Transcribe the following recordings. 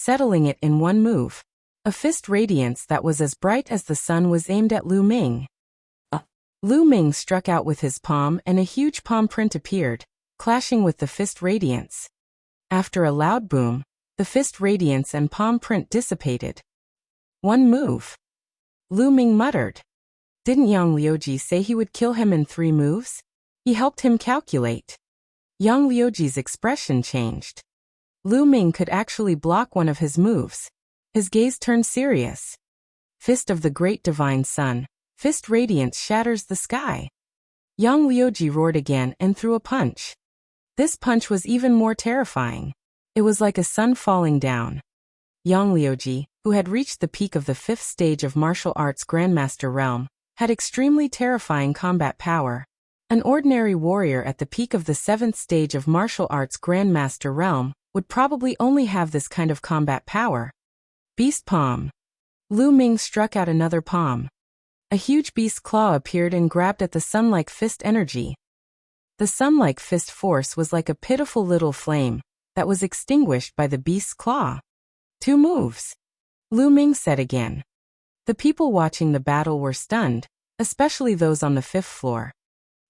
settling it in one move. A fist radiance that was as bright as the sun was aimed at Lu Ming. Lu Ming struck out with his palm and a huge palm print appeared, clashing with the fist radiance. After a loud boom, the fist radiance and palm print dissipated. One move. Lu Ming muttered. Didn't Yang Liuji say he would kill him in 3 moves? He helped him calculate. Yang Liuji's expression changed. Lu Ming could actually block one of his moves. His gaze turned serious. Fist of the Great Divine Sun. Fist radiance shatters the sky. Yang Liuji roared again and threw a punch. This punch was even more terrifying. It was like a sun falling down. Yang Liuji, who had reached the peak of the 5th stage of martial arts Grandmaster realm, had extremely terrifying combat power. An ordinary warrior at the peak of the 7th stage of martial arts Grandmaster realm would probably only have this kind of combat power. Beast Palm. Lu Ming struck out another palm. A huge beast claw appeared and grabbed at the sun-like fist energy. The sun-like fist force was like a pitiful little flame that was extinguished by the beast's claw. 2 moves. Lu Ming said again. The people watching the battle were stunned, especially those on the 5th floor.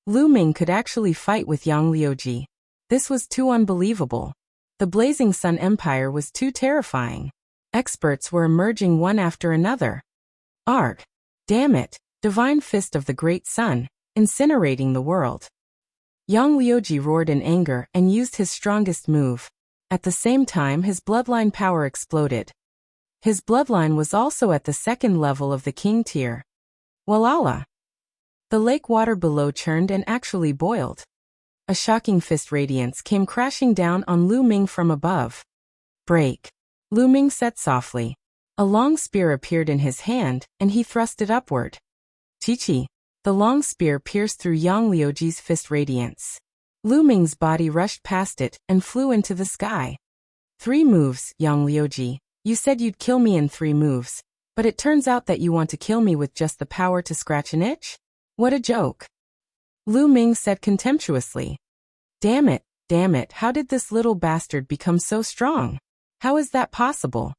Lu Ming could actually fight with Yang Liuji. This was too unbelievable. The Blazing Sun Empire was too terrifying. Experts were emerging one after another. Arg! Damn it! Divine Fist of the Great Sun, incinerating the world. Yang Liuji roared in anger and used his strongest move. At the same time his bloodline power exploded. His bloodline was also at the 2nd level of the king tier. Walala! The lake water below churned and actually boiled. A shocking fist radiance came crashing down on Lu Ming from above. Break! Lu Ming said softly. A long spear appeared in his hand, and he thrust it upward. Chi-chi! The long spear pierced through Yang Liuji's fist radiance. Lu Ming's body rushed past it and flew into the sky. 3 moves, Yang Liuji. You said you'd kill me in 3 moves, but it turns out that you want to kill me with just the power to scratch an itch? What a joke! Lu Ming said contemptuously. Damn it, how did this little bastard become so strong? How is that possible?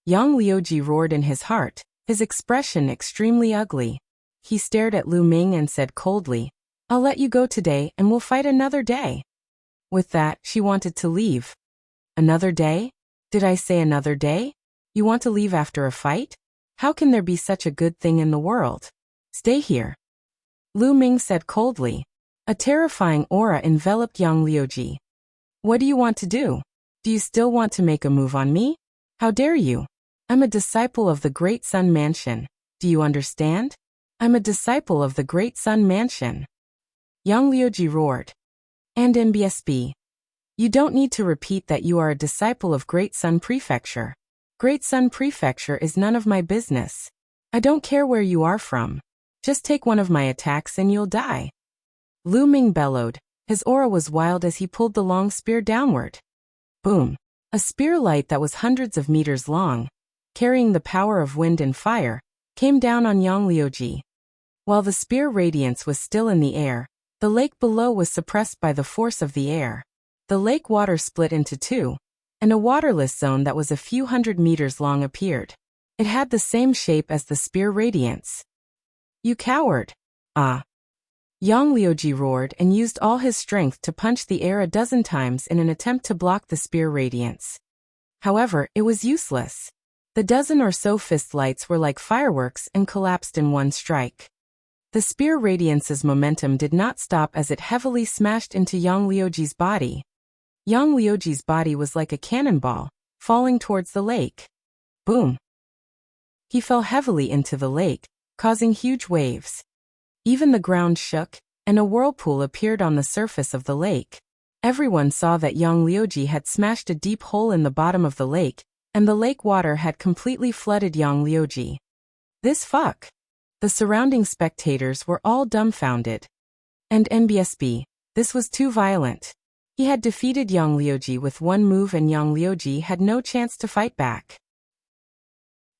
Yang Liuji roared in his heart, his expression extremely ugly. He stared at Lu Ming and said coldly, I'll let you go today and we'll fight another day. With that, she wanted to leave. Another day? Did I say another day? You want to leave after a fight? How can there be such a good thing in the world? Stay here. Lu Ming said coldly. A terrifying aura enveloped Yang Liuji. What do you want to do? Do you still want to make a move on me? How dare you? I'm a disciple of the Great Sun Mansion. Do you understand? I'm a disciple of the Great Sun Mansion. Yang Liuji roared. And MBSB. You don't need to repeat that you are a disciple of Great Sun Prefecture. Great Sun Prefecture is none of my business. I don't care where you are from. Just take one of my attacks and you'll die. Lu Ming bellowed. His aura was wild as he pulled the long spear downward. Boom. A spear light that was hundreds of meters long, carrying the power of wind and fire, came down on Yang Liuji. While the spear radiance was still in the air, the lake below was suppressed by the force of the air. The lake water split into 2, and a waterless zone that was a few hundred meters long appeared. It had the same shape as the spear radiance. You coward! Ah! Yang Liuji roared and used all his strength to punch the air a dozen times in an attempt to block the spear radiance. However, it was useless. The dozen or so fist lights were like fireworks and collapsed in one strike. The spear radiance's momentum did not stop as it heavily smashed into Yang Liuji's body. Yang Liuji's body was like a cannonball, falling towards the lake. Boom! He fell heavily into the lake, causing huge waves. Even the ground shook, and a whirlpool appeared on the surface of the lake. Everyone saw that Yang Liuji had smashed a deep hole in the bottom of the lake, and the lake water had completely flooded Yang Liuji. This fuck! The surrounding spectators were all dumbfounded. And NBSB, this was too violent. He had defeated Yang Liuji with one move and Yang Liuji had no chance to fight back.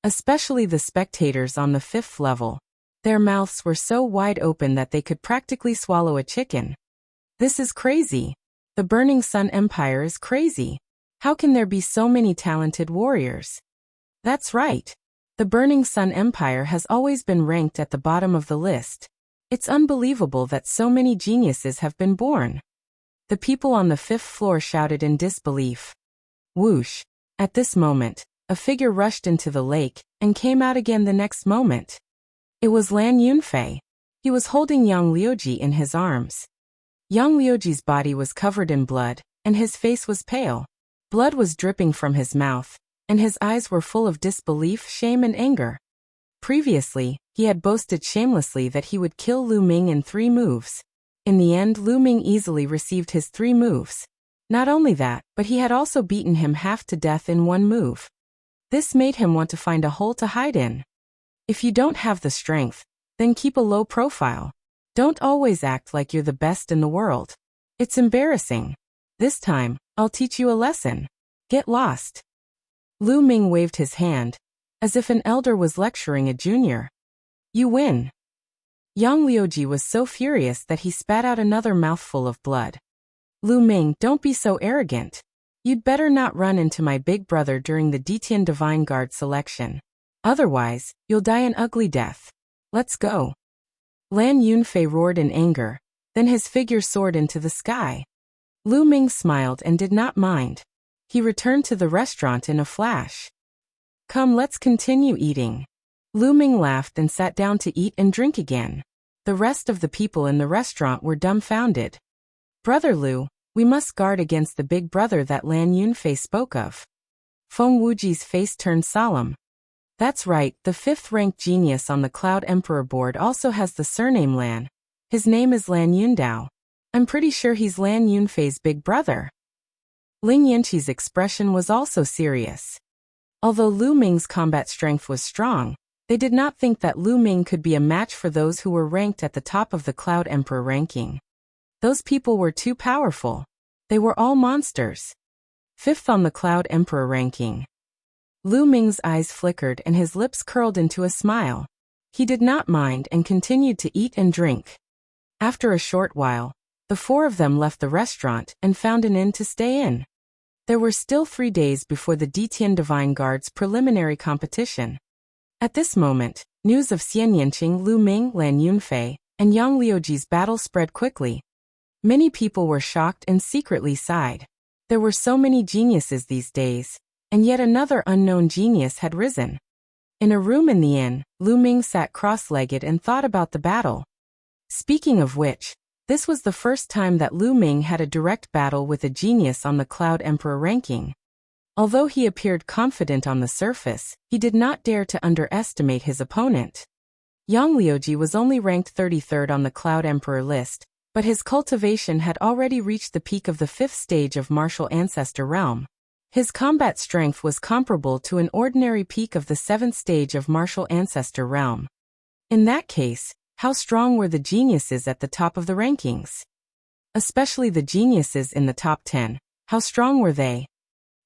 Especially the spectators on the 5th level. Their mouths were so wide open that they could practically swallow a chicken. This is crazy. The Burning Sun Empire is crazy. How can there be so many talented warriors? That's right. The Burning Sun Empire has always been ranked at the bottom of the list. It's unbelievable that so many geniuses have been born. The people on the 5th floor shouted in disbelief. Whoosh! At this moment, a figure rushed into the lake and came out again the next moment. It was Lan Yunfei. He was holding Yang Liuji in his arms. Yang Liuji's body was covered in blood, and his face was pale. Blood was dripping from his mouth, and his eyes were full of disbelief, shame and anger. Previously, he had boasted shamelessly that he would kill Lu Ming in 3 moves. In the end, Lu Ming easily received his 3 moves. Not only that, but he had also beaten him half to death in 1 move. This made him want to find a hole to hide in. If you don't have the strength, then keep a low profile. Don't always act like you're the best in the world. It's embarrassing. This time, I'll teach you a lesson. Get lost. Lu Ming waved his hand, as if an elder was lecturing a junior. You win. Yang Liuji was so furious that he spat out another mouthful of blood. Lu Ming, don't be so arrogant. You'd better not run into my big brother during the Detian Divine Guard selection. Otherwise, you'll die an ugly death. Let's go. Lan Yunfei roared in anger, then his figure soared into the sky. Lu Ming smiled and did not mind. He returned to the restaurant in a flash. Come, let's continue eating. Lu Ming laughed and sat down to eat and drink again. The rest of the people in the restaurant were dumbfounded. Brother Lu, we must guard against the big brother that Lan Yunfei spoke of. Feng Wuji's face turned solemn. That's right, the 5th-ranked genius on the Cloud Emperor board also has the surname Lan. His name is Lan Yundao. I'm pretty sure he's Lan Yunfei's big brother. Ling Yanqi's expression was also serious. Although Lu Ming's combat strength was strong, they did not think that Lu Ming could be a match for those who were ranked at the top of the Cloud Emperor ranking. Those people were too powerful. They were all monsters. 5th on the Cloud Emperor ranking. Lu Ming's eyes flickered and his lips curled into a smile. He did not mind and continued to eat and drink. After a short while, the 4 of them left the restaurant and found an inn to stay in. There were still 3 days before the Detian Divine Guard's preliminary competition. At this moment, news of Xian Yanqing, Lu Ming, Lan Yunfei, and Yang Liuji's battle spread quickly. Many people were shocked and secretly sighed. There were so many geniuses these days, and yet another unknown genius had risen. In a room in the inn, Lu Ming sat cross-legged and thought about the battle. Speaking of which, this was the first time that Lu Ming had a direct battle with a genius on the Cloud Emperor ranking. Although he appeared confident on the surface, he did not dare to underestimate his opponent. Yang Liuji was only ranked 33rd on the Cloud Emperor list, but his cultivation had already reached the peak of the 5th stage of Martial Ancestor realm. His combat strength was comparable to an ordinary peak of the 7th stage of Martial Ancestor realm. In that case, how strong were the geniuses at the top of the rankings? Especially the geniuses in the top 10, how strong were they?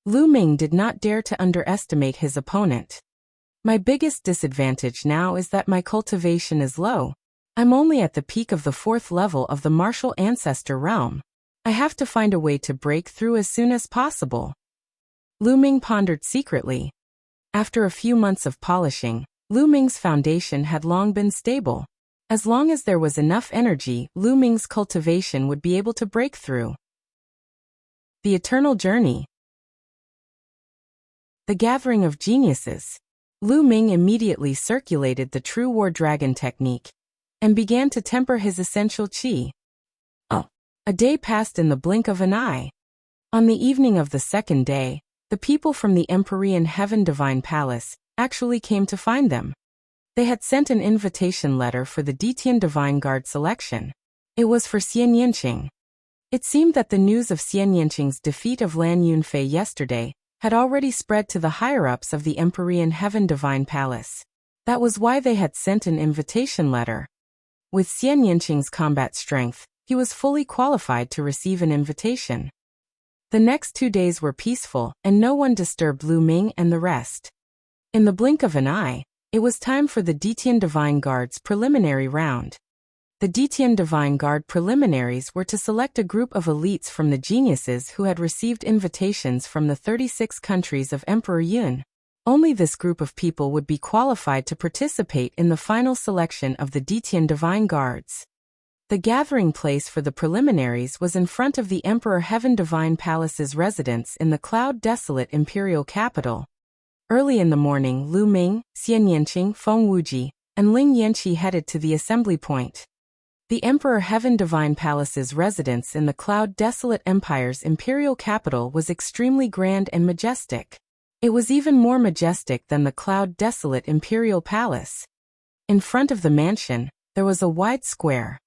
Lu Ming did not dare to underestimate his opponent. My biggest disadvantage now is that my cultivation is low. I'm only at the peak of the 4th level of the Martial Ancestor realm. I have to find a way to break through as soon as possible. Lu Ming pondered secretly. After a few months of polishing, Lu Ming's foundation had long been stable. As long as there was enough energy, Lu Ming's cultivation would be able to break through. The Eternal Journey. The Gathering of Geniuses. Lu Ming immediately circulated the True War Dragon technique and began to temper his essential qi. A day passed in the blink of an eye. On the evening of the 2nd day, the people from the Empyrean Heaven Divine Palace actually came to find them. They had sent an invitation letter for the Detian Divine Guard selection. It was for Xian Yanqing. It seemed that the news of Xian Yanqing's defeat of Lan Yunfei yesterday had already spread to the higher-ups of the Empyrean Heaven Divine Palace. That was why they had sent an invitation letter. With Xian Yanqing's combat strength, he was fully qualified to receive an invitation. The next 2 days were peaceful, and no one disturbed Lu Ming and the rest. In the blink of an eye, it was time for the Detian Divine Guard's preliminary round. The Detian Divine Guard preliminaries were to select a group of elites from the geniuses who had received invitations from the 36 countries of Emperor Yun. Only this group of people would be qualified to participate in the final selection of the Detian Divine Guards. The gathering place for the preliminaries was in front of the Emperor Heaven Divine Palace's residence in the cloud-desolate imperial capital. Early in the morning, Lu Ming, Xian Yanqing, Feng Wuji, and Ling Yanqi headed to the assembly point. The Emperor Heaven Divine Palace's residence in the cloud-desolate empire's imperial capital was extremely grand and majestic. It was even more majestic than the cloud-desolate imperial palace. In front of the mansion, there was a wide square.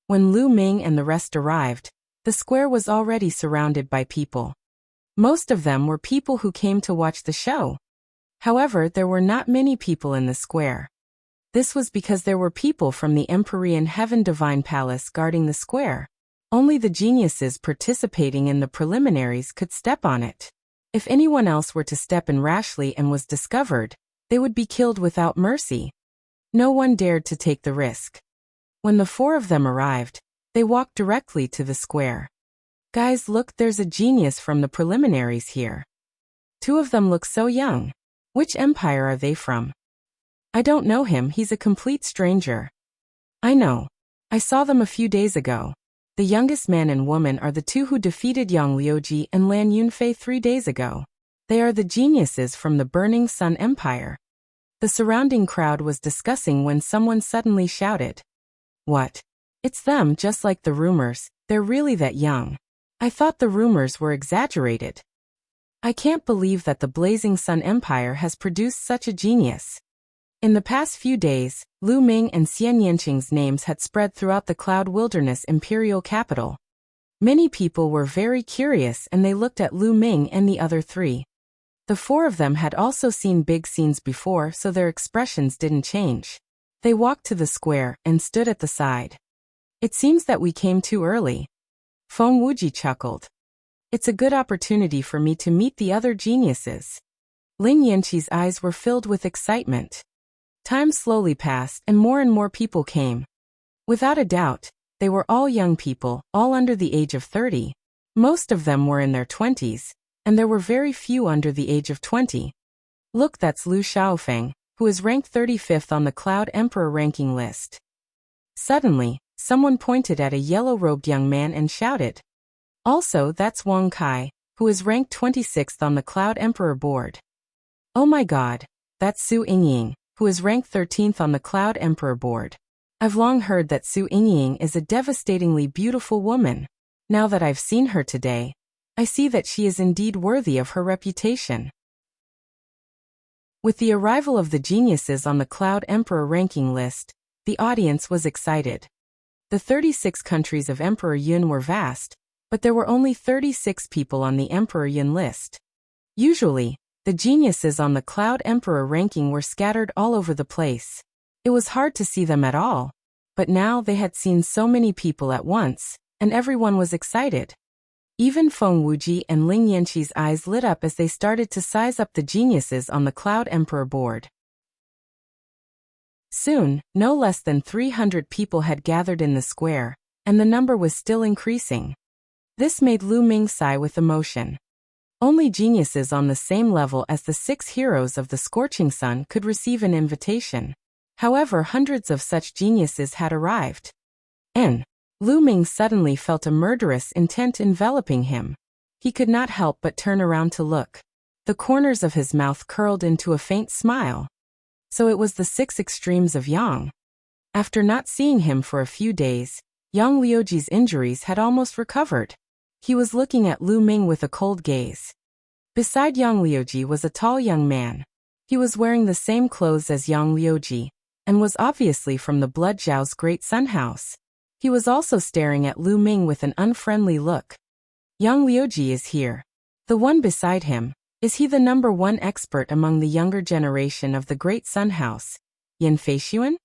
When Lu Ming and the rest arrived, the square was already surrounded by people. Most of them were people who came to watch the show. However, there were not many people in the square. This was because there were people from the Empyrean Heaven Divine Palace guarding the square. Only the geniuses participating in the preliminaries could step on it. If anyone else were to step in rashly and was discovered, they would be killed without mercy. No one dared to take the risk. When the four of them arrived, they walked directly to the square. Guys, look, there's a genius from the preliminaries here. Two of them look so young. Which empire are they from? I don't know him, he's a complete stranger. I know. I saw them a few days ago. The youngest man and woman are the two who defeated Yang Liuji and Lan Yunfei 3 days ago. They are the geniuses from the Burning Sun Empire. The surrounding crowd was discussing when someone suddenly shouted. What? It's them, just like the rumors, they're really that young. I thought the rumors were exaggerated. I can't believe that the Blazing Sun Empire has produced such a genius. In the past few days, Lu Ming and Xian Yanqing's names had spread throughout the Cloud Wilderness imperial capital. Many people were very curious and they looked at Lu Ming and the other three. The four of them had also seen big scenes before, so their expressions didn't change. They walked to the square and stood at the side. It seems that we came too early. Feng Wuji chuckled. It's a good opportunity for me to meet the other geniuses. Ling Yanqi's eyes were filled with excitement. Time slowly passed and more people came. Without a doubt, they were all young people, all under the age of 30. Most of them were in their 20s, and there were very few under the age of 20. Look, that's Lu Xiaofeng, who is ranked 35th on the Cloud Emperor ranking list. Suddenly, someone pointed at a yellow-robed young man and shouted. Also, that's Wang Kai, who is ranked 26th on the Cloud Emperor board. Oh my god, that's Su Yingying, who is ranked 13th on the Cloud Emperor board. I've long heard that Su Yingying is a devastatingly beautiful woman. Now that I've seen her today, I see that she is indeed worthy of her reputation. With the arrival of the geniuses on the Cloud Emperor ranking list, the audience was excited. The 36 countries of Emperor Yun were vast, but there were only 36 people on the Emperor Yun list. Usually, the geniuses on the Cloud Emperor ranking were scattered all over the place. It was hard to see them at all, but now they had seen so many people at once, and everyone was excited. Even Feng Wuji and Ling Yanqi's eyes lit up as they started to size up the geniuses on the Cloud Emperor board. Soon, no less than 300 people had gathered in the square, and the number was still increasing. This made Lu Ming sigh with emotion. Only geniuses on the same level as the 6 heroes of the Scorching Sun could receive an invitation. However, hundreds of such geniuses had arrived. Lu Ming suddenly felt a murderous intent enveloping him. He could not help but turn around to look. The corners of his mouth curled into a faint smile. So it was the 6 extremes of Yang. After not seeing him for a few days, Yang Liuji's injuries had almost recovered. He was looking at Lu Ming with a cold gaze. Beside Yang Liuji was a tall young man. He was wearing the same clothes as Yang Liuji, and was obviously from the Blood Zhao's Great Sun House. He was also staring at Lu Ming with an unfriendly look. Yang Liuji is here. The one beside him, is he the number 1 expert among the younger generation of the Great Sun House, Yan Feishuan?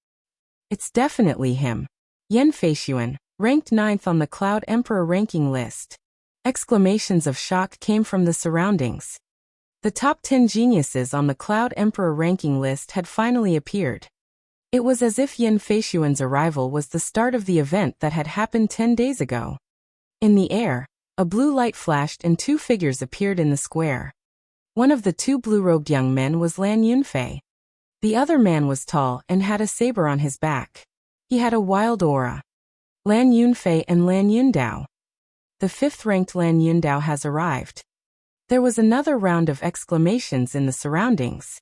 It's definitely him. Yan Feishuan, ranked 9th on the Cloud Emperor ranking list. Exclamations of shock came from the surroundings. The top 10 geniuses on the Cloud Emperor ranking list had finally appeared. It was as if Yin Feishuan's arrival was the start of the event that had happened 10 days ago. In the air, a blue light flashed and two figures appeared in the square. One of the two blue-robed young men was Lan Yunfei. The other man was tall and had a saber on his back. He had a wild aura. Lan Yunfei and Lan Yundao. The fifth-ranked Lan Yundao has arrived. There was another round of exclamations in the surroundings.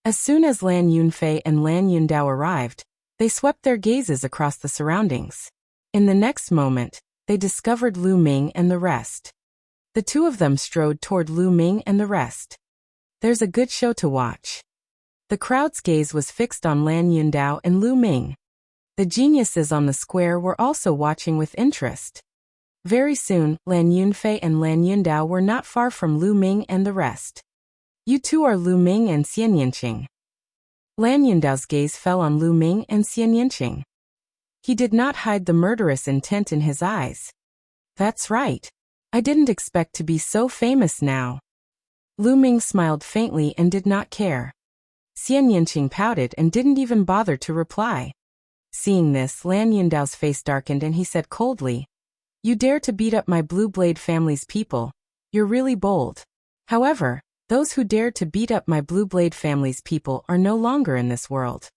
As soon as Lan Yunfei and Lan Yundao arrived, they swept their gazes across the surroundings. In the next moment, they discovered Lu Ming and the rest. The two of them strode toward Lu Ming and the rest. There's a good show to watch. The crowd's gaze was fixed on Lan Yundao and Lu Ming. The geniuses on the square were also watching with interest. Very soon, Lan Yunfei and Lan Yundao were not far from Lu Ming and the rest. You two are Lu Ming and Xian Yinqing. Lan Yundao's gaze fell on Lu Ming and Xian Yinqing. He did not hide the murderous intent in his eyes. That's right. I didn't expect to be so famous now. Lu Ming smiled faintly and did not care. Xian Yinqing pouted and didn't even bother to reply. Seeing this, Lan Yundao's face darkened and he said coldly, "You dare to beat up my Blue Blade family's people. You're really bold. However, those who dared to beat up my Blue Blade family's people are no longer in this world."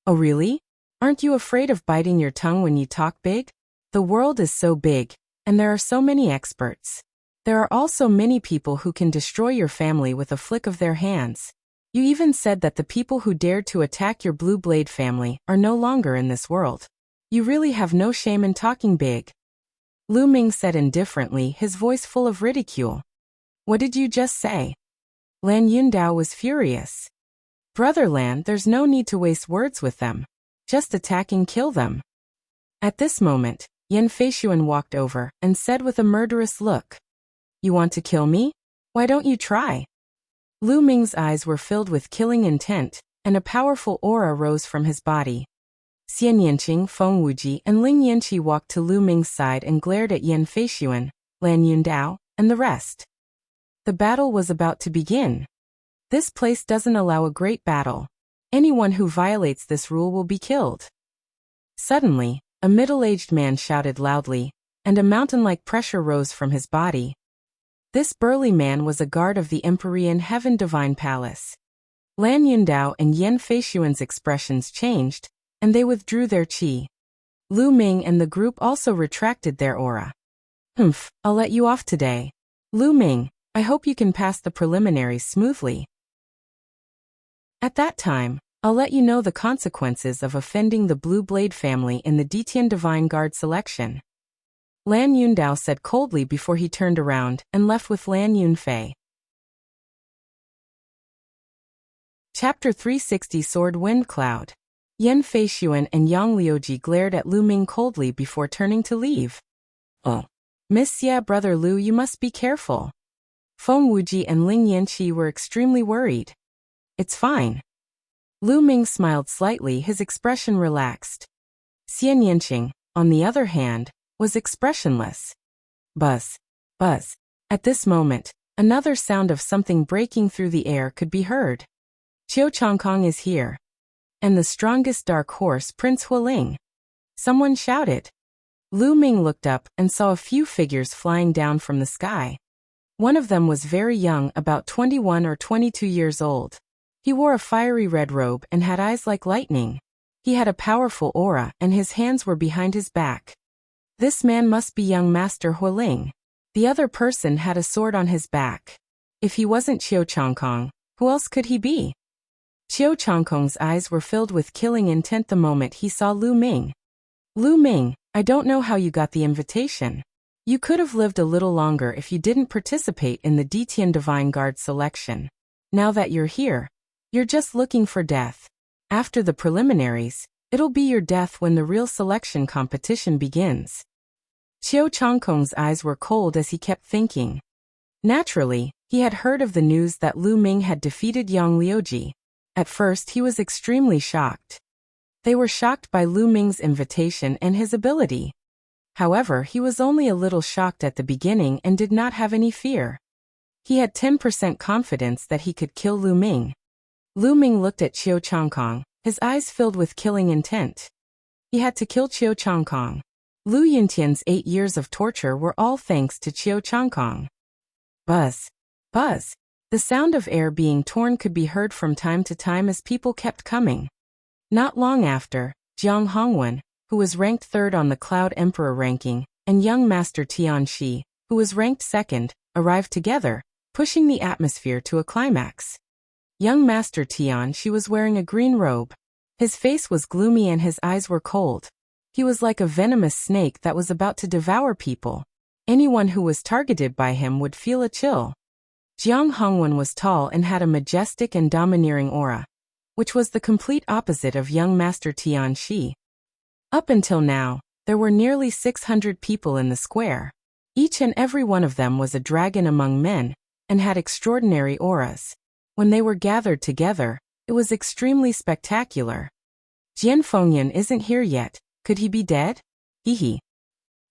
"Oh really? Aren't you afraid of biting your tongue when you talk big? The world is so big, and there are so many experts. There are also many people who can destroy your family with a flick of their hands. You even said that the people who dared to attack your Blue Blade family are no longer in this world. You really have no shame in talking big." Lu Ming said indifferently, his voice full of ridicule. "What did you just say?" Lan Yundao was furious. "Brother Lan, there's no need to waste words with them. Just attack and kill them." At this moment, Yin Feishuan walked over and said with a murderous look, "You want to kill me? Why don't you try?" Lu Ming's eyes were filled with killing intent, and a powerful aura rose from his body. Xian Yinqing, Feng Wuji, and Ling Yanqi walked to Lu Ming's side and glared at Yin Feishuan, Lan Yundao, and the rest. The battle was about to begin. This place doesn't allow a great battle. Anyone who violates this rule will be killed. Suddenly, a middle-aged man shouted loudly, and a mountain-like pressure rose from his body. This burly man was a guard of the Empyrean Heaven Divine Palace. Lan Yundao and Yin Feishuan's expressions changed, and they withdrew their qi. Lu Ming and the group also retracted their aura. I'll let you off today. Lu Ming, I hope you can pass the preliminaries smoothly. At that time, I'll let you know the consequences of offending the Blue Blade family in the Detian Divine Guard selection. Lan Yundao said coldly before he turned around and left with Lan Yunfei. Chapter 360 Sword Wind Cloud. Yin Feishuan and Yang Liuji glared at Lu Ming coldly before turning to leave. "Oh, Miss Xia, Brother Lu, you must be careful." Feng Wuji and Ling Yanqi were extremely worried. "It's fine." Lu Ming smiled slightly, his expression relaxed. Xian Yinqing, on the other hand, was expressionless. Buzz, buzz. At this moment, another sound of something breaking through the air could be heard. "Qiu Changkong is here. And the strongest dark horse, Prince Hualing." Someone shouted. Lu Ming looked up and saw a few figures flying down from the sky. One of them was very young, about 21 or 22 years old. He wore a fiery red robe and had eyes like lightning. He had a powerful aura and his hands were behind his back. This man must be young Master Hualing. The other person had a sword on his back. If he wasn't Qiu Changkong, who else could he be? Qiu Changkong's eyes were filled with killing intent the moment he saw Lu Ming. "Lu Ming, I don't know how you got the invitation. You could have lived a little longer if you didn't participate in the Detian Divine Guard selection. Now that you're here, you're just looking for death. After the preliminaries, it'll be your death when the real selection competition begins." Qiu Changkong's eyes were cold as he kept thinking. Naturally, he had heard of the news that Lu Ming had defeated Yang Liuji. At first he was extremely shocked. They were shocked by Lu Ming's invitation and his ability. However, he was only a little shocked at the beginning and did not have any fear. He had 10% confidence that he could kill Lu Ming. Lu Ming looked at Qiu Changkong, his eyes filled with killing intent. He had to kill Qiu Changkong. Lu Yuntian's 8 years of torture were all thanks to Qiu Changkong. Buzz. Buzz. The sound of air being torn could be heard from time to time as people kept coming. Not long after, Jiang Hongwen, who was ranked 3rd on the Cloud Emperor ranking, and young Master Tian Shi, who was ranked 2nd, arrived together, pushing the atmosphere to a climax. Young Master Tian Shi was wearing a green robe. His face was gloomy and his eyes were cold. He was like a venomous snake that was about to devour people. Anyone who was targeted by him would feel a chill. Jiang Hongwen was tall and had a majestic and domineering aura, which was the complete opposite of young Master Tian Shi. Up until now, there were nearly 600 people in the square. Each and every one of them was a dragon among men, and had extraordinary auras. When they were gathered together, it was extremely spectacular. Jian Fengyan isn't here yet, could he be dead? Hee.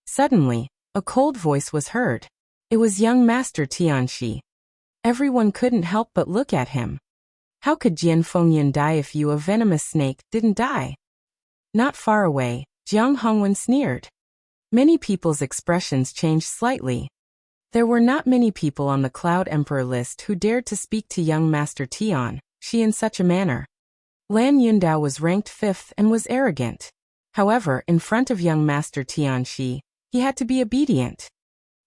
Suddenly, a cold voice was heard. It was young Master Tian Shi. Everyone couldn't help but look at him. How could Jian Fengyan die if you, a venomous snake, didn't die? Not far away, Jiang Hongwen sneered. Many people's expressions changed slightly. There were not many people on the Cloud Emperor list who dared to speak to young Master Tian Shi in such a manner. Lan Yundao was ranked 5th and was arrogant. However, in front of young Master Tian Shi, he had to be obedient.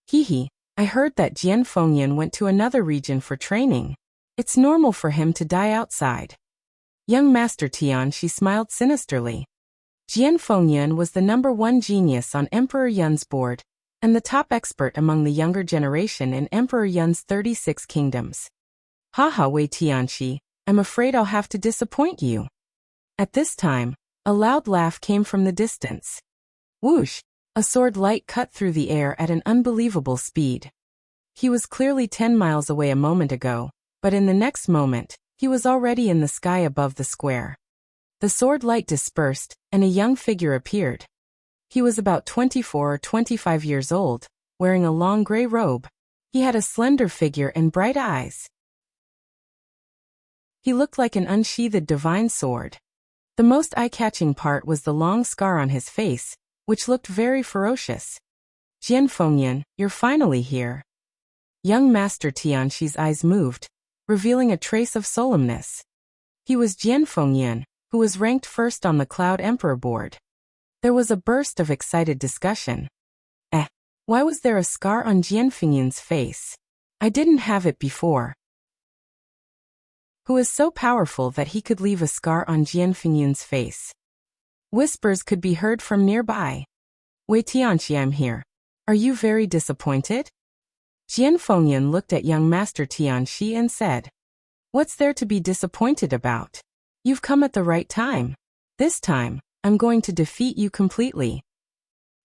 Hee. I heard that Jian Fengyan went to another region for training. It's normal for him to die outside. Young Master Tian Shi smiled sinisterly. Jian Fengyan was the #1 genius on Emperor Yun's board, and the top expert among the younger generation in Emperor Yun's 36 kingdoms. Haha, Wei Tianxi, I'm afraid I'll have to disappoint you. At this time, a loud laugh came from the distance. Whoosh! A sword light cut through the air at an unbelievable speed. He was clearly 10 miles away a moment ago, but in the next moment, he was already in the sky above the square. The sword light dispersed, and a young figure appeared. He was about 24 or 25 years old, wearing a long gray robe. He had a slender figure and bright eyes. He looked like an unsheathed divine sword. The most eye-catching part was the long scar on his face, which looked very ferocious. Jian Fengyan, you're finally here. Young Master Tianshi's eyes moved, revealing a trace of solemnness. He was Jian Fengyan, who was ranked 1st on the Cloud Emperor board. There was a burst of excited discussion. Why was there a scar on Jian Fengyan's face? I didn't have it before. Who is so powerful that he could leave a scar on Jian Fengyan's face? Whispers could be heard from nearby. Wei Tianxi, I'm here. Are you very disappointed? Jian Fengyan looked at young Master Tianxi and said, What's there to be disappointed about? You've come at the right time. This time, I'm going to defeat you completely.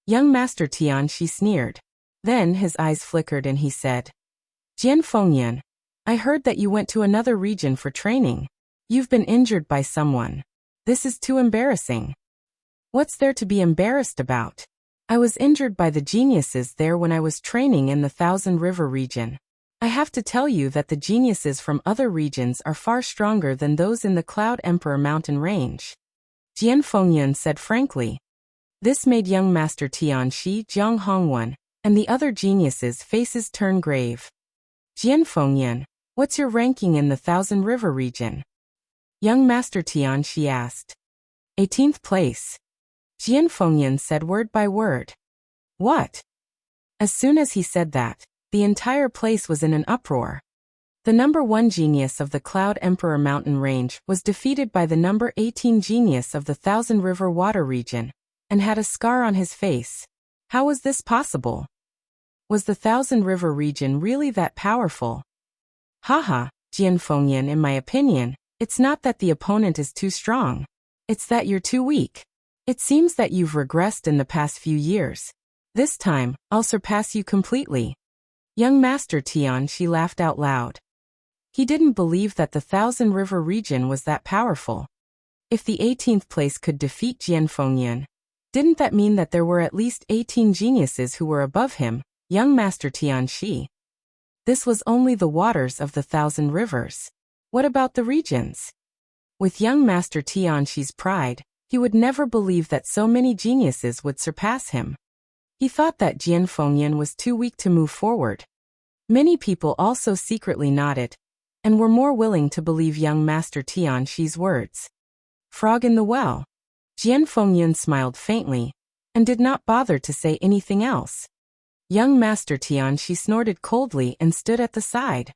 Young Master Tianxi sneered. Then his eyes flickered and he said, Jian Fengyan, I heard that you went to another region for training. You've been injured by someone. This is too embarrassing. What's there to be embarrassed about? I was injured by the geniuses there when I was training in the Thousand River region. I have to tell you that the geniuses from other regions are far stronger than those in the Cloud Emperor mountain range. Jian Fengyan said frankly. This made young Master Tianxi, Jiang Hongwen, and the other geniuses' faces turn grave. Jian Fengyan, what's your ranking in the Thousand River region? Young Master Tianxi asked. 18th place. Jian Fengyan said word by word. What? As soon as he said that, the entire place was in an uproar. The #1 genius of the Cloud Emperor mountain range was defeated by the #18 genius of the Thousand River water region, and had a scar on his face. How was this possible? Was the Thousand River region really that powerful? Haha, Jian Fengyan, in my opinion, it's not that the opponent is too strong. It's that you're too weak. It seems that you've regressed in the past few years. This time, I'll surpass you completely. Young Master Tianxi laughed out loud. He didn't believe that the Thousand River region was that powerful. If the 18th place could defeat Jian Fengyan, didn't that mean that there were at least 18 geniuses who were above him, young Master Tianxi? This was only the waters of the Thousand Rivers. What about the regions? With young Master Tianxi's pride, he would never believe that so many geniuses would surpass him. He thought that Jian Fengyan was too weak to move forward. Many people also secretly nodded, and were more willing to believe young Master Tianxi's words. Frog in the well. Jian Fengyan smiled faintly, and did not bother to say anything else. Young Master Tianxi snorted coldly and stood at the side.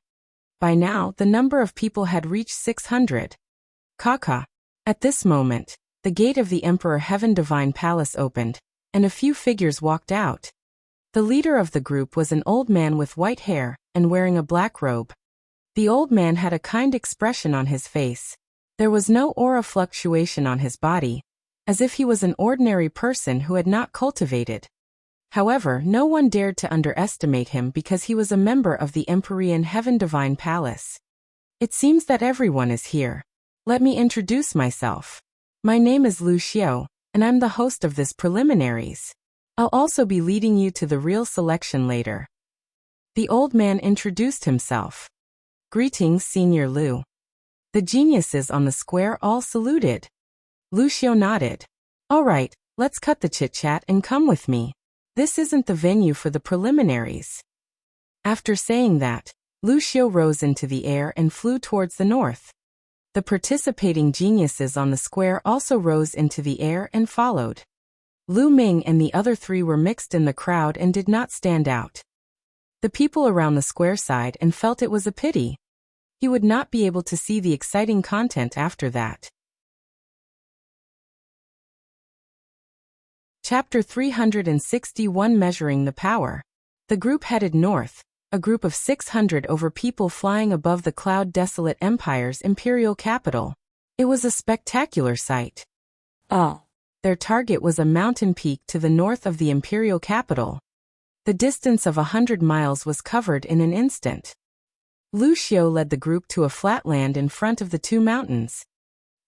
By now, the number of people had reached 600. Kaka. At this moment, the gate of the Emperor Heaven Divine Palace opened, and a few figures walked out. The leader of the group was an old man with white hair and wearing a black robe. The old man had a kind expression on his face. There was no aura fluctuation on his body, as if he was an ordinary person who had not cultivated. However, no one dared to underestimate him because he was a member of the Empyrean Heaven Divine Palace. It seems that everyone is here. Let me introduce myself. My name is Lu Xiao, and I'm the host of this preliminaries. I'll also be leading you to the real selection later. The old man introduced himself. Greetings, Senior Lu. The geniuses on the square all saluted. Lu Xiao nodded. All right, let's cut the chit-chat and come with me. This isn't the venue for the preliminaries. After saying that, Lu Xiao rose into the air and flew towards the north. The participating geniuses on the square also rose into the air and followed. Lu Ming and the other three were mixed in the crowd and did not stand out. The people around the square sighed and felt it was a pity. He would not be able to see the exciting content after that. Chapter 361 Measuring the Power. The group headed north, a group of 600 over people flying above the cloud-desolate empire's imperial capital. It was a spectacular sight. Their target was a mountain peak to the north of the imperial capital. The distance of 100 miles was covered in an instant. Lu Xiao led the group to a flat land in front of the two mountains.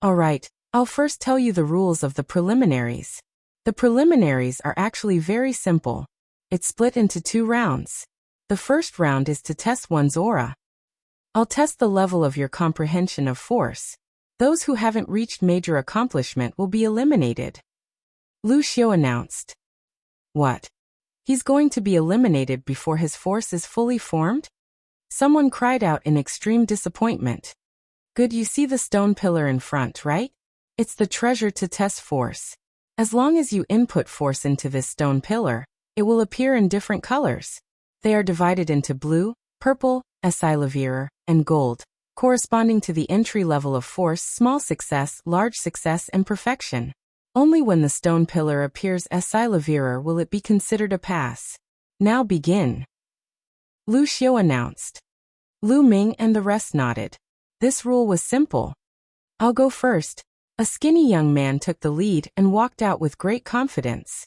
All right, I'll first tell you the rules of the preliminaries. The preliminaries are actually very simple. It's split into 2 rounds. The first round is to test one's aura. I'll test the level of your comprehension of force. Those who haven't reached major accomplishment will be eliminated. Lu Xiao announced. What? He's going to be eliminated before his force is fully formed? Someone cried out in extreme disappointment. Good, you see the stone pillar in front, right? It's the treasure to test force. As long as you input force into this stone pillar, it will appear in different colors. They are divided into blue, purple, acylavir, and gold, corresponding to the entry level of force: small success, large success, and perfection. Only when the stone pillar appears acylavir will it be considered a pass. Now begin. Lu Xiao announced. Lu Ming and the rest nodded. This rule was simple. I'll go first. A skinny young man took the lead and walked out with great confidence.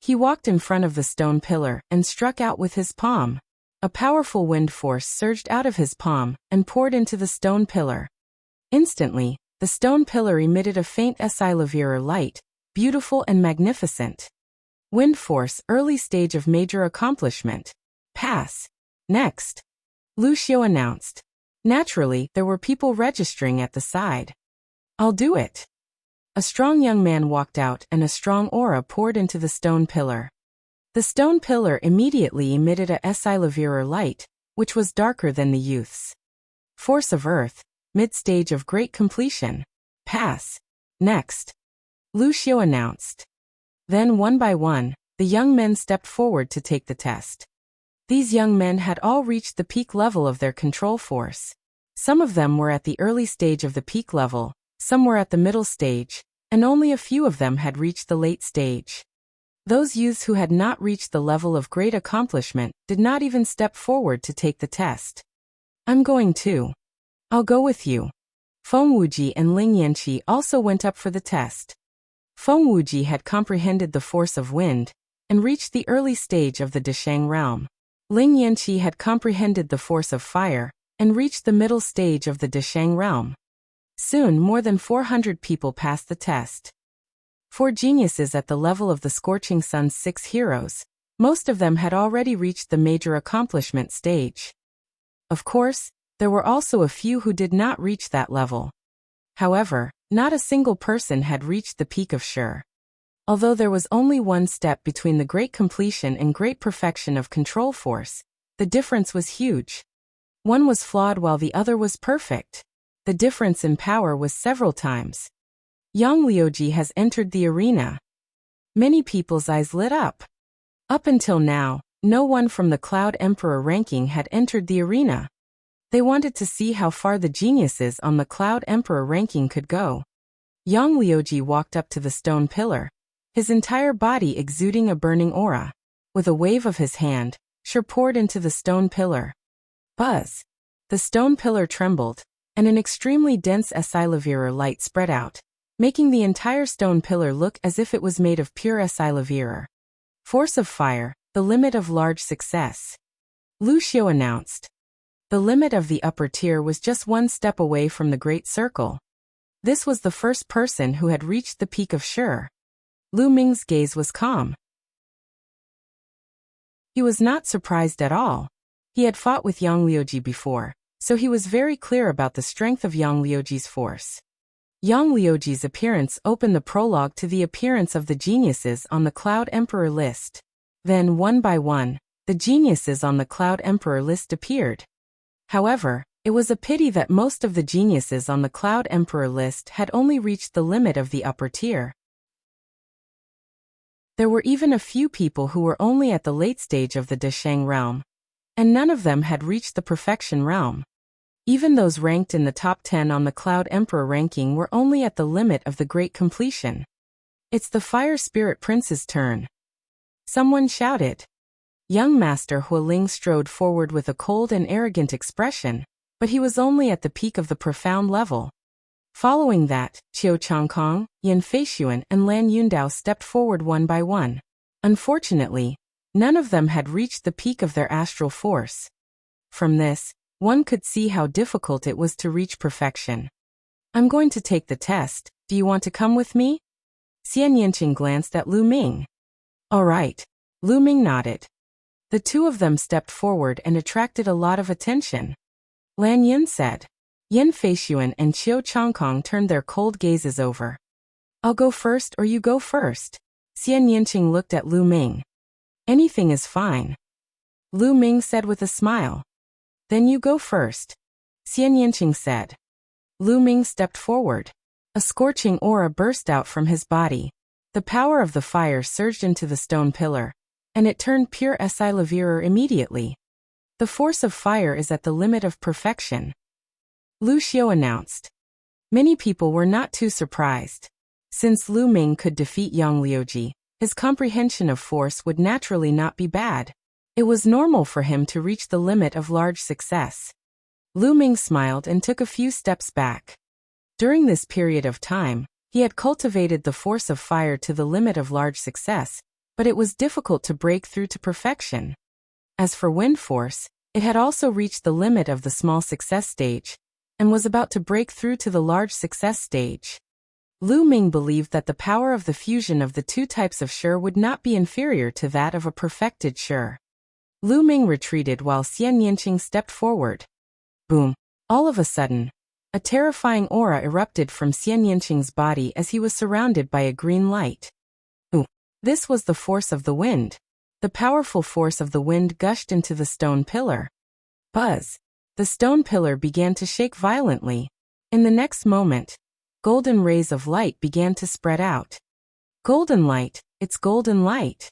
He walked in front of the stone pillar and struck out with his palm. A powerful wind force surged out of his palm and poured into the stone pillar. Instantly, the stone pillar emitted a faint acylavir light, beautiful and magnificent. Wind force, early stage of major accomplishment. Pass. Next. Lu Xiao announced. Naturally, there were people registering at the side. I'll do it. A strong young man walked out and a strong aura poured into the stone pillar. The stone pillar immediately emitted a acylavir light, which was darker than the youth's. Force of Earth, mid-stage of great completion. Pass. Next. Lu Xiao announced. Then one by one, the young men stepped forward to take the test. These young men had all reached the peak level of their control force. Some of them were at the early stage of the peak level, some were at the middle stage, and only a few of them had reached the late stage. Those youths who had not reached the level of great accomplishment did not even step forward to take the test. I'm going too. I'll go with you. Feng Wuji and Ling Yanqi also went up for the test. Feng Wuji had comprehended the force of wind and reached the early stage of the Deshang realm. Ling Yanqi had comprehended the force of fire and reached the middle stage of the Deshang realm. Soon more than 400 people passed the test. 4 geniuses at the level of the Scorching Sun's 6 heroes. Most of them had already reached the major accomplishment stage. Of course, there were also a few who did not reach that level. However, not a single person had reached the peak of Shi. Although there was only one step between the great completion and great perfection of control force, the difference was huge. One was flawed while the other was perfect. The difference in power was several times. Yang Liuji has entered the arena. Many people's eyes lit up. Up until now, no one from the Cloud Emperor ranking had entered the arena. They wanted to see how far the geniuses on the Cloud Emperor ranking could go. Yang Liuji walked up to the stone pillar, his entire body exuding a burning aura. With a wave of his hand, Shi poured into the stone pillar. Buzz! The stone pillar trembled, and an extremely dense Esilavira light spread out, making the entire stone pillar look as if it was made of pure Esilavira. Force of fire, the limit of large success. Wuxia announced. The limit of the upper tier was just one step away from the Great Circle. This was the first person who had reached the peak of Shi. Lu Ming's gaze was calm. He was not surprised at all. He had fought with Yang Liuji before, so he was very clear about the strength of Yang Liuji's force. Yang Liuji's appearance opened the prologue to the appearance of the geniuses on the Cloud Emperor list. Then, one by one, the geniuses on the Cloud Emperor list appeared. However, it was a pity that most of the geniuses on the Cloud Emperor list had only reached the limit of the upper tier. There were even a few people who were only at the late stage of the Desheng realm, and none of them had reached the perfection realm. Even those ranked in the top 10 on the Cloud Emperor ranking were only at the limit of the great completion. It's the Fire Spirit Prince's turn. Someone shouted. Young Master Hualing strode forward with a cold and arrogant expression, but he was only at the peak of the profound level. Following that, Qiu Changkong, Yin Feishuan and Lan Yundao stepped forward one by one. Unfortunately, none of them had reached the peak of their astral force. From this, one could see how difficult it was to reach perfection. I'm going to take the test, do you want to come with me? Xian Yanqing glanced at Lu Ming. All right. Lu Ming nodded. The two of them stepped forward and attracted a lot of attention. Lan Yin said. Yin Feishuan and Qiu Changkong turned their cold gazes over. I'll go first or you go first. Xian Yanqing looked at Lu Ming. Anything is fine. Lu Ming said with a smile. Then you go first. Xian Yanqing said. Lu Ming stepped forward. A scorching aura burst out from his body. The power of the fire surged into the stone pillar, and it turned pure Esilavira immediately. The force of fire is at the limit of perfection. Lu Xiu announced. Many people were not too surprised. Since Lu Ming could defeat Yang Liuji, his comprehension of force would naturally not be bad. It was normal for him to reach the limit of large success. Lu Ming smiled and took a few steps back. During this period of time, he had cultivated the force of fire to the limit of large success, but it was difficult to break through to perfection. As for wind force, it had also reached the limit of the small success stage, and was about to break through to the large success stage. Lu Ming believed that the power of the fusion of the two types of Shi would not be inferior to that of a perfected Shi. Lu Ming retreated while Xian Yanqing stepped forward. Boom! All of a sudden, a terrifying aura erupted from Xian Yanqing's body as he was surrounded by a green light. Ooh! This was the force of the wind. The powerful force of the wind gushed into the stone pillar. Buzz! The stone pillar began to shake violently. In the next moment, golden rays of light began to spread out. Golden light, it's golden light.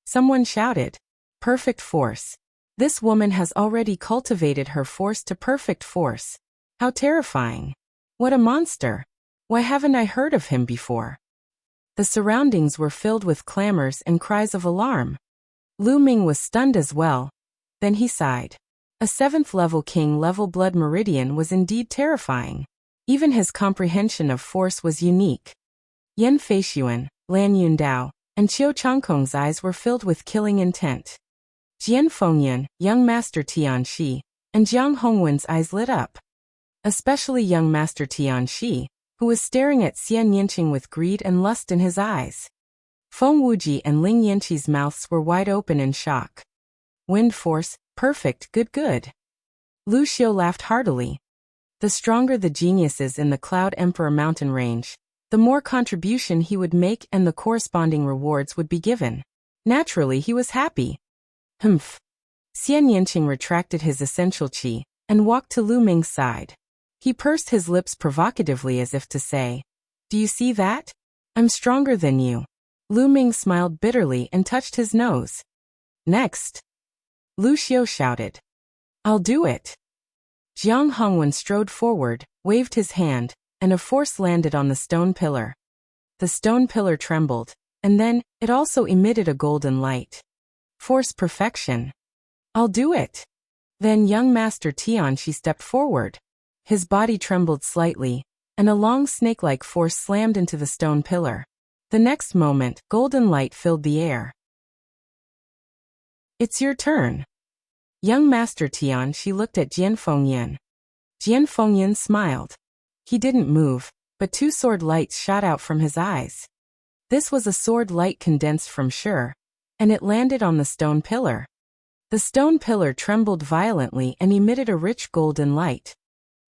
Someone shouted. Perfect force. This woman has already cultivated her force to perfect force. How terrifying. What a monster. Why haven't I heard of him before? The surroundings were filled with clamors and cries of alarm. Lu Ming was stunned as well. Then he sighed. A 7th level king level blood meridian was indeed terrifying. Even his comprehension of force was unique. Yin Feishuan, Lan Yundao, and Qiu Changkong's eyes were filled with killing intent. Jian Fengyan, young master Tianxi, and Jiang Hongwen's eyes lit up. Especially young master Tianxi, who was staring at Xian Yanqing with greed and lust in his eyes. Feng Wuji and Ling Yanqi's mouths were wide open in shock. Wind force, perfect, good. Lu Xiu laughed heartily. The stronger the genius is in the Cloud Emperor mountain range, the more contribution he would make and the corresponding rewards would be given. Naturally, he was happy. Humph. Xian Yanqing retracted his essential qi and walked to Lu Ming's side. He pursed his lips provocatively as if to say, "Do you see that? I'm stronger than you." Lu Ming smiled bitterly and touched his nose. "Next." Lu Xiu shouted. "I'll do it." Jiang Hongwen strode forward, waved his hand, and a force landed on the stone pillar. The stone pillar trembled, and then, it also emitted a golden light. Force perfection. "I'll do it." Then young Master Tianxi stepped forward. His body trembled slightly, and a long snake-like force slammed into the stone pillar. The next moment, golden light filled the air. "It's your turn." Young Master Tianxi looked at Jian Fengyan. Jian Fengyan smiled. He didn't move, but two sword lights shot out from his eyes. This was a sword light condensed from Shi, and it landed on the stone pillar. The stone pillar trembled violently and emitted a rich golden light.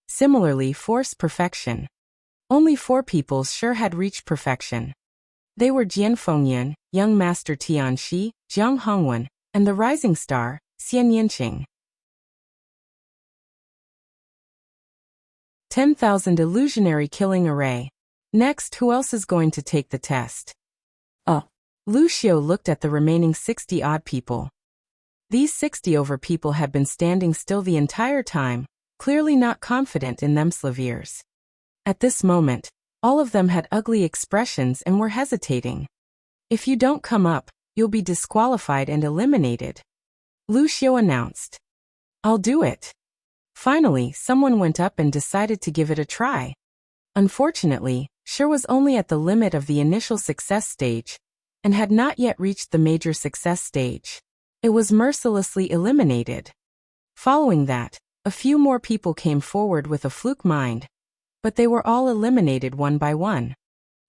Similarly, force perfection. Only 4 people's Shi had reached perfection. They were Jian Fengyan, young Master Tianxi, Jiang Hongwen, and the rising star, Xian Yanqing. 10,000 illusionary killing array. Next, who else is going to take the test? Lu Xiu looked at the remaining 60-odd people. These 60-over people had been standing still the entire time, clearly not confident in themselves. At this moment, all of them had ugly expressions and were hesitating. "If you don't come up, you'll be disqualified and eliminated," Lu Xiu announced. "I'll do it." Finally, someone went up and decided to give it a try. Unfortunately, Shi was only at the limit of the initial success stage, and had not yet reached the major success stage. It was mercilessly eliminated. Following that, a few more people came forward with a fluke mind, but they were all eliminated one by one.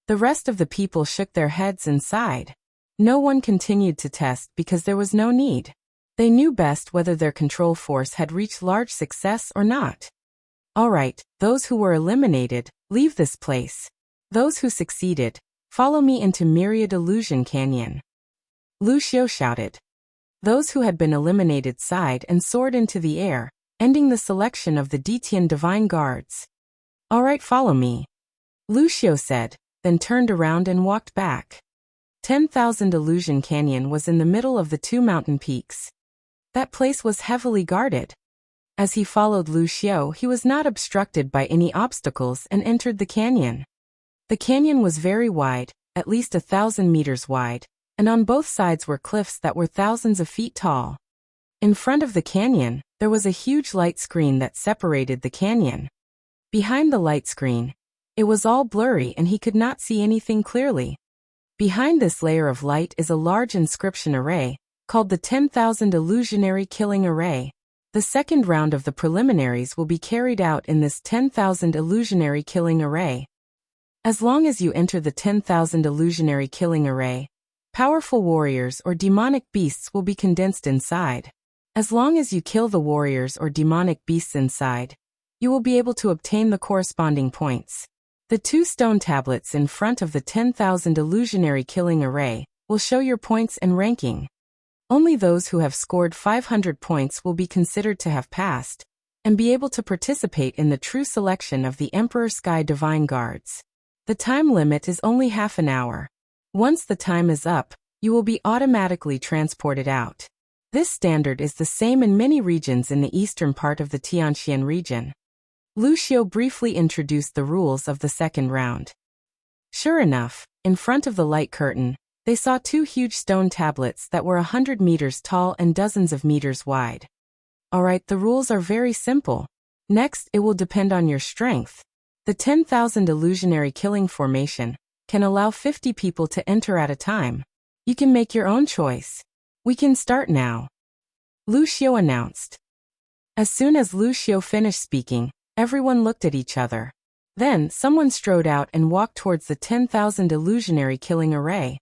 The rest of the people shook their heads and sighed. No one continued to test because there was no need. They knew best whether their control force had reached large success or not. "All right, those who were eliminated, leave this place. Those who succeeded, follow me into Myriad Illusion Canyon." Lu Xiu shouted. Those who had been eliminated sighed and soared into the air, ending the selection of the Detian Divine Guards. "All right, follow me," Lu Xiu said, then turned around and walked back. 10,000 Illusion Canyon was in the middle of the 2 mountain peaks. That place was heavily guarded. As he followed Lu Xiu, he was not obstructed by any obstacles and entered the canyon. The canyon was very wide, at least 1,000 meters wide, and on both sides were cliffs that were thousands of feet tall. In front of the canyon, there was a huge light screen that separated the canyon. Behind the light screen, it was all blurry and he could not see anything clearly. Behind this layer of light is a large inscription array, called the 10,000 Illusionary Killing Array. The second round of the preliminaries will be carried out in this 10,000 Illusionary Killing Array. As long as you enter the 10,000 Illusionary Killing Array, powerful warriors or demonic beasts will be condensed inside. As long as you kill the warriors or demonic beasts inside, you will be able to obtain the corresponding points. The 2 stone tablets in front of the 10,000 Illusionary Killing Array will show your points and ranking. Only those who have scored 500 points will be considered to have passed, and be able to participate in the true selection of the Emperor Sky Divine Guards. The time limit is only half an hour. Once the time is up, you will be automatically transported out. This standard is the same in many regions in the eastern part of the Tianxian region. Lu Xiu briefly introduced the rules of the second round. Sure enough, in front of the light curtain, they saw 2 huge stone tablets that were 100 meters tall and dozens of meters wide. Alright, the rules are very simple. Next, it will depend on your strength. The 10,000 Illusionary Killing Formation can allow 50 people to enter at a time. You can make your own choice. We can start now, Lu Xiu announced. As soon as Lu Xiu finished speaking, everyone looked at each other. Then, someone strode out and walked towards the 10,000 Illusionary Killing Array.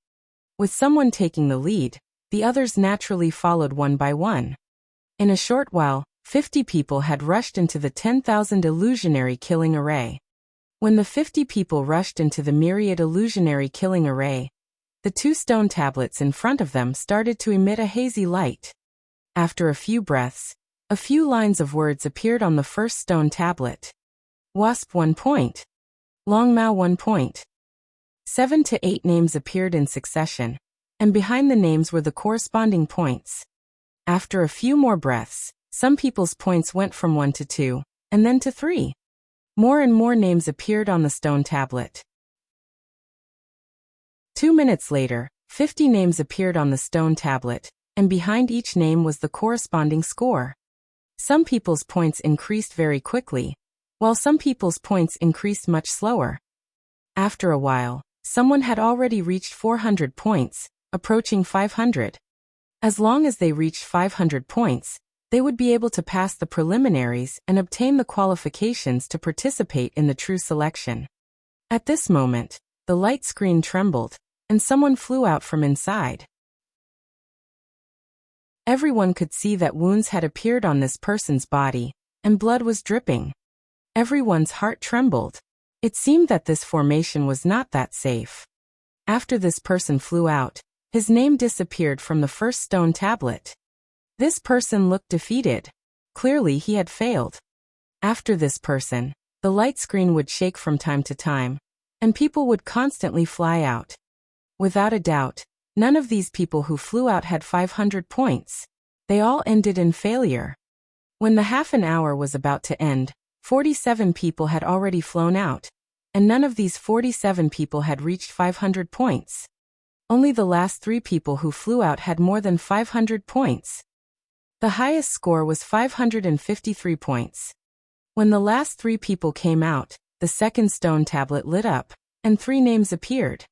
With someone taking the lead, the others naturally followed one by one. In a short while, 50 people had rushed into the 10,000 illusionary killing array. When the 50 people rushed into the myriad illusionary killing array, the 2 stone tablets in front of them started to emit a hazy light. After a few breaths, a few lines of words appeared on the first stone tablet. Wasp 1 point. Long Mao 1 point. 7 to 8 names appeared in succession, and behind the names were the corresponding points. After a few more breaths, some people's points went from 1 to 2, and then to 3. More and more names appeared on the stone tablet. 2 minutes later, 50 names appeared on the stone tablet, and behind each name was the corresponding score. Some people's points increased very quickly, while some people's points increased much slower. After a while, someone had already reached 400 points, approaching 500. As long as they reached 500 points, they would be able to pass the preliminaries and obtain the qualifications to participate in the true selection. At this moment, the light screen trembled, and someone flew out from inside. Everyone could see that wounds had appeared on this person's body, and blood was dripping. Everyone's heart trembled. It seemed that this formation was not that safe. After this person flew out, his name disappeared from the first stone tablet. This person looked defeated. Clearly he had failed. After this person, the light screen would shake from time to time, and people would constantly fly out. Without a doubt, none of these people who flew out had 500 points. They all ended in failure. When the half an hour was about to end, 47 people had already flown out, and none of these 47 people had reached 500 points. Only the last 3 people who flew out had more than 500 points. The highest score was 553 points. When the last 3 people came out, the second stone tablet lit up, and 3 names appeared.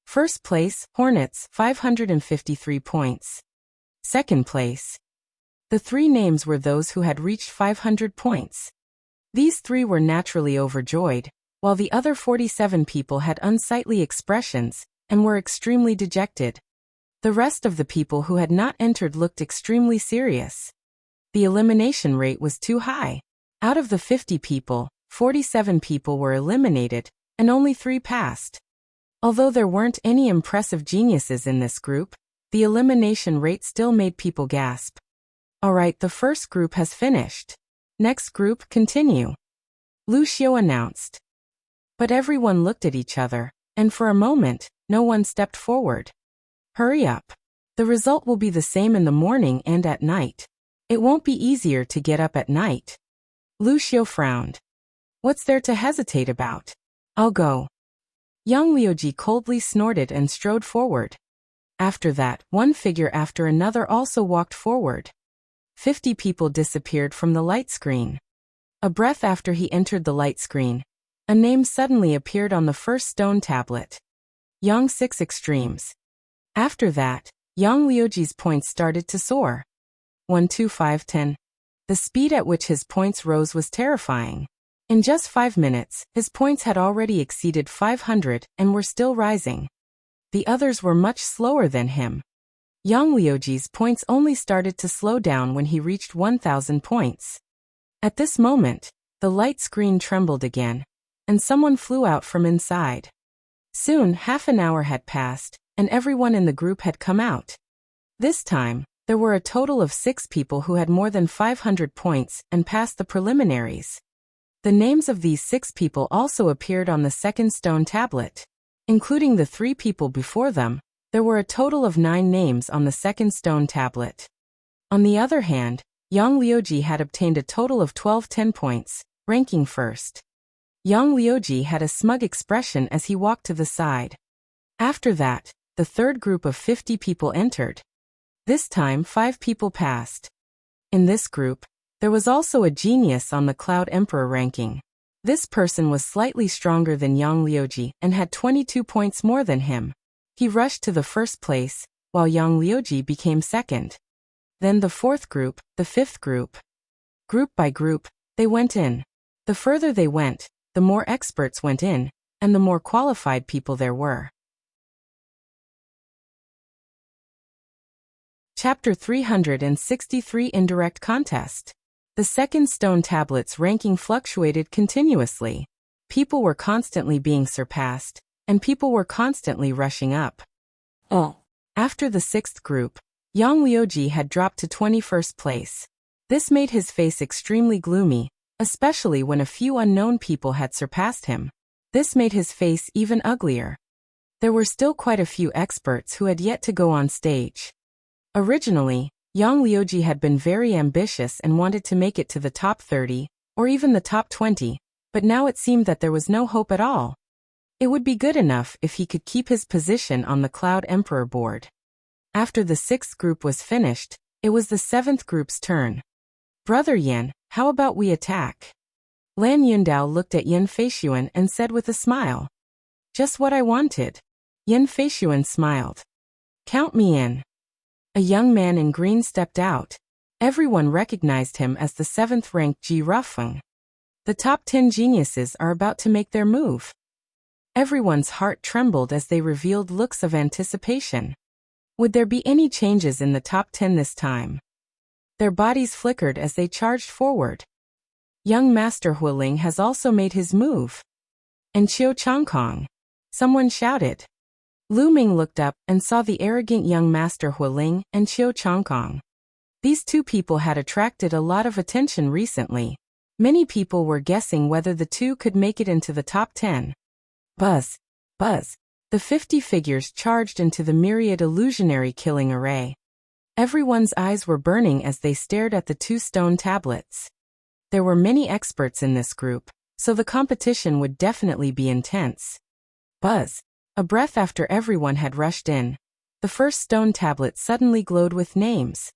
First place, Hornets, 553 points. Second place. The 3 names were those who had reached 500 points. These 3 were naturally overjoyed, while the other 47 people had unsightly expressions and were extremely dejected. The rest of the people who had not entered looked extremely serious. The elimination rate was too high. Out of the 50 people, 47 people were eliminated, and only 3 passed. Although there weren't any impressive geniuses in this group, the elimination rate still made people gasp. Alright, the first group has finished. Next group, continue. Wuxia announced. But everyone looked at each other, and for a moment, no one stepped forward. Hurry up. The result will be the same in the morning and at night. It won't be easier to get up at night. Wuxia frowned. What's there to hesitate about? I'll go. Yang Liuji coldly snorted and strode forward. After that, one figure after another also walked forward. 50 people disappeared from the light screen. A breath after he entered the light screen, a name suddenly appeared on the first stone tablet. Yang 6 Extremes. After that, Yang Liuji's points started to soar. 1 2 5 10. The speed at which his points rose was terrifying. In just 5 minutes, his points had already exceeded 500 and were still rising. The others were much slower than him. Yang Liuji's points only started to slow down when he reached 1,000 points. At this moment, the light screen trembled again, and someone flew out from inside. Soon, half an hour had passed, and everyone in the group had come out. This time, there were a total of 6 people who had more than 500 points and passed the preliminaries. The names of these 6 people also appeared on the second stone tablet. Including the 3 people before them, there were a total of 9 names on the second stone tablet. On the other hand, Yang Liuji had obtained a total of 10 points, ranking first. Yang Liuji had a smug expression as he walked to the side. After that, the third group of 50 people entered. This time 5 people passed. In this group, there was also a genius on the Cloud Emperor ranking. This person was slightly stronger than Yang Liuji and had 22 points more than him. He rushed to the first place, while Yang Liuji became second. Then the fourth group, the fifth group. Group by group, they went in. The further they went, the more experts went in, and the more qualified people there were. Chapter 363 Indirect Contest. The second stone tablet's ranking fluctuated continuously. People were constantly being surpassed, and people were constantly rushing up. After the sixth group, Yang Liuji had dropped to 21st place. This made his face extremely gloomy, especially when a few unknown people had surpassed him. This made his face even uglier. There were still quite a few experts who had yet to go on stage. Originally, Yang Liuji had been very ambitious and wanted to make it to the top 30, or even the top 20, but now it seemed that there was no hope at all. It would be good enough if he could keep his position on the Cloud Emperor board. After the sixth group was finished, it was the seventh group's turn. Brother Yan, how about we attack? Lan Yundao looked at Yan Feishuan and said with a smile. Just what I wanted. Yan Feishuan smiled. Count me in. A young man in green stepped out. Everyone recognized him as the 7th-ranked Ji Rufeng. The top 10 geniuses are about to make their move. Everyone's heart trembled as they revealed looks of anticipation. Would there be any changes in the top 10 this time? Their bodies flickered as they charged forward. Young Master Huiling has also made his move. And Qiu Changkong. Someone shouted. Lu Ming looked up and saw the arrogant young Master Huiling and Qiu Changkong. These two people had attracted a lot of attention recently. Many people were guessing whether the two could make it into the top 10. Buzz, buzz. The 50 figures charged into the myriad illusionary killing array. Everyone's eyes were burning as they stared at the 2 stone tablets. There were many experts in this group, so the competition would definitely be intense. Buzz. A breath after everyone had rushed in. The first stone tablet suddenly glowed with names.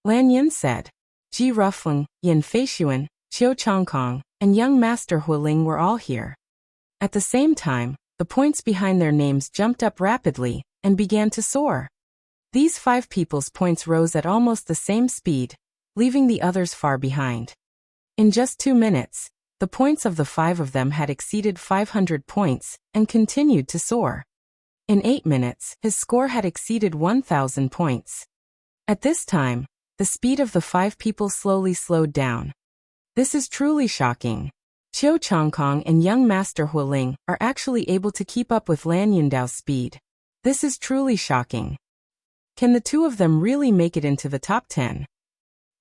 Lan Yin said. Ji Rufeng, Yan Feishuan, Qiu Changkong, and young Master Huiling were all here. At the same time, the points behind their names jumped up rapidly and began to soar. These 5 people's points rose at almost the same speed, leaving the others far behind. In just 2 minutes, the points of the 5 of them had exceeded 500 points and continued to soar. In 8 minutes, his score had exceeded 1,000 points. At this time, the speed of the 5 people slowly slowed down. This is truly shocking. Qiu Changkong and young Master Huiling are actually able to keep up with Lan Yundao's speed. This is truly shocking. Can the 2 of them really make it into the top 10?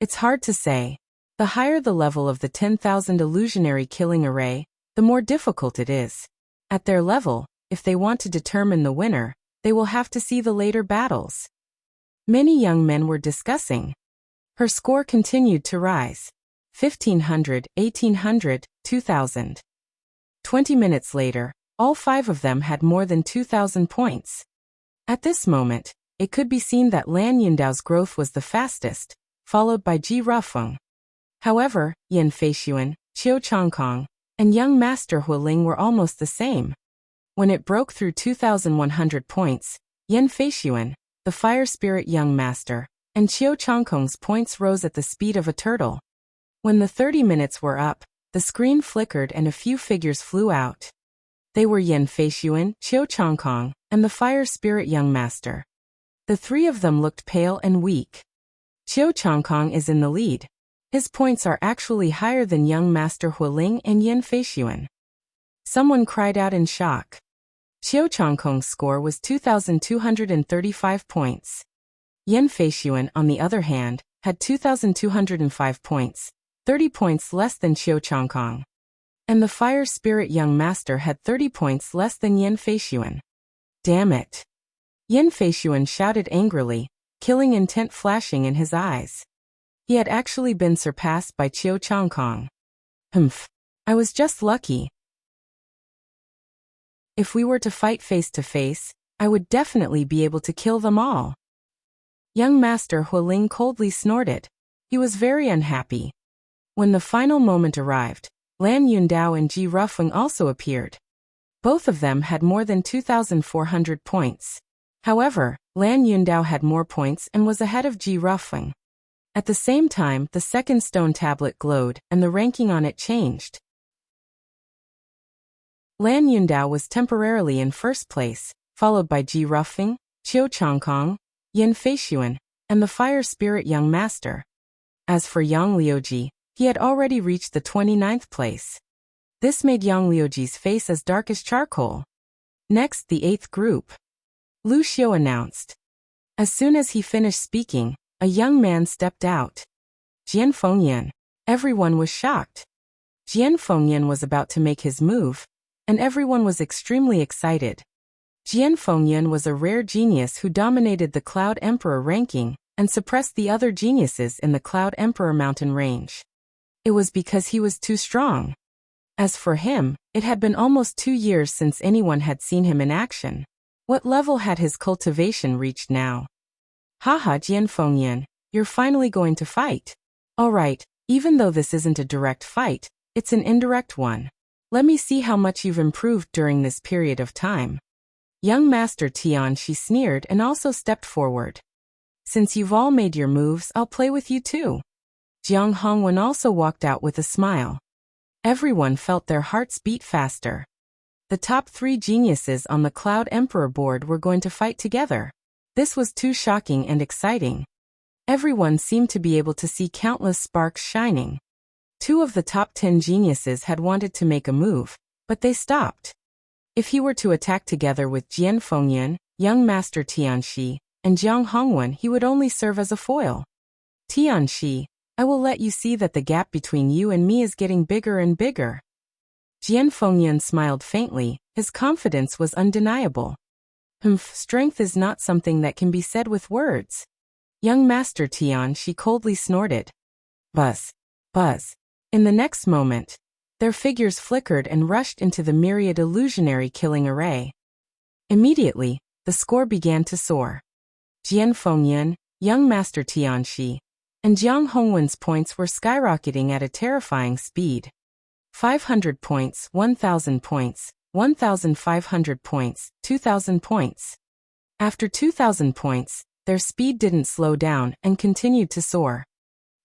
It's hard to say. The higher the level of the 10,000 illusionary killing array, the more difficult it is. At their level, if they want to determine the winner, they will have to see the later battles. Many young men were discussing. Her score continued to rise. 1,500, 1,800, 2,000. 20 minutes later, all 5 of them had more than 2,000 points. At this moment, it could be seen that Lan Yundao's growth was the fastest, followed by Ji Rufeng. However, Yan Feishuan, Qiu Changkong, and young Master Huiling were almost the same. When it broke through 2,100 points, Yan Feishuan, the fire spirit young master, and Qiu Changkong's points rose at the speed of a turtle. When the 30 minutes were up, the screen flickered and a few figures flew out. They were Yan Feishuan, Qiu Changkong, and the fire spirit young master. The 3 of them looked pale and weak. Qiu Changkong is in the lead. His points are actually higher than young Master Huiling and Yan Feishuan. Someone cried out in shock. Qiu Changkong's score was 2,235 points. Yan Feishuan, on the other hand, had 2,205 points, 30 points less than Qiu Changkong. And the fire spirit young master had 30 points less than Yan Feishuan. Damn it! Yan Feishuan shouted angrily, killing intent flashing in his eyes. He had actually been surpassed by Qiu Changkong. Humph. I was just lucky. If we were to fight face to face, I would definitely be able to kill them all. Young Master Huiling coldly snorted. He was very unhappy. When the final moment arrived, Lan Yundao and Ji Rufeng also appeared. Both of them had more than 2,400 points. However, Lan Yundao had more points and was ahead of Ji Rufeng. At the same time, the second stone tablet glowed, and the ranking on it changed. Lan Yundao was temporarily in first place, followed by Ji Rufeng, Qiu Changkong, Yan Feishuan, and the fire spirit young master. As for Yang Liuji, He had already reached the 29th place. This made Yang Liuji's face as dark as charcoal. Next, the 8th group. Lu Xiu announced. As soon as he finished speaking, a young man stepped out. Jian Fengyan. Everyone was shocked. Jian Fengyan was about to make his move, and everyone was extremely excited. Jian Fengyan was a rare genius who dominated the Cloud Emperor ranking and suppressed the other geniuses in the Cloud Emperor mountain range. It was because he was too strong. As for him, it had been almost 2 years since anyone had seen him in action. What level had his cultivation reached now? Haha, Jian Fengyan, you're finally going to fight. Alright, even though this isn't a direct fight, it's an indirect one. Let me see how much you've improved during this period of time. Young Master Tianxi sneered and also stepped forward. Since you've all made your moves, I'll play with you too. Jiang Hongwen also walked out with a smile. Everyone felt their hearts beat faster. The top 3 geniuses on the Cloud Emperor board were going to fight together. This was too shocking and exciting. Everyone seemed to be able to see countless sparks shining. 2 of the top 10 geniuses had wanted to make a move, but they stopped. If he were to attack together with Jian Fengyan, young Master Tianxi, and Jiang Hongwen, he would only serve as a foil. Tianxi, I will let you see that the gap between you and me is getting bigger and bigger. Jian Fengyan smiled faintly, his confidence was undeniable. Strength is not something that can be said with words. Young Master Tianxi coldly snorted. Buzz. Buzz. In the next moment, their figures flickered and rushed into the myriad illusionary killing array. Immediately, the score began to soar. Jian Fengyan, young Master Tianxi, and Jiang Hongwen's points were skyrocketing at a terrifying speed. 500 points, 1,000 points, 1,500 points, 2,000 points. After 2,000 points, their speed didn't slow down and continued to soar.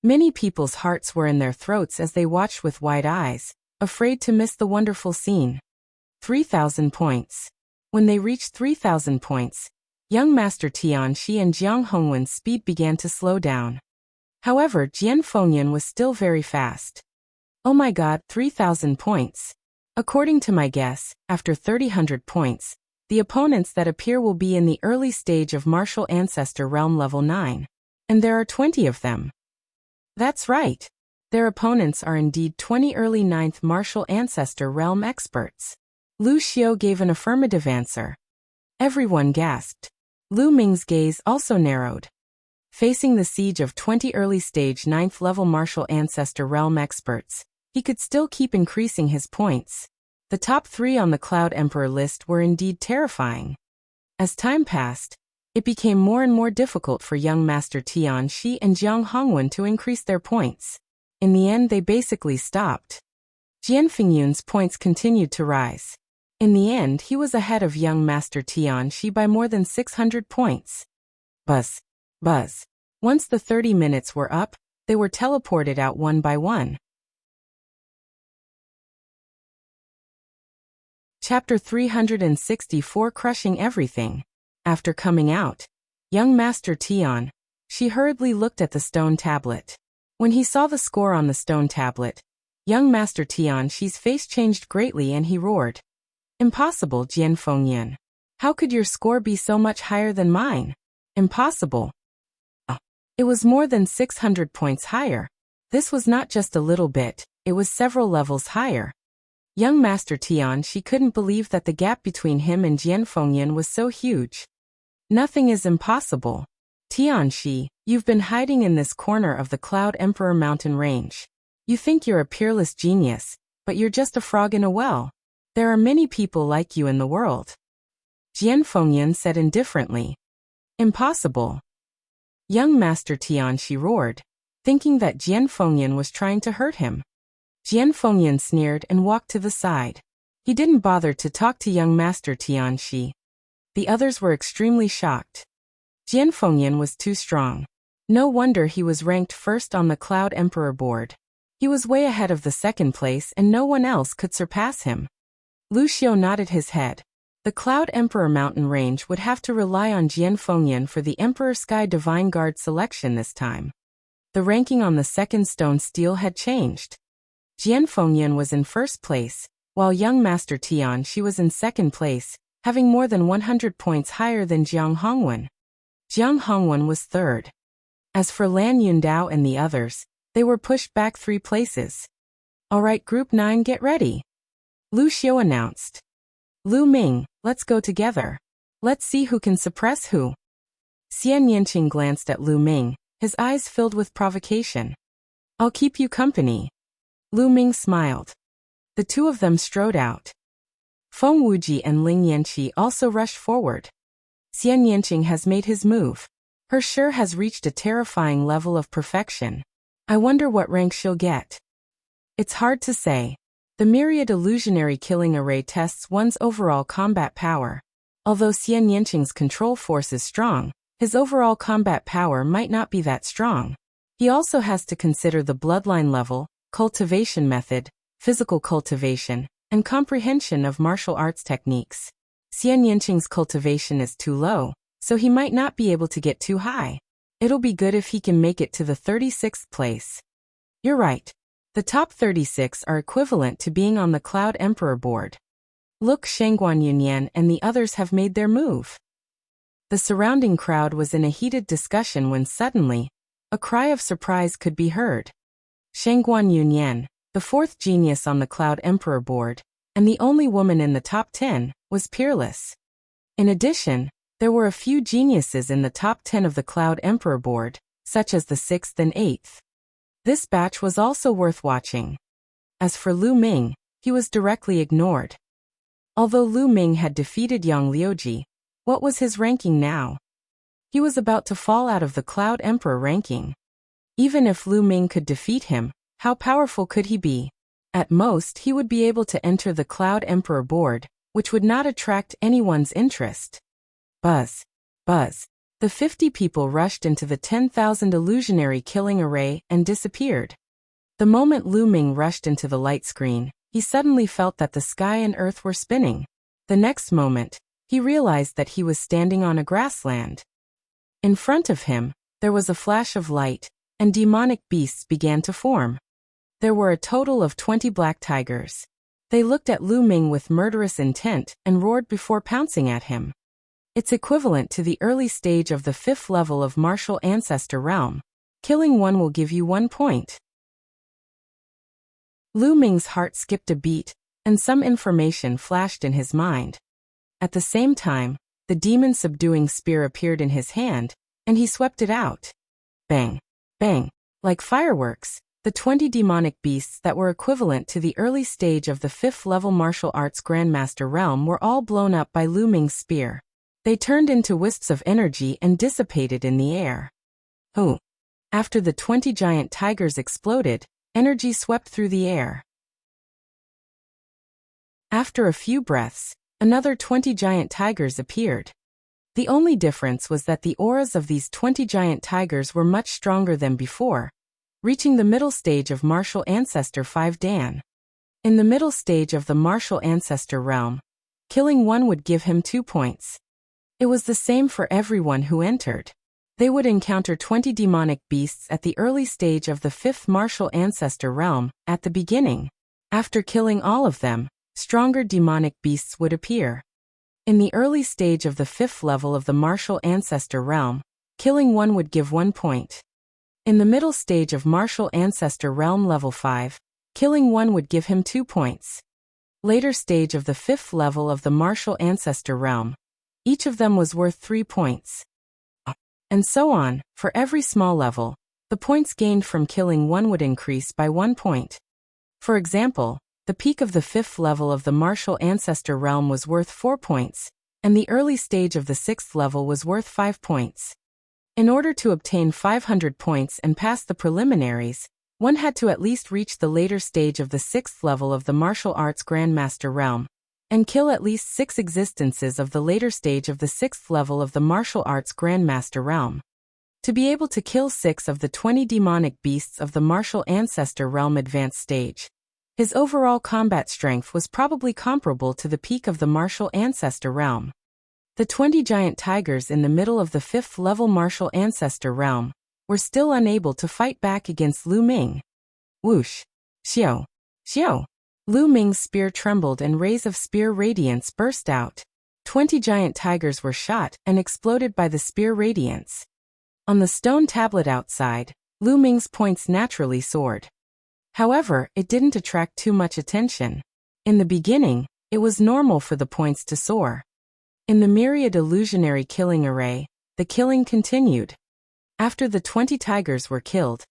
Many people's hearts were in their throats as they watched with wide eyes, afraid to miss the wonderful scene. 3,000 points. When they reached 3,000 points, young Master Tianxi and Jiang Hongwen's speed began to slow down. However, Jian Fengyan was still very fast. Oh my god, 3,000 points. According to my guess, after 3,000 points, the opponents that appear will be in the early stage of Martial Ancestor Realm level 9. And there are 20 of them. That's right. Their opponents are indeed 20 early 9th Martial Ancestor Realm experts. Lu Xiu gave an affirmative answer. Everyone gasped. Lu Ming's gaze also narrowed. Facing the siege of 20 early stage 9th level Martial Ancestor Realm experts, he could still keep increasing his points. The top 3 on the Cloud Emperor list were indeed terrifying. As time passed, it became more and more difficult for young Master Tianxi and Jiang Hongwen to increase their points. In the end, they basically stopped. Jian Fengyun's points continued to rise. In the end, he was ahead of young Master Tianxi by more than 600 points. Buzz. Buzz. Once the 30 minutes were up, they were teleported out one by one. Chapter 364, Crushing Everything. After coming out, young Master Tianxi hurriedly looked at the stone tablet. When he saw the score on the stone tablet, young Master Tianxi's face changed greatly and he roared. Impossible, Jian Fengyan. How could your score be so much higher than mine? Impossible. It was more than 600 points higher. This was not just a little bit, it was several levels higher. Young Master Tianxi couldn't believe that the gap between him and Jian Fengyan was so huge. Nothing is impossible. Tianxi, you've been hiding in this corner of the Cloud Emperor mountain range. You think you're a peerless genius, but you're just a frog in a well. There are many people like you in the world. Jian Fengyan said indifferently. Impossible. Young Master Tianxi roared, thinking that Jian Fengyan was trying to hurt him. Jian Fengyan sneered and walked to the side. He didn't bother to talk to young Master Tianxi. The others were extremely shocked. Jian Fengyan was too strong. No wonder he was ranked first on the Cloud Emperor board. He was way ahead of the second place and no one else could surpass him. Lu Xiu nodded his head. The Cloud Emperor mountain range would have to rely on Jian Fengyan for the Emperor Sky Divine Guard selection this time. The ranking on the second stone stele had changed. Jian Fengyan was in first place, while young Master Tian Shi was in second place, having more than 100 points higher than Jiang Hongwen. Jiang Hongwen was third. As for Lan Yundao and the others, they were pushed back 3 places. "Alright, Group 9, get ready," Lu Xiu announced. "Lu Ming, let's go together. Let's see who can suppress who." Xian Yanqing glanced at Lu Ming, his eyes filled with provocation. "I'll keep you company." Lu Ming smiled. The two of them strode out. Feng Wuji and Ling Yanqi also rushed forward. Xian Yanqing has made his move. Her sure has reached a terrifying level of perfection. I wonder what rank she'll get. It's hard to say. The myriad illusionary killing array tests one's overall combat power. Although Xian Yanqing's control force is strong, his overall combat power might not be that strong. He also has to consider the bloodline level, cultivation method, physical cultivation, and comprehension of martial arts techniques. Xian Yanqing's cultivation is too low, so he might not be able to get too high. It'll be good if he can make it to the 36th place. You're right. The top 36 are equivalent to being on the Cloud Emperor board. Look, Shangguan Yunyan and the others have made their move. The surrounding crowd was in a heated discussion when suddenly, a cry of surprise could be heard. Shangguan Yunyan, the 4th genius on the Cloud Emperor board, and the only woman in the top 10, was peerless. In addition, there were a few geniuses in the top 10 of the Cloud Emperor board, such as the 6th and 8th. This batch was also worth watching. As for Lu Ming, he was directly ignored. Although Lu Ming had defeated Yang Liuji, what was his ranking now? He was about to fall out of the Cloud Emperor ranking. Even if Lu Ming could defeat him, how powerful could he be? At most, he would be able to enter the Cloud Emperor board, which would not attract anyone's interest. Buzz. Buzz. The 50 people rushed into the 10,000 illusionary killing array and disappeared. The moment Lu Ming rushed into the light screen, he suddenly felt that the sky and earth were spinning. The next moment, he realized that he was standing on a grassland. In front of him, there was a flash of light, and demonic beasts began to form. There were a total of 20 black tigers. They looked at Lu Ming with murderous intent and roared before pouncing at him. It's equivalent to the early stage of the 5th level of Martial Ancestor Realm. Killing one will give you 1 point. Lu Ming's heart skipped a beat, and some information flashed in his mind. At the same time, the demon-subduing spear appeared in his hand, and he swept it out. Bang! Bang! Like fireworks, the 20 demonic beasts that were equivalent to the early stage of the 5th level martial arts Grandmaster Realm were all blown up by Lu Ming's spear. They turned into wisps of energy and dissipated in the air. Oh! After the 20 giant tigers exploded, energy swept through the air. After a few breaths, another 20 giant tigers appeared. The only difference was that the auras of these 20 giant tigers were much stronger than before, reaching the middle stage of Martial Ancestor 5 Dan. In the middle stage of the Martial Ancestor realm, killing one would give him 2 points. It was the same for everyone who entered. They would encounter 20 demonic beasts at the early stage of the 5th Martial Ancestor realm, at the beginning. After killing all of them, stronger demonic beasts would appear. In the early stage of the 5th level of the Martial Ancestor realm, killing one would give 1 point. In the middle stage of Martial Ancestor realm level 5, killing one would give him 2 points. Later stage of the 5th level of the Martial Ancestor realm, each of them was worth 3 points. And so on, for every small level, the points gained from killing one would increase by 1 point. For example, the peak of the 5th level of the Martial Ancestor realm was worth 4 points, and the early stage of the 6th level was worth 5 points. In order to obtain 500 points and pass the preliminaries, one had to at least reach the later stage of the 6th level of the Martial Arts Grandmaster realm, and kill at least 6 existences of the later stage of the 6th level of the Martial Arts Grandmaster realm. To be able to kill 6 of the 20 demonic beasts of the Martial Ancestor realm advanced stage, his overall combat strength was probably comparable to the peak of the Martial Ancestor realm. The 20 giant tigers in the middle of the 5th level Martial Ancestor realm were still unable to fight back against Lu Ming. Whoosh! Xiao! Xiao! Lu Ming's spear trembled and rays of spear radiance burst out. 20 giant tigers were shot and exploded by the spear radiance. On the stone tablet outside, Lu Ming's points naturally soared. However, it didn't attract too much attention. In the beginning, it was normal for the points to soar. In the myriad illusionary killing array, the killing continued. After the 20 tigers were killed,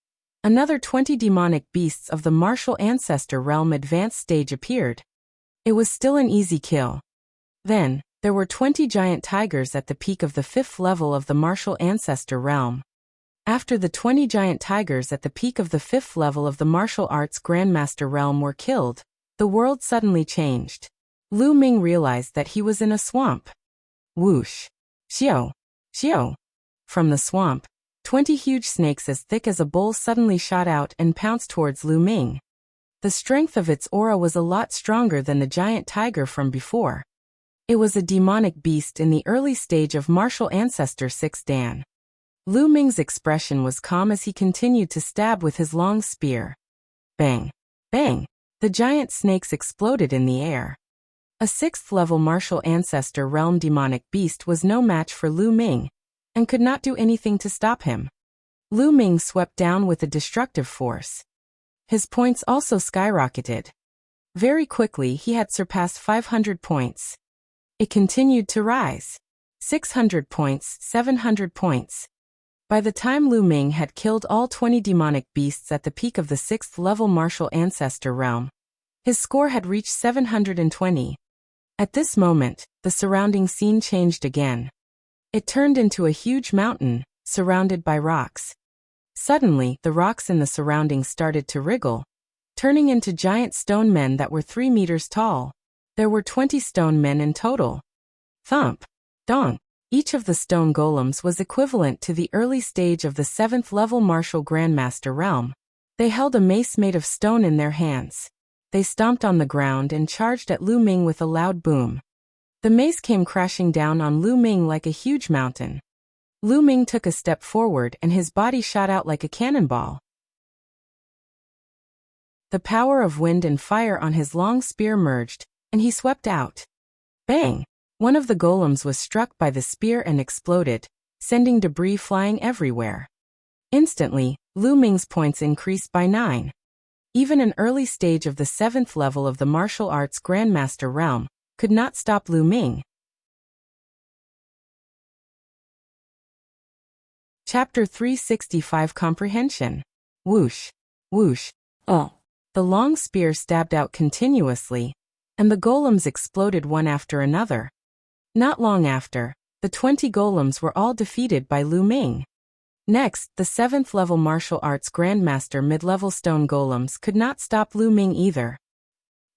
another 20 demonic beasts of the martial ancestor realm advanced stage appeared. It was still an easy kill. Then, there were 20 giant tigers at the peak of the 5th level of the martial ancestor realm. After the 20 giant tigers at the peak of the 5th level of the martial arts grandmaster realm were killed, the world suddenly changed. Lu Ming realized that he was in a swamp. Whoosh! Xiao! Xiao! From the swamp, 20 huge snakes as thick as a bowl suddenly shot out and pounced towards Lu Ming. The strength of its aura was a lot stronger than the giant tiger from before. It was a demonic beast in the early stage of martial ancestor 6 Dan. Lu Ming's expression was calm as he continued to stab with his long spear. Bang! Bang! The giant snakes exploded in the air. A 6th level martial ancestor realm demonic beast was no match for Lu Ming, and could not do anything to stop him. Lu Ming swept down with a destructive force. His points also skyrocketed. Very quickly he had surpassed 500 points. It continued to rise. 600 points, 700 points. By the time Lu Ming had killed all 20 demonic beasts at the peak of the 6th level martial ancestor realm, his score had reached 720. At this moment, the surrounding scene changed again. It turned into a huge mountain, surrounded by rocks. Suddenly, the rocks in the surroundings started to wriggle, turning into giant stone men that were 3 meters tall. There were 20 stone men in total. Thump! Dong! Each of the stone golems was equivalent to the early stage of the 7th level martial grandmaster realm. They held a mace made of stone in their hands. They stomped on the ground and charged at Lu Ming with a loud boom. The mace came crashing down on Lu Ming like a huge mountain. Lu Ming took a step forward and his body shot out like a cannonball. The power of wind and fire on his long spear merged, and he swept out. Bang! One of the golems was struck by the spear and exploded, sending debris flying everywhere. Instantly, Lu Ming's points increased by 9. Even an early stage of the 7th level of the martial arts grandmaster realm could not stop Lu Ming. Chapter 365 Comprehension. Whoosh! Whoosh! Oh! The long spear stabbed out continuously, and the golems exploded one after another. Not long after, the 20 golems were all defeated by Lu Ming. Next, the 7th level martial arts grandmaster mid-level stone golems could not stop Lu Ming either.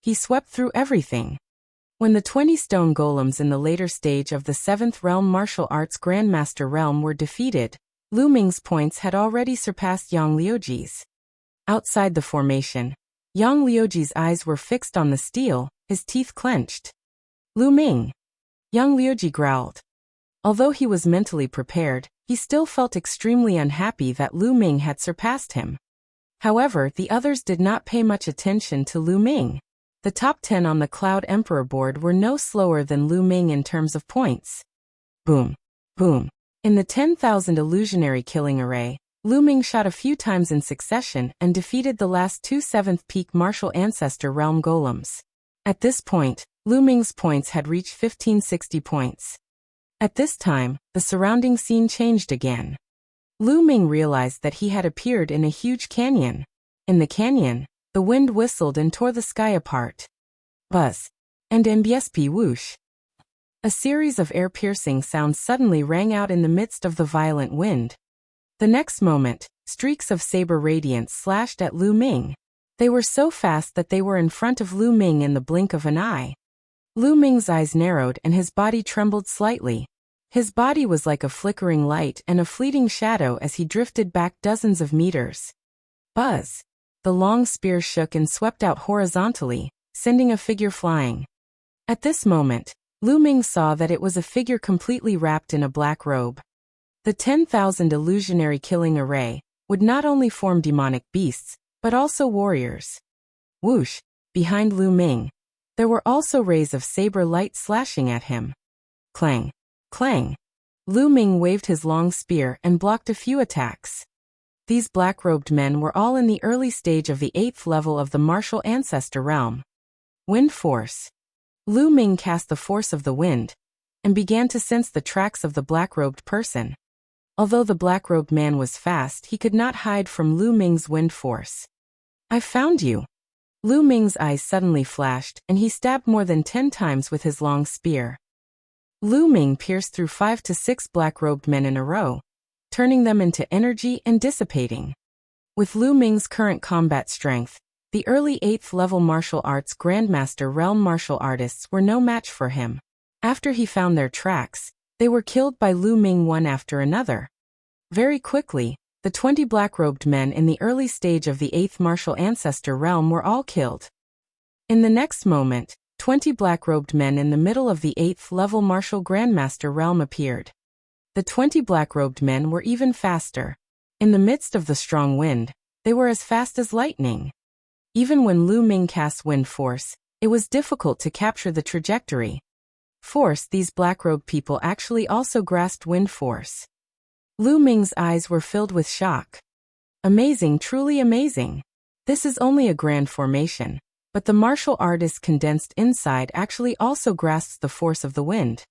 He swept through everything. When the 20 stone golems in the later stage of the 7th realm martial arts grandmaster realm were defeated, Lu Ming's points had already surpassed Yang Liuji's. Outside the formation, Yang Liuji's eyes were fixed on the steel, his teeth clenched. Lu Ming! Yang Liuji growled. Although he was mentally prepared, he still felt extremely unhappy that Lu Ming had surpassed him. However, the others did not pay much attention to Lu Ming. The top 10 on the Cloud Emperor board were no slower than Lu Ming in terms of points. Boom! Boom! In the 10,000 illusionary killing array, Lu Ming shot a few times in succession and defeated the last 2 7th peak martial ancestor realm golems. At this point, Lu Ming's points had reached 1560 points. At this time, the surrounding scene changed again. Lu Ming realized that he had appeared in a huge canyon. In the canyon, the wind whistled and tore the sky apart. Buzz! And MBSP whoosh! A series of air-piercing sounds suddenly rang out in the midst of the violent wind. The next moment, streaks of saber radiance slashed at Lu Ming. They were so fast that they were in front of Lu Ming in the blink of an eye. Lu Ming's eyes narrowed and his body trembled slightly. His body was like a flickering light and a fleeting shadow as he drifted back dozens of meters. Buzz! The long spear shook and swept out horizontally, sending a figure flying. At this moment, Lu Ming saw that it was a figure completely wrapped in a black robe. The 10,000 illusionary killing array would not only form demonic beasts, but also warriors. Whoosh! Behind Lu Ming, there were also rays of saber light slashing at him. Clang! Clang! Lu Ming waved his long spear and blocked a few attacks. These black-robed men were all in the early stage of the 8th level of the martial ancestor realm. Wind force. Lu Ming cast the force of the wind and began to sense the tracks of the black-robed person. Although the black-robed man was fast, he could not hide from Lu Ming's wind force. I found you. Lu Ming's eyes suddenly flashed, and he stabbed more than 10 times with his long spear. Lu Ming pierced through 5 to 6 black-robed men in a row, turning them into energy and dissipating. With Lu Ming's current combat strength, the early 8th level martial arts Grandmaster realm martial artists were no match for him. After he found their tracks, they were killed by Lu Ming one after another. Very quickly, the 20 black-robed men in the early stage of the 8th martial ancestor realm were all killed. In the next moment, 20 black-robed men in the middle of the 8th level martial grandmaster realm appeared. The 20 black-robed men were even faster. In the midst of the strong wind, they were as fast as lightning. Even when Lu Ming cast wind force, it was difficult to capture the trajectory. These black-robed people actually also grasped wind force. Lu Ming's eyes were filled with shock. Amazing, truly amazing. This is only a grand formation, but the martial artist condensed inside actually also grasps the force of the wind.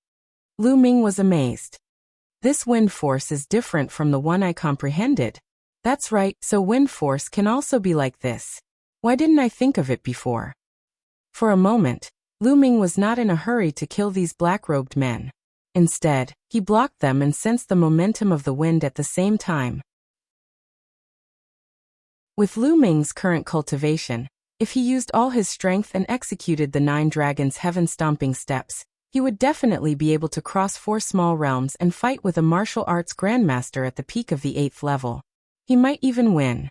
Lu Ming was amazed. This wind force is different from the one I comprehended. That's right, so wind force can also be like this. Why didn't I think of it before? For a moment, Lu Ming was not in a hurry to kill these black-robed men. Instead, he blocked them and sensed the momentum of the wind at the same time. With Lu Ming's current cultivation, if he used all his strength and executed the 9 dragons' heaven-stomping steps, he would definitely be able to cross 4 small realms and fight with a martial arts grandmaster at the peak of the 8th level. He might even win.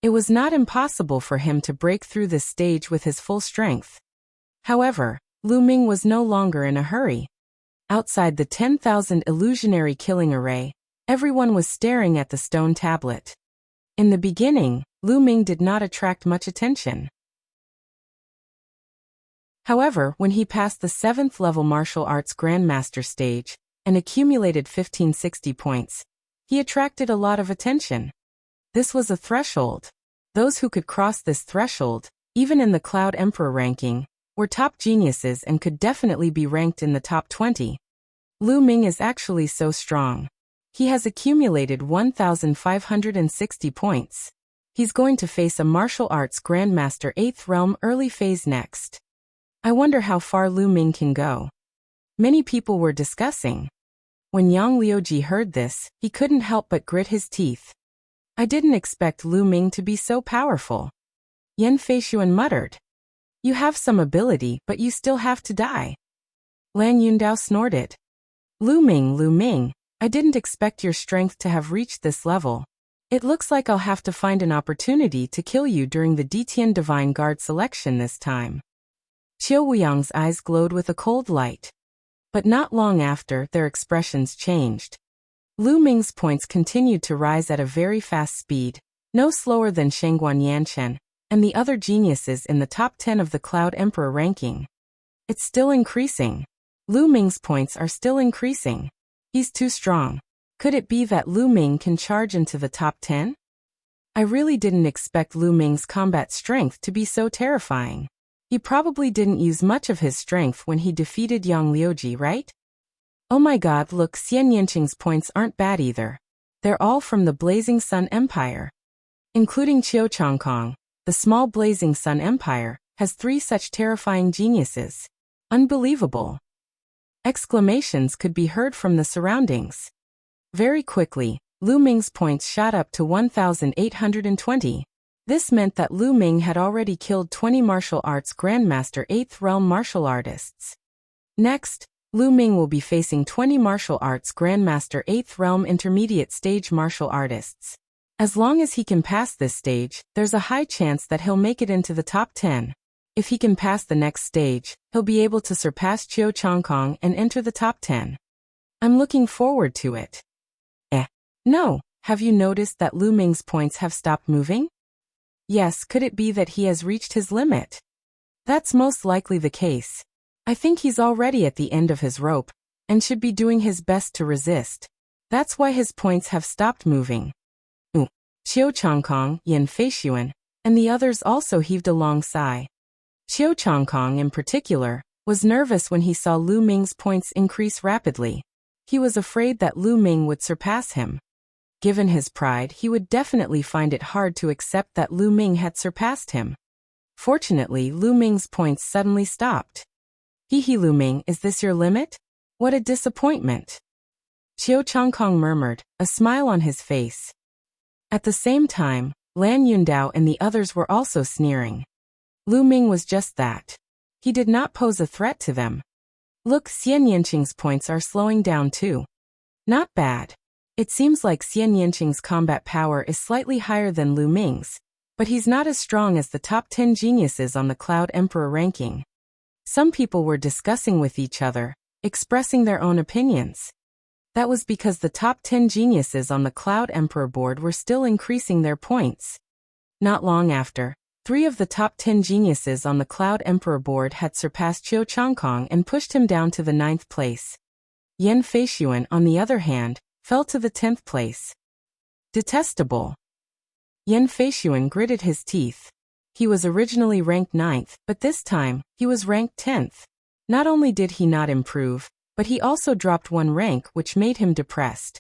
It was not impossible for him to break through this stage with his full strength. However, Lu Ming was no longer in a hurry. Outside the 10,000 illusionary killing array, everyone was staring at the stone tablet. In the beginning, Lu Ming did not attract much attention. However, when he passed the 7th level martial arts grandmaster stage and accumulated 1560 points, he attracted a lot of attention. This was a threshold. Those who could cross this threshold, even in the Cloud Emperor ranking, were top geniuses and could definitely be ranked in the top 20. Lu Ming is actually so strong. He has accumulated 1,560 points. He's going to face a martial arts grandmaster 8th realm early phase next. I wonder how far Lu Ming can go. Many people were discussing. When Yang Liuji heard this, he couldn't help but grit his teeth. I didn't expect Lu Ming to be so powerful. Yan Feishuan muttered. You have some ability, but you still have to die. Lan Yundao snorted. Lu Ming, I didn't expect your strength to have reached this level. It looks like I'll have to find an opportunity to kill you during the Detian Divine Guard selection this time. Qiu Wuyang's eyes glowed with a cold light. But not long after, their expressions changed. Lu Ming's points continued to rise at a very fast speed, no slower than Shengguan Yanchen and the other geniuses in the top 10 of the Cloud Emperor ranking. It's still increasing. Lu Ming's points are still increasing. He's too strong. Could it be that Lu Ming can charge into the top 10? I really didn't expect Lu Ming's combat strength to be so terrifying. He probably didn't use much of his strength when he defeated Yang Liuji, right? Oh my god, look, Xian Yanqing's points aren't bad either. They're all from the Blazing Sun Empire. Including Qiu Changkong, the small Blazing Sun Empire has 3 such terrifying geniuses. Unbelievable. Exclamations could be heard from the surroundings. Very quickly, Lu Ming's points shot up to 1,820. This meant that Lu Ming had already killed 20 martial arts grandmaster 8th realm martial artists. Next, Lu Ming will be facing 20 martial arts grandmaster 8th realm intermediate stage martial artists. As long as he can pass this stage, there's a high chance that he'll make it into the top 10. If he can pass the next stage, he'll be able to surpass Qiu Changkong and enter the top 10. I'm looking forward to it. No, have you noticed that Lu Ming's points have stopped moving? Yes, could it be that he has reached his limit? That's most likely the case. I think he's already at the end of his rope, and should be doing his best to resist. That's why his points have stopped moving. Qiu Changkong, Yin Feishuan, and the others also heaved a long sigh. Qiu Changkong in particular was nervous when he saw Lu Ming's points increase rapidly. He was afraid that Lu Ming would surpass him. Given his pride, he would definitely find it hard to accept that Lu Ming had surpassed him. Fortunately, Lu Ming's points suddenly stopped. Hehe, Lu Ming, is this your limit? What a disappointment. Qiu Changkong murmured, a smile on his face. At the same time, Lan Yundao and the others were also sneering. Lu Ming was just that. He did not pose a threat to them. Look, Xian Yanqing's points are slowing down too. Not bad. It seems like Xian Yanqing's combat power is slightly higher than Lu Ming's, but he's not as strong as the top 10 geniuses on the Cloud Emperor ranking. Some people were discussing with each other, expressing their own opinions. That was because the top 10 geniuses on the Cloud Emperor board were still increasing their points. Not long after, 3 of the top 10 geniuses on the Cloud Emperor board had surpassed Qiu Changkong and pushed him down to the 9th place. Yin Feishuan, on the other hand, fell to the 10th place. Detestable. Yin Feishuan gritted his teeth. He was originally ranked 9th, but this time, he was ranked 10th. Not only did he not improve, but he also dropped 1 rank, which made him depressed.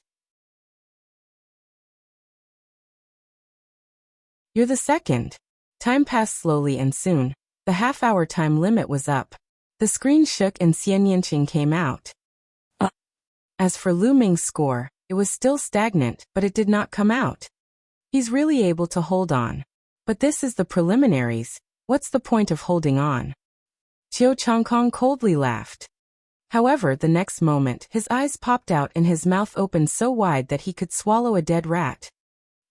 You're the second. Time passed slowly and soon, the half-hour time limit was up. The screen shook and Xian Yanqing came out. As for Lu Ming's score, it was still stagnant, but it did not come out. He's really able to hold on. But this is the preliminaries, what's the point of holding on? Qiu Changkong coldly laughed. However, the next moment, his eyes popped out and his mouth opened so wide that he could swallow a dead rat.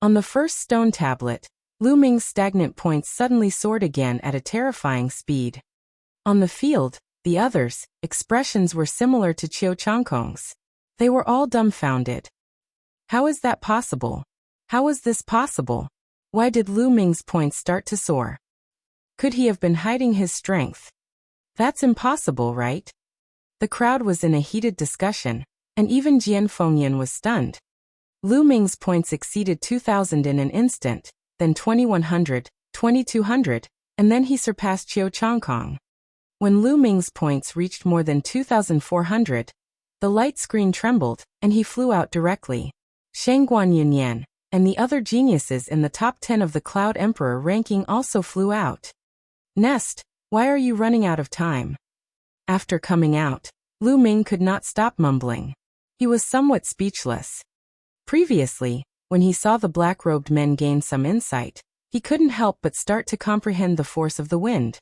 On the first stone tablet, Lu Ming's stagnant points suddenly soared again at a terrifying speed. On the field, the others' expressions were similar to Qiu Changkong's. They were all dumbfounded. How is that possible? How was this possible? Why did Lu Ming's points start to soar? Could he have been hiding his strength? That's impossible, right? The crowd was in a heated discussion, and even Jian Fengyan was stunned. Lu Ming's points exceeded 2,000 in an instant, then 2,100, 2,200, and then he surpassed Qiu Changkong. When Lu Ming's points reached more than 2,400, the light screen trembled, and he flew out directly. Shangguan Yunyan and the other geniuses in the top 10 of the Cloud Emperor ranking also flew out. Nest, why are you running out of time? After coming out, Lu Ming could not stop mumbling. He was somewhat speechless. Previously, when he saw the black-robed men gain some insight, he couldn't help but start to comprehend the force of the wind.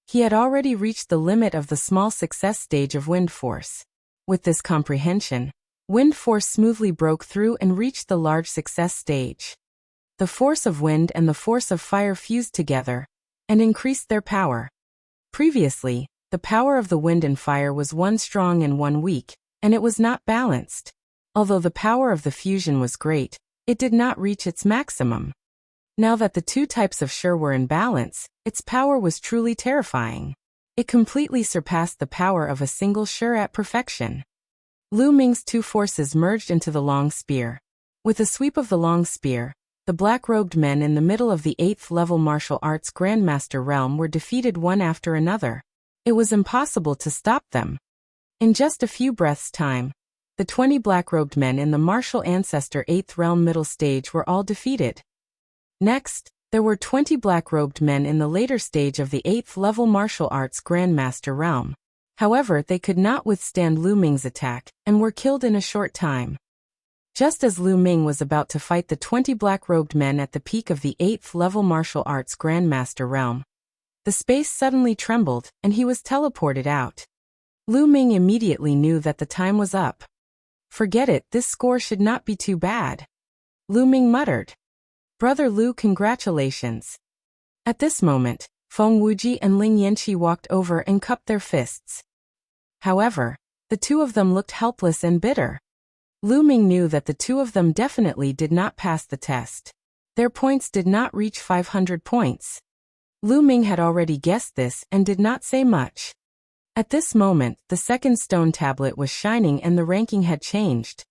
He had already reached the limit of the small success stage of wind force. With this comprehension, wind force smoothly broke through and reached the large success stage. The force of wind and the force of fire fused together and increased their power. Previously, the power of the wind and fire was one strong and one weak, and it was not balanced. Although the power of the fusion was great, it did not reach its maximum. Now that the 2 types of Shi were in balance, its power was truly terrifying. It completely surpassed the power of a single Shi at perfection. Lu Ming's 2 forces merged into the long spear. With a sweep of the long spear, the black-robed men in the middle of the 8th level martial arts Grandmaster realm were defeated one after another. It was impossible to stop them. In just a few breaths' time, the 20 black-robed men in the martial ancestor 8th realm middle stage were all defeated. Next, there were 20 black-robed men in the later stage of the 8th level martial arts Grandmaster realm. However, they could not withstand Lu Ming's attack, and were killed in a short time. Just as Lu Ming was about to fight the 20 black-robed men at the peak of the 8th level martial arts Grandmaster realm, the space suddenly trembled, and he was teleported out. Lu Ming immediately knew that the time was up. Forget it, this score should not be too bad. Lu Ming muttered. Brother Lu, congratulations. At this moment, Feng Wuji and Ling Yanqi walked over and cupped their fists. However, the 2 of them looked helpless and bitter. Lu Ming knew that the two of them definitely did not pass the test. Their points did not reach 500 points. Lu Ming had already guessed this and did not say much. At this moment, the second stone tablet was shining and the ranking had changed.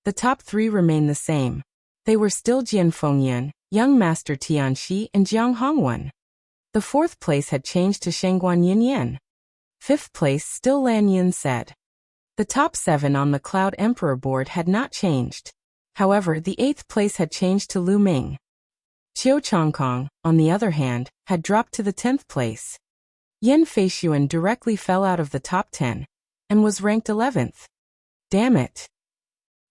The top three remained the same. They were still Jian Fengyan, Young Master Tianxi, and Jiang Hongwen. The fourth place had changed to Shengguan Yinyan. Fifth place still Lan Yin said. The top 7 on the Cloud Emperor board had not changed. However, the 8th place had changed to Lu Ming. Qiu Changkong, on the other hand, had dropped to the 10th place. Yin Feishuan directly fell out of the top 10, and was ranked 11th. Damn it!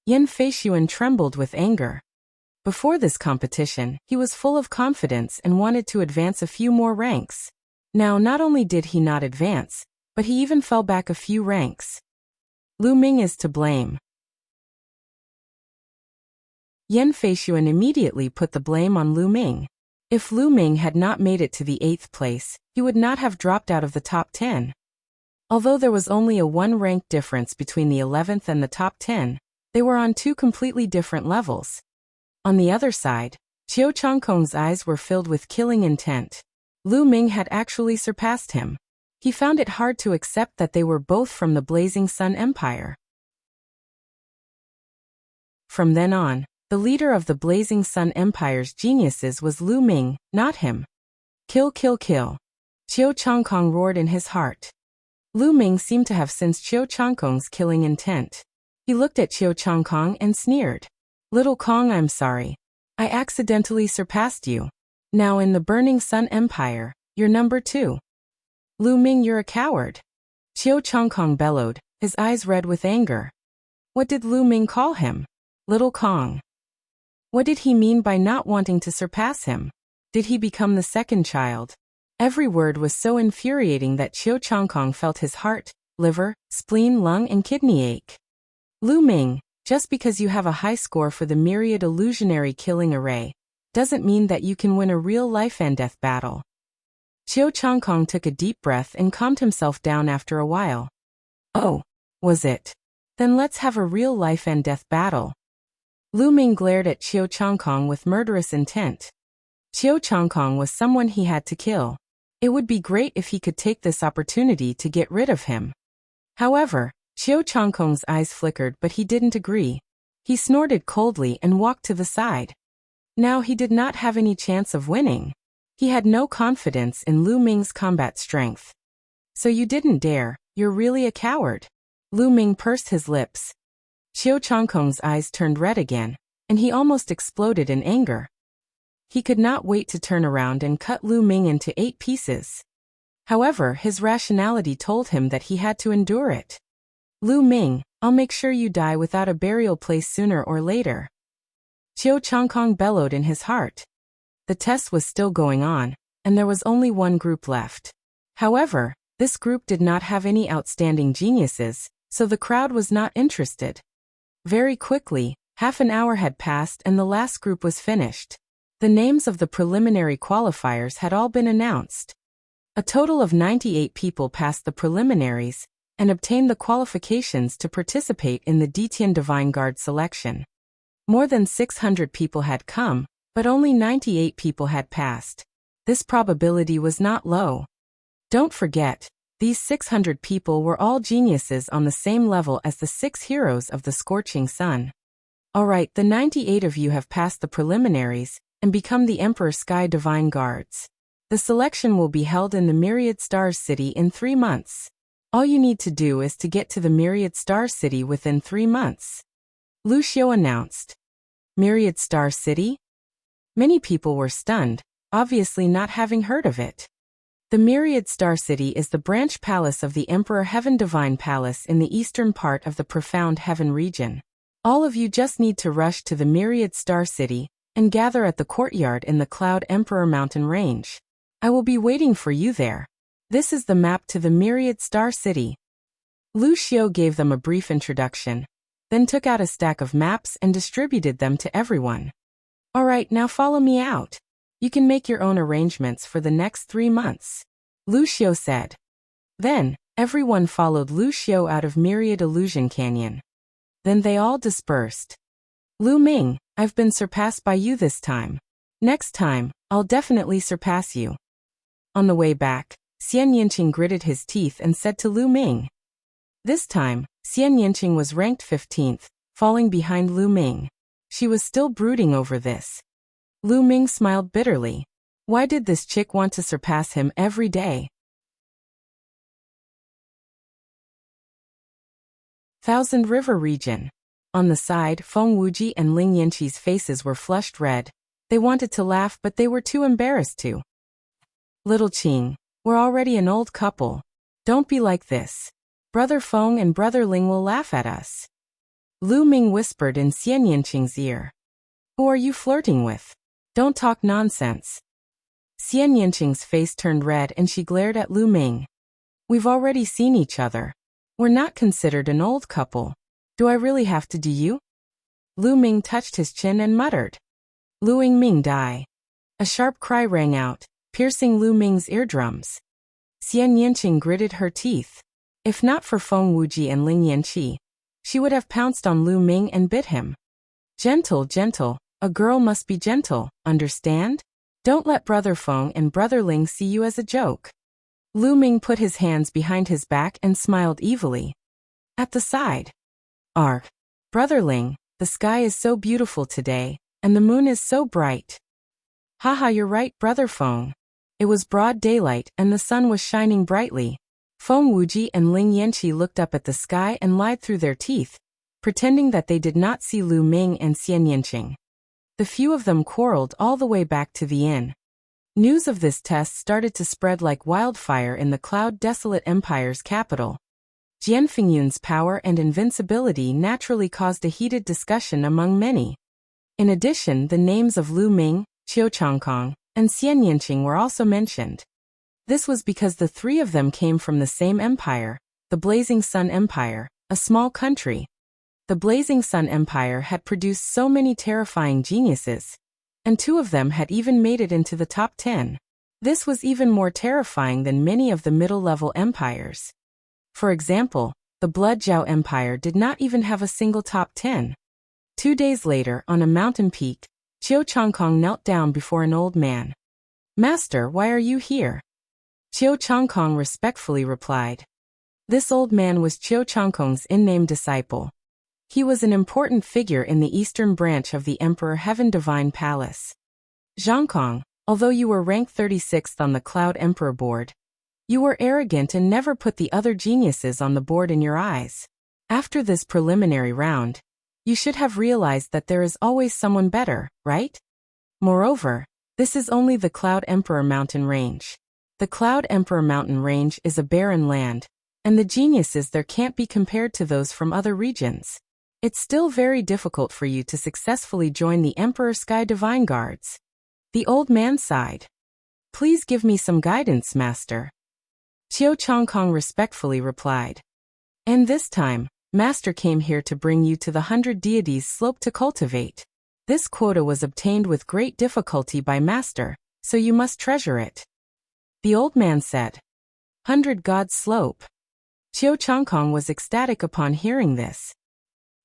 Yin Feishuan trembled with anger. Before this competition, he was full of confidence and wanted to advance a few more ranks. Now not only did he not advance, but he even fell back a few ranks. Lu Ming is to blame. Yin Feishuan immediately put the blame on Lu Ming. If Lu Ming had not made it to the 8th place, he would not have dropped out of the top 10. Although there was only a 1-rank difference between the 11th and the top 10, they were on 2 completely different levels. On the other side, Qiu Changkong's eyes were filled with killing intent. Lu Ming had actually surpassed him. He found it hard to accept that they were both from the Blazing Sun Empire. From then on, the leader of the Blazing Sun Empire's geniuses was Lu Ming, not him. Kill, kill, kill. Qiu Changkong roared in his heart. Lu Ming seemed to have sensed Qiu Changkong's killing intent. He looked at Qiu Changkong and sneered. Little Kong, I'm sorry. I accidentally surpassed you. Now in the Burning Sun Empire, you're number 2. Lu Ming, you're a coward. Qiu Changkong bellowed, his eyes red with anger. What did Lu Ming call him? Little Kong. What did he mean by not wanting to surpass him? Did he become the second child? Every word was so infuriating that Qiu Changkong felt his heart, liver, spleen, lung, and kidney ache. Lu Ming, just because you have a high score for the myriad illusionary killing array, doesn't mean that you can win a real life and death battle. Qiu Changkong took a deep breath and calmed himself down after a while. Oh, was it? Then let's have a real life and death battle. Lu Ming glared at Qiu Changkong with murderous intent. Qiu Changkong was someone he had to kill. It would be great if he could take this opportunity to get rid of him. However, Qiu Changkong's eyes flickered, but he didn't agree. He snorted coldly and walked to the side. Now he did not have any chance of winning. He had no confidence in Lu Ming's combat strength. So you didn't dare, you're really a coward. Lu Ming pursed his lips. Qiu Changkong's eyes turned red again, and he almost exploded in anger. He could not wait to turn around and cut Lu Ming into 8 pieces. However, his rationality told him that he had to endure it. Lu Ming, I'll make sure you die without a burial place sooner or later. Qiu Changkong bellowed in his heart. The test was still going on, and there was only one group left. However, this group did not have any outstanding geniuses, so the crowd was not interested. Very quickly, half an hour had passed and the last group was finished. The names of the preliminary qualifiers had all been announced. A total of 98 people passed the preliminaries and obtained the qualifications to participate in the Detian Divine Guard selection. More than 600 people had come, but only 98 people had passed. This probability was not low. Don't forget, these 600 people were all geniuses on the same level as the 6 heroes of the Scorching Sun. Alright, the 98 of you have passed the preliminaries and become the Emperor Sky Divine Guards. The selection will be held in the Myriad Stars City in 3 months. All you need to do is to get to the Myriad Star City within 3 months. Lu Xiu announced. Myriad Star City? Many people were stunned, obviously not having heard of it. The Myriad Star City is the branch palace of the Emperor Heaven Divine Palace in the eastern part of the Profound Heaven region. All of you just need to rush to the Myriad Star City and gather at the courtyard in the Cloud Emperor Mountain Range. I will be waiting for you there. This is the map to the Myriad Star City. Lu Xiu gave them a brief introduction, then took out a stack of maps and distributed them to everyone. Alright, now follow me out. You can make your own arrangements for the next 3 months. Lu Xiu said. Then, everyone followed Lu Xiu out of Myriad Illusion Canyon. Then they all dispersed. Lu Ming, I've been surpassed by you this time. Next time, I'll definitely surpass you. On the way back, Xian Yinqing gritted his teeth and said to Lu Ming. This time, Xian Yinqing was ranked 15th, falling behind Lu Ming. She was still brooding over this. Lu Ming smiled bitterly. Why did this chick want to surpass him every day? Thousand River Region. On the side, Feng Wuji and Ling Yanqi's faces were flushed red. They wanted to laugh but they were too embarrassed to. Little Qing, we're already an old couple. Don't be like this. Brother Feng and Brother Ling will laugh at us. Lu Ming whispered in Xian Yinqing's ear. Who are you flirting with? Don't talk nonsense. Xian Yinqing's face turned red and she glared at Lu Ming. We've already seen each other. We're not considered an old couple. Do I really have to do you? Lu Ming touched his chin and muttered. Lu Ming die. A sharp cry rang out, piercing Lu Ming's eardrums. Xian Yinqing gritted her teeth. If not for Feng Wuji and Ling Yanqi, she would have pounced on Lu Ming and bit him. Gentle, gentle, a girl must be gentle, understand? Don't let Brother Feng and Brother Ling see you as a joke. Lu Ming put his hands behind his back and smiled evilly. At the side. Brother Ling, the sky is so beautiful today, and the moon is so bright. Haha, you're right, Brother Feng. It was broad daylight and the sun was shining brightly. Feng Wuji and Ling Yanqi looked up at the sky and lied through their teeth, pretending that they did not see Lu Ming and Xian Yinqing. The few of them quarreled all the way back to the inn. News of this test started to spread like wildfire in the cloud-desolate empire's capital. Jian Fingyun's power and invincibility naturally caused a heated discussion among many. In addition, the names of Lu Ming, Qiu Changkong, and Xian Yinqing were also mentioned. This was because the three of them came from the same empire, the Blazing Sun Empire, a small country. The Blazing Sun Empire had produced so many terrifying geniuses, and two of them had even made it into the top 10. This was even more terrifying than many of the middle-level empires. For example, the Blood Zhao Empire did not even have a single top 10. 2 days later, on a mountain peak, Qiu Changkong knelt down before an old man. Master, why are you here? Qiu Changkong respectfully replied. This old man was Qiu Changkong's in-name disciple. He was an important figure in the eastern branch of the Emperor Heaven Divine Palace. Zhangkong, although you were ranked 36th on the Cloud Emperor board, you were arrogant and never put the other geniuses on the board in your eyes. After this preliminary round, you should have realized that there is always someone better, right? Moreover, this is only the Cloud Emperor mountain range. The Cloud Emperor mountain range is a barren land, and the geniuses there can't be compared to those from other regions. It's still very difficult for you to successfully join the Emperor Sky Divine Guards. The old man sighed. Please give me some guidance, Master. Qiu Changkong respectfully replied. And this time, Master came here to bring you to the 100 deities slope to cultivate. This quota was obtained with great difficulty by Master, so you must treasure it. The old man said. 100 Gods slope. Qiu Changkong was ecstatic upon hearing this.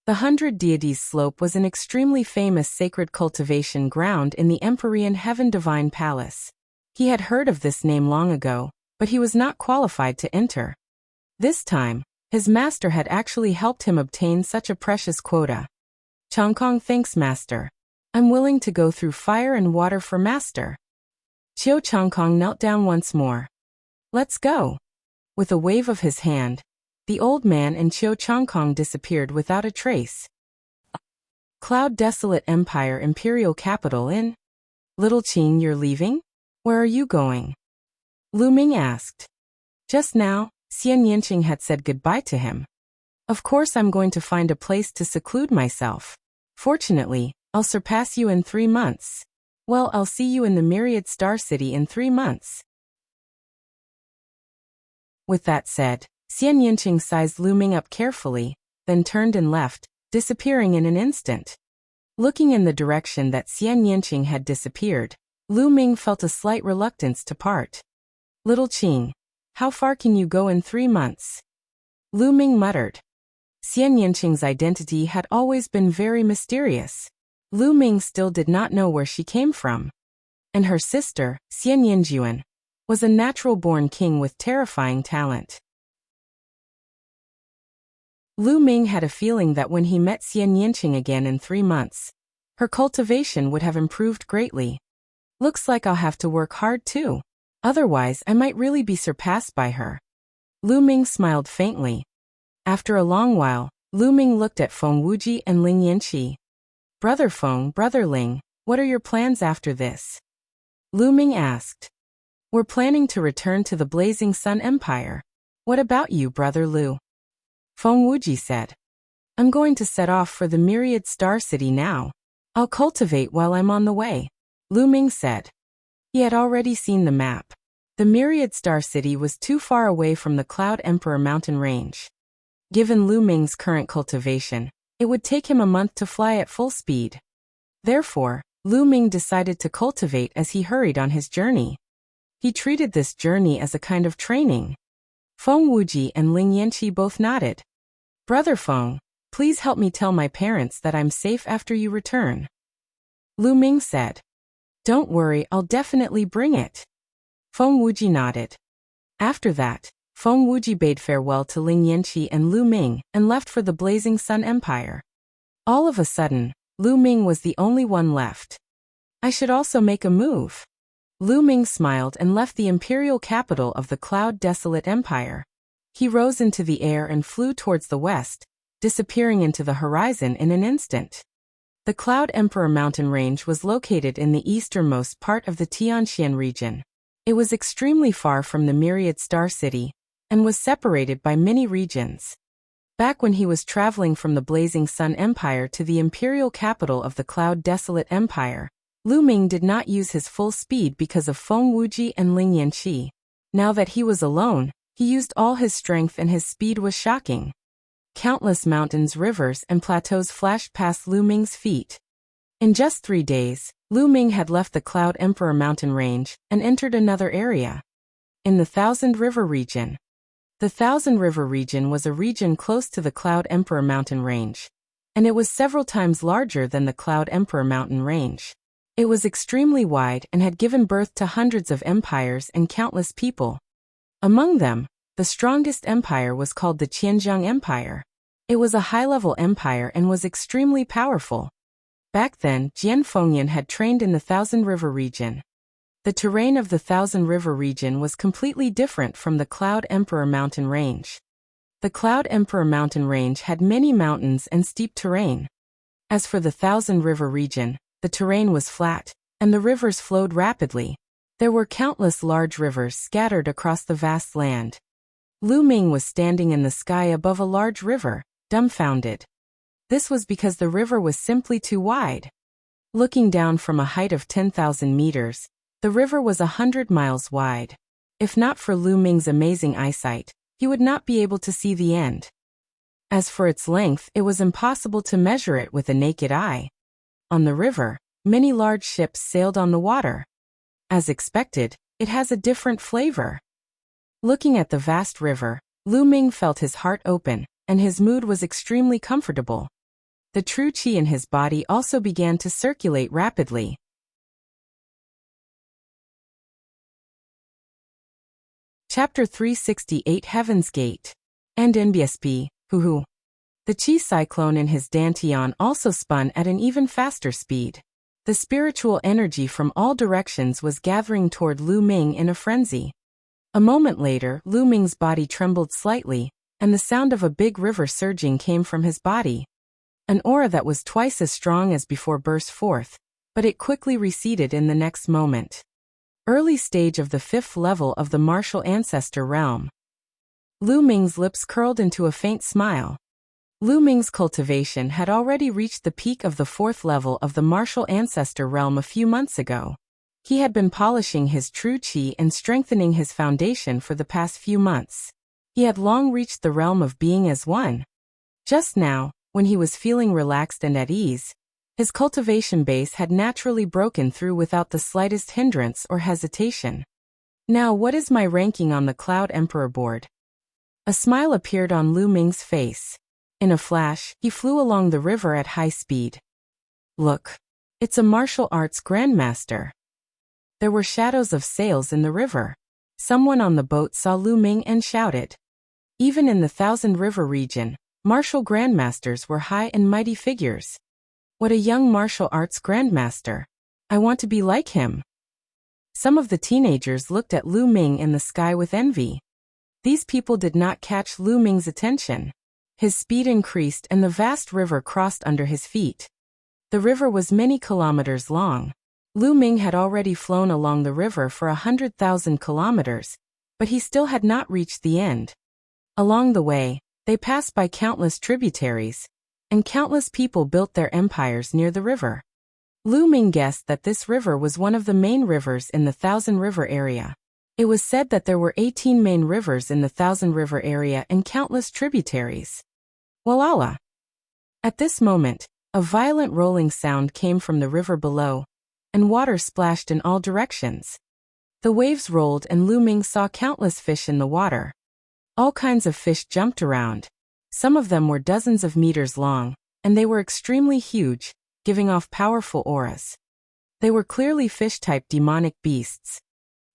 The 100 Deities Slope was an extremely famous sacred cultivation ground in the Empyrean Heaven Divine Palace. He had heard of this name long ago, but he was not qualified to enter. This time, his master had actually helped him obtain such a precious quota. Changkong thanks Master. I'm willing to go through fire and water for Master. Qiu Changkong knelt down once more. Let's go. With a wave of his hand, the old man and Qiu Changkong disappeared without a trace. Cloud Desolate Empire Imperial Capital in. Little Qing, you're leaving? Where are you going? Lu Ming asked. Just now, Xian Yinqing had said goodbye to him. Of course I'm going to find a place to seclude myself. Fortunately, I'll surpass you in 3 months. Well, I'll see you in the Myriad Star City in 3 months. With that said, Xian Yinqing sized Lu Ming up carefully, then turned and left, disappearing in an instant. Looking in the direction that Xian Yinqing had disappeared, Lu Ming felt a slight reluctance to part. Little Qing, how far can you go in 3 months? Lu Ming muttered. Xian Yanqing's identity had always been very mysterious. Lu Ming still did not know where she came from. And her sister, Xian Yanjuan, was a natural-born king with terrifying talent. Lu Ming had a feeling that when he met Xian Yanqing again in 3 months, her cultivation would have improved greatly. Looks like I'll have to work hard too. Otherwise, I might really be surpassed by her. Lu Ming smiled faintly. After a long while, Lu Ming looked at Feng Wuji and Ling Yanqi. Brother Feng, Brother Ling, what are your plans after this? Lu Ming asked. We're planning to return to the Blazing Sun Empire. What about you, Brother Lu? Feng Wuji said. I'm going to set off for the Myriad Star City now. I'll cultivate while I'm on the way, Lu Ming said. He had already seen the map. The Myriad Star City was too far away from the Cloud Emperor mountain range. Given Lu Ming's current cultivation, it would take him a month to fly at full speed. Therefore, Lu Ming decided to cultivate as he hurried on his journey. He treated this journey as a kind of training. Feng Wuji and Ling Yanqi both nodded. Brother Feng, please help me tell my parents that I'm safe after you return. Lu Ming said. Don't worry, I'll definitely bring it. Feng Wuji nodded. After that, Feng Wuji bade farewell to Ling Yanqi and Lu Ming and left for the Blazing Sun Empire. All of a sudden, Lu Ming was the only one left. I should also make a move. Lu Ming smiled and left the imperial capital of the Cloud Desolate Empire. He rose into the air and flew towards the west, disappearing into the horizon in an instant. The Cloud Emperor mountain range was located in the easternmost part of the Tianxian region. It was extremely far from the Myriad Star City, and was separated by many regions. Back when he was traveling from the Blazing Sun Empire to the imperial capital of the Cloud Desolate Empire, Lu Ming did not use his full speed because of Feng Wuji and Ling Yanqi. Now that he was alone, he used all his strength and his speed was shocking. Countless mountains, rivers, and plateaus flashed past Lu Ming's feet. In just 3 days, Lu Ming had left the Cloud Emperor mountain range and entered another area. In the Thousand River region. The Thousand River region was a region close to the Cloud Emperor mountain range, and it was several times larger than the Cloud Emperor mountain range. It was extremely wide and had given birth to hundreds of empires and countless people. Among them, the strongest empire was called the Qianzhang Empire. It was a high-level empire and was extremely powerful. Back then, Jian Fengyan had trained in the Thousand River region. The terrain of the Thousand River region was completely different from the Cloud Emperor mountain range. The Cloud Emperor mountain range had many mountains and steep terrain. As for the Thousand River region, the terrain was flat, and the rivers flowed rapidly. There were countless large rivers scattered across the vast land. Lu Ming was standing in the sky above a large river, dumbfounded. This was because the river was simply too wide. Looking down from a height of 10,000 meters, the river was 100 miles wide. If not for Lu Ming's amazing eyesight, he would not be able to see the end. As for its length, it was impossible to measure it with a naked eye. On the river, many large ships sailed on the water. As expected, it has a different flavor. Looking at the vast river, Lu Ming felt his heart open, and his mood was extremely comfortable. The true qi in his body also began to circulate rapidly. Chapter 368 Heaven's Gate. And NBSP, hoo. The qi cyclone in his dantian also spun at an even faster speed. The spiritual energy from all directions was gathering toward Lu Ming in a frenzy. A moment later, Lu Ming's body trembled slightly, and the sound of a big river surging came from his body. An aura that was twice as strong as before burst forth, but it quickly receded in the next moment. Early stage of the 5th level of the martial ancestor realm. Lu Ming's lips curled into a faint smile. Lu Ming's cultivation had already reached the peak of the 4th level of the martial ancestor realm a few months ago. He had been polishing his true qi and strengthening his foundation for the past few months. He had long reached the realm of being as one. Just now, when he was feeling relaxed and at ease, his cultivation base had naturally broken through without the slightest hindrance or hesitation. Now what is my ranking on the Cloud Emperor board? A smile appeared on Lu Ming's face. In a flash, he flew along the river at high speed. Look! It's a martial arts grandmaster. There were shadows of sails in the river. Someone on the boat saw Lu Ming and shouted. Even in the Thousand River region, martial grandmasters were high and mighty figures. What a young martial arts grandmaster! I want to be like him. Some of the teenagers looked at Lu Ming in the sky with envy. These people did not catch Lu Ming's attention. His speed increased and the vast river crossed under his feet. The river was many kilometers long. Lu Ming had already flown along the river for 100,000 kilometers, but he still had not reached the end. Along the way, they passed by countless tributaries, and countless people built their empires near the river. Lu Ming guessed that this river was one of the main rivers in the Thousand River area. It was said that there were 18 main rivers in the Thousand River area and countless tributaries. Walala! At this moment, a violent rolling sound came from the river below, and water splashed in all directions. The waves rolled and Lu Ming saw countless fish in the water. All kinds of fish jumped around. Some of them were dozens of meters long, and they were extremely huge, giving off powerful auras. They were clearly fish-type demonic beasts.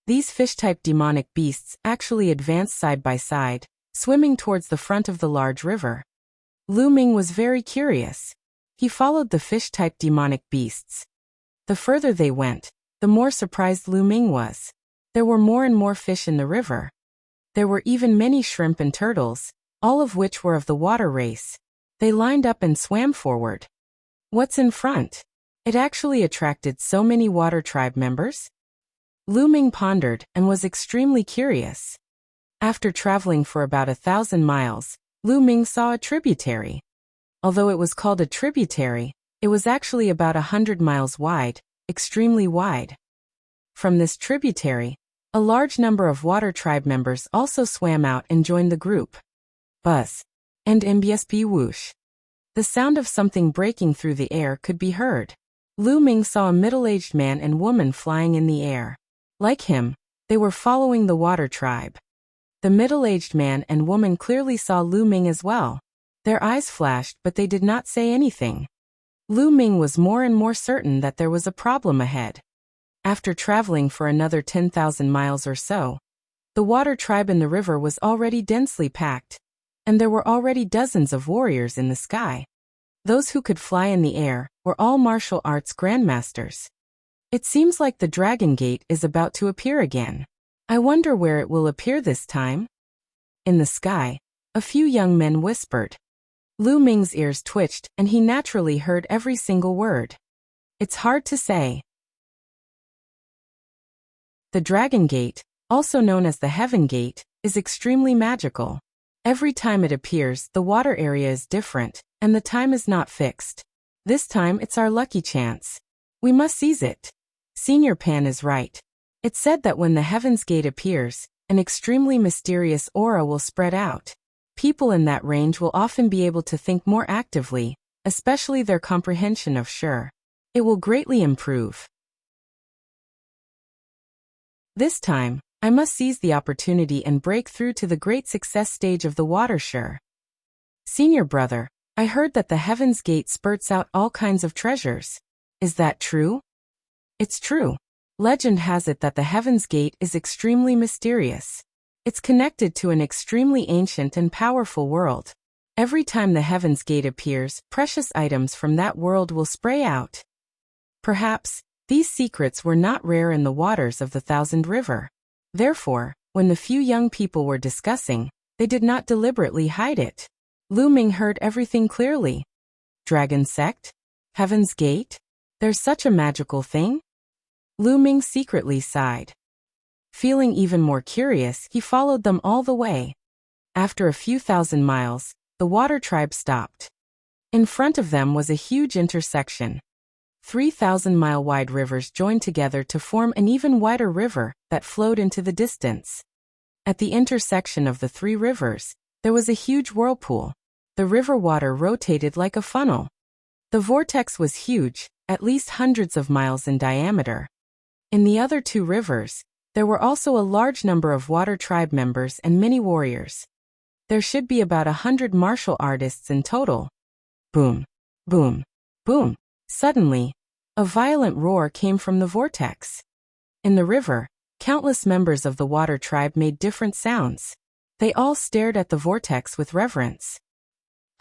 These fish-type demonic beasts actually advanced side by side, swimming towards the front of the large river. Lu Ming was very curious. He followed the fish-type demonic beasts. The further they went, the more surprised Lu Ming was. There were more and more fish in the river. There were even many shrimp and turtles, all of which were of the water race. They lined up and swam forward. What's in front? It actually attracted so many water tribe members? Lu Ming pondered and was extremely curious. After traveling for about 1,000 miles, Lu Ming saw a tributary. Although it was called a tributary, it was actually about 100 miles wide, extremely wide. From this tributary, a large number of water tribe members also swam out and joined the group. Buzz. And MBSP whoosh. The sound of something breaking through the air could be heard. Lu Ming saw a middle-aged man and woman flying in the air. Like him, they were following the water tribe. The middle-aged man and woman clearly saw Lu Ming as well. Their eyes flashed, but they did not say anything. Lu Ming was more and more certain that there was a problem ahead. After traveling for another 10,000 miles or so, the water tribe in the river was already densely packed, and there were already dozens of warriors in the sky. Those who could fly in the air were all martial arts grandmasters. It seems like the Dragon Gate is about to appear again. I wonder where it will appear this time. In the sky, a few young men whispered. Lu Ming's ears twitched and he naturally heard every single word. It's hard to say. The Dragon Gate, also known as the Heaven Gate, is extremely magical. Every time it appears, the water area is different, and the time is not fixed. This time it's our lucky chance. We must seize it. Senior Pan is right. It's said that when the Heaven's Gate appears, an extremely mysterious aura will spread out. People in that range will often be able to think more actively, especially their comprehension of sure. It will greatly improve. This time, I must seize the opportunity and break through to the great success stage of the water sure. Senior brother, I heard that the Heaven's Gate spurts out all kinds of treasures. Is that true? It's true. Legend has it that the Heaven's Gate is extremely mysterious. It's connected to an extremely ancient and powerful world. Every time the Heaven's Gate appears, precious items from that world will spray out. Perhaps, these secrets were not rare in the waters of the Thousand River. Therefore, when the few young people were discussing, they did not deliberately hide it. Lu Ming heard everything clearly. Dragon Sect? Heaven's Gate? There's such a magical thing? Lu Ming secretly sighed. Feeling even more curious, he followed them all the way. After a few thousand miles, the water tribe stopped. In front of them was a huge intersection. 3,000-mile-wide rivers joined together to form an even wider river that flowed into the distance. At the intersection of the three rivers, there was a huge whirlpool. The river water rotated like a funnel. The vortex was huge, at least hundreds of miles in diameter. In the other two rivers, there were also a large number of water tribe members and many warriors. There should be about 100 martial artists in total. Boom, boom, boom. Suddenly, a violent roar came from the vortex. In the river, countless members of the water tribe made different sounds. They all stared at the vortex with reverence.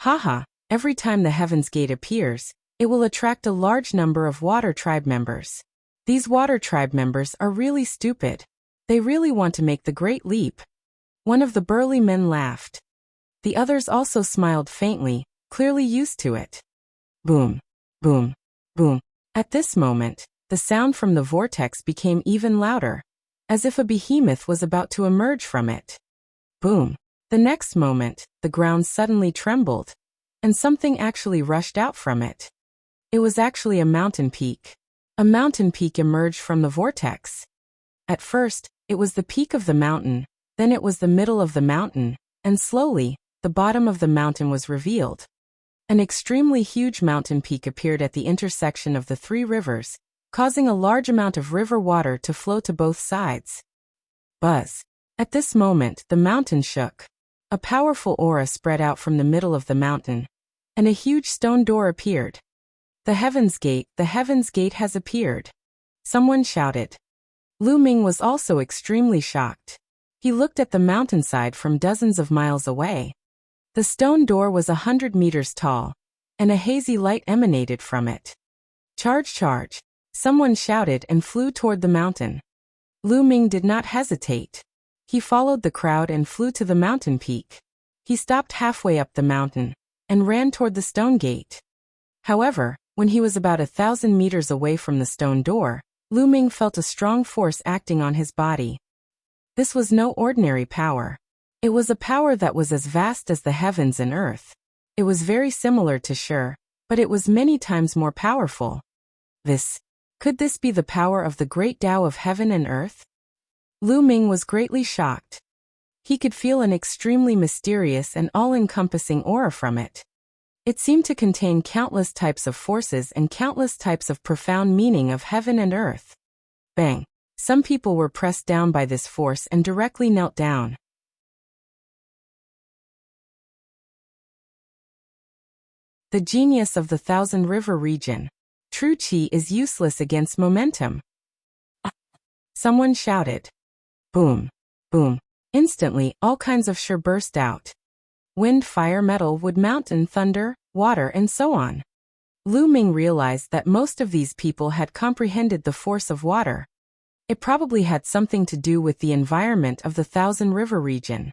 Haha, every time the Heaven's Gate appears, it will attract a large number of water tribe members. These water tribe members are really stupid. They really want to make the great leap. One of the burly men laughed. The others also smiled faintly, clearly used to it. Boom, boom, boom. At this moment, the sound from the vortex became even louder, as if a behemoth was about to emerge from it. Boom. The next moment, the ground suddenly trembled, and something actually rushed out from it. It was actually a mountain peak. A mountain peak emerged from the vortex. At first, it was the peak of the mountain, then it was the middle of the mountain, and slowly, the bottom of the mountain was revealed. An extremely huge mountain peak appeared at the intersection of the three rivers, causing a large amount of river water to flow to both sides. Buzz. At this moment, the mountain shook. A powerful aura spread out from the middle of the mountain, and a huge stone door appeared. The Heaven's Gate has appeared. Someone shouted. Lu Ming was also extremely shocked. He looked at the mountainside from dozens of miles away. The stone door was 100 meters tall, and a hazy light emanated from it. Charge, charge! Someone shouted and flew toward the mountain. Lu Ming did not hesitate. He followed the crowd and flew to the mountain peak. He stopped halfway up the mountain and ran toward the stone gate. However, when he was about 1,000 meters away from the stone door, Lu Ming felt a strong force acting on his body. This was no ordinary power. It was a power that was as vast as the heavens and earth. It was very similar to Shi, but it was many times more powerful. Could this be the power of the great Tao of heaven and earth? Lu Ming was greatly shocked. He could feel an extremely mysterious and all-encompassing aura from it. It seemed to contain countless types of forces and countless types of profound meaning of heaven and earth. Bang! Some people were pressed down by this force and directly knelt down. The genius of the Thousand River region. True Qi is useless against momentum. Someone shouted. Boom, boom. Instantly, all kinds of Shi burst out. Wind, fire, metal, wood, mountain, thunder, water, and so on. Lu Ming realized that most of these people had comprehended the force of water. It probably had something to do with the environment of the Thousand River region.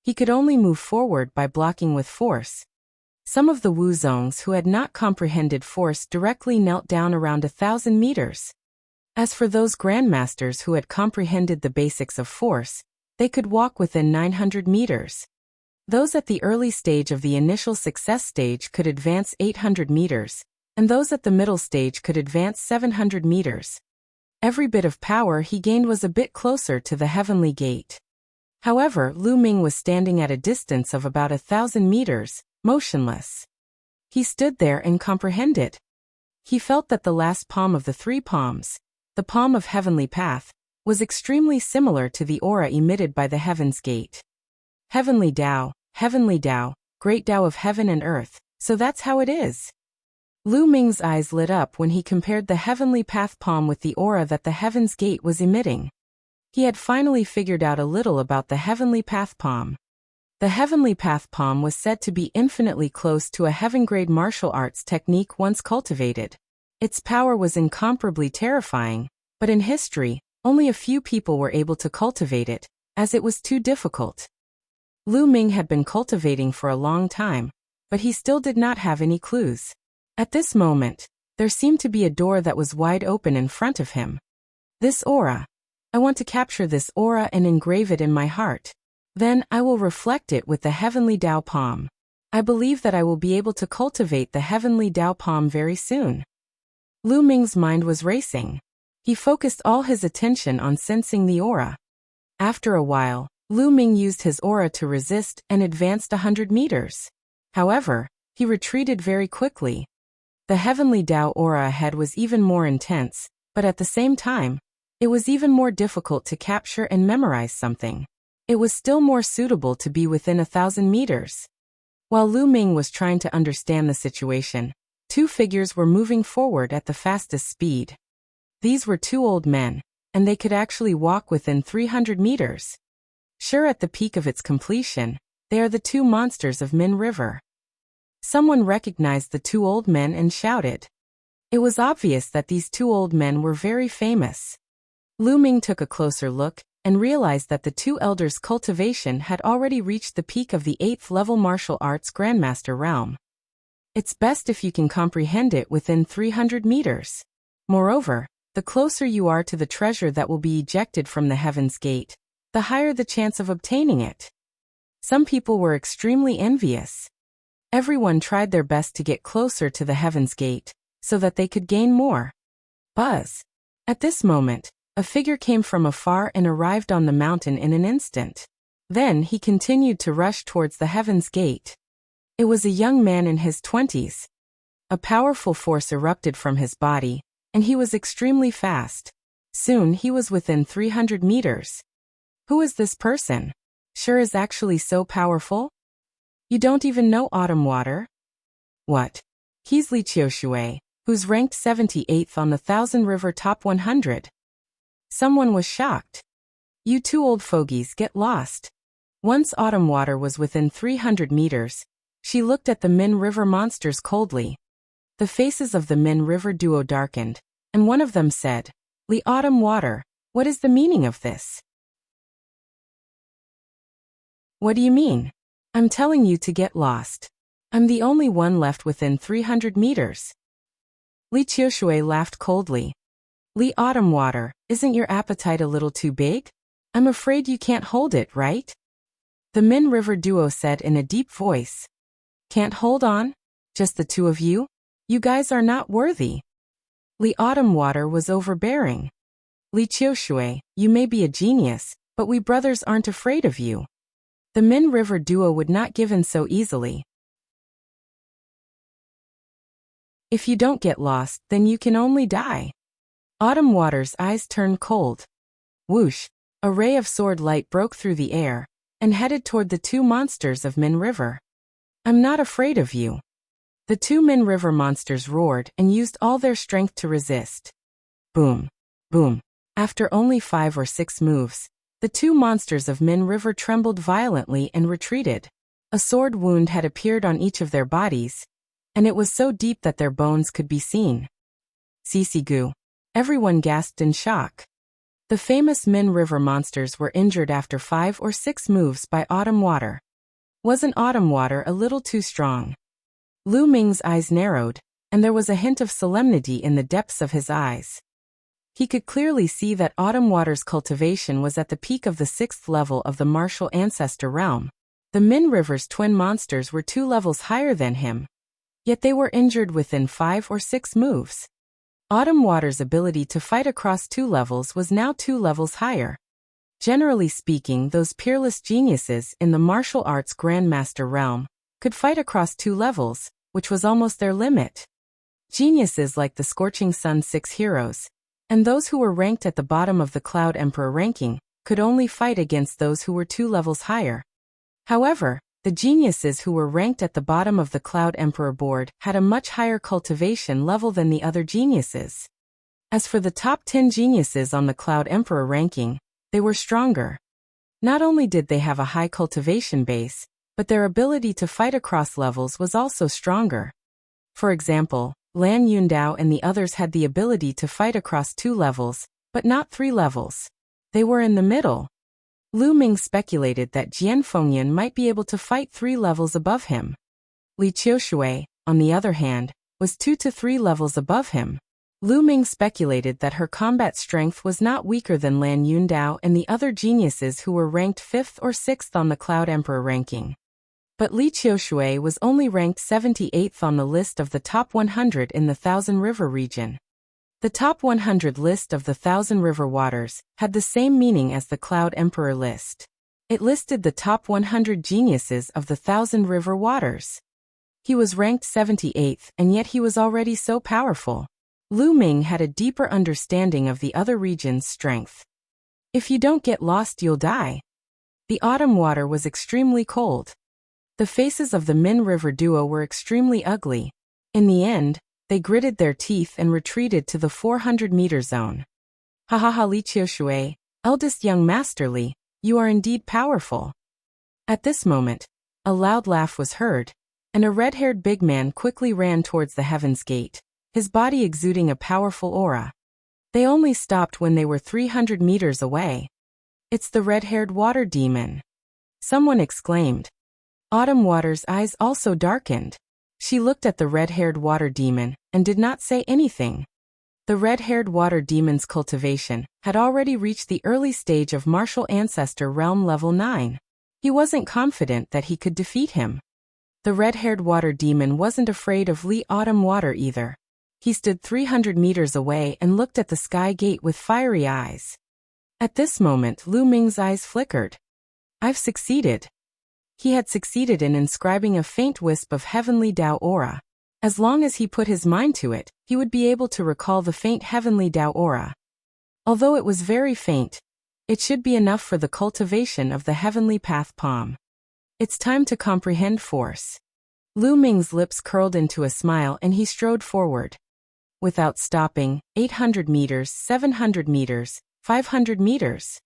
He could only move forward by blocking with force. Some of the Wuzongs who had not comprehended force directly knelt down around 1,000 meters. As for those grandmasters who had comprehended the basics of force, they could walk within 900 meters. Those at the early stage of the initial success stage could advance 800 meters, and those at the middle stage could advance 700 meters. Every bit of power he gained was a bit closer to the heavenly gate. However, Lu Ming was standing at a distance of about 1,000 meters, motionless. He stood there and comprehended. He felt that the last palm of the three palms, the palm of heavenly path, was extremely similar to the aura emitted by the Heaven's Gate. Heavenly Tao, great Tao of heaven and earth, so that's how it is. Lu Ming's eyes lit up when he compared the heavenly path palm with the aura that the Heaven's Gate was emitting. He had finally figured out a little about the heavenly path palm. The heavenly path palm was said to be infinitely close to a heaven-grade martial arts technique once cultivated. Its power was incomparably terrifying, but in history, only a few people were able to cultivate it, as it was too difficult. Lu Ming had been cultivating for a long time, but he still did not have any clues. At this moment, there seemed to be a door that was wide open in front of him. This aura. I want to capture this aura and engrave it in my heart. Then I will reflect it with the heavenly Tao palm. I believe that I will be able to cultivate the heavenly Tao palm very soon. Lu Ming's mind was racing. He focused all his attention on sensing the aura. After a while, Lu Ming used his aura to resist and advanced 100 meters. However, he retreated very quickly. The heavenly Tao aura ahead was even more intense, but at the same time, it was even more difficult to capture and memorize something. It was still more suitable to be within 1,000 meters. While Lu Ming was trying to understand the situation, two figures were moving forward at the fastest speed. These were two old men, and they could actually walk within 300 meters. Sure, at the peak of its completion, they are the two monsters of Min River. Someone recognized the two old men and shouted. It was obvious that these two old men were very famous. Lu Ming took a closer look and realized that the two elders' cultivation had already reached the peak of the 8th level martial arts Grandmaster realm. It's best if you can comprehend it within 300 meters. Moreover, the closer you are to the treasure that will be ejected from the Heaven's Gate, the higher the chance of obtaining it. Some people were extremely envious. Everyone tried their best to get closer to the Heaven's Gate, so that they could gain more. Buzz. At this moment, a figure came from afar and arrived on the mountain in an instant. Then he continued to rush towards the Heaven's Gate. It was a young man in his 20s. A powerful force erupted from his body, and he was extremely fast. Soon he was within 300 meters. Who is this person? Sure is actually so powerful? You don't even know Autumn Water? What? He's Li Qiushui, who's ranked 78th on the Thousand River Top 100. Someone was shocked. You two old fogies, get lost. Once Autumn Water was within 300 meters, she looked at the Min River monsters coldly. The faces of the Min River duo darkened, and one of them said, Li Autumn Water, what is the meaning of this? What do you mean? I'm telling you to get lost. I'm the only one left within 300 meters. Li Qiushui laughed coldly. Li Autumn Water, isn't your appetite a little too big? I'm afraid you can't hold it, right? The Min River duo said in a deep voice. Can't hold on? Just the two of you? You guys are not worthy. Li Autumn Water was overbearing. Li Qiushui, you may be a genius, but we brothers aren't afraid of you. The Min River duo would not give in so easily. If you don't get lost, then you can only die. Autumn Water's eyes turned cold. Whoosh! A ray of sword light broke through the air and headed toward the two monsters of Min River. I'm not afraid of you. The two Min River monsters roared and used all their strength to resist. Boom! Boom! After only 5 or 6 moves, the two monsters of Min River trembled violently and retreated. A sword wound had appeared on each of their bodies, and it was so deep that their bones could be seen. Sisigu. Everyone gasped in shock. The famous Min River monsters were injured after 5 or 6 moves by Autumn Water. Wasn't Autumn Water a little too strong? Lu Ming's eyes narrowed, and there was a hint of solemnity in the depths of his eyes. He could clearly see that Autumn Water's cultivation was at the peak of the 6th level of the martial ancestor realm. The Min River's twin monsters were 2 levels higher than him, yet they were injured within 5 or 6 moves. Autumn Water's ability to fight across 2 levels was now 2 levels higher. Generally speaking, those peerless geniuses in the martial arts Grandmaster realm could fight across 2 levels, which was almost their limit. Geniuses like the Scorching Sun 6 heroes, and those who were ranked at the bottom of the Cloud Emperor ranking, could only fight against those who were 2 levels higher. However, the geniuses who were ranked at the bottom of the Cloud Emperor board had a much higher cultivation level than the other geniuses. As for the top 10 geniuses on the Cloud Emperor ranking, they were stronger. Not only did they have a high cultivation base, but their ability to fight across levels was also stronger. For example, Lan Yundao and the others had the ability to fight across 2 levels, but not 3 levels. They were in the middle. Lu Ming speculated that Jian Fengyan might be able to fight 3 levels above him. Li Qiushui, on the other hand, was 2 to 3 levels above him. Lu Ming speculated that her combat strength was not weaker than Lan Yundao and the other geniuses who were ranked 5th or 6th on the Cloud Emperor ranking. But Li Qiushui was only ranked 78th on the list of the top 100 in the Thousand River region. The top 100 list of the Thousand River waters had the same meaning as the Cloud Emperor list. It listed the top 100 geniuses of the Thousand River waters. He was ranked 78th, and yet he was already so powerful. Lu Ming had a deeper understanding of the other region's strength. If you don't get lost, you'll die. The autumn water was extremely cold. The faces of the Min River duo were extremely ugly. In the end, they gritted their teeth and retreated to the 400-meter zone. Ha ha ha, Li Qiushui, eldest young Master Li, you are indeed powerful. At this moment, a loud laugh was heard, and a red-haired big man quickly ran towards the Heaven's Gate, his body exuding a powerful aura. They only stopped when they were 300 meters away. It's the red-haired water demon. Someone exclaimed. Autumn Water's eyes also darkened. She looked at the red-haired water demon and did not say anything. The red-haired water demon's cultivation had already reached the early stage of martial ancestor realm level 9. He wasn't confident that he could defeat him. The red-haired water demon wasn't afraid of Li Autumn Water either. He stood 300 meters away and looked at the sky gate with fiery eyes. At this moment, Lu Ming's eyes flickered. I've succeeded. He had succeeded in inscribing a faint wisp of heavenly Dao aura. As long as he put his mind to it, he would be able to recall the faint heavenly Dao aura. Although it was very faint, it should be enough for the cultivation of the heavenly path palm. It's time to comprehend force. Lu Ming's lips curled into a smile and he strode forward. Without stopping, 800 meters, 700 meters, 500 meters.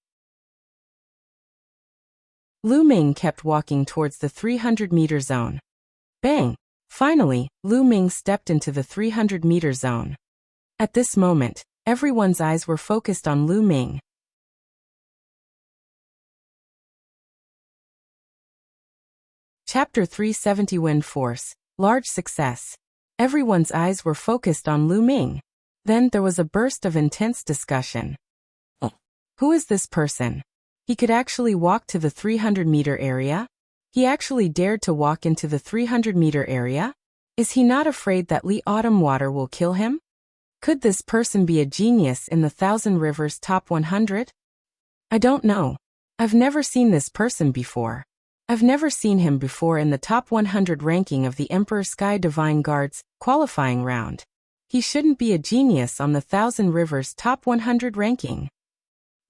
Lu Ming kept walking towards the 300-meter zone. Bang! Finally, Lu Ming stepped into the 300-meter zone. At this moment, everyone's eyes were focused on Lu Ming. Chapter 370 Wind Force, Large Success. Everyone's eyes were focused on Lu Ming. Then there was a burst of intense discussion. Who is this person? He could actually walk to the 300-meter area? He actually dared to walk into the 300-meter area? Is he not afraid that Li Autumn Water will kill him? Could this person be a genius in the 1,000 Rivers Top 100? I don't know. I've never seen this person before. I've never seen him before in the top 100 ranking of the Emperor Sky Divine Guard's qualifying round. He shouldn't be a genius on the 1,000 Rivers Top 100 ranking.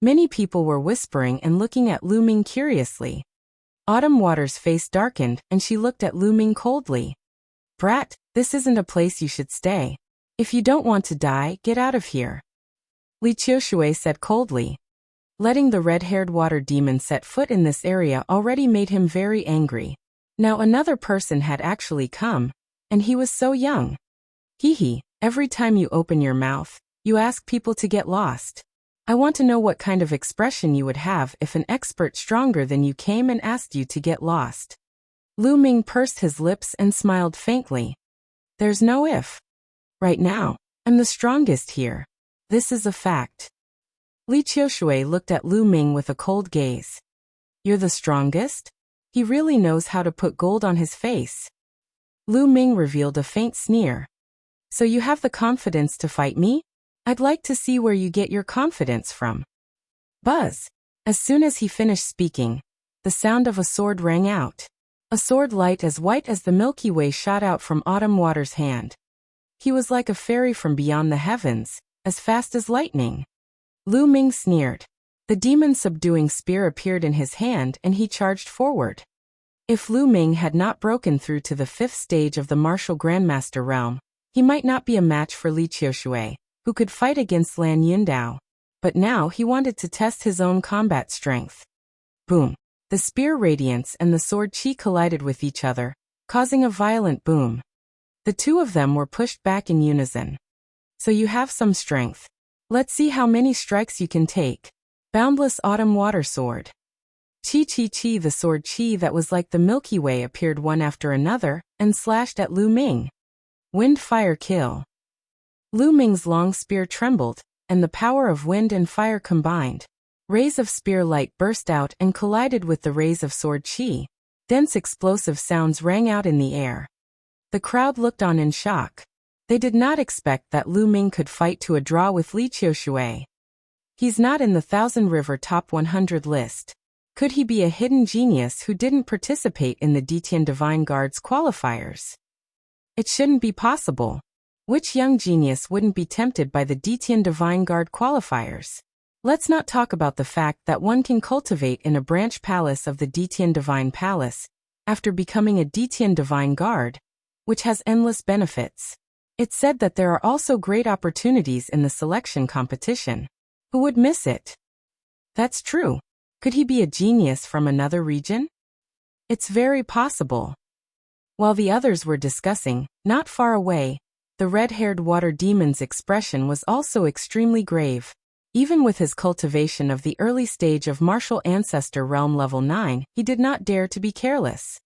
Many people were whispering and looking at Lu Ming curiously. Autumn Water's face darkened and she looked at Lu Ming coldly. Brat, this isn't a place you should stay. If you don't want to die, get out of here. Li Qiushui said coldly. Letting the red-haired water demon set foot in this area already made him very angry. Now another person had actually come, and he was so young. Hee, every time you open your mouth, you ask people to get lost. I want to know what kind of expression you would have if an expert stronger than you came and asked you to get lost. Lu Ming pursed his lips and smiled faintly. There's no if. Right now, I'm the strongest here. This is a fact. Li Qiushui looked at Lu Ming with a cold gaze. You're the strongest? He really knows how to put gold on his face. Lu Ming revealed a faint sneer. So you have the confidence to fight me? I'd like to see where you get your confidence from. Buzz. As soon as he finished speaking, the sound of a sword rang out. A sword light as white as the Milky Way shot out from Autumn Water's hand. He was like a fairy from beyond the heavens, as fast as lightning. Lu Ming sneered. The demon's subduing spear appeared in his hand and he charged forward. If Lu Ming had not broken through to the 5th stage of the martial grandmaster realm, he might not be a match for Li Qiushui, who could fight against Lan Yundao. But now he wanted to test his own combat strength. Boom! The spear radiance and the sword chi collided with each other, causing a violent boom. The two of them were pushed back in unison. So you have some strength. Let's see how many strikes you can take. Boundless Autumn Water Sword. Chi, the sword chi that was like the Milky Way appeared one after another and slashed at Lu Ming. Wind Fire Kill. Lu Ming's long spear trembled, and the power of wind and fire combined. Rays of spear light burst out and collided with the rays of sword chi. Dense explosive sounds rang out in the air. The crowd looked on in shock. They did not expect that Lu Ming could fight to a draw with Li Qiushui. He's not in the 1,000 River Top 100 list. Could he be a hidden genius who didn't participate in the Detian Divine Guard's qualifiers? It shouldn't be possible. Which young genius wouldn't be tempted by the Detian Divine Guard qualifiers? Let's not talk about the fact that one can cultivate in a branch palace of the Detian Divine Palace, after becoming a Detian Divine Guard, which has endless benefits. It's said that there are also great opportunities in the selection competition. Who would miss it? That's true. Could he be a genius from another region? It's very possible. While the others were discussing, not far away, the red-haired water demon's expression was also extremely grave. Even with his cultivation of the early stage of martial ancestor realm level 9, he did not dare to be careless.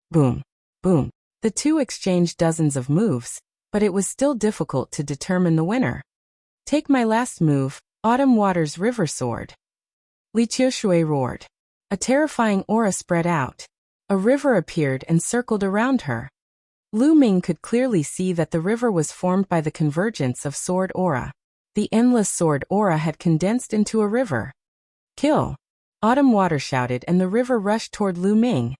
Boom. Boom. The two exchanged dozens of moves, but it was still difficult to determine the winner. Take my last move, Autumn Water's River Sword. Li Qiushui roared. A terrifying aura spread out. A river appeared and circled around her. Lu Ming could clearly see that the river was formed by the convergence of sword aura. The endless sword aura had condensed into a river. Kill! Autumn Water shouted, and the river rushed toward Lu Ming.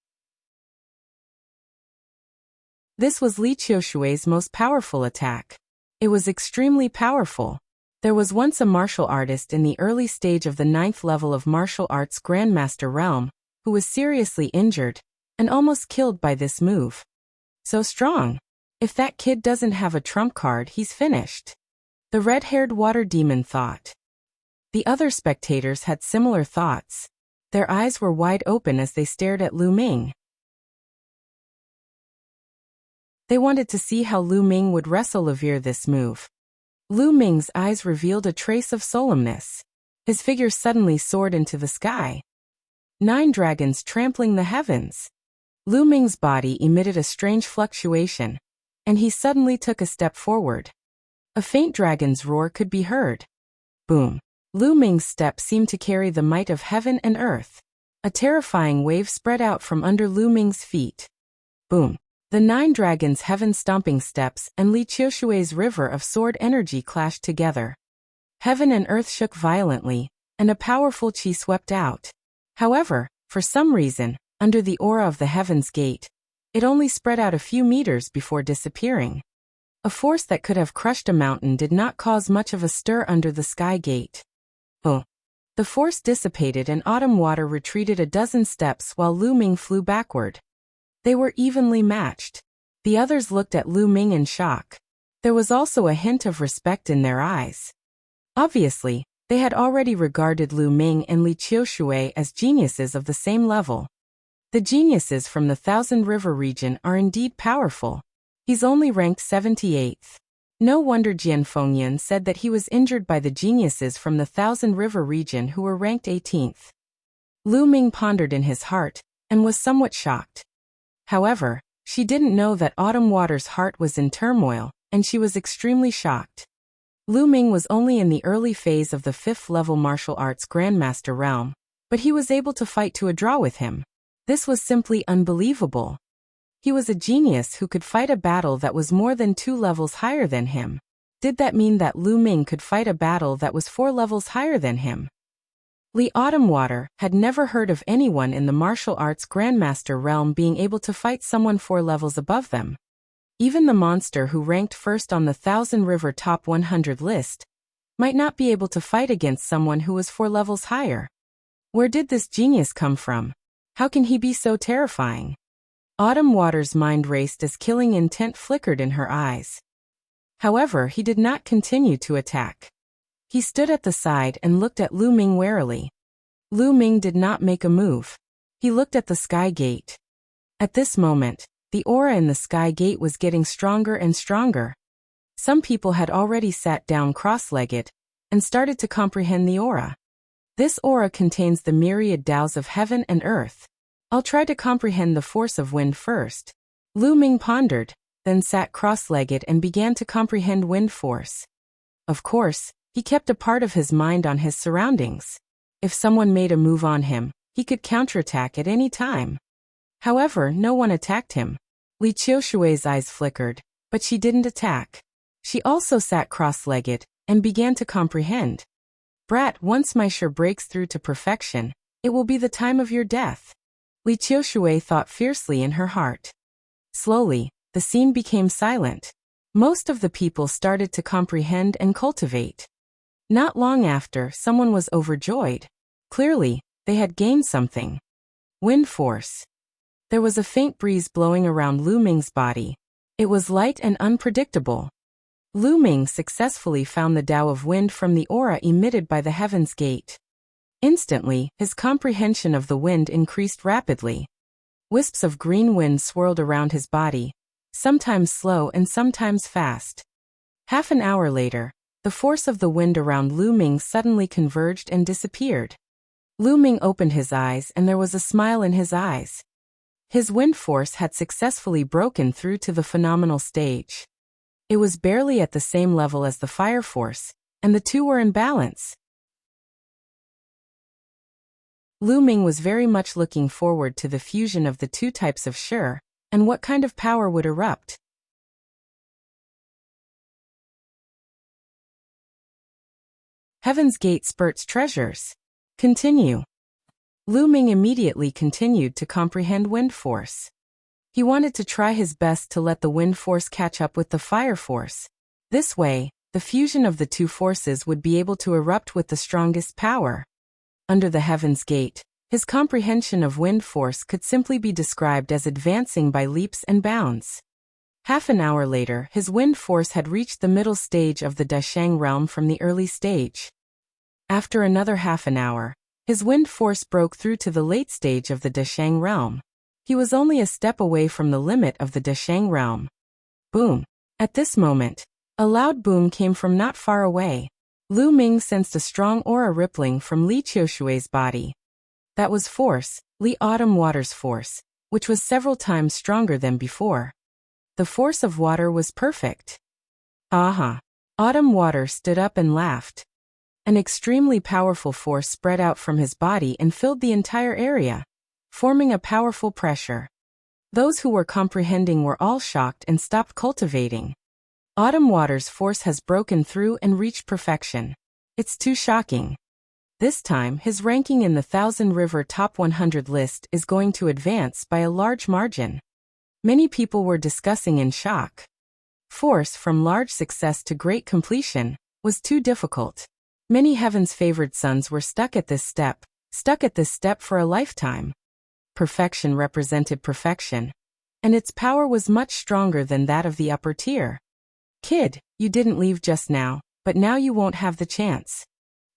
This was Li Qiushui's most powerful attack. It was extremely powerful. There was once a martial artist in the early stage of the 9th level of martial arts Grandmaster realm, who was seriously injured, and almost killed by this move. So strong. If that kid doesn't have a trump card, he's finished. The red-haired water demon thought. The other spectators had similar thoughts. Their eyes were wide open as they stared at Lu Ming. They wanted to see how Lu Ming would wrestle Levere this move. Lu Ming's eyes revealed a trace of solemnness. His figure suddenly soared into the sky. 9 dragons trampling the heavens. Lu Ming's body emitted a strange fluctuation, and he suddenly took a step forward. A faint dragon's roar could be heard. Boom. Lu Ming's step seemed to carry the might of heaven and earth. A terrifying wave spread out from under Lu Ming's feet. Boom. The 9 dragons' heaven-stomping steps and Li Qiushui's river of sword energy clashed together. Heaven and earth shook violently, and a powerful qi swept out. However, for some reason, under the aura of the Heaven's Gate, it only spread out a few meters before disappearing. A force that could have crushed a mountain did not cause much of a stir under the Sky Gate. Oh. The force dissipated and Autumn Water retreated a dozen steps while Lu Ming flew backward. They were evenly matched. The others looked at Lu Ming in shock. There was also a hint of respect in their eyes. Obviously, they had already regarded Lu Ming and Li Qiushui as geniuses of the same level. The geniuses from the Thousand River region are indeed powerful. He's only ranked 78th. No wonder Jian Fengyan said that he was injured by the geniuses from the Thousand River region who were ranked 18th. Lu Ming pondered in his heart, and was somewhat shocked. However, she didn't know that Autumn Water's heart was in turmoil, and she was extremely shocked. Lu Ming was only in the early phase of the 5th level martial arts Grandmaster realm, but he was able to fight to a draw with him. This was simply unbelievable. He was a genius who could fight a battle that was more than 2 levels higher than him. Did that mean that Lu Ming could fight a battle that was 4 levels higher than him? Li Autumn Water had never heard of anyone in the martial arts Grandmaster realm being able to fight someone 4 levels above them. Even the monster who ranked first on the Thousand River Top 100 list might not be able to fight against someone who was 4 levels higher. Where did this genius come from? How can he be so terrifying? Autumn Water's mind raced as killing intent flickered in her eyes. However, he did not continue to attack. He stood at the side and looked at Lu Ming warily. Lu Ming did not make a move. He looked at the Sky Gate. At this moment, the aura in the Sky Gate was getting stronger and stronger. Some people had already sat down cross-legged and started to comprehend the aura. This aura contains the myriad Taos of heaven and earth. I'll try to comprehend the force of wind first. Lu Ming pondered, then sat cross-legged and began to comprehend wind force. Of course, he kept a part of his mind on his surroundings. If someone made a move on him, he could counterattack at any time. However, no one attacked him. Li Qiushui's eyes flickered, but she didn't attack. She also sat cross-legged and began to comprehend. Brat, once my Shur breaks through to perfection, it will be the time of your death. Li Qiushui thought fiercely in her heart. Slowly, the scene became silent. Most of the people started to comprehend and cultivate. Not long after, someone was overjoyed. Clearly, they had gained something. Wind force. There was a faint breeze blowing around Lu Ming's body. It was light and unpredictable. Lu Ming successfully found the Tao of wind from the aura emitted by the Heaven's Gate. Instantly, his comprehension of the wind increased rapidly. Wisps of green wind swirled around his body, sometimes slow and sometimes fast. Half an hour later, the force of the wind around Lu Ming suddenly converged and disappeared. Lu Ming opened his eyes and there was a smile in his eyes. His wind force had successfully broken through to the phenomenal stage. It was barely at the same level as the fire force, and the two were in balance. Lu Ming was very much looking forward to the fusion of the two types of shi, and what kind of power would erupt. Heaven's Gate spurts treasures. Continue. Lu Ming immediately continued to comprehend wind force. He wanted to try his best to let the wind force catch up with the fire force. This way, the fusion of the two forces would be able to erupt with the strongest power. Under the Heaven's Gate, his comprehension of wind force could simply be described as advancing by leaps and bounds. Half an hour later, his wind force had reached the middle stage of the Dashang realm from the early stage. After another half an hour, his wind force broke through to the late stage of the Dashang realm. He was only a step away from the limit of the Dashang realm. Boom! At this moment, a loud boom came from not far away. Lu Ming sensed a strong aura rippling from Li Qiushui's body. That was force, Li Autumn Water's force, which was several times stronger than before. The force of water was perfect. Aha! Autumn Water stood up and laughed. An extremely powerful force spread out from his body and filled the entire area, forming a powerful pressure. Those who were comprehending were all shocked and stopped cultivating. Autumn Water's force has broken through and reached perfection. It's too shocking. This time, his ranking in the Thousand River Top 100 list is going to advance by a large margin. Many people were discussing in shock. Force from large success to great completion was too difficult. Many Heaven's favored sons were stuck at this step for a lifetime. Perfection represented perfection, and its power was much stronger than that of the upper tier. Kid, you didn't leave just now, but now you won't have the chance.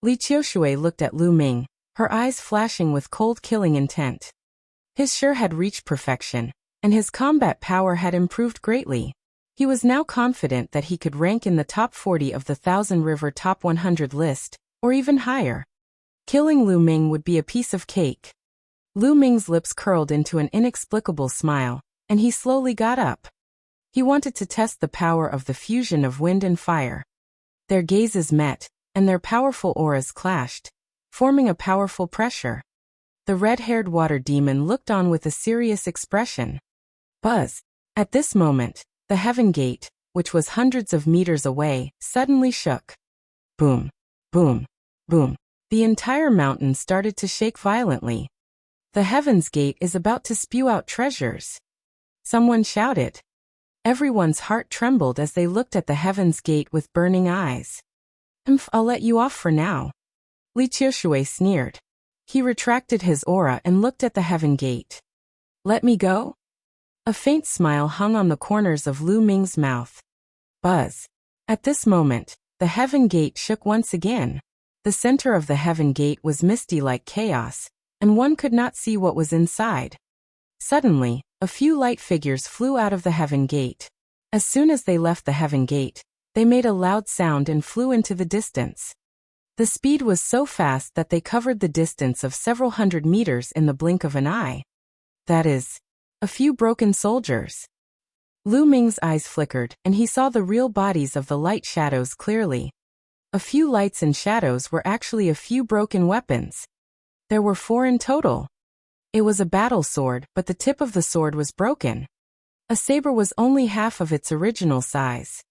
Li Qiushui looked at Lu Ming, her eyes flashing with cold killing intent. His shi had reached perfection, and his combat power had improved greatly. He was now confident that he could rank in the top 40 of the Thousand River Top 100 list, or even higher. Killing Lu Ming would be a piece of cake. Lu Ming's lips curled into an inexplicable smile, and he slowly got up. He wanted to test the power of the fusion of wind and fire. Their gazes met, and their powerful auras clashed, forming a powerful pressure. The red-haired water demon looked on with a serious expression. Buzz! At this moment, the Heaven Gate, which was hundreds of meters away, suddenly shook. Boom! Boom! Boom! The entire mountain started to shake violently. The Heaven's Gate is about to spew out treasures. Someone shouted. Everyone's heart trembled as they looked at the Heaven's Gate with burning eyes. I'll let you off for now. Li Qiushui sneered. He retracted his aura and looked at the Heaven Gate. Let me go? A faint smile hung on the corners of Lu Ming's mouth. Buzz. At this moment, the Heaven Gate shook once again. The center of the Heaven Gate was misty like chaos, and one could not see what was inside. Suddenly, a few light figures flew out of the Heaven Gate. As soon as they left the Heaven Gate, they made a loud sound and flew into the distance. The speed was so fast that they covered the distance of several hundred meters in the blink of an eye. That is, a few broken soldiers. Lu Ming's eyes flickered, and he saw the real bodies of the light shadows clearly. A few lights and shadows were actually a few broken weapons. There were 4 in total. It was a battle sword, but the tip of the sword was broken. A saber was only half of its original size.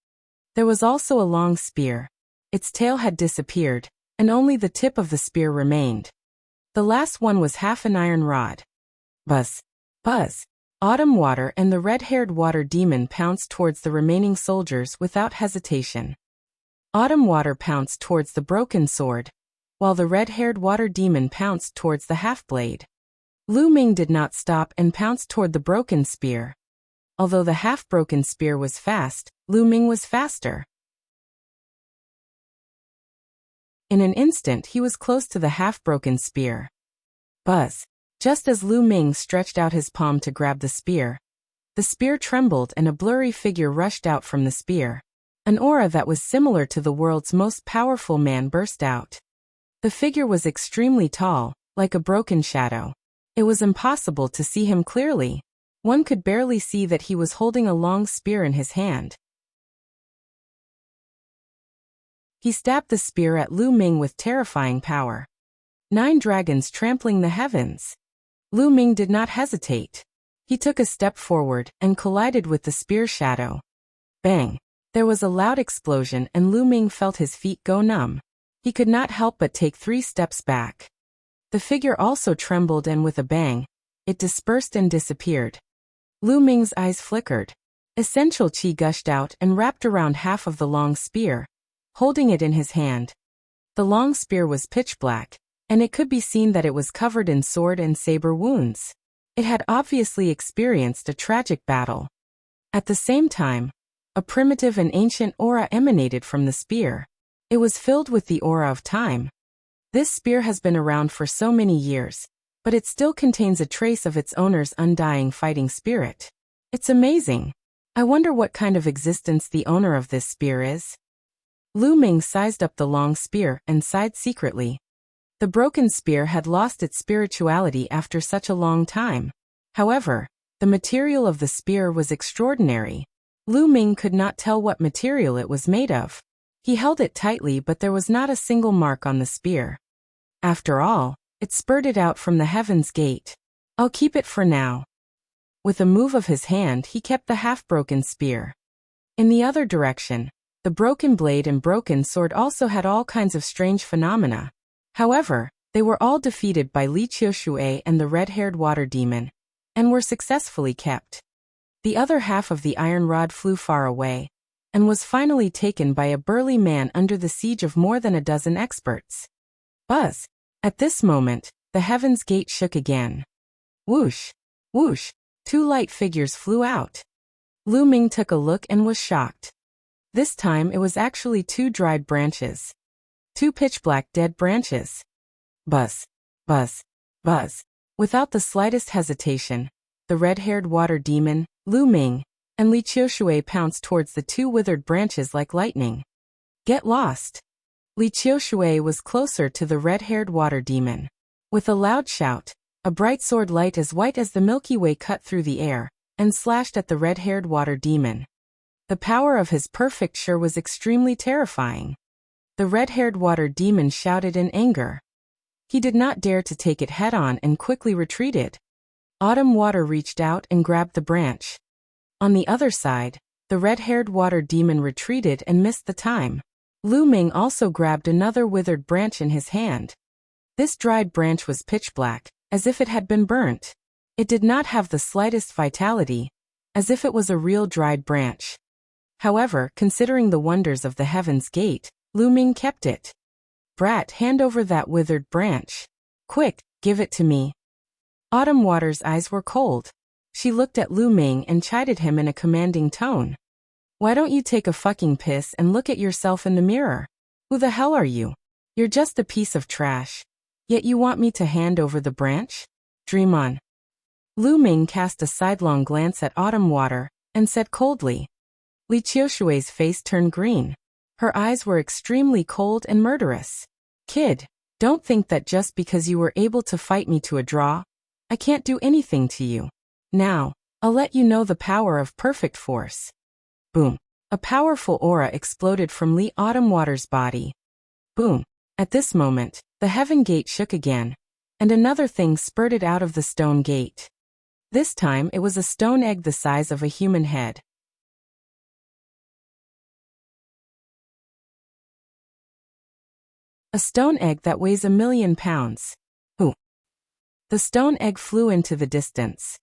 There was also a long spear. Its tail had disappeared, and only the tip of the spear remained. The last one was half an iron rod. Buzz! Buzz! Autumn Water and the red-haired water demon pounced towards the remaining soldiers without hesitation. Autumn Water pounced towards the broken sword, while the red-haired water demon pounced towards the half-blade. Lu Ming did not stop and pounced toward the broken spear. Although the half-broken spear was fast, Lu Ming was faster. In an instant he was close to the half-broken spear. Buzz! Just as Lu Ming stretched out his palm to grab the spear trembled and a blurry figure rushed out from the spear. An aura that was similar to the world's most powerful man burst out. The figure was extremely tall, like a broken shadow. It was impossible to see him clearly. One could barely see that he was holding a long spear in his hand. He stabbed the spear at Lu Ming with terrifying power. 9 dragons trampling the heavens. Lu Ming did not hesitate. He took a step forward and collided with the spear shadow. Bang! There was a loud explosion and Lu Ming felt his feet go numb. He could not help but take 3 steps back. The figure also trembled and with a bang, it dispersed and disappeared. Lu Ming's eyes flickered. Essential qi gushed out and wrapped around half of the long spear, holding it in his hand. The long spear was pitch black, and it could be seen that it was covered in sword and saber wounds. It had obviously experienced a tragic battle. At the same time, a primitive and ancient aura emanated from the spear. It was filled with the aura of time. This spear has been around for so many years, but it still contains a trace of its owner's undying fighting spirit. It's amazing. I wonder what kind of existence the owner of this spear is. Lu Ming sized up the long spear and sighed secretly. The broken spear had lost its spirituality after such a long time. However, the material of the spear was extraordinary. Lu Ming could not tell what material it was made of. He held it tightly, but there was not a single mark on the spear. After all, it spurted out from the heaven's gate. I'll keep it for now. With a move of his hand, he kept the half-broken spear. In the other direction, the broken blade and broken sword also had all kinds of strange phenomena. However, they were all defeated by Li Qiushui and the red-haired water demon, and were successfully kept. The other half of the iron rod flew far away, and was finally taken by a burly man under the siege of more than a dozen experts. Buzz! At this moment, the heaven's gate shook again. Whoosh! Whoosh! 2 light figures flew out. Lu Ming took a look and was shocked. This time it was actually 2 dried branches. 2 pitch-black dead branches. Buzz! Buzz! Buzz! Without the slightest hesitation, the red-haired water demon, Lu Ming, and Li Qiushui pounced towards the 2 withered branches like lightning. Get lost! Li Qiushui was closer to the red-haired water demon. With a loud shout, a bright sword light as white as the Milky Way cut through the air, and slashed at the red-haired water demon. The power of his perfect shear was extremely terrifying. The red-haired water demon shouted in anger. He did not dare to take it head-on and quickly retreated. Autumn Water reached out and grabbed the branch. On the other side, the red-haired water demon retreated and missed the time. Lu Ming also grabbed another withered branch in his hand. This dried branch was pitch black, as if it had been burnt. It did not have the slightest vitality, as if it was a real dried branch. However, considering the wonders of the Heaven's Gate, Lu Ming kept it. Brat, hand over that withered branch. Quick, give it to me. Autumn Water's eyes were cold. She looked at Lu Ming and chided him in a commanding tone. Why don't you take a fucking piss and look at yourself in the mirror? Who the hell are you? You're just a piece of trash. Yet you want me to hand over the branch? Dream on. Lu Ming cast a sidelong glance at Autumn Water, and said coldly. Li Qiushui's face turned green. Her eyes were extremely cold and murderous. Kid, don't think that just because you were able to fight me to a draw, I can't do anything to you. Now, I'll let you know the power of perfect force. Boom. A powerful aura exploded from Li Autumn Water's body. Boom. At this moment, the heaven gate shook again, and another thing spurted out of the stone gate. This time it was a stone egg the size of a human head. A stone egg that weighs 1,000,000 pounds. Ooh. The stone egg flew into the distance.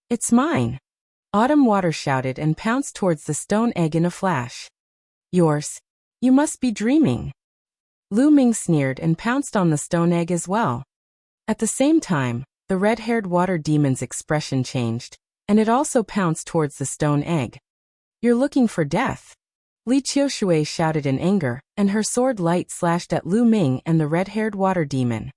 It's mine. Autumn Water shouted and pounced towards the stone egg in a flash. Yours. You must be dreaming. Lu Ming sneered and pounced on the stone egg as well. At the same time, the red-haired water demon's expression changed, and it also pounced towards the stone egg. You're looking for death. Li Qiushui shouted in anger, and her sword light slashed at Lu Ming and the red-haired water demon.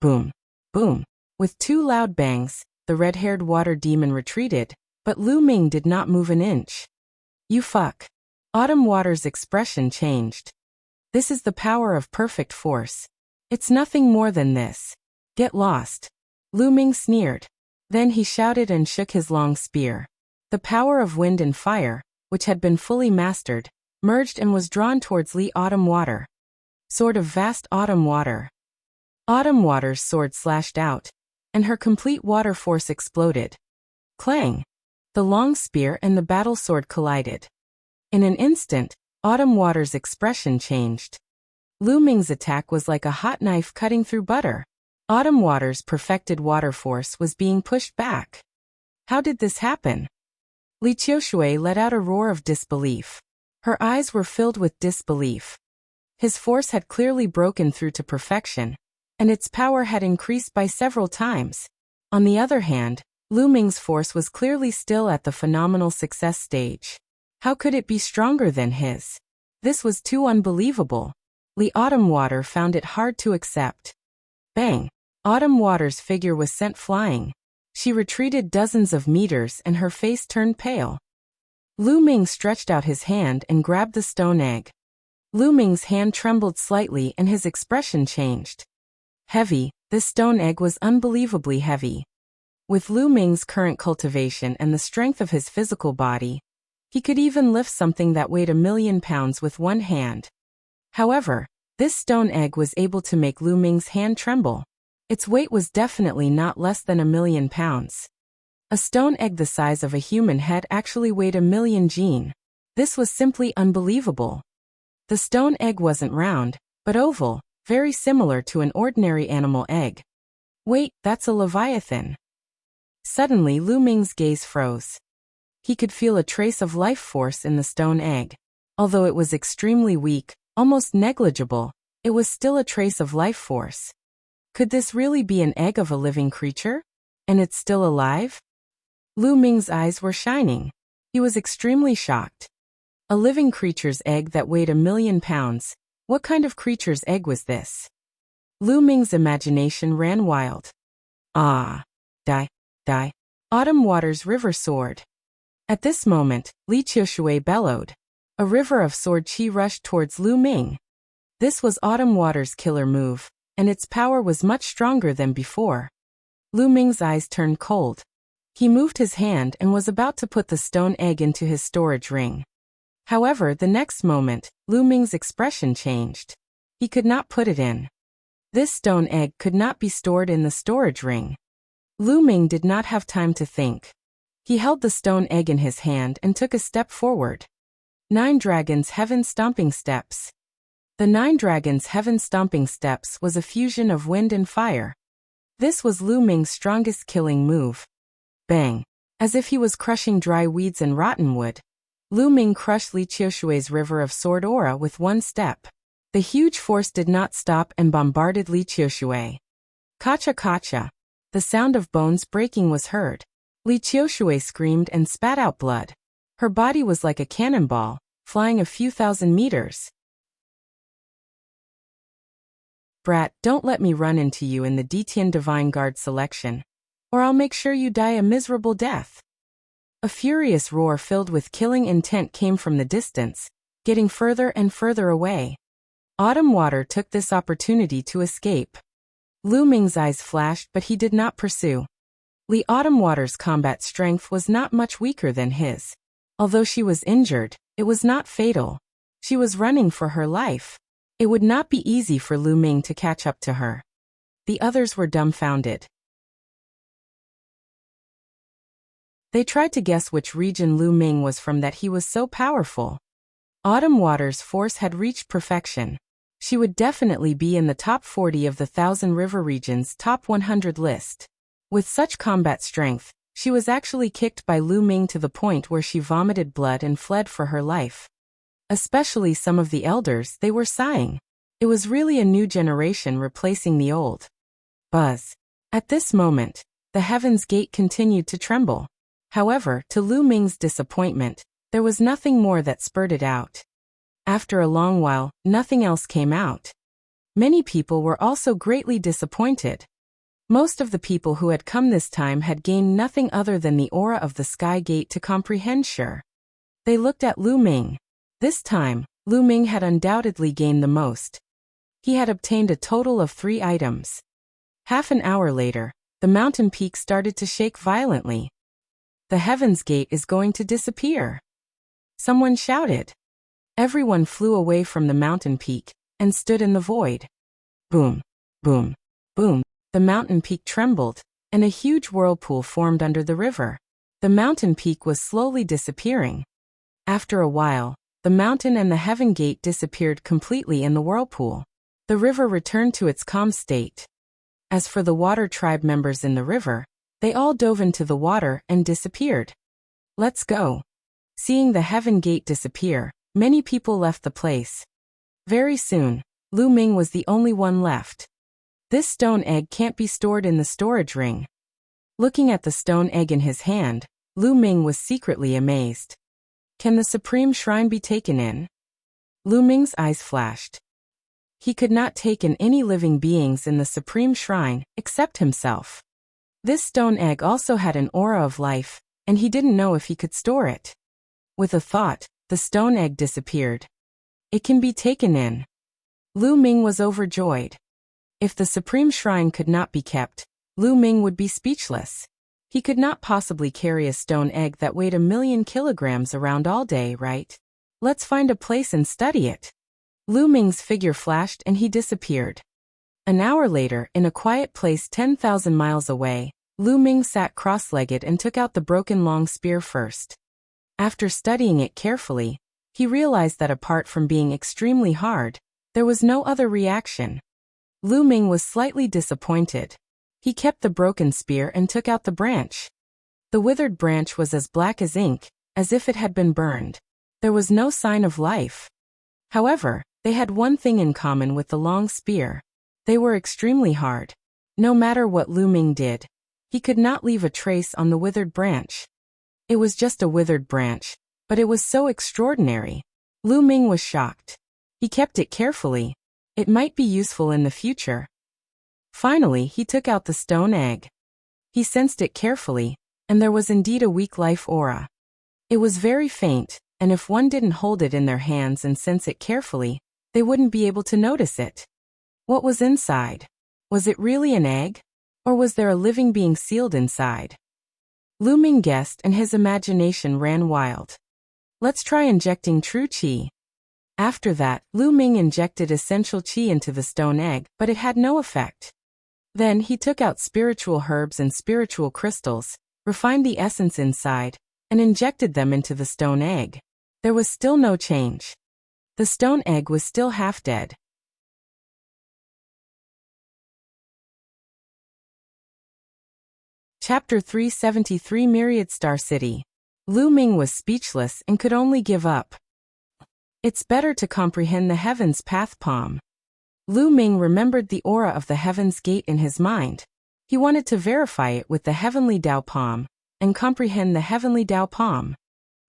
Boom! Boom! With two loud bangs, the red-haired water demon retreated, but Lu Ming did not move an inch. You fuck. Autumn Water's expression changed. This is the power of perfect force. It's nothing more than this. Get lost. Lu Ming sneered. Then he shouted and shook his long spear. The power of wind and fire, which had been fully mastered, merged and was drawn towards Li Autumn Water. Sword of vast Autumn Water. Autumn Water's sword slashed out, and her complete water force exploded. Clang! The long spear and the battle sword collided. In an instant, Autumn Water's expression changed. Lu Ming's attack was like a hot knife cutting through butter. Autumn Water's perfected water force was being pushed back. How did this happen? Li Qiushui let out a roar of disbelief. Her eyes were filled with disbelief. His force had clearly broken through to perfection, and its power had increased by several times. On the other hand, Lu Ming's force was clearly still at the phenomenal success stage. How could it be stronger than his? This was too unbelievable. Li Autumn Water found it hard to accept. Bang! Autumn Water's figure was sent flying. She retreated dozens of meters and her face turned pale. Lu Ming stretched out his hand and grabbed the stone egg. Lu Ming's hand trembled slightly and his expression changed. Heavy, this stone egg was unbelievably heavy. With Lu Ming's current cultivation and the strength of his physical body, he could even lift something that weighed 1,000,000 pounds with one hand. However, this stone egg was able to make Lu Ming's hand tremble. Its weight was definitely not less than 1,000,000 pounds. A stone egg the size of a human head actually weighed 1,000,000 jin. This was simply unbelievable. The stone egg wasn't round, but oval, very similar to an ordinary animal egg. Wait, that's a leviathan. Suddenly Lu Ming's gaze froze. He could feel a trace of life force in the stone egg. Although it was extremely weak, almost negligible, it was still a trace of life force. Could this really be an egg of a living creature? And it's still alive? Lu Ming's eyes were shining. He was extremely shocked. A living creature's egg that weighed 1,000,000 pounds. What kind of creature's egg was this? Lu Ming's imagination ran wild. Ah! Die! Die! Autumn Water's river sword. At this moment, Li Qiushui bellowed. A river of sword chi rushed towards Lu Ming. This was Autumn Water's killer move, and its power was much stronger than before. Lu Ming's eyes turned cold. He moved his hand and was about to put the stone egg into his storage ring. However, the next moment, Lu Ming's expression changed. He could not put it in. This stone egg could not be stored in the storage ring. Lu Ming did not have time to think. He held the stone egg in his hand and took a step forward. 9 Dragons' Heaven Stomping Steps. The 9 Dragons' Heaven Stomping Steps was a fusion of wind and fire. This was Lu Ming's strongest killing move. Bang! As if he was crushing dry weeds and rotten wood, Lu Ming crushed Li Qiushui's river of sword aura with one step. The huge force did not stop and bombarded Li Qiushui. Kacha kacha! The sound of bones breaking was heard. Li Qiushui screamed and spat out blood. Her body was like a cannonball, flying a few thousand meters. Brat, don't let me run into you in the Detian Divine Guard selection, or I'll make sure you die a miserable death. A furious roar filled with killing intent came from the distance, getting further and further away. Autumn Water took this opportunity to escape. Lu Ming's eyes flashed, but he did not pursue. Li Autumn Water's combat strength was not much weaker than his. Although she was injured, it was not fatal. She was running for her life. It would not be easy for Lu Ming to catch up to her. The others were dumbfounded. They tried to guess which region Lu Ming was from, that he was so powerful. Autumn Water's force had reached perfection. She would definitely be in the top 40 of the Thousand River Region's top 100 list. With such combat strength, she was actually kicked by Lu Ming to the point where she vomited blood and fled for her life. Especially some of the elders, they were sighing. It was really a new generation replacing the old. Buzz. At this moment, the heaven's gate continued to tremble. However, to Lu Ming's disappointment, there was nothing more that spurted out. After a long while, nothing else came out. Many people were also greatly disappointed. Most of the people who had come this time had gained nothing other than the aura of the sky gate to comprehend. Sure. They looked at Lu Ming. This time, Lu Ming had undoubtedly gained the most. He had obtained a total of 3 items. Half an hour later, the mountain peak started to shake violently. The heaven's gate is going to disappear. Someone shouted. Everyone flew away from the mountain peak and stood in the void. Boom, boom, boom. The mountain peak trembled, and a huge whirlpool formed under the river. The mountain peak was slowly disappearing. After a while, the mountain and the heaven gate disappeared completely in the whirlpool. The river returned to its calm state. As for the water tribe members in the river, they all dove into the water and disappeared. Let's go. Seeing the heaven gate disappear, many people left the place. Very soon, Lu Ming was the only one left. This stone egg can't be stored in the storage ring. Looking at the stone egg in his hand, Lu Ming was secretly amazed. Can the supreme shrine be taken in? Lu Ming's eyes flashed. He could not take in any living beings in the supreme shrine, except himself. This stone egg also had an aura of life, and he didn't know if he could store it. With a thought, the stone egg disappeared. It can be taken in. Lu Ming was overjoyed. If the supreme shrine could not be kept, Lu Ming would be speechless. He could not possibly carry a stone egg that weighed 1,000,000 kilograms around all day, right? Let's find a place and study it. Lu Ming's figure flashed and he disappeared. An hour later, in a quiet place 10,000 miles away, Lu Ming sat cross-legged and took out the broken long spear first. After studying it carefully, he realized that apart from being extremely hard, there was no other reaction. Lu Ming was slightly disappointed. He kept the broken spear and took out the branch. The withered branch was as black as ink, as if it had been burned. There was no sign of life. However, they had one thing in common with the long spear. They were extremely hard. No matter what Lu Ming did, he could not leave a trace on the withered branch. It was just a withered branch, but it was so extraordinary. Lu Ming was shocked. He kept it carefully. It might be useful in the future. Finally, he took out the stone egg. He sensed it carefully, and there was indeed a weak life aura. It was very faint, and if one didn't hold it in their hands and sense it carefully, they wouldn't be able to notice it. What was inside? Was it really an egg? Or was there a living being sealed inside? Lu Ming guessed and his imagination ran wild. Let's try injecting true qi. After that, Lu Ming injected essential qi into the stone egg, but it had no effect. Then he took out spiritual herbs and spiritual crystals, refined the essence inside, and injected them into the stone egg. There was still no change. The stone egg was still half dead. Chapter 373 Myriad Star City. Lu Ming was speechless and could only give up. It's better to comprehend the heavens path palm. Lu Ming remembered the aura of the heavens gate in his mind. He wanted to verify it with the heavenly Dao palm, and comprehend the heavenly Dao palm.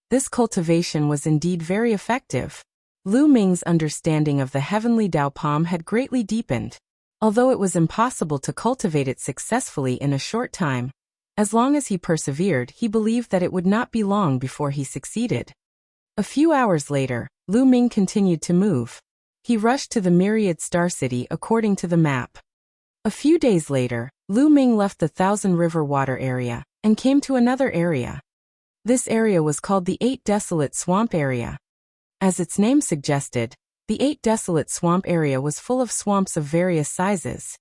This cultivation was indeed very effective. Lu Ming's understanding of the heavenly Dao palm had greatly deepened. Although it was impossible to cultivate it successfully in a short time, as long as he persevered, he believed that it would not be long before he succeeded. A few hours later, Lu Ming continued to move. He rushed to the Myriad Star City according to the map. A few days later, Lu Ming left the Thousand River Water area, and came to another area. This area was called the Eight Desolate Swamp Area. As its name suggested, the Eight Desolate Swamp Area was full of swamps of various sizes.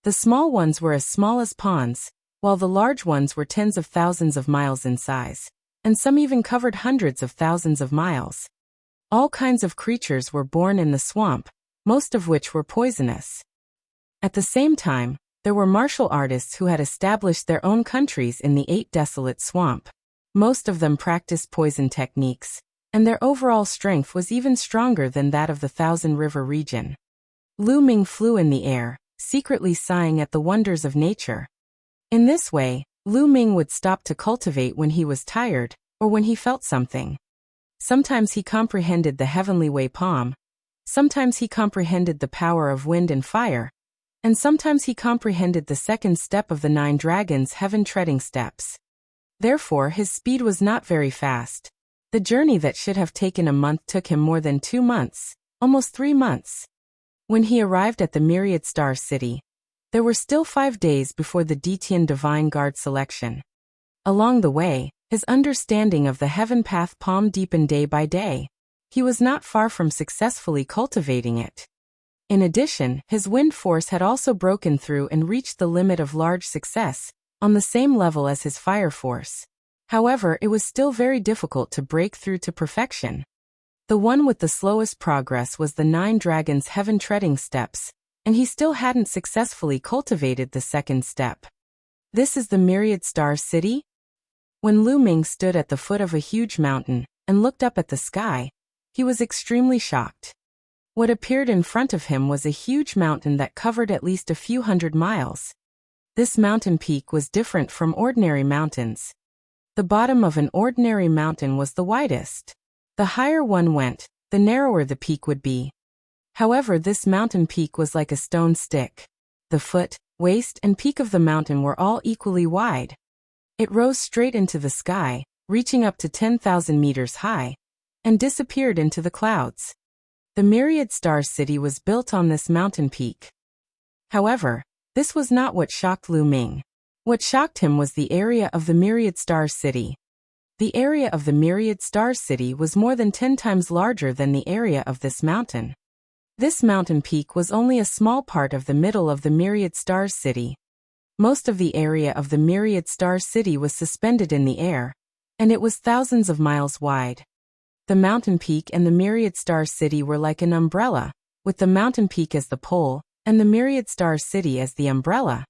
The small ones were as small as ponds, while the large ones were tens of thousands of miles in size, and some even covered hundreds of thousands of miles. All kinds of creatures were born in the swamp, most of which were poisonous. At the same time, there were martial artists who had established their own countries in the Eight Desolate Swamp. Most of them practiced poison techniques, and their overall strength was even stronger than that of the Thousand River region. Lu Ming flew in the air, secretly sighing at the wonders of nature. In this way, Lu Ming would stop to cultivate when he was tired, or when he felt something. Sometimes he comprehended the heavenly way palm, sometimes he comprehended the power of wind and fire, and sometimes he comprehended the second step of the 9 dragons' heaven-treading steps. Therefore his speed was not very fast. The journey that should have taken a month took him more than 2 months, almost 3 months. When he arrived at the Myriad Star City, there were still 5 days before the Detian Divine Guard selection. Along the way, his understanding of the heaven path palm deepened day by day. He was not far from successfully cultivating it. In addition, his wind force had also broken through and reached the limit of large success, on the same level as his fire force. However, it was still very difficult to break through to perfection. The one with the slowest progress was the 9 dragons' heaven-treading steps, and he still hadn't successfully cultivated the second step. This is the Myriad Star City? When Lu Ming stood at the foot of a huge mountain and looked up at the sky, he was extremely shocked. What appeared in front of him was a huge mountain that covered at least a few hundred miles. This mountain peak was different from ordinary mountains. The bottom of an ordinary mountain was the widest. The higher one went, the narrower the peak would be. However, this mountain peak was like a stone stick. The foot, waist, and peak of the mountain were all equally wide. It rose straight into the sky, reaching up to 10,000 meters high, and disappeared into the clouds. The Myriad Star City was built on this mountain peak. However, this was not what shocked Lu Ming. What shocked him was the area of the Myriad Star City. The area of the Myriad Star City was more than 10 times larger than the area of this mountain. This mountain peak was only a small part of the middle of the Myriad Stars City. Most of the area of the Myriad Stars City was suspended in the air, and it was thousands of miles wide. The mountain peak and the Myriad Stars City were like an umbrella, with the mountain peak as the pole, and the Myriad Stars City as the umbrella.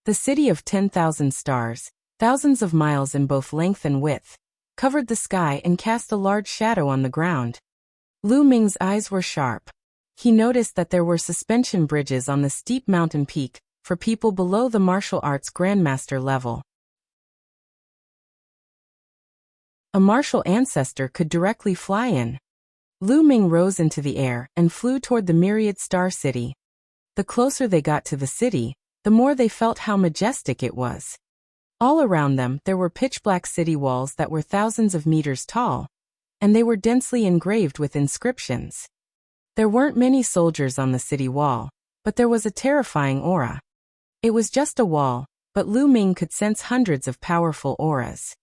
The city of 10,000 stars, thousands of miles in both length and width, covered the sky and cast a large shadow on the ground. Lu Ming's eyes were sharp. He noticed that there were suspension bridges on the steep mountain peak for people below the martial arts grandmaster level. A martial ancestor could directly fly in. Lu Ming rose into the air and flew toward the Myriad Star City. The closer they got to the city, the more they felt how majestic it was. All around them there were pitch-black city walls that were thousands of meters tall, and they were densely engraved with inscriptions. There weren't many soldiers on the city wall, but there was a terrifying aura. It was just a wall, but Lu Ming could sense hundreds of powerful auras.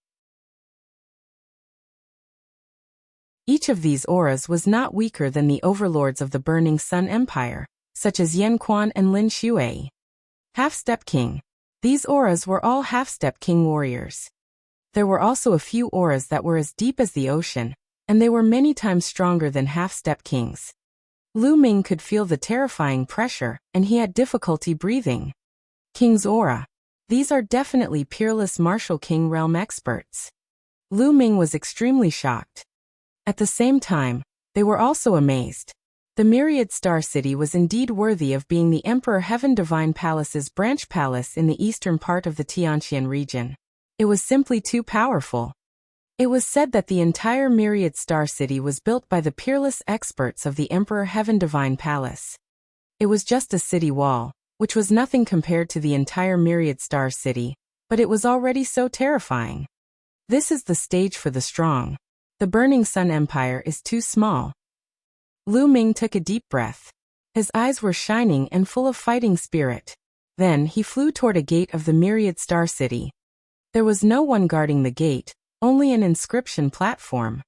Each of these auras was not weaker than the overlords of the Burning Sun Empire, such as Yan Quan and Lin Shuai. Half-Step King. These auras were all Half-Step King warriors. There were also a few auras that were as deep as the ocean, and they were many times stronger than Half-Step Kings. Lu Ming could feel the terrifying pressure, and he had difficulty breathing. King's Aura. These are definitely peerless martial king realm experts. Lu Ming was extremely shocked. At the same time, they were also amazed. The Myriad Star City was indeed worthy of being the Emperor Heaven Divine Palace's branch palace in the eastern part of the Tianqian region. It was simply too powerful. It was said that the entire Myriad Star City was built by the peerless experts of the Emperor Heaven Divine Palace. It was just a city wall, which was nothing compared to the entire Myriad Star City, but it was already so terrifying. This is the stage for the strong. The Burning Sun Empire is too small. Lu Ming took a deep breath. His eyes were shining and full of fighting spirit. Then he flew toward a gate of the Myriad Star City. There was no one guarding the gate, only an inscription platform.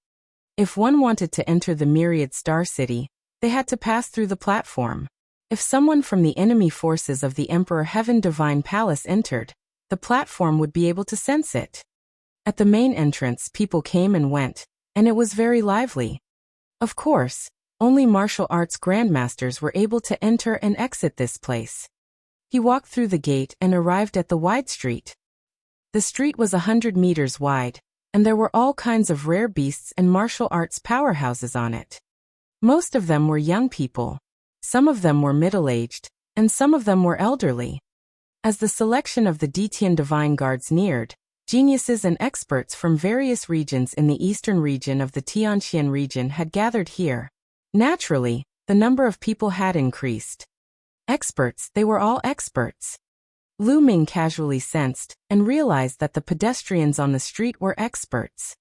If one wanted to enter the Myriad Star City, they had to pass through the platform. If someone from the enemy forces of the Emperor Heaven Divine Palace entered, the platform would be able to sense it. At the main entrance, people came and went, and it was very lively. Of course, only martial arts grandmasters were able to enter and exit this place. He walked through the gate and arrived at the wide street. The street was 100 meters wide, and there were all kinds of rare beasts and martial arts powerhouses on it. Most of them were young people. Some of them were middle-aged, and some of them were elderly. As the selection of the Ditian Divine Guards neared, geniuses and experts from various regions in the eastern region of the Tianqian region had gathered here. Naturally, the number of people had increased. Experts, they were all experts. Lu Ming casually sensed and realized that the pedestrians on the street were experts.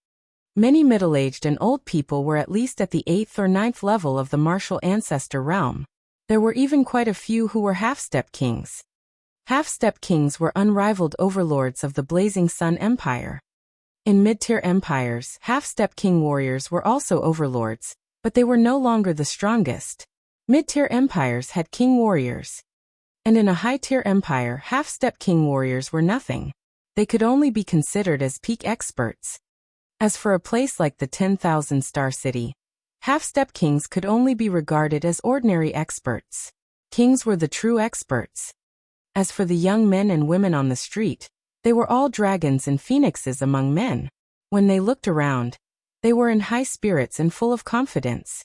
Many middle-aged and old people were at least at the 8th or 9th level of the martial ancestor realm. There were even quite a few who were half-step kings. Half-step kings were unrivaled overlords of the Blazing Sun Empire. In mid-tier empires, half-step king warriors were also overlords, but they were no longer the strongest. Mid-tier empires had king warriors. And in a high-tier empire, half-step king warriors were nothing. They could only be considered as peak experts. As for a place like the 10,000 Star City, half-step kings could only be regarded as ordinary experts. Kings were the true experts. As for the young men and women on the street, they were all dragons and phoenixes among men. When they looked around, they were in high spirits and full of confidence.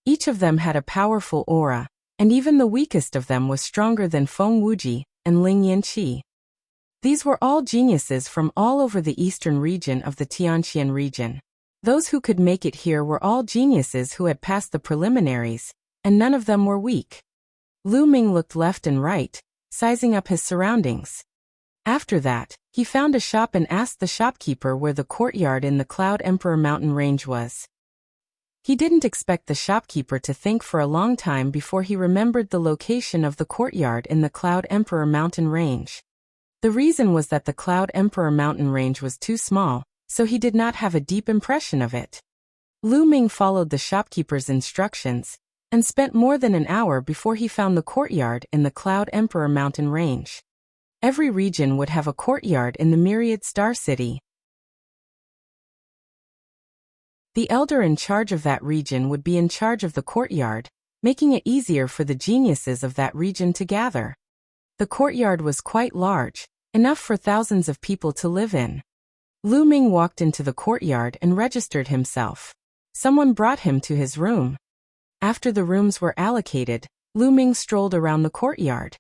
Each of them had a powerful aura, and even the weakest of them was stronger than Feng Wuji and Ling Yanqi. These were all geniuses from all over the eastern region of the Tianqian region. Those who could make it here were all geniuses who had passed the preliminaries, and none of them were weak. Lu Ming looked left and right, sizing up his surroundings. After that, he found a shop and asked the shopkeeper where the courtyard in the Cloud Emperor mountain range was. He didn't expect the shopkeeper to think for a long time before he remembered the location of the courtyard in the Cloud Emperor mountain range. The reason was that the Cloud Emperor mountain range was too small, so he did not have a deep impression of it. Lu Ming followed the shopkeeper's instructions, and spent more than an hour before he found the courtyard in the Cloud Emperor mountain range. Every region would have a courtyard in the Myriad Star City. The elder in charge of that region would be in charge of the courtyard, making it easier for the geniuses of that region to gather. The courtyard was quite large, enough for thousands of people to live in. Lu Ming walked into the courtyard and registered himself. Someone brought him to his room. After the rooms were allocated, Lu Ming strolled around the courtyard.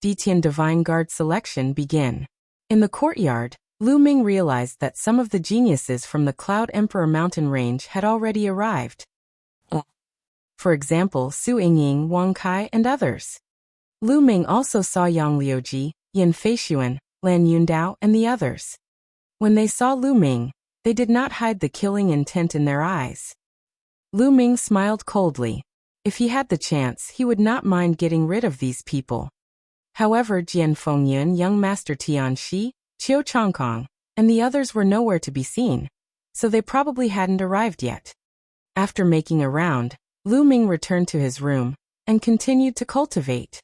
Ditian Divine Guard selection begin. In the courtyard, Lu Ming realized that some of the geniuses from the Cloud Emperor mountain range had already arrived. For example, Su Yingying, Wang Kai, and others. Lu Ming also saw Yang Liuji, Yin Feishuan, Lan Yundao, and the others. When they saw Lu Ming, they did not hide the killing intent in their eyes. Lu Ming smiled coldly. If he had the chance, he would not mind getting rid of these people. However, Jian Fengyun, young master Tian Shi, Qiu Changkong, and the others were nowhere to be seen, so they probably hadn't arrived yet. After making a round, Lu Ming returned to his room and continued to cultivate.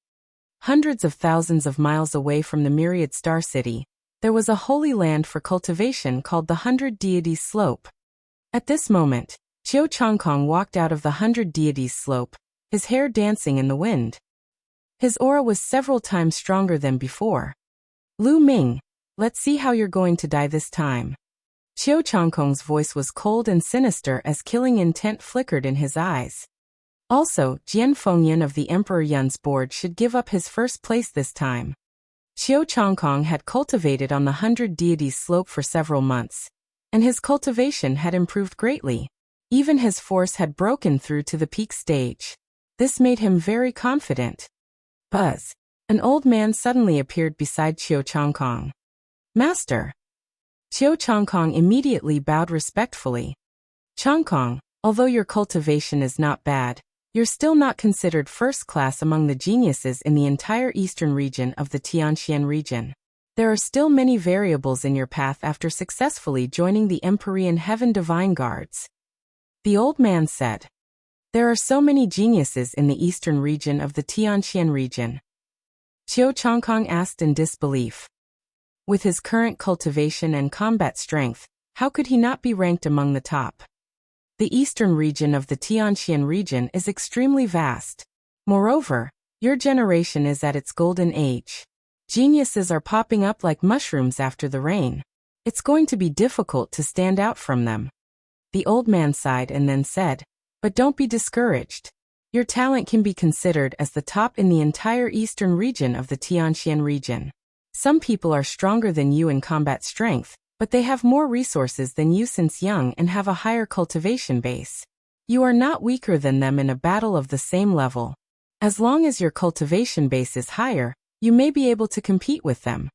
Hundreds of thousands of miles away from the Myriad Star City, there was a holy land for cultivation called the 100 Deities Slope. At this moment, Qiu Changkong walked out of the 100 Deities Slope, his hair dancing in the wind. His aura was several times stronger than before. Lu Ming, let's see how you're going to die this time. Qiu Changkong's voice was cold and sinister as killing intent flickered in his eyes. Also, Jian Fengyun of the Emperor Yun's board should give up his first place this time. Qiu Changkong had cultivated on the 100 Deities Slope for several months, and his cultivation had improved greatly. Even his force had broken through to the peak stage. This made him very confident. Buzz. An old man suddenly appeared beside Qiu Changkong. Master. Qiu Changkong immediately bowed respectfully. Changkong, although your cultivation is not bad, you're still not considered first class among the geniuses in the entire eastern region of the Tianqian region. There are still many variables in your path after successfully joining the Empyrean Heaven Divine Guards. The old man said. There are so many geniuses in the eastern region of the Tianqian region. Qiu Changkong asked in disbelief. With his current cultivation and combat strength, how could he not be ranked among the top? The eastern region of the Tianqian region is extremely vast. Moreover, Your generation is at its golden age. Geniuses are popping up like mushrooms after the rain. It's going to be difficult to stand out from them." The old man sighed and then said, "But don't be discouraged. Your talent can be considered as the top in the entire eastern region of the Tianxian region. Some people are stronger than you in combat strength, but they have more resources than you since young and have a higher cultivation base. You are not weaker than them in a battle of the same level. As long as your cultivation base is higher, you may be able to compete with them.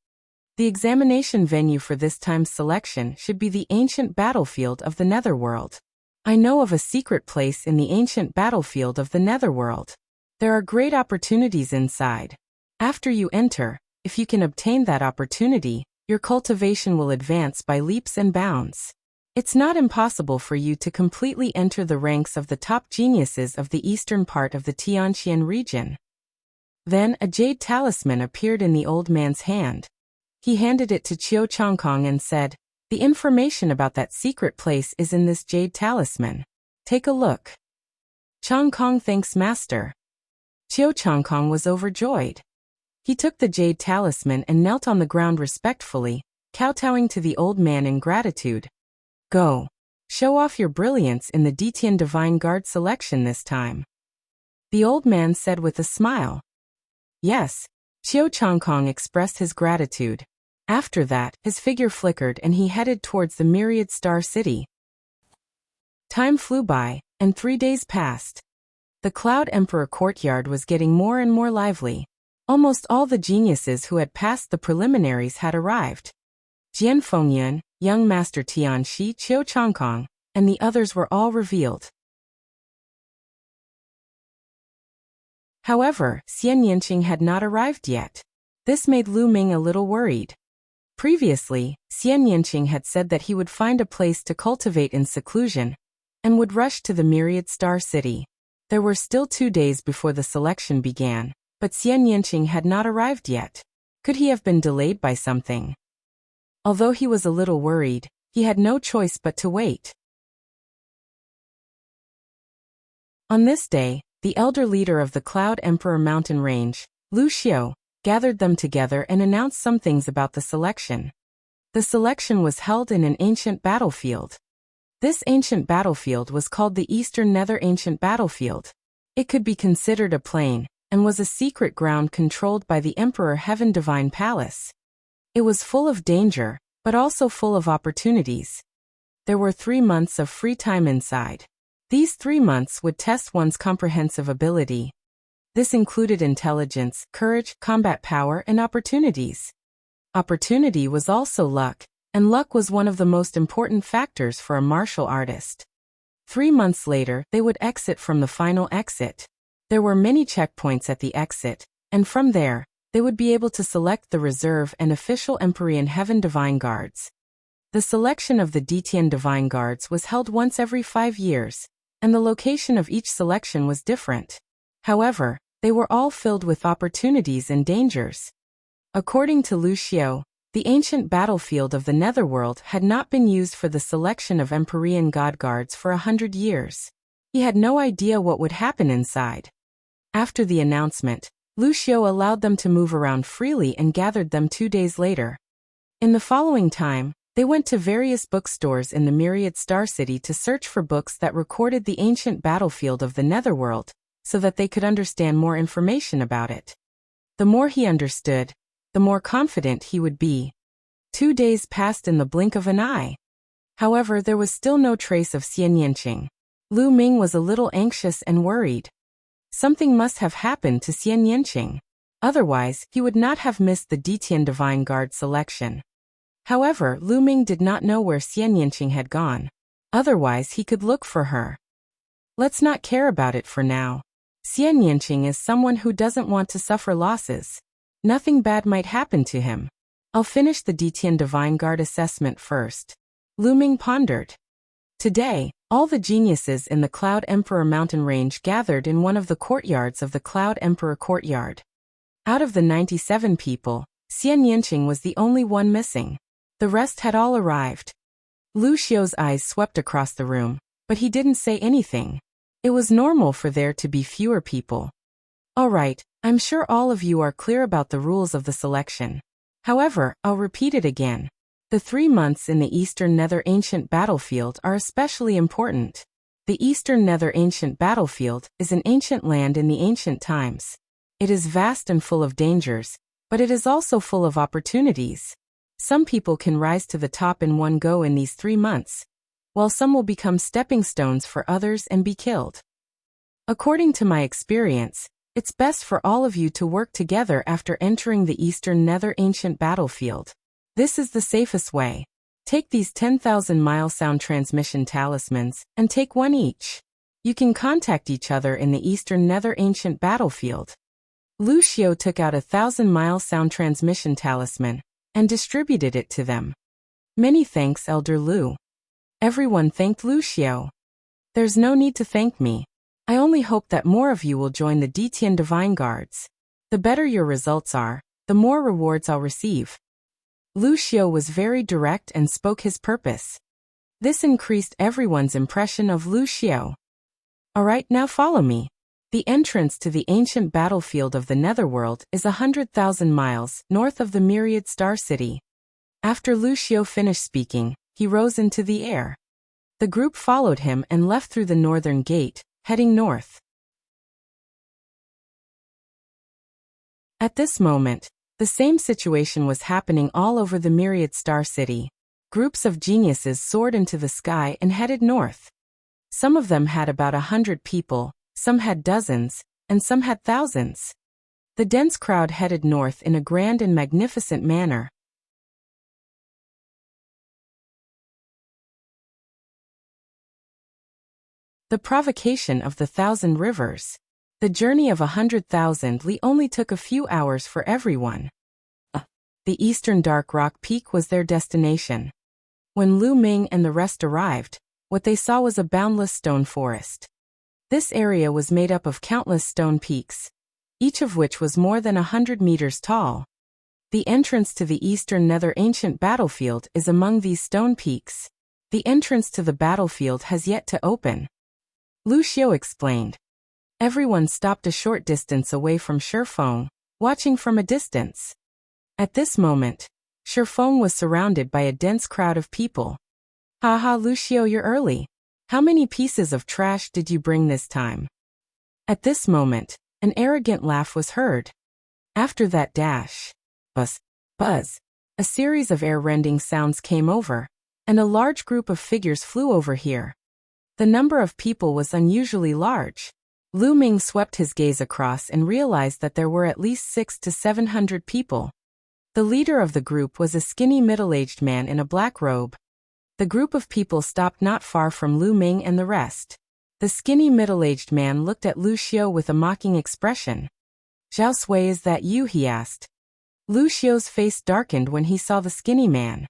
The examination venue for this time's selection should be the ancient battlefield of the Netherworld. I know of a secret place in the ancient battlefield of the Netherworld. There are great opportunities inside. After you enter, if you can obtain that opportunity, your cultivation will advance by leaps and bounds. It's not impossible for you to completely enter the ranks of the top geniuses of the eastern part of the Tianxian region." Then a jade talisman appeared in the old man's hand. He handed it to Qiu Changkong and said, "The information about that secret place is in this jade talisman. Take a look." "Changkong thanks master." Qiu Changkong was overjoyed. He took the jade talisman and knelt on the ground respectfully, kowtowing to the old man in gratitude. "Go. Show off your brilliance in the Detian Divine Guard selection this time." The old man said with a smile. "Yes." Qiu Changkong expressed his gratitude. After that, his figure flickered and he headed towards the Myriad Star City. Time flew by, and 3 days passed. The Cloud Emperor courtyard was getting more and more lively. Almost all the geniuses who had passed the preliminaries had arrived. Jian Fengyun, young master Tianxi, Qiu Changkong, and the others were all revealed. However, Xian Yinqing had not arrived yet. This made Lu Ming a little worried. Previously, Xian Yinqing had said that he would find a place to cultivate in seclusion, and would rush to the Myriad Star City. There were still 2 days before the selection began, but Xian Yinqing had not arrived yet. Could he have been delayed by something? Although he was a little worried, he had no choice but to wait. On this day, the elder leader of the Cloud Emperor mountain range, Lu Xiu, gathered them together and announced some things about the selection. The selection was held in an ancient battlefield. This ancient battlefield was called the Eastern Nether Ancient Battlefield. It could be considered a plain, and was a secret ground controlled by the Emperor Heaven Divine Palace. It was full of danger, but also full of opportunities. There were 3 months of free time inside. These 3 months would test one's comprehensive ability. This included intelligence, courage, combat power, and opportunities. Opportunity was also luck, and luck was one of the most important factors for a martial artist. 3 months later, they would exit from the final exit. There were many checkpoints at the exit, and from there, they would be able to select the reserve and official Empyrean Heaven Divine Guards. The selection of the Detian Divine Guards was held once every 5 years, and the location of each selection was different. However, they were all filled with opportunities and dangers. According to Lu Xiu, the ancient battlefield of the Netherworld had not been used for the selection of Empyrean God Guards for 100 years. He had no idea what would happen inside. After the announcement, Lu Xiu allowed them to move around freely and gathered them 2 days later. In the following time, they went to various bookstores in the Myriad Star City to search for books that recorded the ancient battlefield of the Netherworld, so that they could understand more information about it. The more he understood, the more confident he would be. 2 days passed in the blink of an eye. However, there was still no trace of Xian Yinqing. Lu Ming was a little anxious and worried. Something must have happened to Xian Yinqing. Otherwise, he would not have missed the Detian Divine Guard selection. However, Lu Ming did not know where Xian Yinqing had gone. Otherwise, he could look for her. Let's not care about it for now. Xian Yinqing is someone who doesn't want to suffer losses. Nothing bad might happen to him. I'll finish the Detian Divine Guard assessment first. Lu Ming pondered. Today, all the geniuses in the Cloud Emperor mountain range gathered in one of the courtyards of the Cloud Emperor courtyard. Out of the 97 people, Xian Yinqing was the only one missing. The rest had all arrived. Lu Xiu's eyes swept across the room, but he didn't say anything. It was normal for there to be fewer people. Alright, I'm sure all of you are clear about the rules of the selection. However, I'll repeat it again. The 3 months in the Eastern Nether Ancient Battlefield are especially important. The Eastern Nether Ancient Battlefield is an ancient land in the ancient times. It is vast and full of dangers, but it is also full of opportunities. Some people can rise to the top in one go in these 3 months, while some will become stepping stones for others and be killed. According to my experience, it's best for all of you to work together after entering the Eastern Nether Ancient Battlefield. This is the safest way. Take these 10,000-mile sound transmission talismans, and take one each. You can contact each other in the Eastern Nether Ancient Battlefield. Lucio took out a 1,000-mile sound transmission talisman, and distributed it to them. Many thanks, Elder Lu. Everyone thanked Lucio. There's no need to thank me. I only hope that more of you will join the Detian Divine Guards. The better your results are, the more rewards I'll receive. Lucio was very direct and spoke his purpose. This increased everyone's impression of Lucio. Alright, now follow me. The entrance to the ancient battlefield of the Netherworld is 100,000 miles north of the Myriad Star City. After Lucio finished speaking, he rose into the air. The group followed him and left through the northern gate, heading north. At this moment, the same situation was happening all over the Myriad Star City. Groups of geniuses soared into the sky and headed north. Some of them had about 100 people, some had dozens, and some had thousands. The dense crowd headed north in a grand and magnificent manner. The provocation of the 1,000 rivers. The journey of 100,000 li only took a few hours for everyone. The eastern Dark Rock Peak was their destination. When Lu Ming and the rest arrived, what they saw was a boundless stone forest. This area was made up of countless stone peaks, each of which was more than 100 meters tall. The entrance to the Eastern Nether Ancient Battlefield is among these stone peaks. The entrance to the battlefield has yet to open. Lucio explained. Everyone stopped a short distance away from Shifeng, watching from a distance. At this moment, Shifeng was surrounded by a dense crowd of people. Haha, Lucio, you're early. How many pieces of trash did you bring this time? At this moment, an arrogant laugh was heard. After that dash, buzz, buzz, a series of air-rending sounds came over, and a large group of figures flew over here. The number of people was unusually large. Lu Ming swept his gaze across and realized that there were at least 600 to 700 people. The leader of the group was a skinny middle-aged man in a black robe. The group of people stopped not far from Lu Ming and the rest. The skinny middle-aged man looked at Lucio with a mocking expression. Zhao Sui, is that you? He asked. Lucio's face darkened when he saw the skinny man.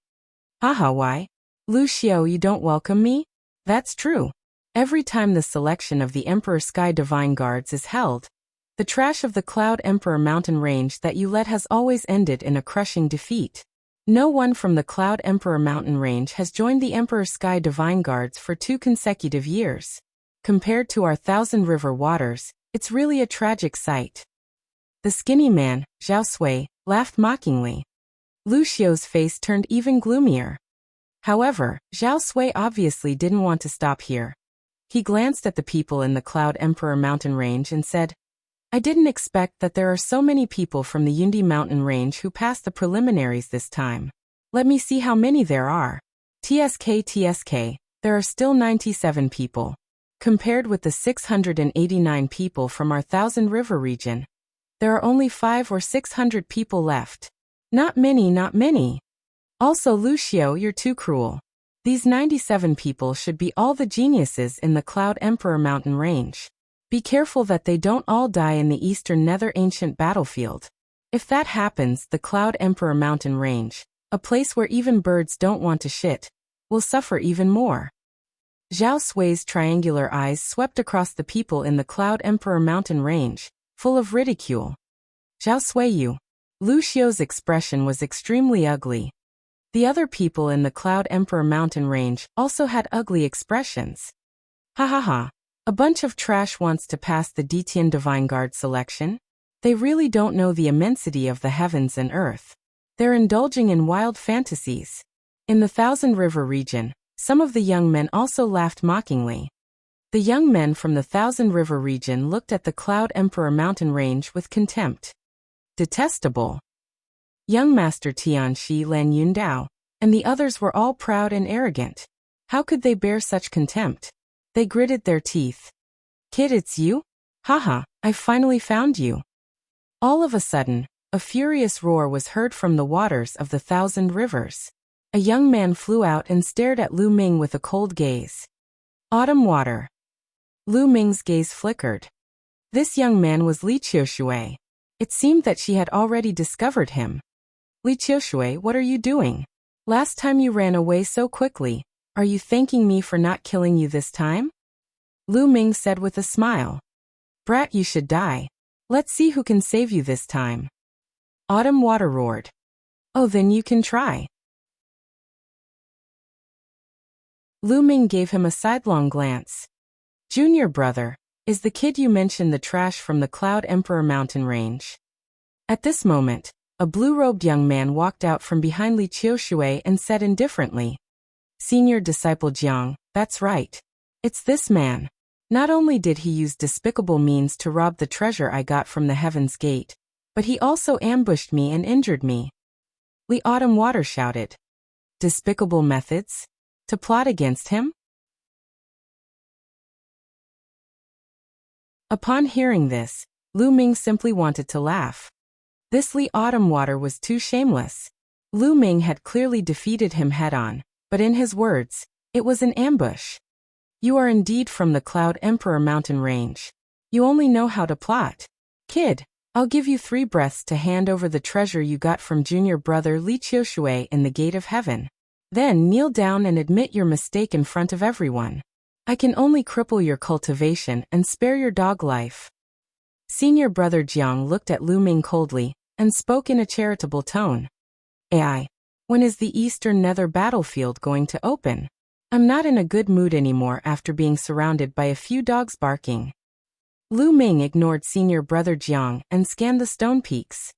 Haha, why? Lucio, you don't welcome me? That's true. Every time the selection of the Emperor Sky Divine Guards is held, the trash of the Cloud Emperor mountain range that you led has always ended in a crushing defeat. No one from the Cloud Emperor mountain range has joined the Emperor Sky Divine Guards for 2 consecutive years. Compared to our 1,000 river waters, it's really a tragic sight. The skinny man, Zhao Sui, laughed mockingly. Lucio's face turned even gloomier. However, Zhao Sui obviously didn't want to stop here. He glanced at the people in the Cloud Emperor mountain range and said, I didn't expect that there are so many people from the Yundi mountain range who passed the preliminaries this time. Let me see how many there are. TSK, there are still 97 people. Compared with the 689 people from our 1,000 river region, there are only 500 or 600 people left. Not many, not many. Also, Lucio, you're too cruel. These 97 people should be all the geniuses in the Cloud Emperor mountain range. Be careful that they don't all die in the Eastern Nether Ancient Battlefield. If that happens, the Cloud Emperor mountain range, a place where even birds don't want to shit, will suffer even more. Zhao Sui's triangular eyes swept across the people in the Cloud Emperor mountain range, full of ridicule. Zhao Sui, you. Lucio's expression was extremely ugly. The other people in the Cloud Emperor mountain range also had ugly expressions. Ha ha ha. A bunch of trash wants to pass the Detian Divine Guard selection. They really don't know the immensity of the heavens and earth. They're indulging in wild fantasies. In the Thousand River region, some of the young men also laughed mockingly. The young men from the Thousand River region looked at the Cloud Emperor mountain range with contempt. Detestable. Young Master Tianxi Lan Yundao and the others were all proud and arrogant. How could they bear such contempt? They gritted their teeth. Kid, it's you? Haha, I finally found you. All of a sudden, a furious roar was heard from the waters of the Thousand Rivers. A young man flew out and stared at Lu Ming with a cold gaze. Autumn water. Lu Ming's gaze flickered. This young man was Li Qiushui. It seemed that she had already discovered him. Li Qiushui, what are you doing? Last time you ran away so quickly. Are you thanking me for not killing you this time? Lu Ming said with a smile. Brat, you should die. Let's see who can save you this time. Autumn water roared. Oh, then you can try. Lu Ming gave him a sidelong glance. Junior brother, is the kid you mentioned the trash from the Cloud Emperor mountain range? At this moment, a blue-robed young man walked out from behind Li Qiushui and said indifferently. Senior disciple Jiang, that's right. It's this man. Not only did he use despicable means to rob the treasure I got from the Heaven's Gate, but he also ambushed me and injured me. Li Autumn Water shouted. Despicable methods? To plot against him? Upon hearing this, Lu Ming simply wanted to laugh. This Li Autumn Water was too shameless. Lu Ming had clearly defeated him head-on, but in his words, it was an ambush. You are indeed from the Cloud Emperor mountain range. You only know how to plot. Kid, I'll give you 3 breaths to hand over the treasure you got from junior brother Li Qiushui in the Gate of Heaven. Then kneel down and admit your mistake in front of everyone. I can only cripple your cultivation and spare your dog life. Senior brother Jiang looked at Lu Ming coldly and spoke in a charitable tone. Ai, when is the Eastern Nether battlefield going to open? I'm not in a good mood anymore after being surrounded by a few dogs barking. Lu Ming ignored senior brother Jiang and scanned the stone peaks.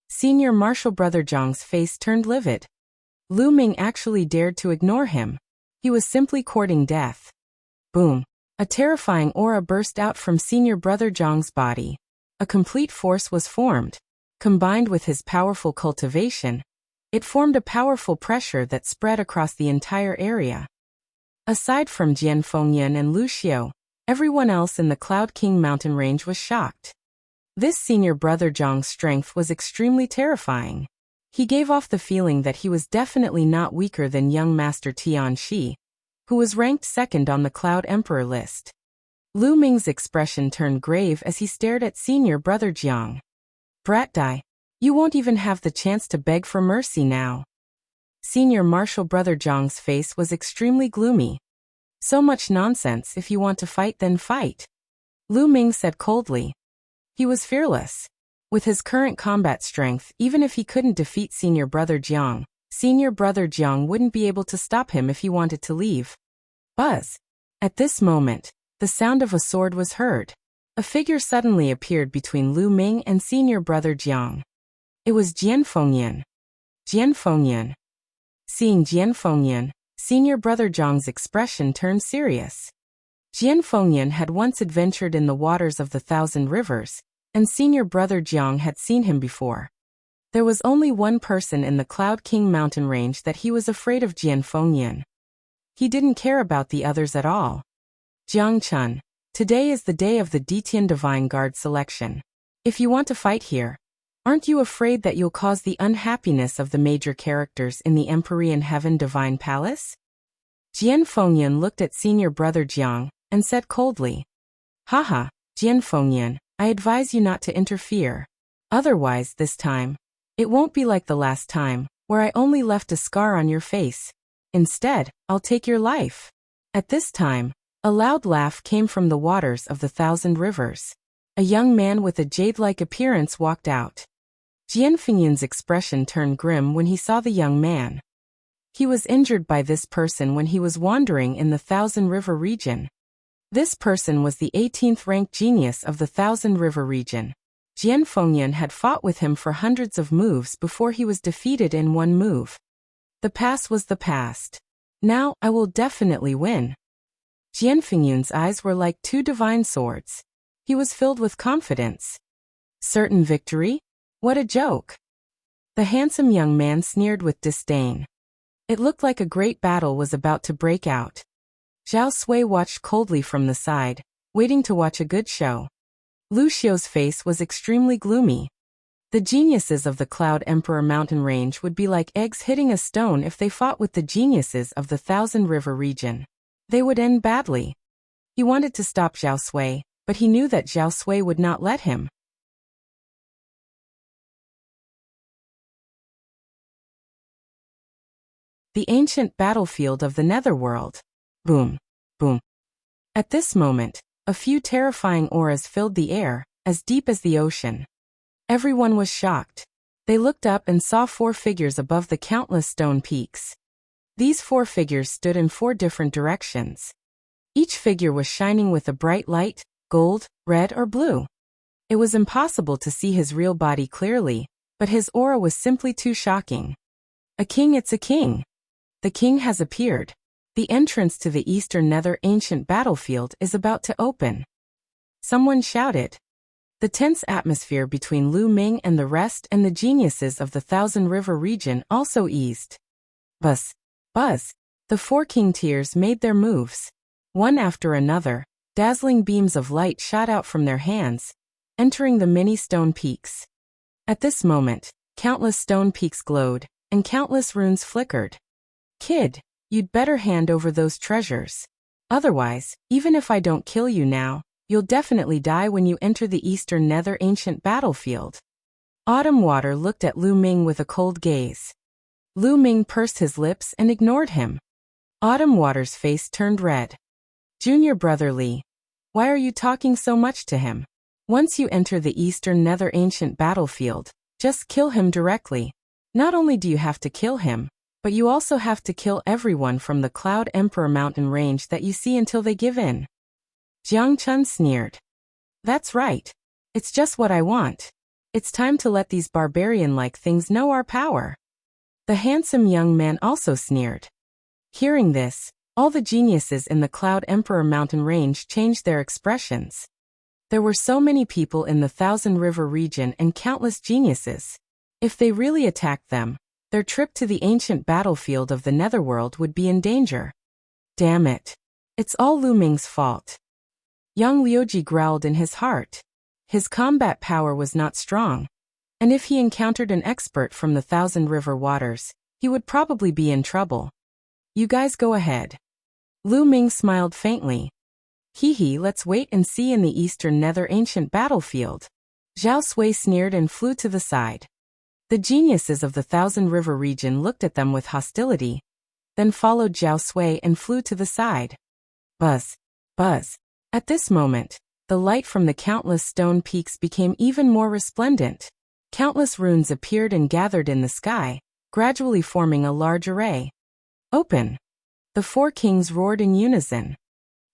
Senior martial brother Jiang's face turned livid. Lu Ming actually dared to ignore him. He was simply courting death. Boom. A terrifying aura burst out from senior brother Jiang's body. A complete force was formed. Combined with his powerful cultivation, it formed a powerful pressure that spread across the entire area. Aside from Jian Fengyan and Lu Xiao, everyone else in the Cloud King mountain range was shocked. This senior brother Jiang's strength was extremely terrifying. He gave off the feeling that he was definitely not weaker than young Master Tianxi, who was ranked second on the Cloud Emperor list. Lu Ming's expression turned grave as he stared at senior brother Jiang. Brat die. You won't even have the chance to beg for mercy now. Senior martial brother Jiang's face was extremely gloomy. So much nonsense. If you want to fight, then fight. Lu Ming said coldly. He was fearless. With his current combat strength, even if he couldn't defeat senior brother Jiang wouldn't be able to stop him if he wanted to leave. Buzz. At this moment, the sound of a sword was heard. A figure suddenly appeared between Lu Ming and senior brother Jiang. It was Jian Fengyan. Jian Fengyan. Seeing Jian Fengyan, senior brother Jiang's expression turned serious. Jian Fengyan had once adventured in the waters of the Thousand Rivers, and senior brother Jiang had seen him before. There was only one person in the Cloud King mountain range that he was afraid of, Jian Fengyan. He didn't care about the others at all. Jiang Chun, today is the day of the Detian Divine Guard selection. If you want to fight here, aren't you afraid that you'll cause the unhappiness of the major characters in the Empyrean Heaven Divine Palace? Jian Fengyan looked at senior brother Jiang and said coldly. Haha, Jian Fengyan, I advise you not to interfere. Otherwise, this time, it won't be like the last time, where I only left a scar on your face. Instead, I'll take your life. At this time, a loud laugh came from the waters of the Thousand Rivers. A young man with a jade-like appearance walked out. Jian Fengyan's expression turned grim when he saw the young man. He was injured by this person when he was wandering in the Thousand River region. This person was the 18th-ranked genius of the Thousand River region. Jian Fengyan had fought with him for hundreds of moves before he was defeated in one move. The past was the past. Now, I will definitely win. Jian Fengyan's eyes were like two divine swords. He was filled with confidence. Certain victory? What a joke. The handsome young man sneered with disdain. It looked like a great battle was about to break out. Zhao Sui watched coldly from the side, waiting to watch a good show. Lu Xiu's face was extremely gloomy. The geniuses of the Cloud Emperor mountain range would be like eggs hitting a stone if they fought with the geniuses of the Thousand River region. They would end badly. He wanted to stop Zhao Sui, but he knew that Zhao Sui would not let him. The ancient battlefield of the Netherworld. Boom, boom. At this moment, a few terrifying auras filled the air, as deep as the ocean. Everyone was shocked. They looked up and saw 4 figures above the countless stone peaks. These 4 figures stood in 4 different directions. Each figure was shining with a bright light, gold, red or blue. It was impossible to see his real body clearly, but his aura was simply too shocking. A king, it's a king. The king has appeared. The entrance to the Eastern Nether ancient battlefield is about to open. Someone shouted. The tense atmosphere between Lu Ming and the rest and the geniuses of the Thousand River region also eased. Buzz, buzz. The 4 king tiers made their moves. One after another, dazzling beams of light shot out from their hands, entering the many stone peaks. At this moment, countless stone peaks glowed, and countless runes flickered. Kid, you'd better hand over those treasures. Otherwise, even if I don't kill you now, you'll definitely die when you enter the Eastern Nether ancient battlefield. Autumn Water looked at Lu Ming with a cold gaze. Lu Ming pursed his lips and ignored him. Autumn Water's face turned red. Junior brother Li, why are you talking so much to him? Once you enter the Eastern Nether ancient battlefield, just kill him directly. Not only do you have to kill him, but you also have to kill everyone from the Cloud Emperor mountain range that you see until they give in. Jiang Chun sneered. That's right. It's just what I want. It's time to let these barbarian-like things know our power. The handsome young man also sneered. Hearing this, all the geniuses in the Cloud Emperor mountain range changed their expressions. There were so many people in the Thousand River region and countless geniuses. If they really attacked them, their trip to the ancient battlefield of the Netherworld would be in danger. Damn it. It's all Lu Ming's fault. Yang Liuji growled in his heart. His combat power was not strong, and if he encountered an expert from the Thousand River waters, he would probably be in trouble. You guys go ahead. Lu Ming smiled faintly. Hee, let's wait and see in the Eastern Nether ancient battlefield. Zhao Sui sneered and flew to the side. The geniuses of the Thousand River region looked at them with hostility, then followed Zhao Sui and flew to the side. Buzz, buzz. At this moment, the light from the countless stone peaks became even more resplendent. Countless runes appeared and gathered in the sky, gradually forming a large array. Open! The 4 kings roared in unison.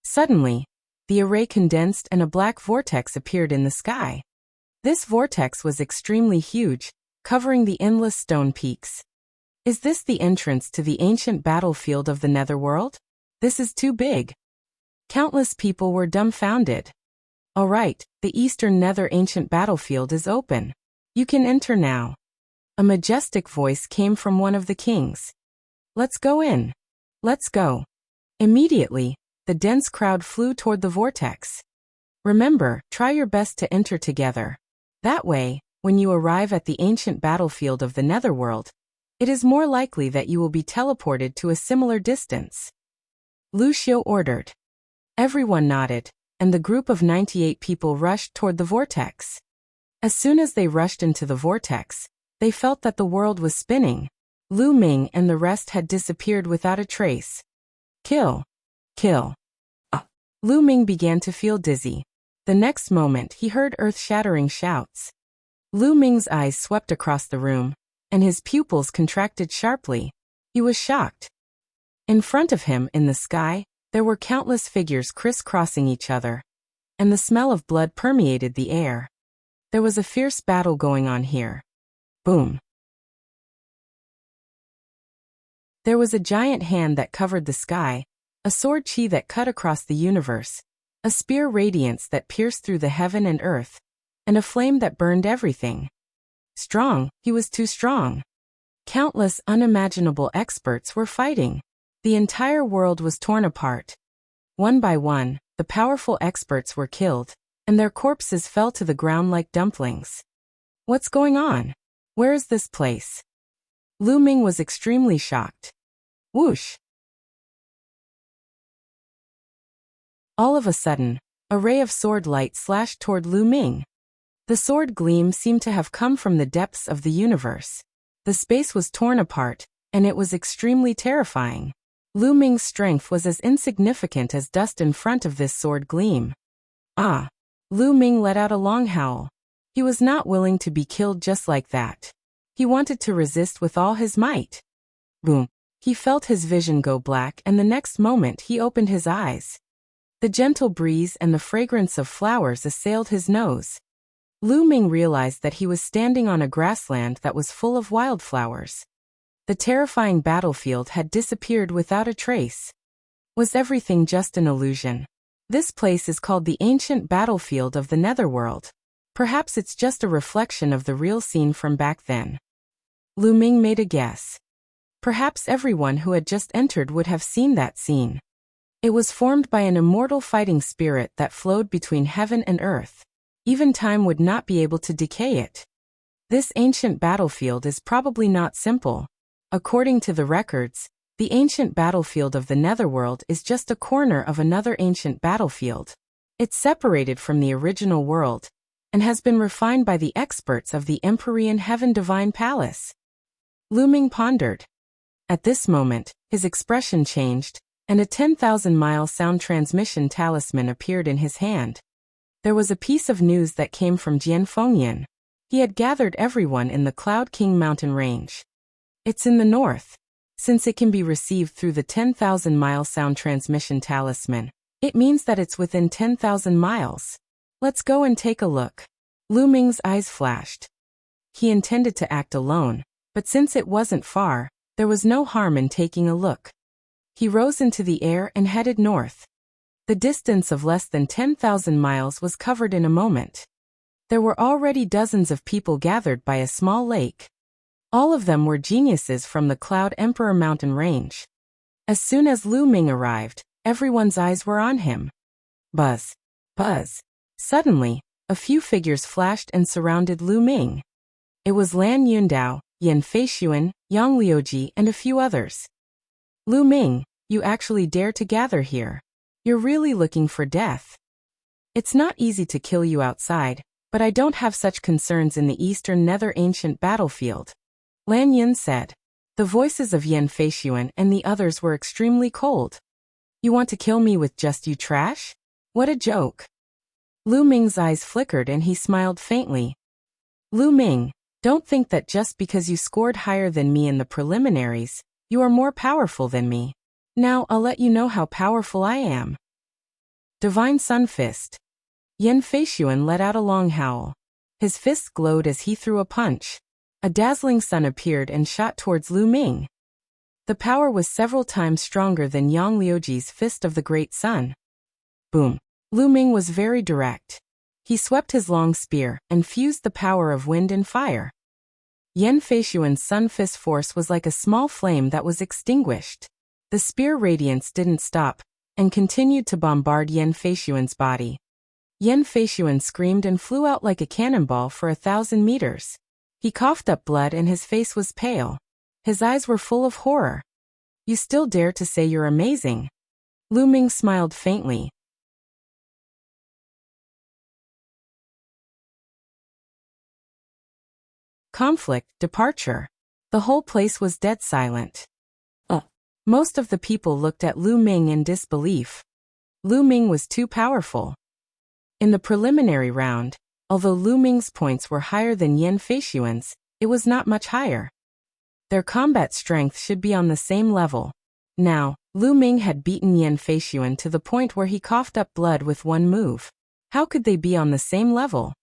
Suddenly, the array condensed and a black vortex appeared in the sky. This vortex was extremely huge, covering the endless stone peaks. Is this the entrance to the ancient battlefield of the Netherworld? This is too big. Countless people were dumbfounded. All right, the Eastern Nether ancient battlefield is open. You can enter now. A majestic voice came from one of the kings. Let's go in. Let's go. Immediately, the dense crowd flew toward the vortex. Remember, try your best to enter together. That way, when you arrive at the ancient battlefield of the Netherworld, it is more likely that you will be teleported to a similar distance. Lu Xiu ordered. Everyone nodded, and the group of 98 people rushed toward the vortex. As soon as they rushed into the vortex, they felt that the world was spinning. Lu Ming and the rest had disappeared without a trace. Kill. Kill. Lu Ming began to feel dizzy. The next moment he heard earth-shattering shouts. Lu Ming's eyes swept across the room, and his pupils contracted sharply. He was shocked. In front of him in the sky, There were countless figures crisscrossing each other, and the smell of blood permeated the air. There was a fierce battle going on here. Boom. There was a giant hand that covered the sky, a sword chi that cut across the universe, a spear radiance that pierced through the heaven and earth, and a flame that burned everything. Strong, he was too strong. Countless unimaginable experts were fighting. The entire world was torn apart. One by one, the powerful experts were killed, and their corpses fell to the ground like dumplings. What's going on? Where is this place? Lu Ming was extremely shocked. Whoosh! All of a sudden, a ray of sword light slashed toward Lu Ming. The sword gleam seemed to have come from the depths of the universe. The space was torn apart, and it was extremely terrifying. Lu Ming's strength was as insignificant as dust in front of this sword gleam. Ah! Lu Ming let out a long howl. He was not willing to be killed just like that. He wanted to resist with all his might. Boom! He felt his vision go black, and the next moment he opened his eyes. The gentle breeze and the fragrance of flowers assailed his nose. Lu Ming realized that he was standing on a grassland that was full of wildflowers. The terrifying battlefield had disappeared without a trace. Was everything just an illusion? This place is called the ancient battlefield of the Netherworld. Perhaps it's just a reflection of the real scene from back then. Lu Ming made a guess. Perhaps everyone who had just entered would have seen that scene. It was formed by an immortal fighting spirit that flowed between heaven and earth. Even time would not be able to decay it. This ancient battlefield is probably not simple. According to the records, the ancient battlefield of the Netherworld is just a corner of another ancient battlefield. It's separated from the original world, and has been refined by the experts of the Empyrean Heaven Divine Palace. Lu Ming pondered. At this moment, his expression changed, and a 10,000-mile sound transmission talisman appeared in his hand. There was a piece of news that came from Jian Fengyan. He had gathered everyone in the Cloud King mountain range. It's in the north. Since it can be received through the 10,000-mile sound transmission talisman, it means that it's within 10,000 miles. Let's go and take a look. Lu Ming's eyes flashed. He intended to act alone, but since it wasn't far, there was no harm in taking a look. He rose into the air and headed north. The distance of less than 10,000 miles was covered in a moment. There were already dozens of people gathered by a small lake. All of them were geniuses from the Cloud Emperor mountain range. As soon as Lu Ming arrived, everyone's eyes were on him. Buzz. Buzz. Suddenly, a few figures flashed and surrounded Lu Ming. It was Lan Yundao, Yan Feishuan, Yang Liuji, and a few others. Lu Ming, you actually dare to gather here. You're really looking for death. It's not easy to kill you outside, but I don't have such concerns in the eastern nether ancient battlefield. Lan Yun said. The voices of Yan Feishuan and the others were extremely cold. You want to kill me with just you trash? What a joke. Lu Ming's eyes flickered and he smiled faintly. Lu Ming, don't think that just because you scored higher than me in the preliminaries, you are more powerful than me. Now I'll let you know how powerful I am. Divine Sun Fist. Yan Feishuan let out a long howl. His fists glowed as he threw a punch. A dazzling sun appeared and shot towards Lu Ming. The power was several times stronger than Yang Liuji's Fist of the Great Sun. Boom. Lu Ming was very direct. He swept his long spear and fused the power of wind and fire. Yan Feishuan's Sun Fist force was like a small flame that was extinguished. The spear radiance didn't stop, and continued to bombard Yan Feishuan's body. Yan Feishuan screamed and flew out like a cannonball for 1,000 meters. He coughed up blood and his face was pale. His eyes were full of horror. You still dare to say you're amazing? Lu Ming smiled faintly. Conflict, departure. The whole place was dead silent. Most of the people looked at Lu Ming in disbelief. Lu Ming was too powerful. In the preliminary round, although Lu Ming's points were higher than Yan Feishuan's, it was not much higher. Their combat strength should be on the same level. Now, Lu Ming had beaten Yan Feishuan to the point where he coughed up blood with one move. How could they be on the same level?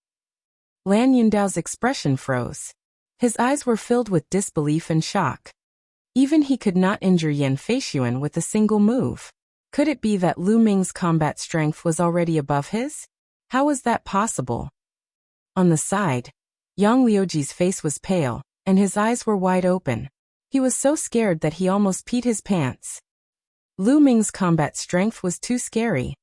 Lan Yundao's expression froze. His eyes were filled with disbelief and shock. Even he could not injure Yan Feishuan with a single move. Could it be that Lu Ming's combat strength was already above his? How was that possible? On the side, Yang Liuji's face was pale, and his eyes were wide open. He was so scared that he almost peed his pants. Lu Ming's combat strength was too scary.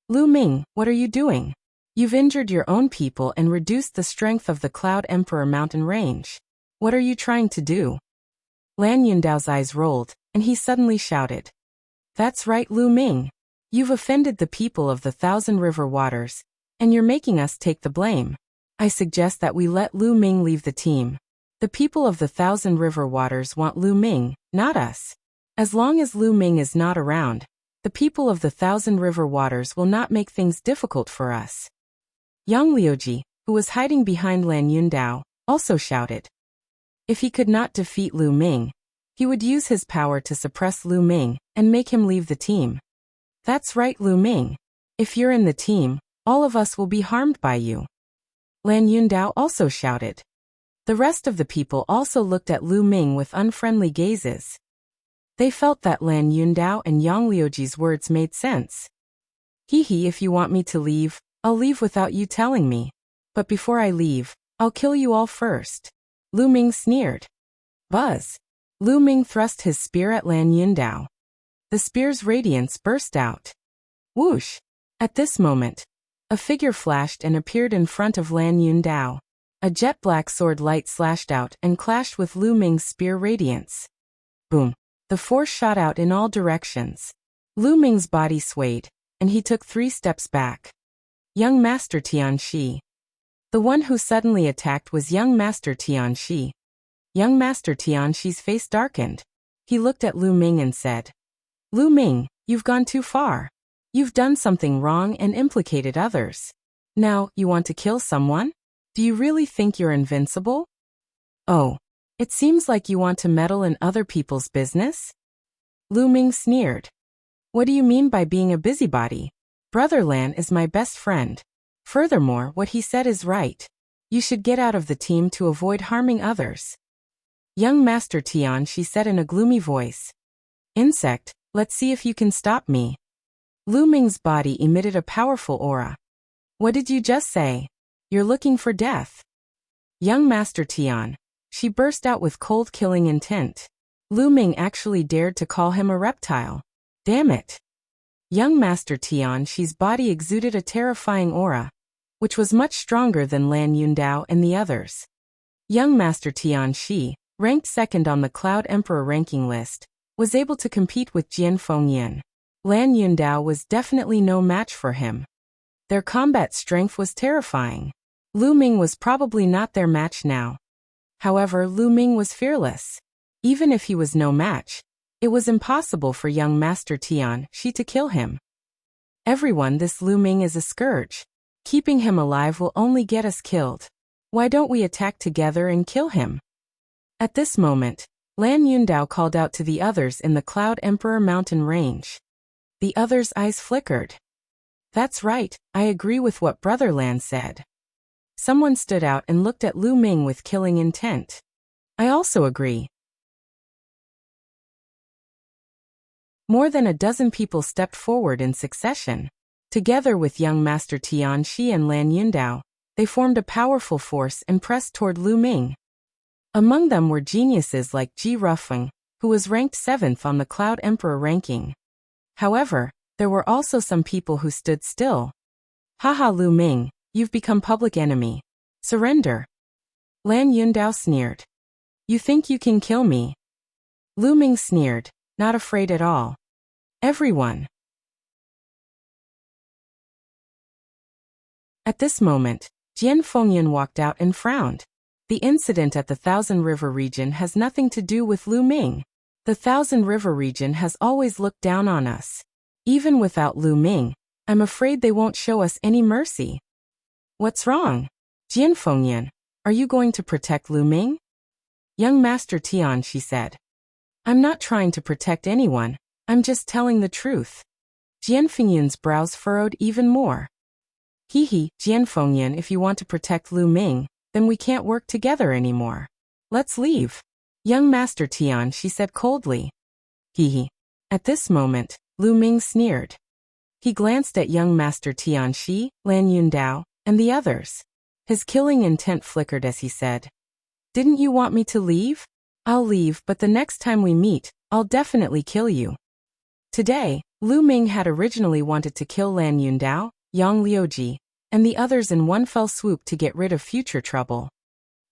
Lu Ming, what are you doing? You've injured your own people and reduced the strength of the Cloud Emperor mountain range. What are you trying to do? Lan Yundao's eyes rolled, and he suddenly shouted. That's right, Lu Ming. You've offended the people of the Thousand River Waters, and you're making us take the blame. I suggest that we let Lu Ming leave the team. The people of the Thousand River Waters want Lu Ming, not us. As long as Lu Ming is not around, the people of the Thousand River Waters will not make things difficult for us. Yang Liuji, who was hiding behind Lan Yundao, also shouted. If he could not defeat Lu Ming, he would use his power to suppress Lu Ming and make him leave the team. That's right, Lu Ming. If you're in the team, all of us will be harmed by you. Lan Yundao also shouted. The rest of the people also looked at Lu Ming with unfriendly gazes. They felt that Lan Yundao and Yang Liuji's words made sense. Hee, if you want me to leave, I'll leave without you telling me. But before I leave, I'll kill you all first. Lu Ming sneered. Buzz. Lu Ming thrust his spear at Lan Yundao. The spear's radiance burst out. Whoosh! At this moment, a figure flashed and appeared in front of Lan Yundao. A jet-black sword light slashed out and clashed with Lu Ming's spear radiance. Boom! The force shot out in all directions. Lu Ming's body swayed, and he took 3 steps back. Young Master Tianxi. The one who suddenly attacked was Young Master Tianxi. Young Master Tianxi's face darkened. He looked at Lu Ming and said, Lu Ming, you've gone too far. You've done something wrong and implicated others. Now, you want to kill someone? Do you really think you're invincible? Oh, it seems like you want to meddle in other people's business? Lu Ming sneered. What do you mean by being a busybody? Brother Lan is my best friend. Furthermore, what he said is right. You should get out of the team to avoid harming others. Young Master Tian, she said in a gloomy voice. Insect, let's see if you can stop me. Lu Ming's body emitted a powerful aura. What did you just say? You're looking for death. Young Master Tian, she burst out with cold killing intent. Lu Ming actually dared to call him a reptile. Damn it. Young Master Tian, she's body exuded a terrifying aura, which was much stronger than Lan Yundao and the others. Young Master Tian Shi, ranked second on the Cloud Emperor ranking list, was able to compete with Jian Fengyan. Lan Yundao was definitely no match for him. Their combat strength was terrifying. Lu Ming was probably not their match now. However, Lu Ming was fearless. Even if he was no match, it was impossible for young Master Tian Shi to kill him. Everyone, this Lu Ming is a scourge. Keeping him alive will only get us killed. Why don't we attack together and kill him? At this moment, Lan Yundao called out to the others in the Cloud Emperor mountain range. The others' eyes flickered. That's right, I agree with what Brother Lan said. Someone stood out and looked at Lu Ming with killing intent. I also agree. More than a dozen people stepped forward in succession. Together with young Master Tian Shi and Lan Yundao, they formed a powerful force and pressed toward Lu Ming. Among them were geniuses like Ji Rufeng, who was ranked 7th on the Cloud Emperor ranking. However, there were also some people who stood still. Haha, Lu Ming, you've become public enemy. Surrender. Lan Yundao sneered. You think you can kill me? Lu Ming sneered, not afraid at all. Everyone. At this moment, Jian Fengyan walked out and frowned. The incident at the Thousand River region has nothing to do with Lu Ming. The Thousand River region has always looked down on us. Even without Lu Ming, I'm afraid they won't show us any mercy. What's wrong? Jian Fengyan, are you going to protect Lu Ming? Young Master Tian, she said. I'm not trying to protect anyone, I'm just telling the truth. Jian Fengyun's brows furrowed even more. Hee, Jian Fengyun, if you want to protect Lu Ming, then we can't work together anymore. Let's leave. Young Master Tian, she said coldly. Hee. At this moment, Lu Ming sneered. He glanced at young Master Tianxi, Lan Yundao, and the others. His killing intent flickered as he said, "Didn't you want me to leave? I'll leave, but the next time we meet, I'll definitely kill you." Today, Lu Ming had originally wanted to kill Lan Yundao, Yang Liuji, and the others in one fell swoop to get rid of future trouble.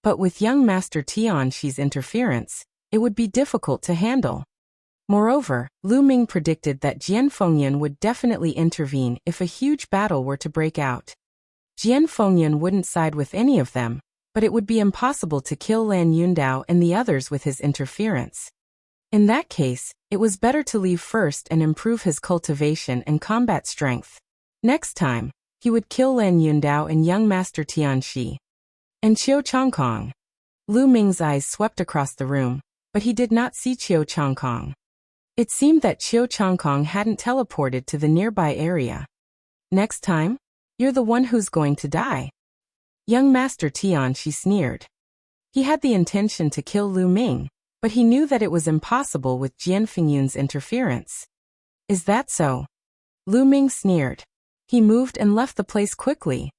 But with young Master Tianxi's interference, it would be difficult to handle. Moreover, Lu Ming predicted that Jian Fengyun would definitely intervene if a huge battle were to break out. Jian Fengyun wouldn't side with any of them, but it would be impossible to kill Lan Yundao and the others with his interference. In that case, it was better to leave first and improve his cultivation and combat strength. Next time, he would kill Lan Yundao and young Master Tianxi. And Qiu Changkong. Lu Ming's eyes swept across the room, but he did not see Qiu Changkong. It seemed that Qiu Changkong hadn't teleported to the nearby area. Next time? You're the one who's going to die. Young Master Tianxi sneered. He had the intention to kill Lu Ming, but he knew that it was impossible with Jian Fengyun's interference. Is that so? Lu Ming sneered. He moved and left the place quickly.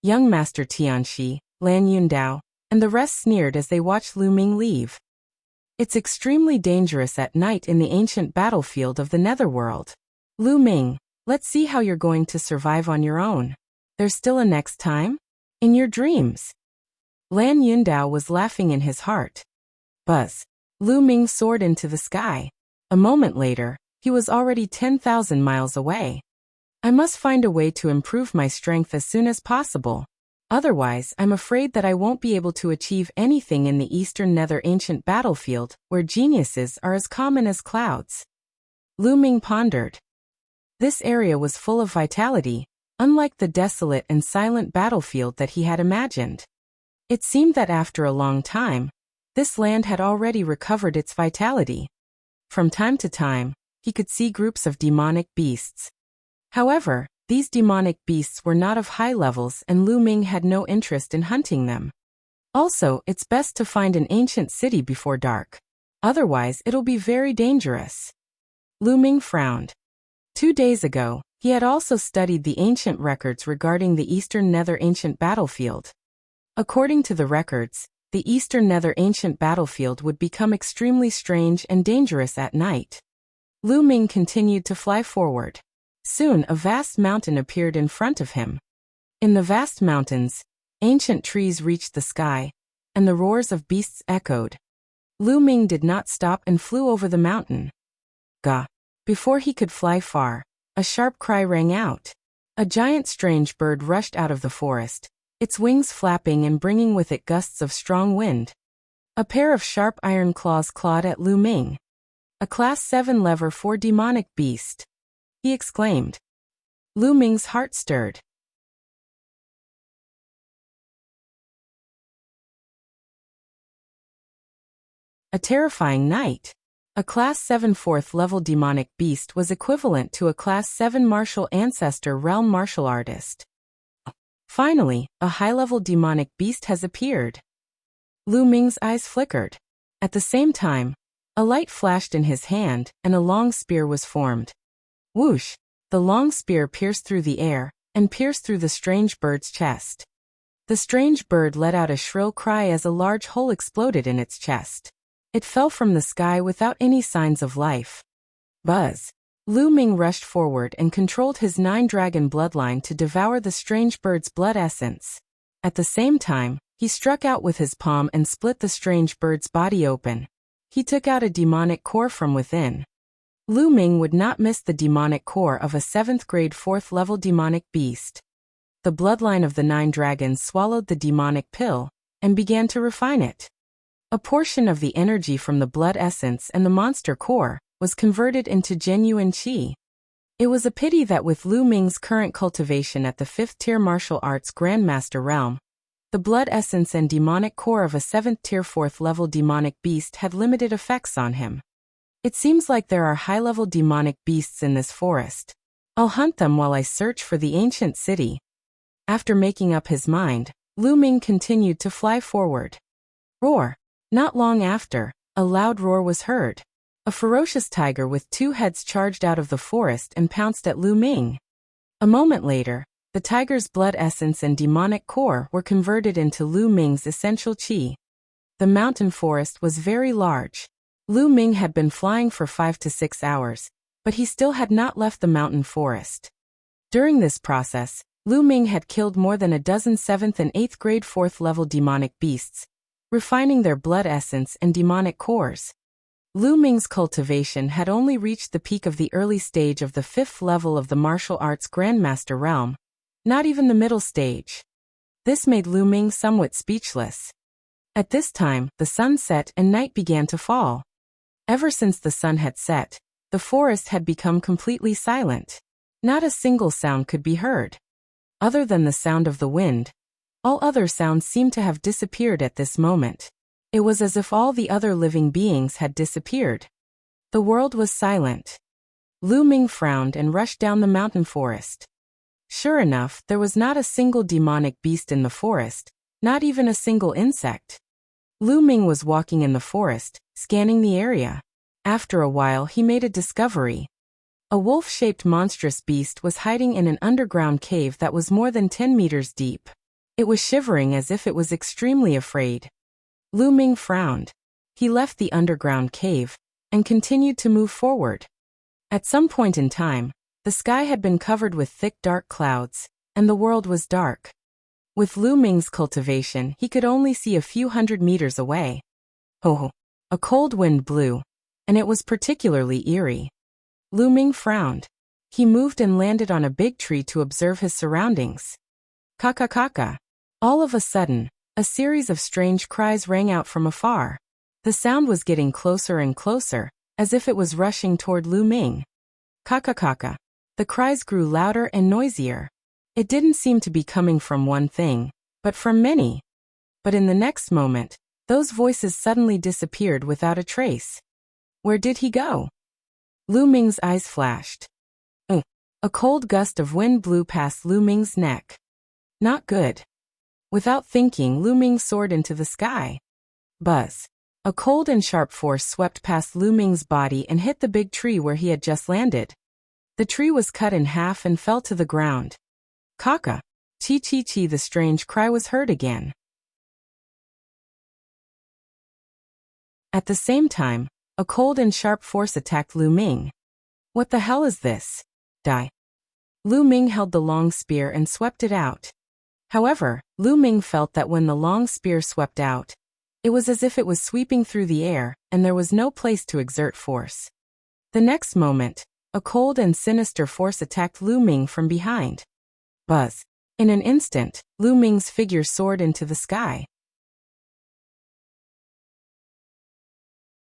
Young Master Tianxi, Lan Yundao, and the rest sneered as they watched Lu Ming leave. It's extremely dangerous at night in the ancient battlefield of the Netherworld. Lu Ming, let's see how you're going to survive on your own. There's still a next time? In your dreams. Lan Yundao was laughing in his heart. Buzz. Lu Ming soared into the sky. A moment later, he was already 10,000 miles away. I must find a way to improve my strength as soon as possible. Otherwise, I'm afraid that I won't be able to achieve anything in the Eastern Nether ancient battlefield, where geniuses are as common as clouds. Lu Ming pondered. This area was full of vitality, unlike the desolate and silent battlefield that he had imagined. It seemed that after a long time, this land had already recovered its vitality. From time to time, he could see groups of demonic beasts. However, these demonic beasts were not of high levels and Lu Ming had no interest in hunting them. Also, it's best to find an ancient city before dark. Otherwise, it'll be very dangerous. Lu Ming frowned. 2 days ago, he had also studied the ancient records regarding the Eastern Nether ancient battlefield. According to the records, the Eastern Nether ancient battlefield would become extremely strange and dangerous at night. Lu Ming continued to fly forward. Soon a vast mountain appeared in front of him. In the vast mountains, ancient trees reached the sky, and the roars of beasts echoed. Lu Ming did not stop and flew over the mountain. Gah! Before he could fly far, a sharp cry rang out. A giant strange bird rushed out of the forest, its wings flapping and bringing with it gusts of strong wind. A pair of sharp iron claws clawed at Lu Ming. A Class 7 lever 4 demonic beast, he exclaimed. Lu Ming's heart stirred. A terrifying night. A Class 7 4th level demonic beast was equivalent to a Class 7 martial ancestor realm martial artist. Finally, a high-level demonic beast has appeared. Lu Ming's eyes flickered. At the same time, a light flashed in his hand and a long spear was formed. Whoosh! The long spear pierced through the air and pierced through the strange bird's chest. The strange bird let out a shrill cry as a large hole exploded in its chest. It fell from the sky without any signs of life. Buzz! Lu Ming rushed forward and controlled his 9-dragon bloodline to devour the strange bird's blood essence. At the same time, he struck out with his palm and split the strange bird's body open. He took out a demonic core from within. Lu Ming would not miss the demonic core of a 7th grade 4th level demonic beast. The bloodline of the 9 dragons swallowed the demonic pill and began to refine it. A portion of the energy from the blood essence and the monster core was converted into genuine qi. It was a pity that with Lu Ming's current cultivation at the 5th tier martial arts grandmaster realm, the blood essence and demonic core of a 7th tier 4th level demonic beast had limited effects on him. It seems like there are high-level demonic beasts in this forest. I'll hunt them while I search for the ancient city. After making up his mind, Lu Ming continued to fly forward. Roar! Not long after, a loud roar was heard. A ferocious tiger with 2 heads charged out of the forest and pounced at Lu Ming. A moment later, the tiger's blood essence and demonic core were converted into Lu Ming's essential qi. The mountain forest was very large. Lu Ming had been flying for 5 to 6 hours, but he still had not left the mountain forest. During this process, Lu Ming had killed more than a dozen 7th and 8th grade 4th level demonic beasts, refining their blood essence and demonic cores. Lu Ming's cultivation had only reached the peak of the early stage of the 5th level of the martial arts Grandmaster realm, not even the middle stage. This made Lu Ming somewhat speechless. At this time, the sun set and night began to fall. Ever since the sun had set, the forest had become completely silent. Not a single sound could be heard. Other than the sound of the wind, all other sounds seemed to have disappeared at this moment. It was as if all the other living beings had disappeared. The world was silent. Lu Ming frowned and rushed down the mountain forest. Sure enough, there was not a single demonic beast in the forest, not even a single insect. Lu Ming was walking in the forest, scanning the area. After a while he made a discovery. A wolf-shaped monstrous beast was hiding in an underground cave that was more than 10 meters deep. It was shivering as if it was extremely afraid. Lu Ming frowned. He left the underground cave and continued to move forward. At some point in time, the sky had been covered with thick dark clouds, and the world was dark. With Lu Ming's cultivation, he could only see a few hundred meters away. Oh! A cold wind blew, and it was particularly eerie. Lu Ming frowned. He moved and landed on a big tree to observe his surroundings. Kaka. All of a sudden, a series of strange cries rang out from afar. The sound was getting closer and closer, as if it was rushing toward Lu Ming. Kaka. The cries grew louder and noisier. It didn't seem to be coming from one thing, but from many. But in the next moment, those voices suddenly disappeared without a trace. Where did he go? Lu Ming's eyes flashed. A cold gust of wind blew past Lu Ming's neck. Not good. Without thinking, Lu Ming soared into the sky. Buzz. A cold and sharp force swept past Lu Ming's body and hit the big tree where he had just landed. The tree was cut in half and fell to the ground. Kaka. Chi. The strange cry was heard again. At the same time, a cold and sharp force attacked Lu Ming. What the hell is this? Die. Lu Ming held the long spear and swept it out. However, Lu Ming felt that when the long spear swept out, it was as if it was sweeping through the air, and there was no place to exert force. The next moment, a cold and sinister force attacked Lu Ming from behind. Buzz. In an instant, Lu Ming's figure soared into the sky.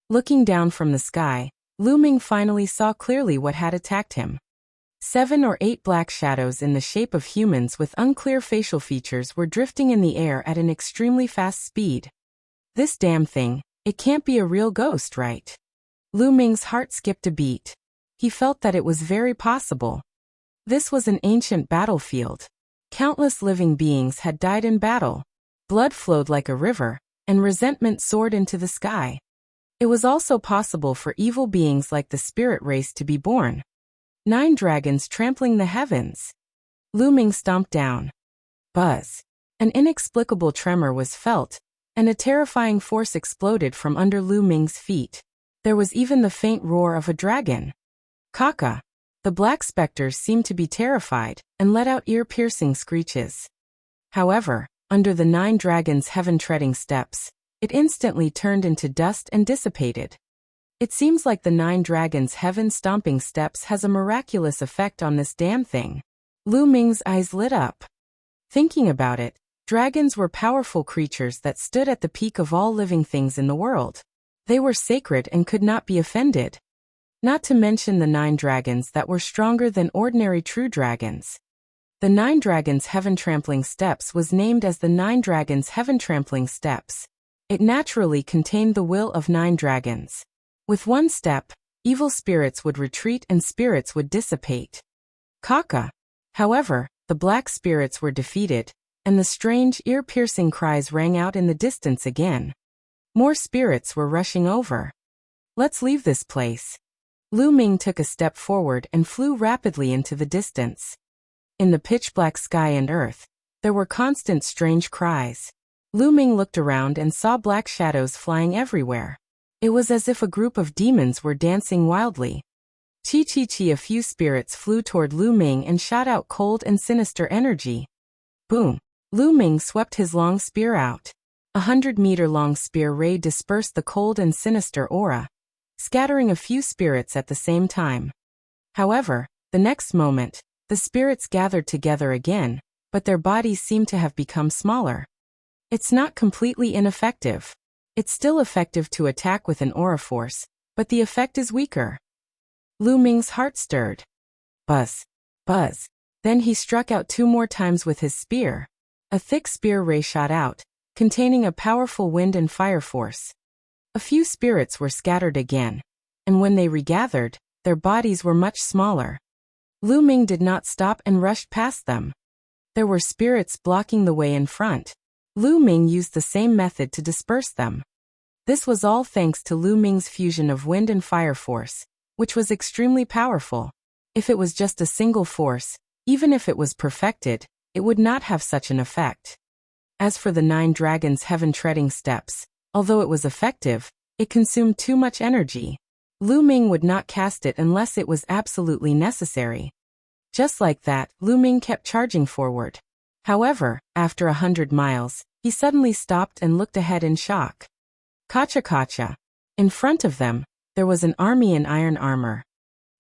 Looking down from the sky, Lu Ming finally saw clearly what had attacked him. 7 or 8 black shadows in the shape of humans with unclear facial features were drifting in the air at an extremely fast speed. This damn thing, it can't be a real ghost, right? Lu Ming's heart skipped a beat. He felt that it was very possible. This was an ancient battlefield. Countless living beings had died in battle. Blood flowed like a river, and resentment soared into the sky. It was also possible for evil beings like the spirit race to be born. 9 dragons trampling the heavens. Lu Ming stomped down. Buzz. An inexplicable tremor was felt, and a terrifying force exploded from under Lu Ming's feet. There was even the faint roar of a dragon. Kaka. The black specters seemed to be terrified, and let out ear-piercing screeches. However, under the 9 dragons' heaven-treading steps, it instantly turned into dust and dissipated. It seems like the 9 dragons' heaven-stomping steps has a miraculous effect on this damn thing. Lu Ming's eyes lit up. Thinking about it, dragons were powerful creatures that stood at the peak of all living things in the world. They were sacred and could not be offended. Not to mention the 9 dragons that were stronger than ordinary true dragons. The 9 dragons' heaven-trampling steps was named as the 9 dragons' heaven-trampling steps. It naturally contained the will of 9 dragons. With one step, evil spirits would retreat and spirits would dissipate. Kaka. However, the black spirits were defeated, and the strange, ear-piercing cries rang out in the distance again. More spirits were rushing over. Let's leave this place. Lu Ming took a step forward and flew rapidly into the distance. In the pitch-black sky and earth, there were constant strange cries. Lu Ming looked around and saw black shadows flying everywhere. It was as if a group of demons were dancing wildly. Chi. A few spirits flew toward Lu Ming and shot out cold and sinister energy. Boom! Lu Ming swept his long spear out. 100-meter-long spear ray dispersed the cold and sinister aura, scattering a few spirits at the same time. However, the next moment, the spirits gathered together again, but their bodies seemed to have become smaller. It's not completely ineffective. It's still effective to attack with an aura force, but the effect is weaker. Lu Ming's heart stirred. Buzz. Buzz. Then he struck out 2 more times with his spear. A thick spear ray shot out, containing a powerful wind and fire force. A few spirits were scattered again, and when they regathered, their bodies were much smaller. Lu Ming did not stop and rushed past them. There were spirits blocking the way in front. Lu Ming used the same method to disperse them. This was all thanks to Lu Ming's fusion of wind and fire force, which was extremely powerful. If it was just a single force, even if it was perfected, it would not have such an effect. As for the 9 dragons' heaven-treading steps, although it was effective, it consumed too much energy. Lu Ming would not cast it unless it was absolutely necessary. Just like that, Lu Ming kept charging forward. However, after 100 miles, he suddenly stopped and looked ahead in shock. Kacha. In front of them, there was an army in iron armor.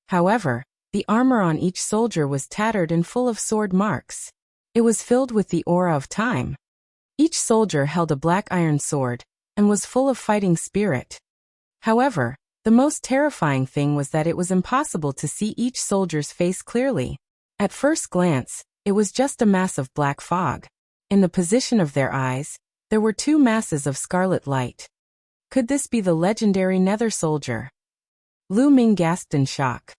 However, the armor on each soldier was tattered and full of sword marks. It was filled with the aura of time. Each soldier held a black iron sword, and was full of fighting spirit. However, the most terrifying thing was that it was impossible to see each soldier's face clearly. At first glance, it was just a mass of black fog. In the position of their eyes, there were 2 masses of scarlet light. Could this be the legendary Nether Soldier? Lu Ming gasped in shock.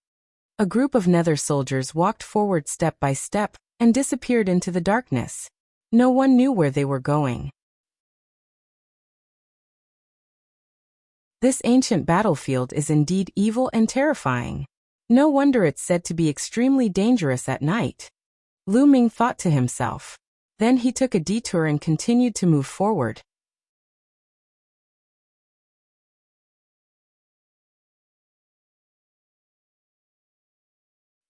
A group of Nether soldiers walked forward step by step, and disappeared into the darkness. No one knew where they were going. This ancient battlefield is indeed evil and terrifying. No wonder it's said to be extremely dangerous at night. Lu Ming thought to himself. Then he took a detour and continued to move forward.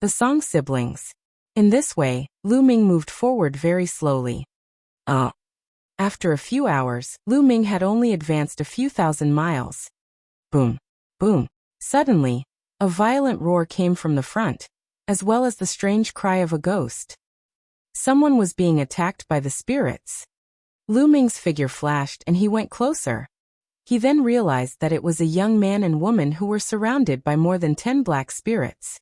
The Song Siblings. In this way, Lu Ming moved forward very slowly. After a few hours, Lu Ming had only advanced a few thousand miles. Boom. Boom. Suddenly, a violent roar came from the front, as well as the strange cry of a ghost. Someone was being attacked by the spirits. Lu Ming's figure flashed and he went closer. He then realized that it was a young man and woman who were surrounded by more than 10 black spirits.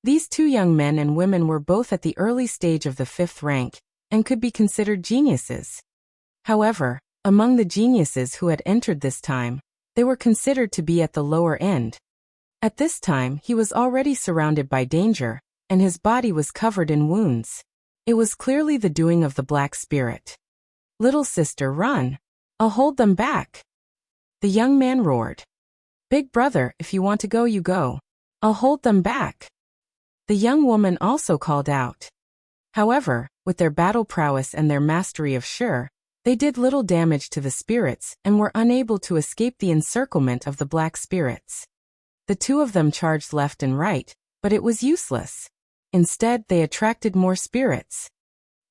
These 2 young men and women were both at the early stage of the 5th rank, and could be considered geniuses. However, among the geniuses who had entered this time, they were considered to be at the lower end. At this time he was already surrounded by danger, and his body was covered in wounds. It was clearly the doing of the black spirit. "Little sister, run! I'll hold them back!" The young man roared. "Big brother, if you want to go, you go. I'll hold them back." The young woman also called out. However, with their battle prowess and their mastery of Shi, they did little damage to the spirits and were unable to escape the encirclement of the black spirits. The 2 of them charged left and right, but it was useless. Instead, they attracted more spirits.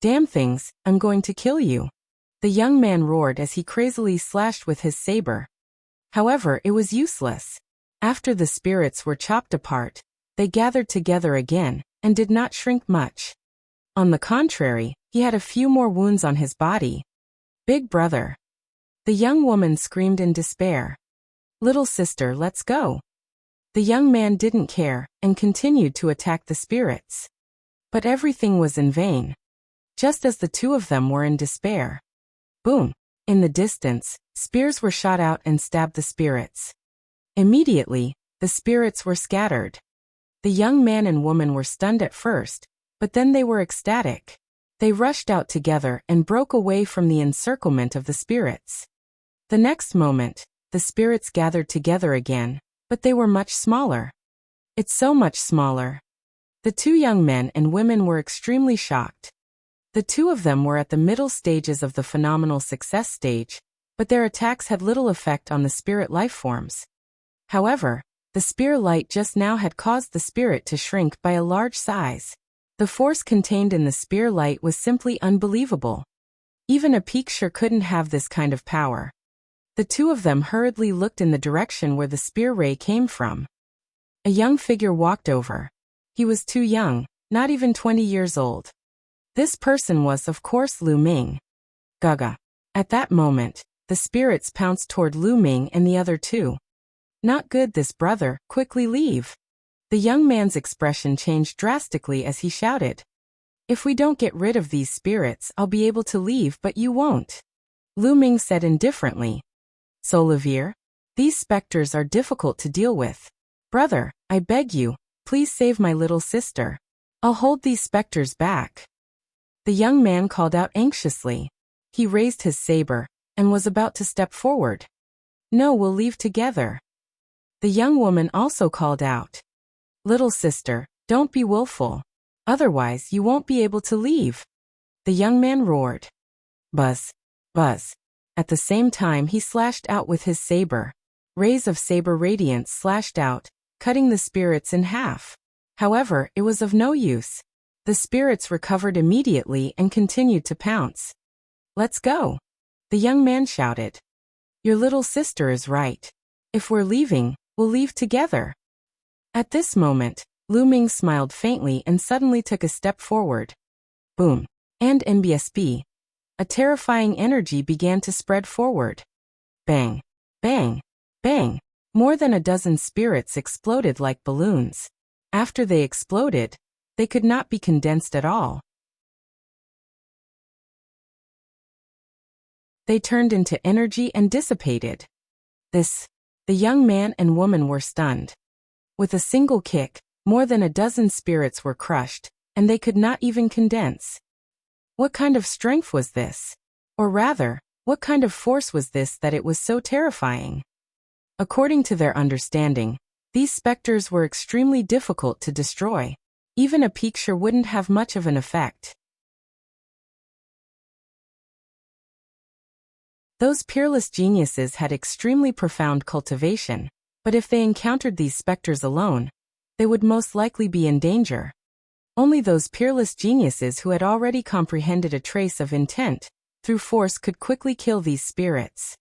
"Damn things, I'm going to kill you!" The young man roared as he crazily slashed with his saber. However, it was useless. After the spirits were chopped apart, they gathered together again, and did not shrink much. On the contrary, he had a few more wounds on his body. "Big brother!" The young woman screamed in despair. "Little sister, let's go!" The young man didn't care, and continued to attack the spirits. But everything was in vain. Just as the 2 of them were in despair. Boom! In the distance, spears were shot out and stabbed the spirits. Immediately, the spirits were scattered. The young man and woman were stunned at first, but then they were ecstatic. They rushed out together and broke away from the encirclement of the spirits. The next moment, the spirits gathered together again, but they were much smaller. It's so much smaller. The two young men and women were extremely shocked. The two of them were at the middle stages of the phenomenal success stage, but their attacks had little effect on the spirit life forms. However, the spear light just now had caused the spirit to shrink by a large size. The force contained in the spear light was simply unbelievable. Even a picture couldn't have this kind of power. The two of them hurriedly looked in the direction where the spear ray came from. A young figure walked over. He was too young, not even 20 years old. This person was, of course, Lu Ming. Gaga. At that moment, the spirits pounced toward Lu Ming and the other two. Not good, this brother, quickly leave. The young man's expression changed drastically as he shouted. If we don't get rid of these spirits, I'll be able to leave, but you won't. Lu Ming said indifferently. So Lavir? These specters are difficult to deal with. Brother, I beg you, please save my little sister. I'll hold these specters back. The young man called out anxiously. He raised his saber, and was about to step forward. No, we'll leave together. The young woman also called out. Little sister, don't be willful. Otherwise you won't be able to leave. The young man roared. Buzz. Buzz. At the same time he slashed out with his saber. Rays of saber radiance slashed out, cutting the spirits in half. However, it was of no use. The spirits recovered immediately and continued to pounce. Let's go. The young man shouted. Your little sister is right. If we're leaving, we'll leave together. At this moment, Lu Ming smiled faintly and suddenly took a step forward. Boom. And NBSB. A terrifying energy began to spread forward. Bang. Bang. Bang. More than a dozen spirits exploded like balloons. After they exploded, they could not be condensed at all. They turned into energy and dissipated. The young man and woman were stunned. With a single kick, more than a dozen spirits were crushed, and they could not even condense. What kind of strength was this? Or rather, what kind of force was this that it was so terrifying? According to their understanding, these specters were extremely difficult to destroy. Even a picture wouldn't have much of an effect. Those peerless geniuses had extremely profound cultivation, but if they encountered these specters alone, they would most likely be in danger. Only those peerless geniuses who had already comprehended a trace of intent through force could quickly kill these spirits.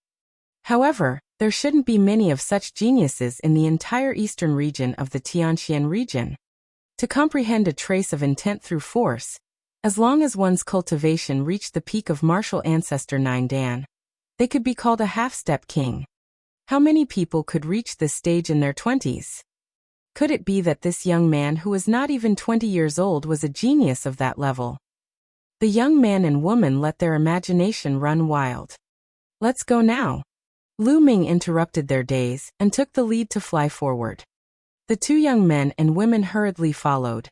However, there shouldn't be many of such geniuses in the entire eastern region of the Tianxian region. To comprehend a trace of intent through force, as long as one's cultivation reached the peak of martial ancestor 9 Dan, they could be called a half-step king. How many people could reach this stage in their 20s? Could it be that this young man who was not even 20 years old was a genius of that level? The young man and woman let their imagination run wild. Let's go now. Lu Ming interrupted their daze and took the lead to fly forward. The two young men and women hurriedly followed.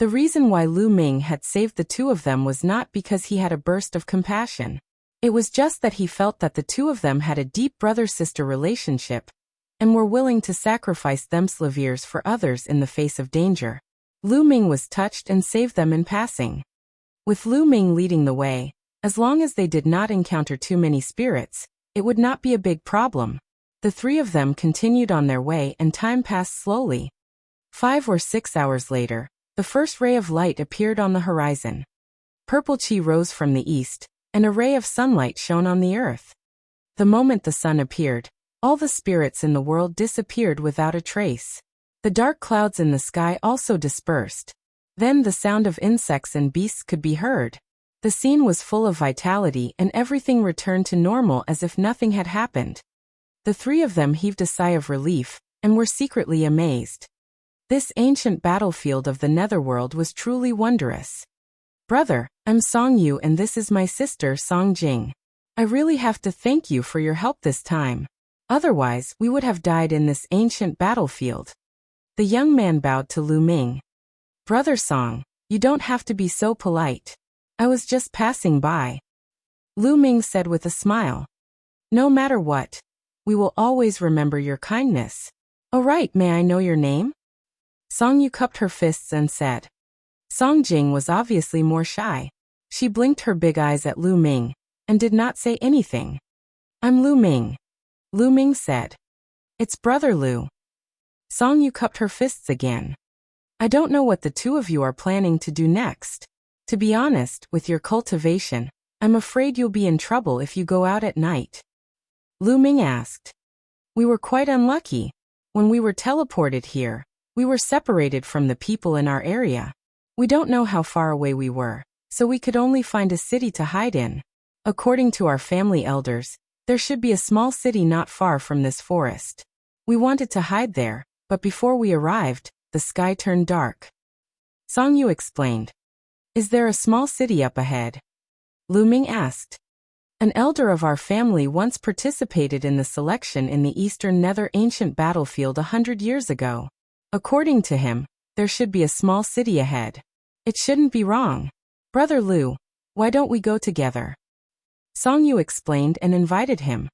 The reason why Lu Ming had saved the two of them was not because he had a burst of compassion. It was just that he felt that the two of them had a deep brother-sister relationship and were willing to sacrifice themselves for others in the face of danger. Lu Ming was touched and saved them in passing. With Lu Ming leading the way, as long as they did not encounter too many spirits, it would not be a big problem. The three of them continued on their way and time passed slowly. 5 or 6 hours later, the first ray of light appeared on the horizon. Purple qi rose from the east, and a ray of sunlight shone on the earth. The moment the sun appeared, all the spirits in the world disappeared without a trace. The dark clouds in the sky also dispersed. Then the sound of insects and beasts could be heard. The scene was full of vitality and everything returned to normal as if nothing had happened. The three of them heaved a sigh of relief, and were secretly amazed. This ancient battlefield of the netherworld was truly wondrous. Brother, I'm Song Yu and this is my sister Song Jing. I really have to thank you for your help this time. Otherwise, we would have died in this ancient battlefield. The young man bowed to Lu Ming. Brother Song, you don't have to be so polite. I was just passing by. Lu Ming said with a smile. No matter what, we will always remember your kindness. Oh right, may I know your name? Song Yu cupped her fists and said. Song Jing was obviously more shy. She blinked her big eyes at Lu Ming, and did not say anything. I'm Lu Ming. Lu Ming said. It's Brother Lu. Song Yu cupped her fists again. I don't know what the two of you are planning to do next. To be honest, with your cultivation, I'm afraid you'll be in trouble if you go out at night. Lu Ming asked. We were quite unlucky. When we were teleported here, we were separated from the people in our area. We don't know how far away we were, so we could only find a city to hide in. According to our family elders, there should be a small city not far from this forest. We wanted to hide there, but before we arrived, the sky turned dark. Song Yu explained. Is there a small city up ahead? Lu Ming asked. An elder of our family once participated in the selection in the Eastern Nether ancient battlefield 100 years ago. According to him, there should be a small city ahead. It shouldn't be wrong. Brother Lu, why don't we go together? Song Yu explained and invited him.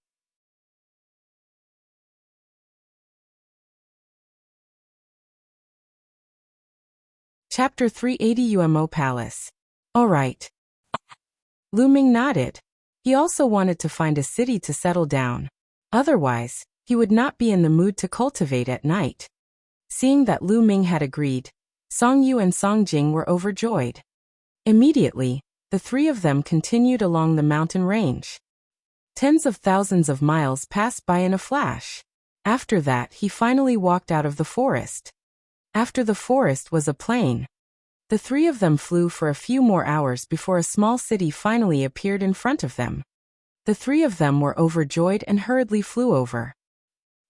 Chapter 380 UMO Palace. Alright. Lu Ming nodded. He also wanted to find a city to settle down. Otherwise, he would not be in the mood to cultivate at night. Seeing that Lu Ming had agreed, Song Yu and Song Jing were overjoyed. Immediately, the three of them continued along the mountain range. Tens of thousands of miles passed by in a flash. After that, he finally walked out of the forest. After the forest was a plain. The three of them flew for a few more hours before a small city finally appeared in front of them. The three of them were overjoyed and hurriedly flew over.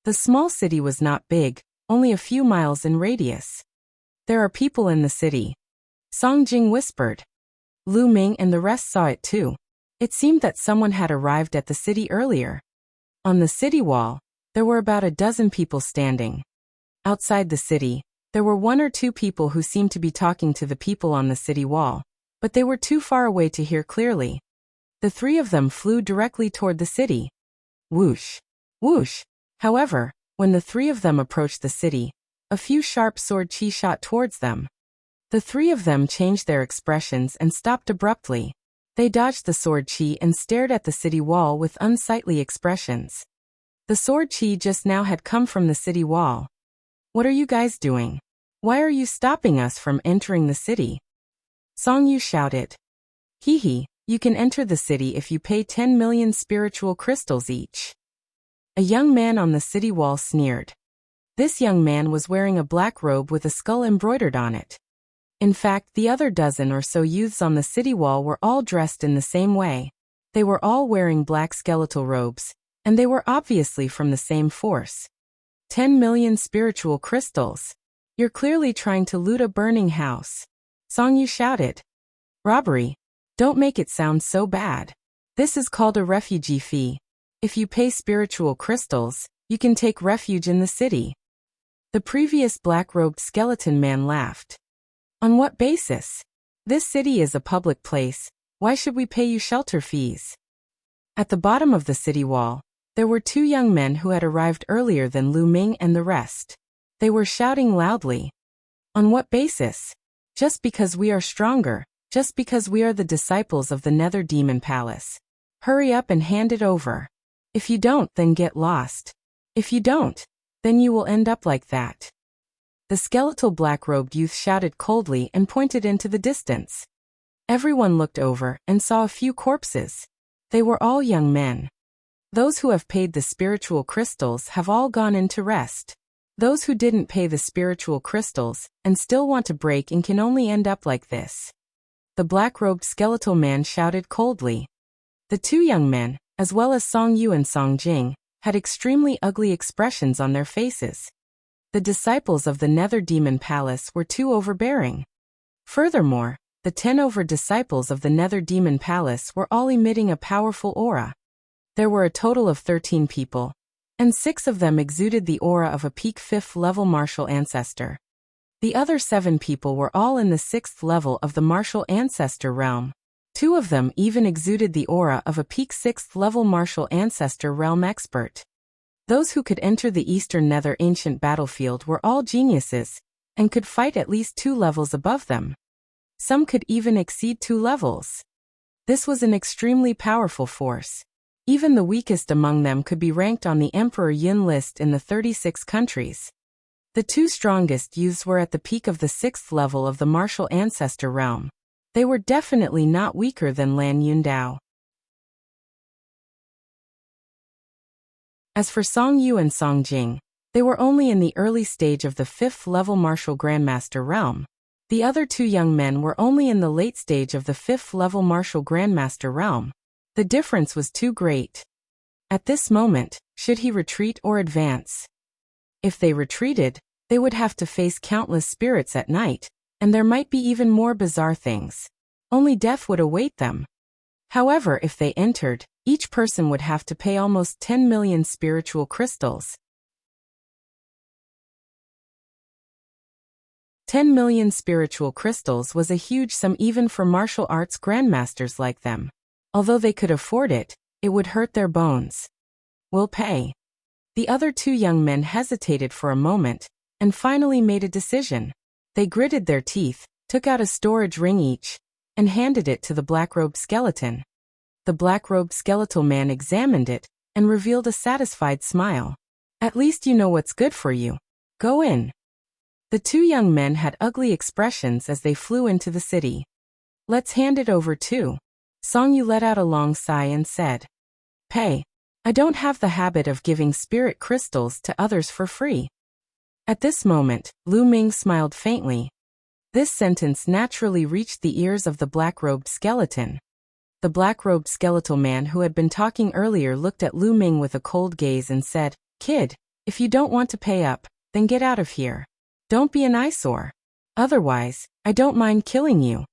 The small city was not big, only a few miles in radius. There are people in the city. Song Jing whispered. Lu Ming and the rest saw it too. It seemed that someone had arrived at the city earlier. On the city wall, there were about a dozen people standing. Outside the city, there were one or two people who seemed to be talking to the people on the city wall, but they were too far away to hear clearly. The three of them flew directly toward the city. Whoosh! Whoosh! However, when the three of them approached the city, a few sharp sword chi shot towards them. The three of them changed their expressions and stopped abruptly. They dodged the sword chi and stared at the city wall with unsightly expressions. The sword chi just now had come from the city wall. What are you guys doing? Why are you stopping us from entering the city? Song Yu shouted. Hee hee, you can enter the city if you pay 10 million spiritual crystals each. A young man on the city wall sneered. This young man was wearing a black robe with a skull embroidered on it. In fact, the other dozen or so youths on the city wall were all dressed in the same way. They were all wearing black skeletal robes, and they were obviously from the same force. 10 million spiritual crystals. You're clearly trying to loot a burning house. Song Yu shouted. Robbery. Don't make it sound so bad. This is called a refugee fee. If you pay spiritual crystals, you can take refuge in the city. The previous black-robed skeleton man laughed. On what basis? This city is a public place. Why should we pay you shelter fees? At the bottom of the city wall, there were two young men who had arrived earlier than Lu Ming and the rest. They were shouting loudly. On what basis? Just because we are stronger, just because we are the disciples of the Nether Demon Palace. Hurry up and hand it over. If you don't, then get lost. If you don't, then you will end up like that. The skeletal black-robed youth shouted coldly and pointed into the distance. Everyone looked over and saw a few corpses. They were all young men. Those who have paid the spiritual crystals have all gone into rest. Those who didn't pay the spiritual crystals and still want to break in can only end up like this. The black-robed skeletal man shouted coldly. The two young men, as well as Song Yu and Song Jing, had extremely ugly expressions on their faces. The disciples of the Nether Demon Palace were too overbearing. Furthermore, the 10 disciples of the Nether Demon Palace were all emitting a powerful aura. There were a total of 13 people. and 6 of them exuded the aura of a peak 5th level martial ancestor. The other 7 people were all in the 6th level of the martial ancestor realm. 2 of them even exuded the aura of a peak 6th level martial ancestor realm expert. Those who could enter the Eastern Nether ancient battlefield were all geniuses, and could fight at least 2 levels above them. Some could even exceed 2 levels. This was an extremely powerful force. Even the weakest among them could be ranked on the Emperor Yun list in the 36 countries. The 2 strongest youths were at the peak of the 6th level of the martial ancestor realm. They were definitely not weaker than Lan Yundao. As for Song Yu and Song Jing, they were only in the early stage of the 5th level martial grandmaster realm. The other 2 young men were only in the late stage of the 5th level martial grandmaster realm. The difference was too great. At this moment, should he retreat or advance? If they retreated, they would have to face countless spirits at night, and there might be even more bizarre things. Only death would await them. However, if they entered, each person would have to pay almost 10 million spiritual crystals. 10 million spiritual crystals was a huge sum even for martial arts grandmasters like them. Although they could afford it, it would hurt their bones. We'll pay. The other 2 young men hesitated for a moment, and finally made a decision. They gritted their teeth, took out a storage ring each, and handed it to the black-robed skeleton. The black-robed skeletal man examined it, and revealed a satisfied smile. At least you know what's good for you. Go in. The 2 young men had ugly expressions as they flew into the city. Let's hand it over too. Song Yu let out a long sigh and said, Pay. I don't have the habit of giving spirit crystals to others for free. At this moment, Lu Ming smiled faintly. This sentence naturally reached the ears of the black-robed skeleton. The black-robed skeletal man who had been talking earlier looked at Lu Ming with a cold gaze and said, Kid, if you don't want to pay up, then get out of here. Don't be an eyesore. Otherwise, I don't mind killing you.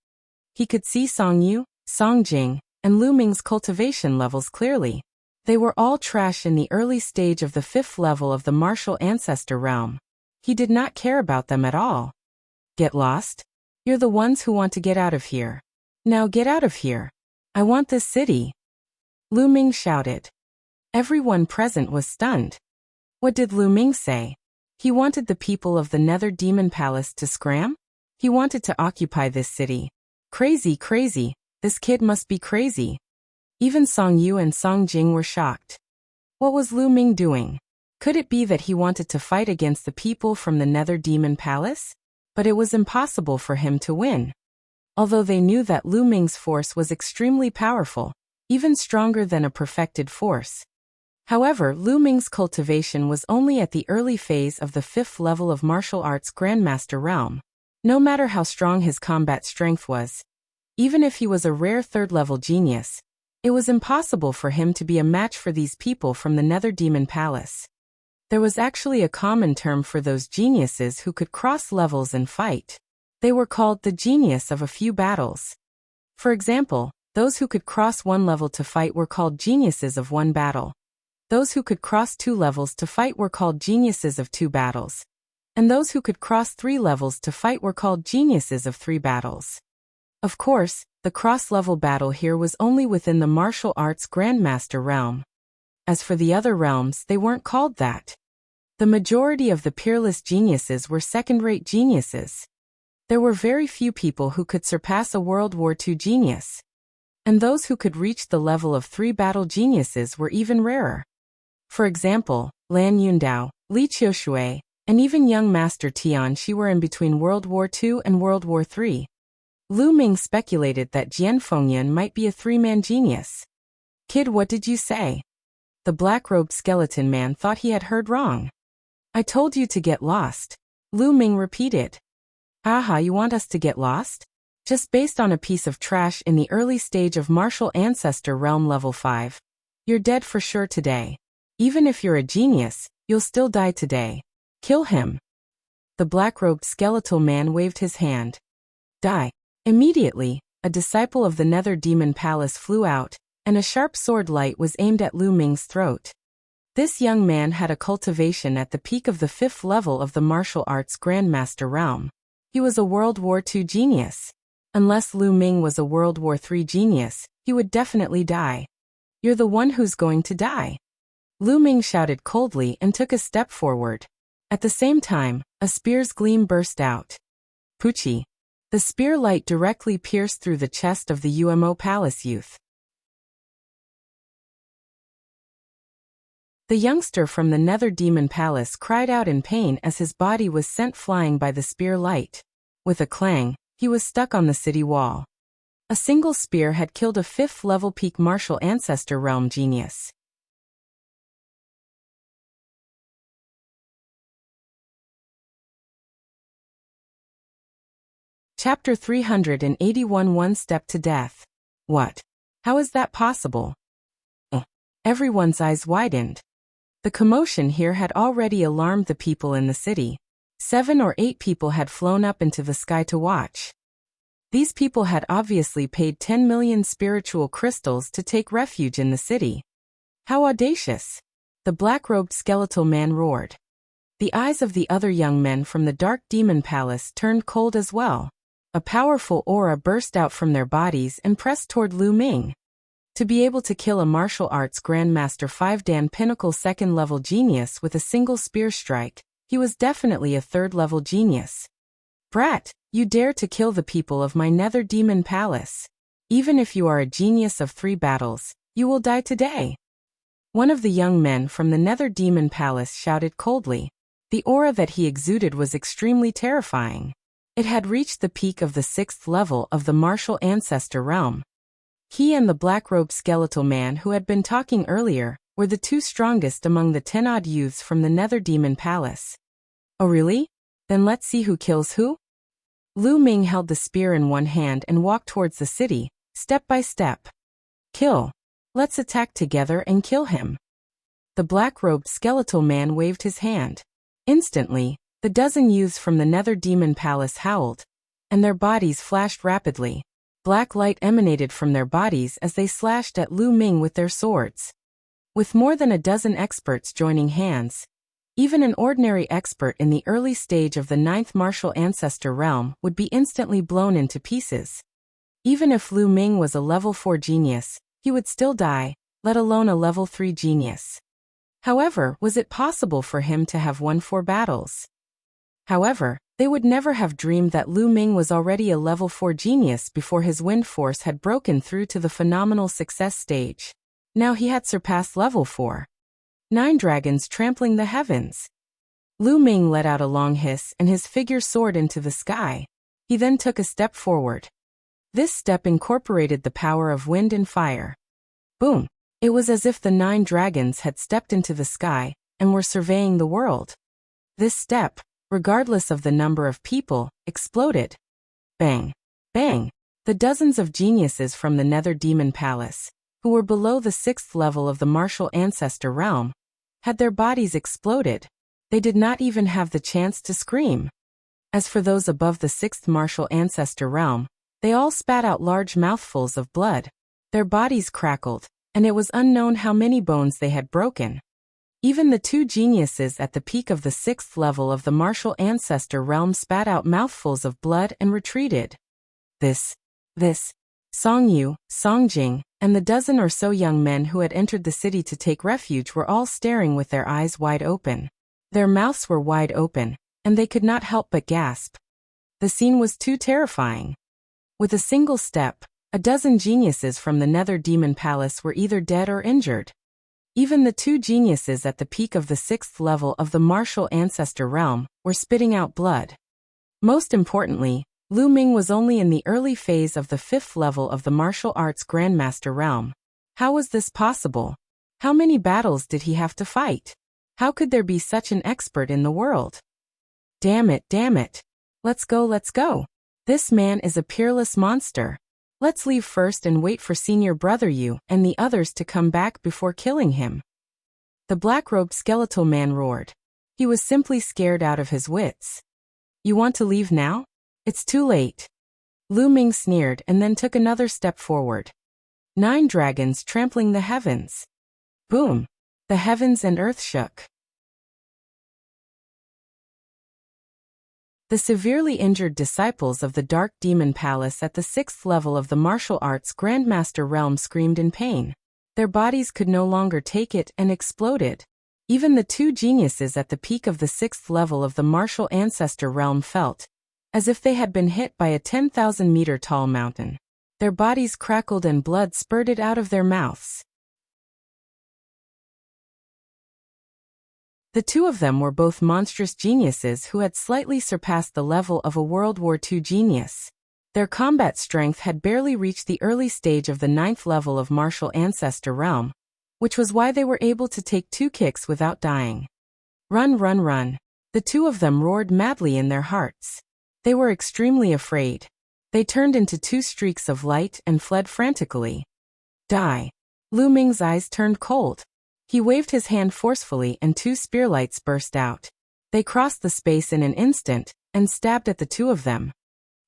He could see Song Yu, Song Jing, and Lu Ming's cultivation levels clearly. They were all trash in the early stage of the 5th level of the martial ancestor realm. He did not care about them at all. Get lost? You're the ones who want to get out of here. Now get out of here. I want this city. Lu Ming shouted. Everyone present was stunned. What did Lu Ming say? He wanted the people of the Nether Demon Palace to scram? He wanted to occupy this city. Crazy, crazy. This kid must be crazy. Even Song Yu and Song Jing were shocked. What was Lu Ming doing? Could it be that he wanted to fight against the people from the Nether Demon Palace? But it was impossible for him to win. Although they knew that Lu Ming's force was extremely powerful, even stronger than a perfected force. However, Lu Ming's cultivation was only at the early phase of the 5th level of martial arts grandmaster realm. No matter how strong his combat strength was, even if he was a rare 3rd level genius, it was impossible for him to be a match for these people from the Nether Demon Palace. There was actually a common term for those geniuses who could cross levels and fight. They were called the genius of a few battles. For example, those who could cross 1 level to fight were called geniuses of 1 battle. Those who could cross 2 levels to fight were called geniuses of 2 battles. And those who could cross 3 levels to fight were called geniuses of 3 battles. Of course, the cross-level battle here was only within the martial arts grandmaster realm. As for the other realms, they weren't called that. The majority of the peerless geniuses were second-rate geniuses. There were very few people who could surpass a World War II genius. And those who could reach the level of 3 battle geniuses were even rarer. For example, Lan Yundao, Li Qiushui, and even young Master Tian Shi were in between World War II and World War III. Lu Ming speculated that Jian Fengyan might be a 3-man genius. Kid, what did you say? The black-robed skeleton man thought he had heard wrong. I told you to get lost. Lu Ming repeated. Aha, you want us to get lost? Just based on a piece of trash in the early stage of martial ancestor realm level 5. You're dead for sure today. Even if you're a genius, you'll still die today. Kill him. The black-robed skeletal man waved his hand. Die. Immediately, a disciple of the Nether Demon Palace flew out, and a sharp sword light was aimed at Lu Ming's throat. This young man had a cultivation at the peak of the 5th level of the martial arts Grandmaster realm. He was a World War II genius. Unless Lu Ming was a World War III genius, he would definitely die. You're the one who's going to die. Lu Ming shouted coldly and took a step forward. At the same time, a spear's gleam burst out. Poochie. The spear light directly pierced through the chest of the UMO Palace youth. The youngster from the Nether Demon Palace cried out in pain as his body was sent flying by the spear light. With a clang, he was stuck on the city wall. A single spear had killed a 5th level peak martial ancestor realm genius. Chapter 381 One Step to Death. What? How is that possible? Everyone's eyes widened. The commotion here had already alarmed the people in the city. 7 or 8 people had flown up into the sky to watch. These people had obviously paid 10 million spiritual crystals to take refuge in the city. How audacious! The black-robed skeletal man roared. The eyes of the other young men from the Dark Demon Palace turned cold as well. A powerful aura burst out from their bodies and pressed toward Lu Ming. To be able to kill a martial arts Grandmaster 5-Dan Pinnacle 2nd level genius with a single spear strike, he was definitely a 3rd level genius. Brat, you dare to kill the people of my Nether Demon Palace. Even if you are a genius of 3 battles, you will die today. One of the young men from the Nether Demon Palace shouted coldly. The aura that he exuded was extremely terrifying. It had reached the peak of the 6th level of the martial ancestor realm. He and the black-robed skeletal man who had been talking earlier were the 2 strongest among the 10-odd youths from the Nether Demon Palace. Oh really? Then let's see who kills who? Lu Ming held the spear in one hand and walked towards the city, step by step. Kill. Let's attack together and kill him. The black-robed skeletal man waved his hand. Instantly, the dozen youths from the Nether Demon Palace howled, and their bodies flashed rapidly. Black light emanated from their bodies as they slashed at Lu Ming with their swords. With more than a dozen experts joining hands, even an ordinary expert in the early stage of the 9th martial ancestor realm would be instantly blown into pieces. Even if Lu Ming was a level 4 genius, he would still die, let alone a level 3 genius. However, was it possible for him to have won 4 battles? However, they would never have dreamed that Lu Ming was already a level 4 genius before his wind force had broken through to the phenomenal success stage. Now he had surpassed level 4. 9 dragons trampling the heavens. Lu Ming let out a long hiss and his figure soared into the sky. He then took a step forward. This step incorporated the power of wind and fire. Boom! It was as if the 9 dragons had stepped into the sky and were surveying the world. This step, regardless of the number of people, exploded. Bang! Bang! The dozens of geniuses from the Nether Demon Palace, who were below the 6th level of the martial ancestor realm, had their bodies exploded. They did not even have the chance to scream. As for those above the 6th martial ancestor realm, they all spat out large mouthfuls of blood. Their bodies crackled, and it was unknown how many bones they had broken. Even the 2 geniuses at the peak of the 6th level of the martial ancestor realm spat out mouthfuls of blood and retreated. This, Song Yu, Song Jing, and the dozen or so young men who had entered the city to take refuge were all staring with their eyes wide open. Their mouths were wide open, and they could not help but gasp. The scene was too terrifying. With a single step, a dozen geniuses from the Nether Demon Palace were either dead or injured. Even the 2 geniuses at the peak of the 6th level of the martial ancestor realm were spitting out blood. Most importantly, Lu Ming was only in the early phase of the 5th level of the martial arts Grandmaster realm. How was this possible? How many battles did he have to fight? How could there be such an expert in the world? Damn it, damn it. Let's go. This man is a peerless monster. Let's leave first and wait for Senior Brother Yu and the others to come back before killing him. The black-robed skeletal man roared. He was simply scared out of his wits. You want to leave now? It's too late. Lu Ming sneered and then took another step forward. 9 dragons trampling the heavens. Boom! The heavens and earth shook. The severely injured disciples of the Dark Demon Palace at the 6th level of the martial arts Grandmaster realm screamed in pain. Their bodies could no longer take it and exploded. Even the 2 geniuses at the peak of the 6th level of the martial ancestor realm felt as if they had been hit by a 10,000-meter tall mountain. Their bodies crackled and blood spurted out of their mouths. The 2 of them were both monstrous geniuses who had slightly surpassed the level of a World War II genius. Their combat strength had barely reached the early stage of the 9th level of martial ancestor realm, which was why they were able to take 2 kicks without dying. Run, run, run. The 2 of them roared madly in their hearts. They were extremely afraid. They turned into 2 streaks of light and fled frantically. Die. Lu Ming's eyes turned cold. He waved his hand forcefully and 2 spearlights burst out. They crossed the space in an instant and stabbed at the 2 of them.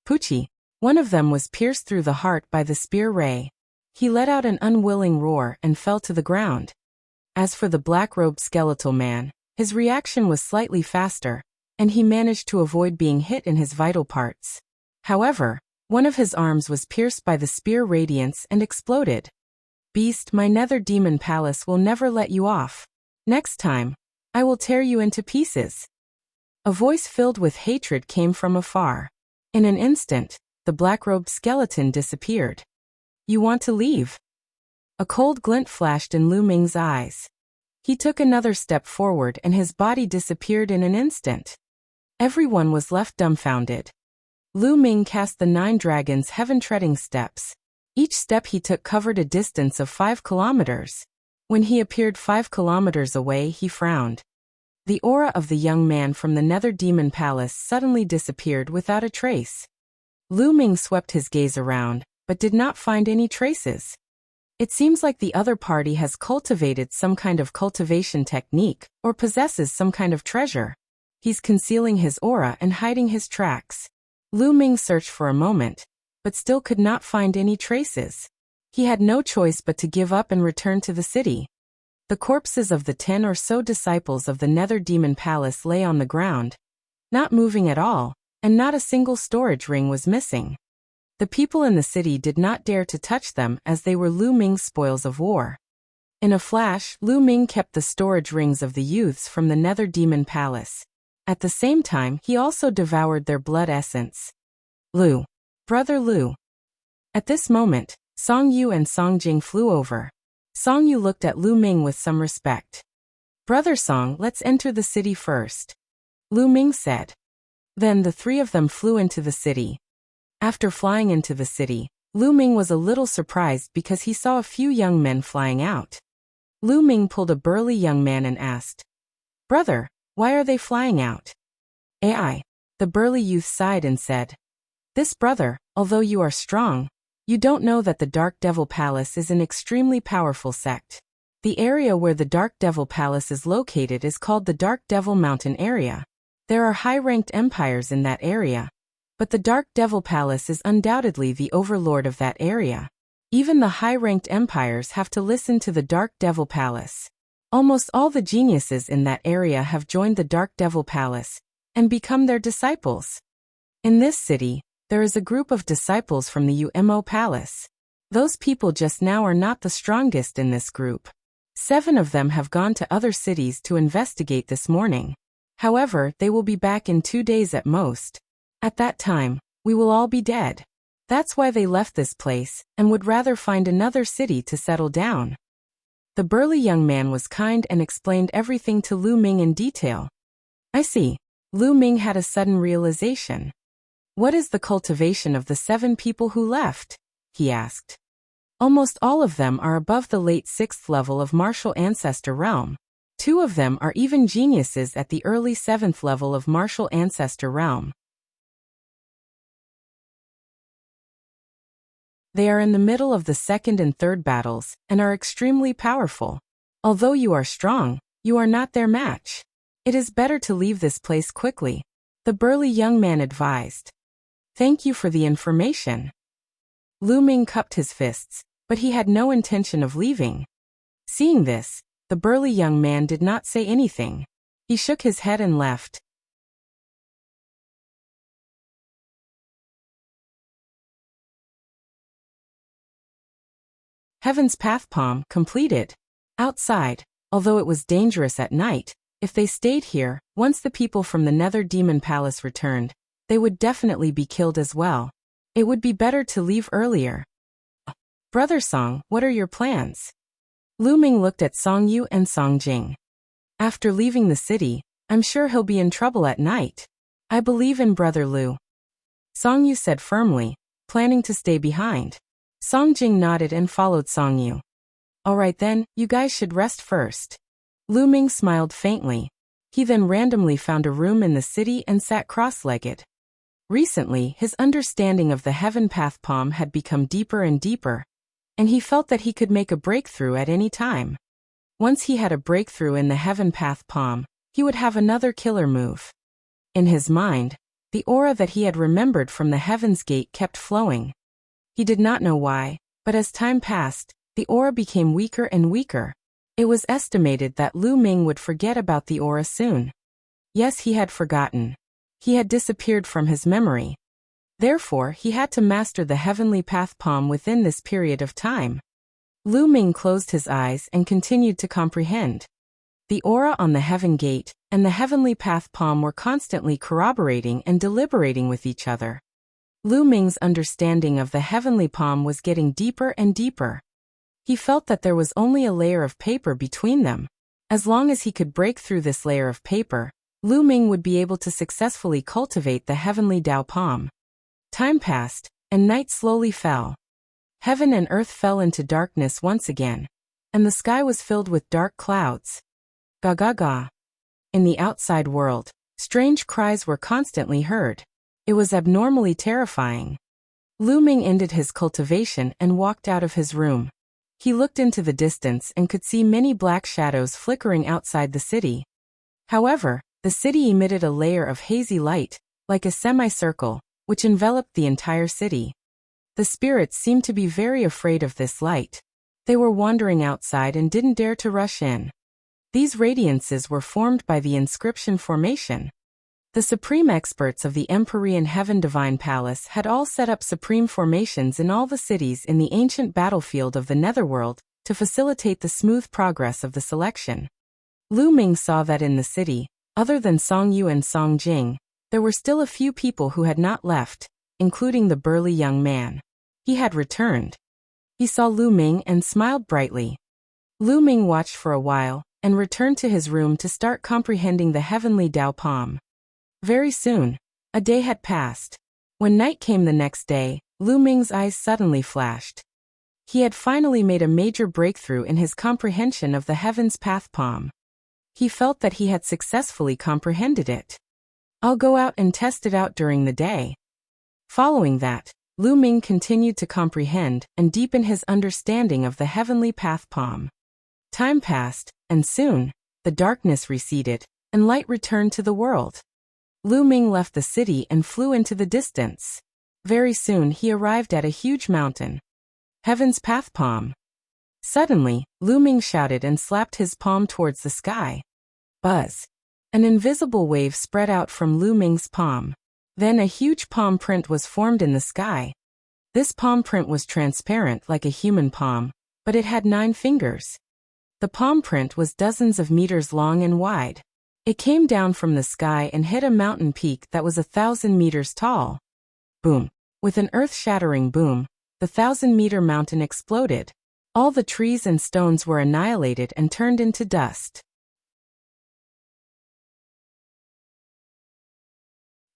Poochie. One of them was pierced through the heart by the spear ray. He let out an unwilling roar and fell to the ground. As for the black-robed skeletal man, his reaction was slightly faster, and he managed to avoid being hit in his vital parts. However, one of his arms was pierced by the spear radiance and exploded. Beast, my nether demon palace will never let you off. Next time, I will tear you into pieces. A voice filled with hatred came from afar. In an instant, the black-robed skeleton disappeared. You want to leave? A cold glint flashed in Lu Ming's eyes. He took another step forward and his body disappeared in an instant. Everyone was left dumbfounded. Lu Ming cast the 9 dragons' heaven-treading steps. Each step he took covered a distance of 5 kilometers. When he appeared 5 kilometers away, he frowned. The aura of the young man from the Nether Demon Palace suddenly disappeared without a trace. Lu Ming swept his gaze around, but did not find any traces. It seems like the other party has cultivated some kind of cultivation technique, or possesses some kind of treasure. He's concealing his aura and hiding his tracks. Lu Ming searched for a moment, but still could not find any traces. He had no choice but to give up and return to the city. The corpses of the 10 or so disciples of the Nether Demon Palace lay on the ground, not moving at all, and not a single storage ring was missing. The people in the city did not dare to touch them as they were Lu Ming's spoils of war. In a flash, Lu Ming kept the storage rings of the youths from the Nether Demon Palace. At the same time, he also devoured their blood essence. Lu. Brother Lu. At this moment, Song Yu and Song Jing flew over. Song Yu looked at Lu Ming with some respect. Brother Song, let's enter the city first. Lu Ming said. Then the 3 of them flew into the city. After flying into the city, Lu Ming was a little surprised because he saw a few young men flying out. Lu Ming pulled a burly young man and asked, Brother, why are they flying out? AI. The burly youth sighed and said, This brother, although you are strong, you don't know that the Dark Devil Palace is an extremely powerful sect. The area where the Dark Devil Palace is located is called the Dark Devil Mountain area. There are high-ranked empires in that area, but the Dark Devil Palace is undoubtedly the overlord of that area. Even the high-ranked empires have to listen to the Dark Devil Palace. Almost all the geniuses in that area have joined the Dark Devil Palace and become their disciples. In this city, there is a group of disciples from the UMO Palace. Those people just now are not the strongest in this group. 7 of them have gone to other cities to investigate this morning. However, they will be back in 2 days at most. At that time, we will all be dead. That's why they left this place and would rather find another city to settle down. The burly young man was kind and explained everything to Lu Ming in detail. I see. Lu Ming had a sudden realization. What is the cultivation of the 7 people who left? He asked. Almost all of them are above the late 6th level of martial ancestor realm. 2 of them are even geniuses at the early 7th level of martial ancestor realm. They are in the middle of the 2nd and 3rd battles and are extremely powerful. Although you are strong, you are not their match. It is better to leave this place quickly, the burly young man advised. Thank you for the information. Lu Ming cupped his fists, but he had no intention of leaving. Seeing this, The burly young man did not say anything. He shook his head and left. Heaven's Path Palm completed. Outside, although it was dangerous at night, if they stayed here, once the people from the Nether Demon Palace returned, they would definitely be killed as well. It would be better to leave earlier. Brother Song, what are your plans? Lu Ming looked at Song Yu and Song Jing. After leaving the city, I'm sure he'll be in trouble at night. I believe in Brother Lu. Song Yu said firmly, planning to stay behind. Song Jing nodded and followed Song Yu. Alright then, you guys should rest first. Lu Ming smiled faintly. He then randomly found a room in the city and sat cross-legged. Recently, his understanding of the Heaven Path Palm had become deeper and deeper, and he felt that he could make a breakthrough at any time. Once he had a breakthrough in the Heaven Path Palm, he would have another killer move. In his mind, the aura that he had remembered from the Heaven's Gate kept flowing. He did not know why, but as time passed, the aura became weaker and weaker. It was estimated that Lu Ming would forget about the aura soon. Yes, he had forgotten. He had disappeared from his memory. Therefore, he had to master the Heavenly Path Palm within this period of time. Lu Ming closed his eyes and continued to comprehend. The aura on the Heaven Gate and the Heavenly Path Palm were constantly corroborating and deliberating with each other. Lu Ming's understanding of the Heavenly Palm was getting deeper and deeper. He felt that there was only a layer of paper between them. As long as he could break through this layer of paper, Lu Ming would be able to successfully cultivate the Heavenly Dao Palm. Time passed, and night slowly fell. Heaven and earth fell into darkness once again, and the sky was filled with dark clouds. Ga ga ga. In the outside world, strange cries were constantly heard. It was abnormally terrifying. Lu Ming ended his cultivation and walked out of his room. He looked into the distance and could see many black shadows flickering outside the city. However, the city emitted a layer of hazy light, like a semicircle, which enveloped the entire city. The spirits seemed to be very afraid of this light. They were wandering outside and didn't dare to rush in. These radiances were formed by the inscription formation. The supreme experts of the Empyrean Heaven Divine Palace had all set up supreme formations in all the cities in the ancient battlefield of the Netherworld to facilitate the smooth progress of the selection. Lu Ming saw that in the city, other than Song Yu and Song Jing, there were still a few people who had not left, including the burly young man. He had returned. He saw Lu Ming and smiled brightly. Lu Ming watched for a while and returned to his room to start comprehending the Heavenly Dao Palm. Very soon, a day had passed. When night came the next day, Lu Ming's eyes suddenly flashed. He had finally made a major breakthrough in his comprehension of the Heaven's Path Palm. He felt that he had successfully comprehended it. I'll go out and test it out during the day. Following that, Lu Ming continued to comprehend and deepen his understanding of the Heavenly Path Palm. Time passed, and soon, the darkness receded, and light returned to the world. Lu Ming left the city and flew into the distance. Very soon he arrived at a huge mountain. Heaven's Path Palm. Suddenly, Lu Ming shouted and slapped his palm towards the sky. Buzz. An invisible wave spread out from Lu Ming's palm. Then a huge palm print was formed in the sky. This palm print was transparent like a human palm, but it had 9 fingers. The palm print was dozens of meters long and wide. It came down from the sky and hit a mountain peak that was 1,000 meters tall. Boom. With an earth-shattering boom, the 1,000-meter mountain exploded. All the trees and stones were annihilated and turned into dust.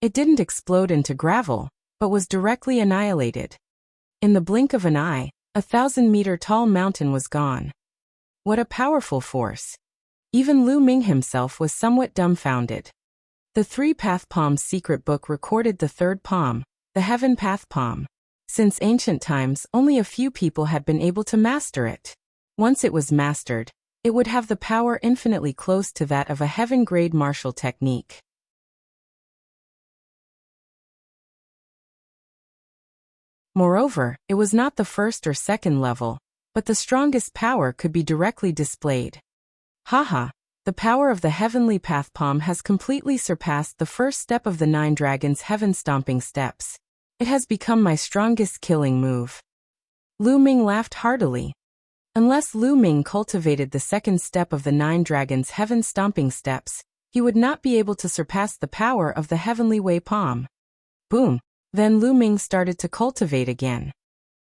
It didn't explode into gravel, but was directly annihilated. In the blink of an eye, a 1,000-meter-tall mountain was gone. What a powerful force! Even Lu Ming himself was somewhat dumbfounded. The 3 Path Palms secret book recorded the 3rd palm, the Heaven Path Palm. Since ancient times, only a few people had been able to master it. Once it was mastered, it would have the power infinitely close to that of a heaven-grade martial technique. Moreover, it was not the 1st or 2nd level, but the strongest power could be directly displayed. Haha, the power of the heavenly path palm has completely surpassed the first step of the 9 dragons' heaven-stomping steps. It has become my strongest killing move. Lu Ming laughed heartily. Unless Lu Ming cultivated the second step of the 9 dragons' heaven-stomping steps, he would not be able to surpass the power of the heavenly way palm. Boom! Then Lu Ming started to cultivate again.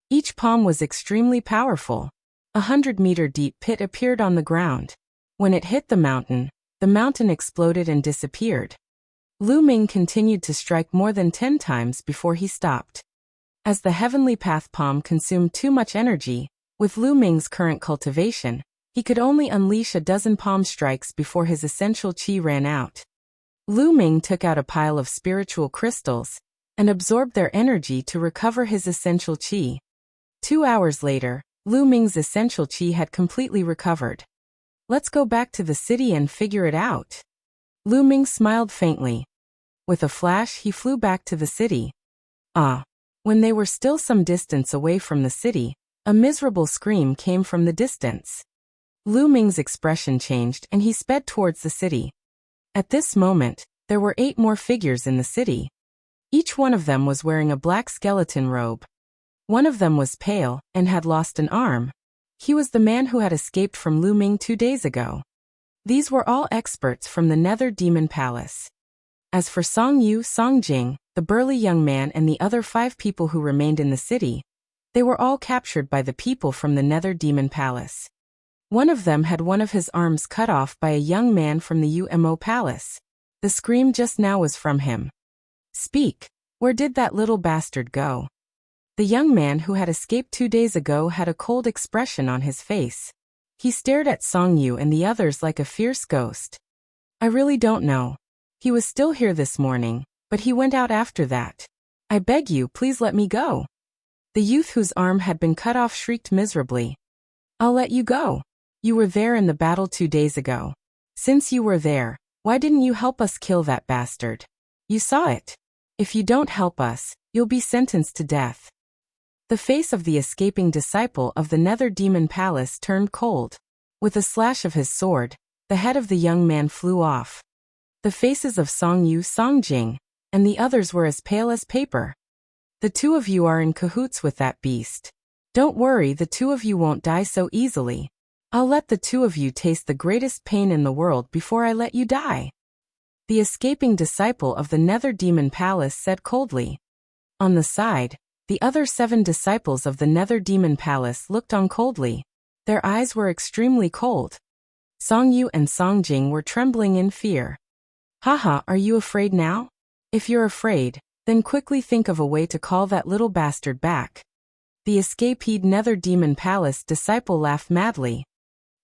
Each palm was extremely powerful. 100-meter deep pit appeared on the ground. When it hit the mountain exploded and disappeared. Lu Ming continued to strike more than 10 times before he stopped. As the heavenly path palm consumed too much energy, with Lu Ming's current cultivation, he could only unleash a dozen palm strikes before his essential qi ran out. Lu Ming took out a pile of spiritual crystals and absorbed their energy to recover his essential qi. 2 hours later, Lu Ming's essential qi had completely recovered. Let's go back to the city and figure it out. Lu Ming smiled faintly. With a flash, he flew back to the city. When they were still some distance away from the city, a miserable scream came from the distance. Lu Ming's expression changed and he sped towards the city. At this moment, there were 8 more figures in the city. Each one of them was wearing a black skeleton robe. One of them was pale and had lost an arm. He was the man who had escaped from Lu Ming 2 days ago. These were all experts from the Nether Demon Palace. As for Song Yu, Song Jing, the burly young man and the other 5 people who remained in the city, they were all captured by the people from the Nether Demon Palace. One of them had one of his arms cut off by a young man from the UMO Palace. The scream just now was from him. Speak, where did that little bastard go? The young man who had escaped 2 days ago had a cold expression on his face. He stared at Song Yu and the others like a fierce ghost. I really don't know. He was still here this morning, but he went out after that. I beg you, please let me go. The youth whose arm had been cut off shrieked miserably. I'll let you go. You were there in the battle 2 days ago. Since you were there, why didn't you help us kill that bastard? You saw it. If you don't help us, you'll be sentenced to death. The face of the escaping disciple of the Nether Demon Palace turned cold. With a slash of his sword, the head of the young man flew off. The faces of Song Yu, Song Jing, and the others were as pale as paper. The 2 of you are in cahoots with that beast. Don't worry, the 2 of you won't die so easily. I'll let the 2 of you taste the greatest pain in the world before I let you die. The escaping disciple of the Nether Demon Palace said coldly. On the side, the other 7 disciples of the Nether Demon Palace looked on coldly. Their eyes were extremely cold. Song Yu and Song Jing were trembling in fear. Haha, are you afraid now? If you're afraid, then quickly think of a way to call that little bastard back. The escaped Nether Demon Palace disciple laughed madly.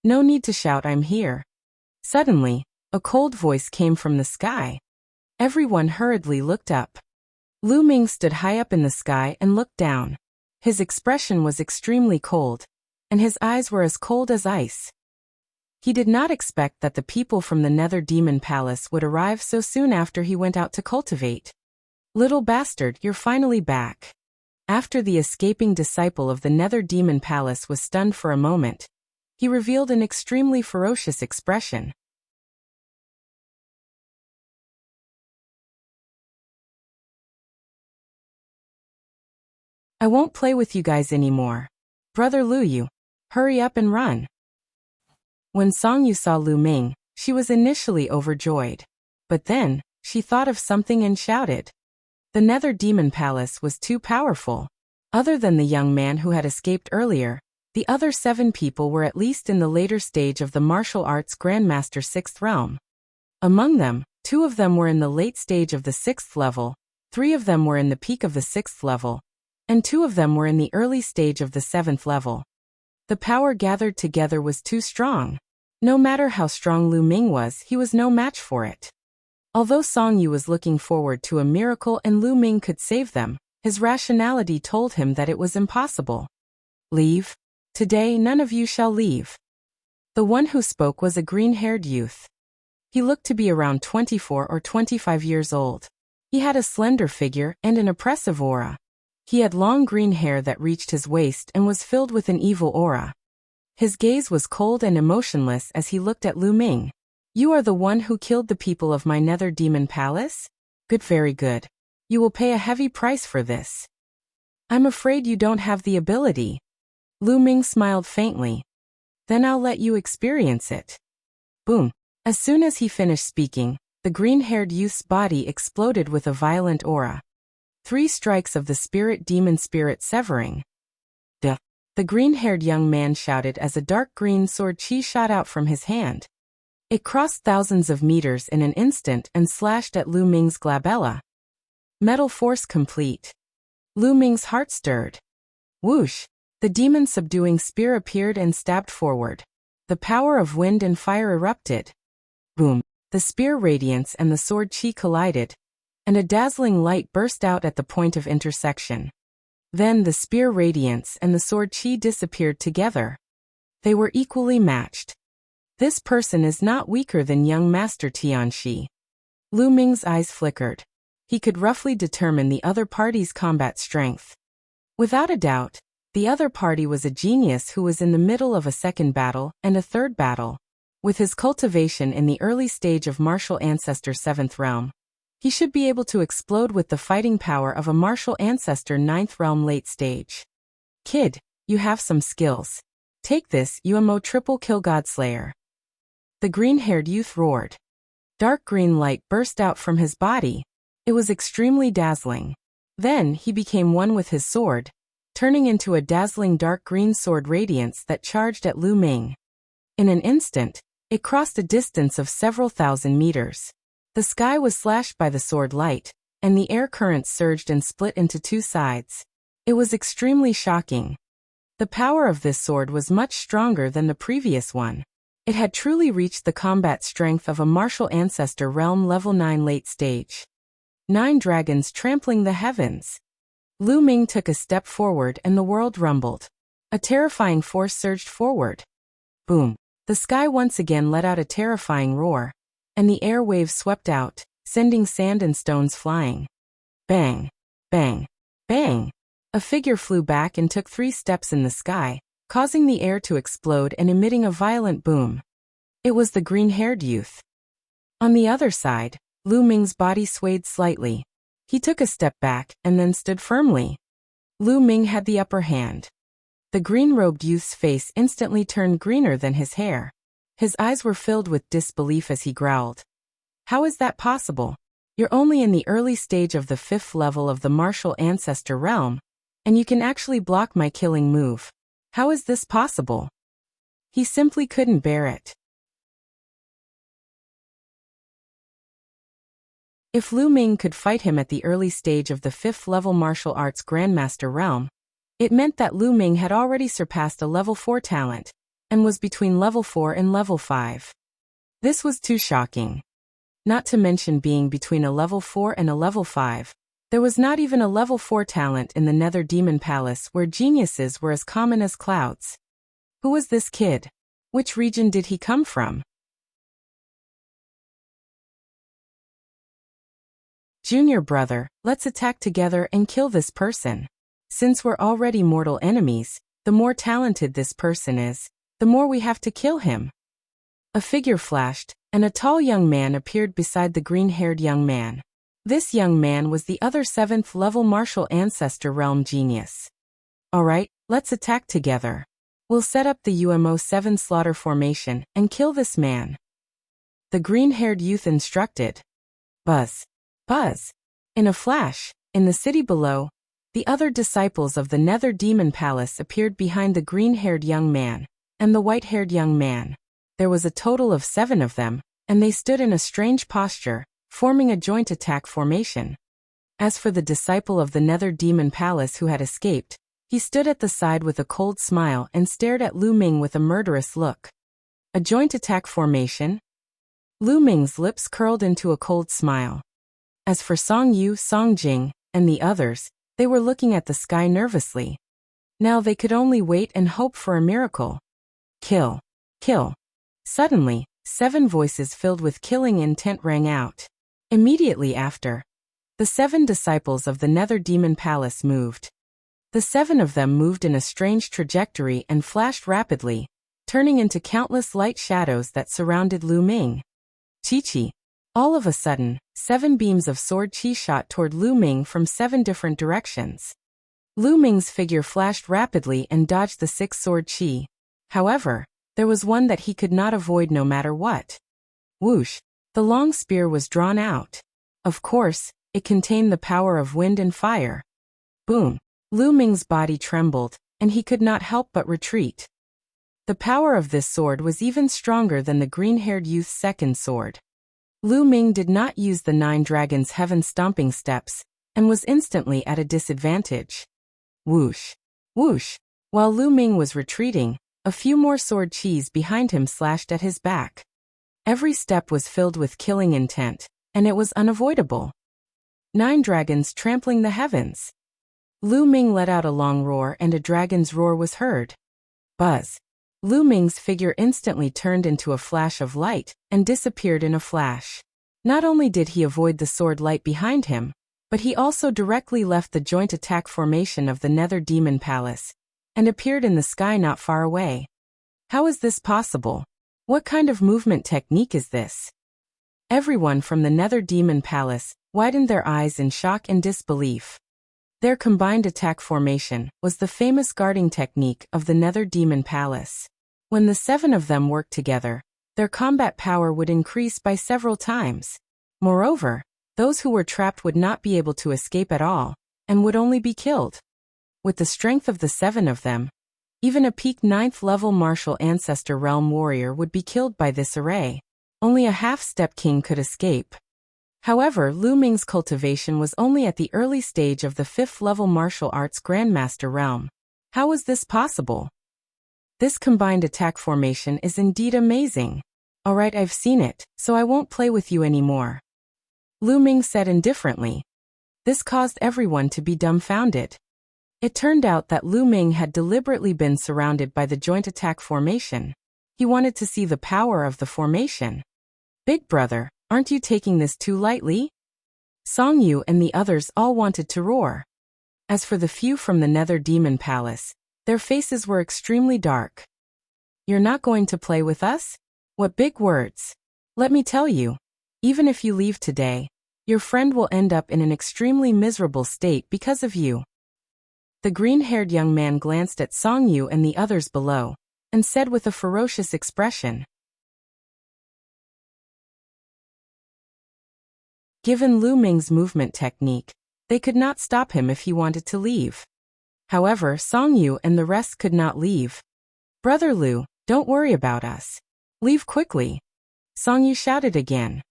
No need to shout, I'm here. Suddenly, a cold voice came from the sky. Everyone hurriedly looked up. Lu Ming stood high up in the sky and looked down. His expression was extremely cold, and his eyes were as cold as ice. He did not expect that the people from the Nether Demon Palace would arrive so soon after he went out to cultivate. Little bastard, you're finally back. After the escaping disciple of the Nether Demon Palace was stunned for a moment, he revealed an extremely ferocious expression. I won't play with you guys anymore. Brother Lu Yu, hurry up and run. When Song Yu saw Lu Ming, she was initially overjoyed. But then, she thought of something and shouted. The Nether Demon Palace was too powerful. Other than the young man who had escaped earlier, the other 7 people were at least in the later stage of the martial arts Grandmaster 6th realm. Among them, 2 of them were in the late stage of the 6th level, 3 of them were in the peak of the 6th level, and 2 of them were in the early stage of the 7th level. The power gathered together was too strong. No matter how strong Lu Ming was, he was no match for it. Although Song Yu was looking forward to a miracle and Lu Ming could save them, his rationality told him that it was impossible. Leave? Today none of you shall leave. The one who spoke was a green-haired youth. He looked to be around 24 or 25 years old. He had a slender figure and an oppressive aura. He had long green hair that reached his waist and was filled with an evil aura. His gaze was cold and emotionless as he looked at Lu Ming. You are the one who killed the people of my nether demon palace? Good, very good. You will pay a heavy price for this. I'm afraid you don't have the ability. Lu Ming smiled faintly. Then I'll let you experience it. Boom. As soon as he finished speaking, the green-haired youth's body exploded with a violent aura. 3 strikes of the spirit demon spirit severing. The green-haired young man shouted as a dark green sword chi shot out from his hand. It crossed thousands of meters in an instant and slashed at Lu Ming's glabella. Metal force complete. Lu Ming's heart stirred. Whoosh! The demon-subduing spear appeared and stabbed forward. The power of wind and fire erupted. Boom! The spear radiance and the sword chi collided, and a dazzling light burst out at the point of intersection. Then the spear radiance and the sword chi disappeared together. They were equally matched. This person is not weaker than young Master Tianxi. Lu Ming's eyes flickered. He could roughly determine the other party's combat strength. Without a doubt, the other party was a genius who was in the middle of a second battle and a third battle. With his cultivation in the early stage of martial ancestor 7th realm, he should be able to explode with the fighting power of a martial ancestor 9th realm late stage. Kid, you have some skills. Take this UMO triple kill Godslayer. The green-haired youth roared. Dark green light burst out from his body. It was extremely dazzling. Then he became one with his sword, turning into a dazzling dark green sword radiance that charged at Lu Ming. In an instant, it crossed a distance of several thousand meters. The sky was slashed by the sword light, and the air currents surged and split into 2 sides. It was extremely shocking. The power of this sword was much stronger than the previous one. It had truly reached the combat strength of a martial ancestor realm level 9 late stage. 9 dragons trampling the heavens. Lu Ming took a step forward and the world rumbled. A terrifying force surged forward. Boom. The sky once again let out a terrifying roar, and the air waves swept out, sending sand and stones flying. Bang! Bang! Bang! A figure flew back and took 3 steps in the sky, causing the air to explode and emitting a violent boom. It was the green-haired youth. On the other side, Lu Ming's body swayed slightly. He took a step back and then stood firmly. Lu Ming had the upper hand. The green-robed youth's face instantly turned greener than his hair. His eyes were filled with disbelief as he growled. How is that possible? You're only in the early stage of the 5th level of the martial ancestor realm, and you can actually block my killing move. How is this possible? He simply couldn't bear it. If Lu Ming could fight him at the early stage of the 5th level martial arts grandmaster realm, it meant that Lu Ming had already surpassed a level 4 talent, and was between level 4 and level 5. This was too shocking. Not to mention being between a level 4 and a level 5, there was not even a level 4 talent in the Nether Demon Palace where geniuses were as common as clouds. Who was this kid? Which region did he come from? Junior brother, let's attack together and kill this person. Since we're already mortal enemies, the more talented this person is, the more we have to kill him. A figure flashed, and a tall young man appeared beside the green-haired young man. This young man was the other 7th level martial ancestor realm genius. Alright, let's attack together. We'll set up the UMO 7 slaughter formation and kill this man. The green-haired youth instructed. Buzz. Buzz. In a flash, in the city below, the other disciples of the Nether Demon Palace appeared behind the green-haired young man and the white-haired young man. There was a total of 7 of them, and they stood in a strange posture, forming a joint attack formation. As for the disciple of the Nether Demon Palace who had escaped, he stood at the side with a cold smile and stared at Lu Ming with a murderous look. A joint attack formation? Lu Ming's lips curled into a cold smile. As for Song Yu, Song Jing, and the others, they were looking at the sky nervously. Now they could only wait and hope for a miracle. Kill. Kill. Suddenly, 7 voices filled with killing intent rang out. Immediately after, the 7 disciples of the Nether Demon Palace moved. The 7 of them moved in a strange trajectory and flashed rapidly, turning into countless light shadows that surrounded Lu Ming. Chi-chi. All of a sudden, 7 beams of sword chi shot toward Lu Ming from 7 different directions. Lu Ming's figure flashed rapidly and dodged the 6 sword chi. However, there was one that he could not avoid no matter what. Whoosh! The long spear was drawn out. Of course, it contained the power of wind and fire. Boom! Lu Ming's body trembled, and he could not help but retreat. The power of this sword was even stronger than the green-haired youth's second sword. Lu Ming did not use the 9 dragons' heaven-stomping steps, and was instantly at a disadvantage. Whoosh! Whoosh! While Lu Ming was retreating, a few more sword chis behind him slashed at his back. Every step was filled with killing intent, and it was unavoidable. 9 dragons trampling the heavens. Lu Ming let out a long roar and a dragon's roar was heard. Buzz! Lu Ming's figure instantly turned into a flash of light and disappeared in a flash. Not only did he avoid the sword light behind him, but he also directly left the joint attack formation of the Nether Demon Palace and appeared in the sky not far away. How is this possible? What kind of movement technique is this? Everyone from the Nether Demon Palace widened their eyes in shock and disbelief. Their combined attack formation was the famous guarding technique of the Nether Demon Palace. When the 7 of them worked together, their combat power would increase by several times. Moreover, those who were trapped would not be able to escape at all, and would only be killed. With the strength of the 7 of them, even a peak 9th level martial ancestor realm warrior would be killed by this array. Only a half-step king could escape. However, Lu Ming's cultivation was only at the early stage of the 5th level martial arts grandmaster realm. How was this possible? This combined attack formation is indeed amazing. Alright, I've seen it, so I won't play with you anymore. Lu Ming said indifferently. This caused everyone to be dumbfounded. It turned out that Lu Ming had deliberately been surrounded by the joint attack formation. He wanted to see the power of the formation. Big brother, aren't you taking this too lightly? Song Yu and the others all wanted to roar. As for the few from the Nether Demon Palace, their faces were extremely dark. You're not going to play with us? What big words! Let me tell you, even if you leave today, your friend will end up in an extremely miserable state because of you. The green-haired young man glanced at Song Yu and the others below, and said with a ferocious expression. Given Lu Ming's movement technique, they could not stop him if he wanted to leave. However, Song Yu and the rest could not leave. Brother Lu, don't worry about us. Leave quickly. Song Yu shouted again.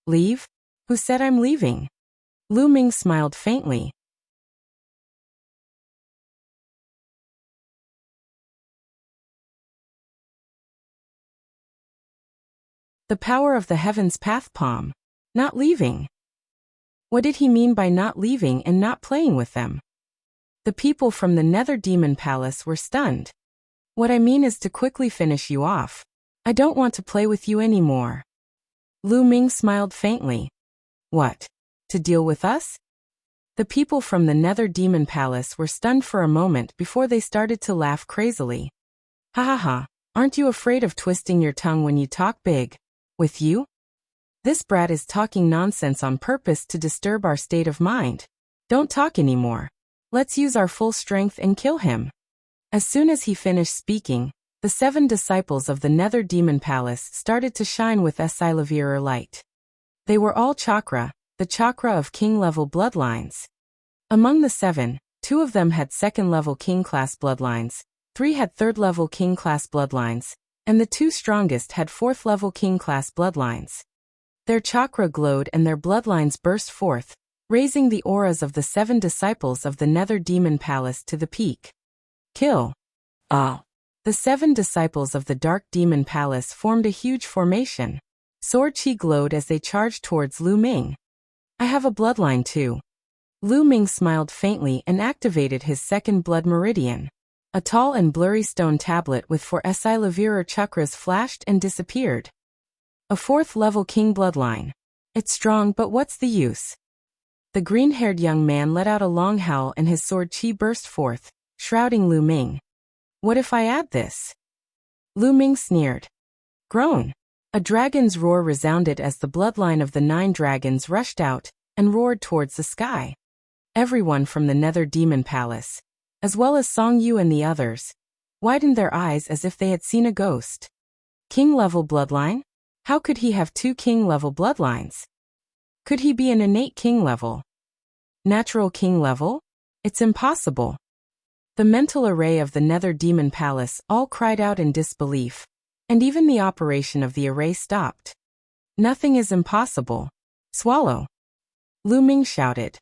Leave? Who said I'm leaving? Lu Ming smiled faintly. The power of the heavens path palm. Not leaving. What did he mean by not leaving and not playing with them? The people from the Nether Demon Palace were stunned. What I mean is to quickly finish you off. I don't want to play with you anymore. Lu Ming smiled faintly. What? To deal with us? The people from the Nether Demon Palace were stunned for a moment before they started to laugh crazily. Ha ha ha, aren't you afraid of twisting your tongue when you talk big? With you? This brat is talking nonsense on purpose to disturb our state of mind. Don't talk anymore. Let's use our full strength and kill him. As soon as he finished speaking, the 7 disciples of the Nether Demon Palace started to shine with Esilavirer light. They were all chakra, the chakra of king-level bloodlines. Among the 7, 2 of them had 2nd-level king-class bloodlines, 3 had 3rd-level king-class bloodlines, and the 2 strongest had 4th-level king-class bloodlines. Their chakra glowed and their bloodlines burst forth, raising the auras of the 7 disciples of the Nether Demon Palace to the peak. Kill. Ah. The 7 disciples of the Dark Demon Palace formed a huge formation. Sword chi glowed as they charged towards Lu Ming. I have a bloodline too. Lu Ming smiled faintly and activated his 2nd blood meridian. A tall and blurry stone tablet with 4 Esilavirer chakras flashed and disappeared. A 4th level king bloodline. It's strong, but what's the use? The green-haired young man let out a long howl and his sword chi burst forth, shrouding Lu Ming. What if I add this? Lu Ming sneered. Groan. A dragon's roar resounded as the bloodline of the 9 dragons rushed out and roared towards the sky. Everyone from the Nether Demon Palace, as well as Song Yu and the others, widened their eyes as if they had seen a ghost. King-level bloodline? How could he have 2 king-level bloodlines? Could he be an innate king-level? Natural king-level? It's impossible. The mental array of the Nether Demon Palace all cried out in disbelief, and even the operation of the array stopped. Nothing is impossible. Swallow. Lu Ming shouted.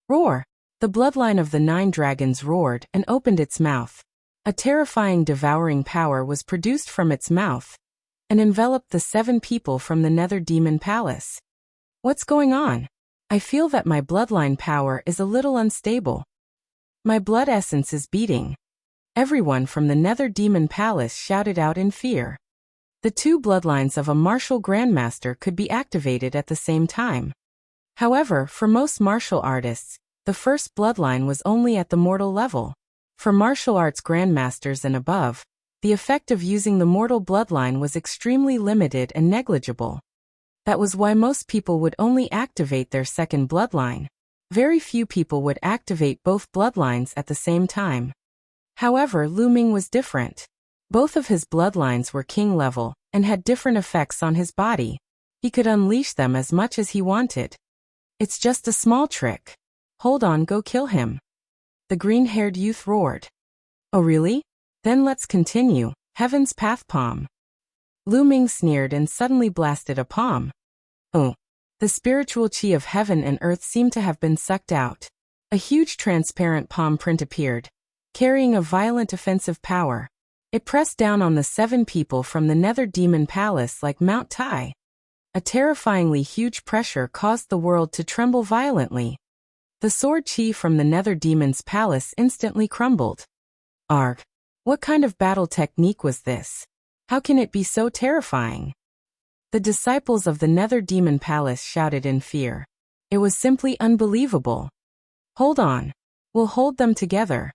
Roar! The bloodline of the 9 dragons roared and opened its mouth. A terrifying devouring power was produced from its mouth and enveloped the 7 people from the Nether Demon Palace. What's going on? I feel that my bloodline power is a little unstable. My blood essence is beating. Everyone from the Nether Demon Palace shouted out in fear. The 2 bloodlines of a martial grandmaster could be activated at the same time. However, for most martial artists, the first bloodline was only at the mortal level. For martial arts grandmasters and above, the effect of using the mortal bloodline was extremely limited and negligible. That was why most people would only activate their second bloodline. Very few people would activate both bloodlines at the same time. However, Lu Ming was different. Both of his bloodlines were king level and had different effects on his body. He could unleash them as much as he wanted. It's just a small trick. Hold on, go kill him. The green-haired youth roared. Oh really? Then let's continue. Heaven's Path Palm. Lu Ming sneered and suddenly blasted a palm. Oh. The spiritual chi of heaven and earth seemed to have been sucked out. A huge transparent palm print appeared, carrying a violent offensive power. It pressed down on the 7 people from the Nether Demon Palace like Mount Tai. A terrifyingly huge pressure caused the world to tremble violently. The sword chi from the Nether Demon's Palace instantly crumbled. Arg! What kind of battle technique was this? How can it be so terrifying? The disciples of the Nether Demon Palace shouted in fear. It was simply unbelievable. Hold on. We'll hold them together.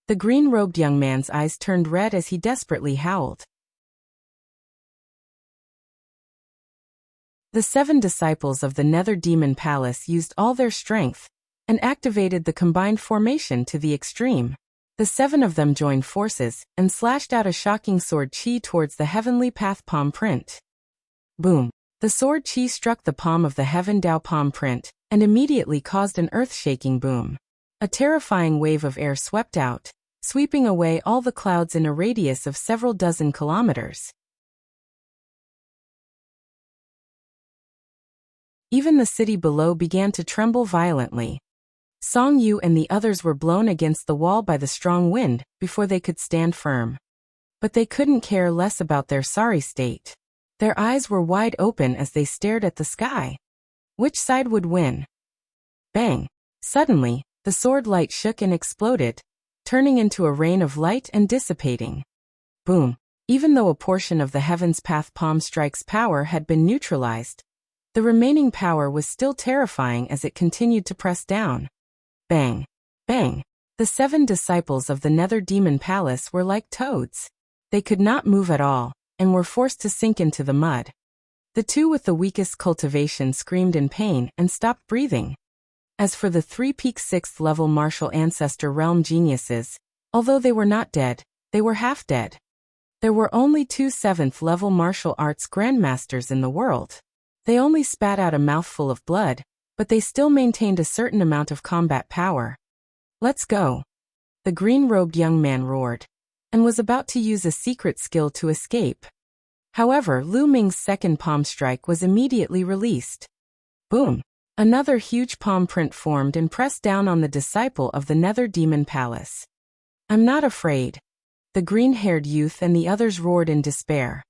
The green-robed young man's eyes turned red as he desperately howled. The 7 disciples of the Nether Demon Palace used all their strength and activated the combined formation to the extreme. The 7 of them joined forces and slashed out a shocking sword chi towards the heavenly path palm print. Boom! The sword chi struck the palm of the Heaven Dao palm print and immediately caused an earth-shaking boom. A terrifying wave of air swept out, sweeping away all the clouds in a radius of several dozen kilometers. Even the city below began to tremble violently. Song Yu and the others were blown against the wall by the strong wind before they could stand firm. But they couldn't care less about their sorry state. Their eyes were wide open as they stared at the sky. Which side would win? Bang! Suddenly, the sword light shook and exploded, turning into a rain of light and dissipating. Boom! Even though a portion of the Heaven's Path Palm Strike's power had been neutralized, the remaining power was still terrifying as it continued to press down. Bang! Bang! The 7 disciples of the Nether Demon Palace were like toads. They could not move at all, and were forced to sink into the mud. The 2 with the weakest cultivation screamed in pain and stopped breathing. As for the 3 peak 6th level martial ancestor realm geniuses, although they were not dead, they were half dead. There were only 2 7th level martial arts grandmasters in the world. They only spat out a mouthful of blood, but they still maintained a certain amount of combat power. Let's go. The green-robed young man roared, and was about to use a secret skill to escape. However, Lu Ming's second palm strike was immediately released. Boom! Another huge palm print formed and pressed down on the disciple of the Nether Demon Palace. I'm not afraid. The green-haired youth and the others roared in despair.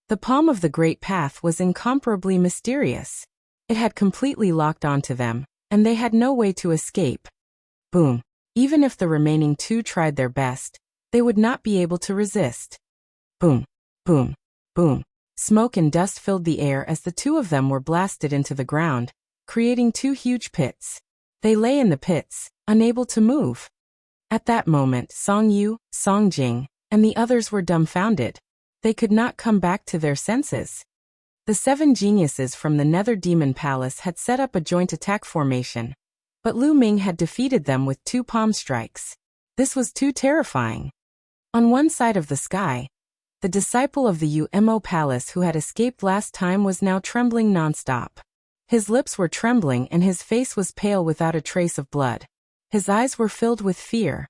The palm of the Great Path was incomparably mysterious. It had completely locked onto them, and they had no way to escape. Boom! Even if the remaining 2 tried their best, they would not be able to resist. Boom! Boom! Boom! Smoke and dust filled the air as the 2 of them were blasted into the ground, creating 2 huge pits. They lay in the pits, unable to move. At that moment, Song Yu, Song Jing, and the others were dumbfounded. They could not come back to their senses. The 7 geniuses from the Nether Demon Palace had set up a joint attack formation, but Lu Ming had defeated them with 2 palm strikes. This was too terrifying. On one side of the sky, the disciple of the UMO Palace who had escaped last time was now trembling non-stop. His lips were trembling and his face was pale without a trace of blood. His eyes were filled with fear.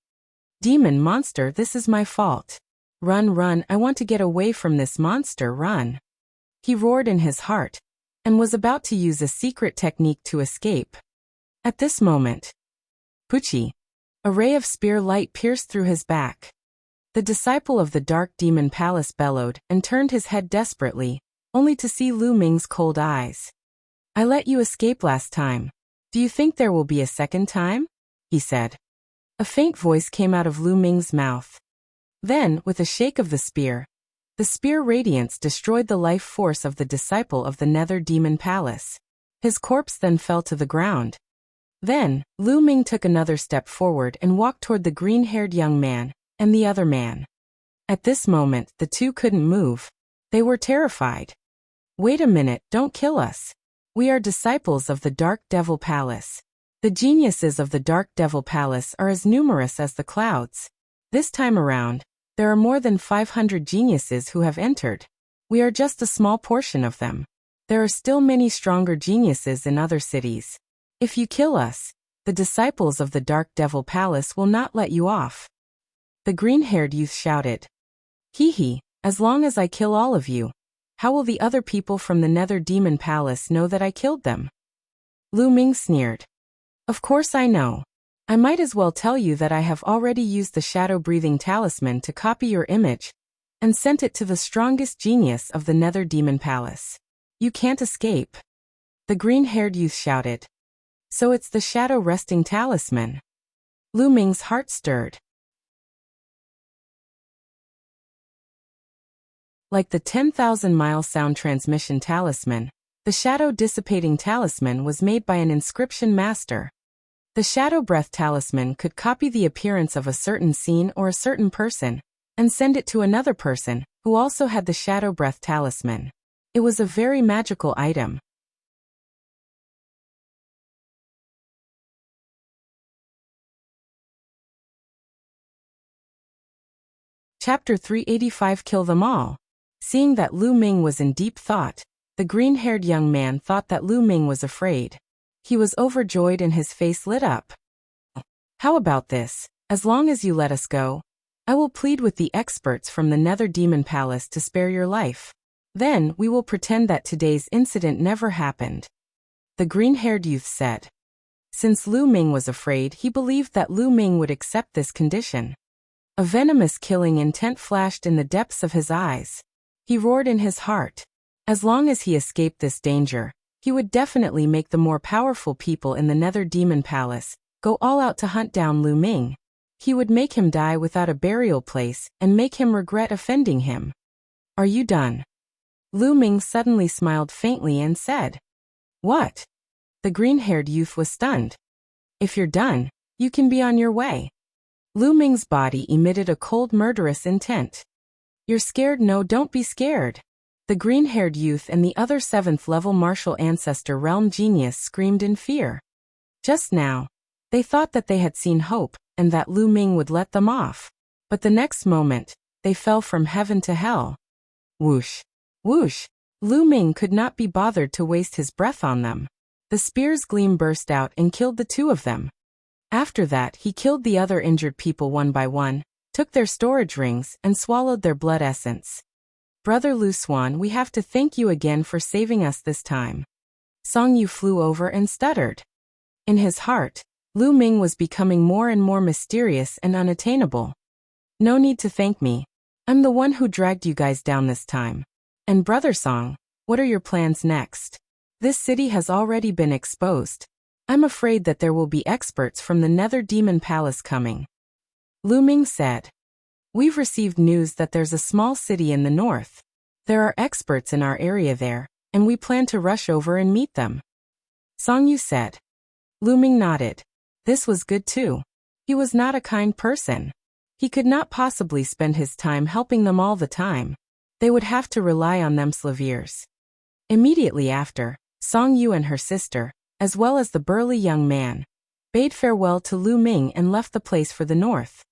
Demon monster, this is my fault. Run, run, I want to get away from this monster, run. He roared in his heart, and was about to use a secret technique to escape. At this moment, Pucci, a ray of spear light pierced through his back. The disciple of the Dark Demon Palace bellowed and turned his head desperately, only to see Lu Ming's cold eyes. I let you escape last time. Do you think there will be a second time? He said. A faint voice came out of Lu Ming's mouth. Then, with a shake of the spear radiance destroyed the life force of the disciple of the Nether Demon Palace. His corpse then fell to the ground. Then, Lu Ming took another step forward and walked toward the green-haired young man and the other man. At this moment, the two couldn't move. They were terrified. Wait a minute, don't kill us. We are disciples of the Dark Devil Palace. The geniuses of the Dark Devil Palace are as numerous as the clouds. This time around, there are more than 500 geniuses who have entered. We are just a small portion of them. There are still many stronger geniuses in other cities. If you kill us, the disciples of the Dark Devil Palace will not let you off. The green-haired youth shouted. Hee hee, as long as I kill all of you, how will the other people from the Nether Demon Palace know that I killed them? Lu Ming sneered. Of course I know. I might as well tell you that I have already used the shadow-breathing talisman to copy your image and sent it to the strongest genius of the Nether Demon Palace. You can't escape. The green-haired youth shouted. So it's the shadow-resting talisman. Lu Ming's heart stirred. Like the 10,000-mile sound transmission talisman, the shadow-dissipating talisman was made by an inscription master. The shadow breath talisman could copy the appearance of a certain scene or a certain person and send it to another person who also had the shadow breath talisman. It was a very magical item. Chapter 385 Kill Them All. Seeing that Lu Ming was in deep thought, the green-haired young man thought that Lu Ming was afraid. He was overjoyed and his face lit up. How about this? As long as you let us go, I will plead with the experts from the Nether Demon Palace to spare your life. Then we will pretend that today's incident never happened. The green-haired youth said. Since Lu Ming was afraid, he believed that Lu Ming would accept this condition. A venomous killing intent flashed in the depths of his eyes. He roared in his heart. As long as he escaped this danger, he would definitely make the more powerful people in the Nether Demon Palace go all out to hunt down Lu Ming. He would make him die without a burial place and make him regret offending him. Are you done? Lu Ming suddenly smiled faintly and said. What? The green-haired youth was stunned. If you're done, you can be on your way. Lu Ming's body emitted a cold murderous intent. You're scared? No, don't be scared. The green-haired youth and the other 7th-level martial ancestor realm genius screamed in fear. Just now, they thought that they had seen hope and that Lu Ming would let them off. But the next moment, they fell from heaven to hell. Whoosh! Whoosh! Lu Ming could not be bothered to waste his breath on them. The spear's gleam burst out and killed the 2 of them. After that, he killed the other injured people one by one, took their storage rings, and swallowed their blood essence. Brother Lu Swan, we have to thank you again for saving us this time. Song Yu flew over and stuttered. In his heart, Lu Ming was becoming more and more mysterious and unattainable. No need to thank me. I'm the one who dragged you guys down this time. And Brother Song, what are your plans next? This city has already been exposed. I'm afraid that there will be experts from the Nether Demon Palace coming. Lu Ming said. We've received news that there's a small city in the north. There are experts in our area there, and we plan to rush over and meet them. Song Yu said. Lu Ming nodded. This was good too. He was not a kind person. He could not possibly spend his time helping them all the time. They would have to rely on them slaviers. Immediately after, Song Yu and her sister, as well as the burly young man, bade farewell to Lu Ming and left the place for the north.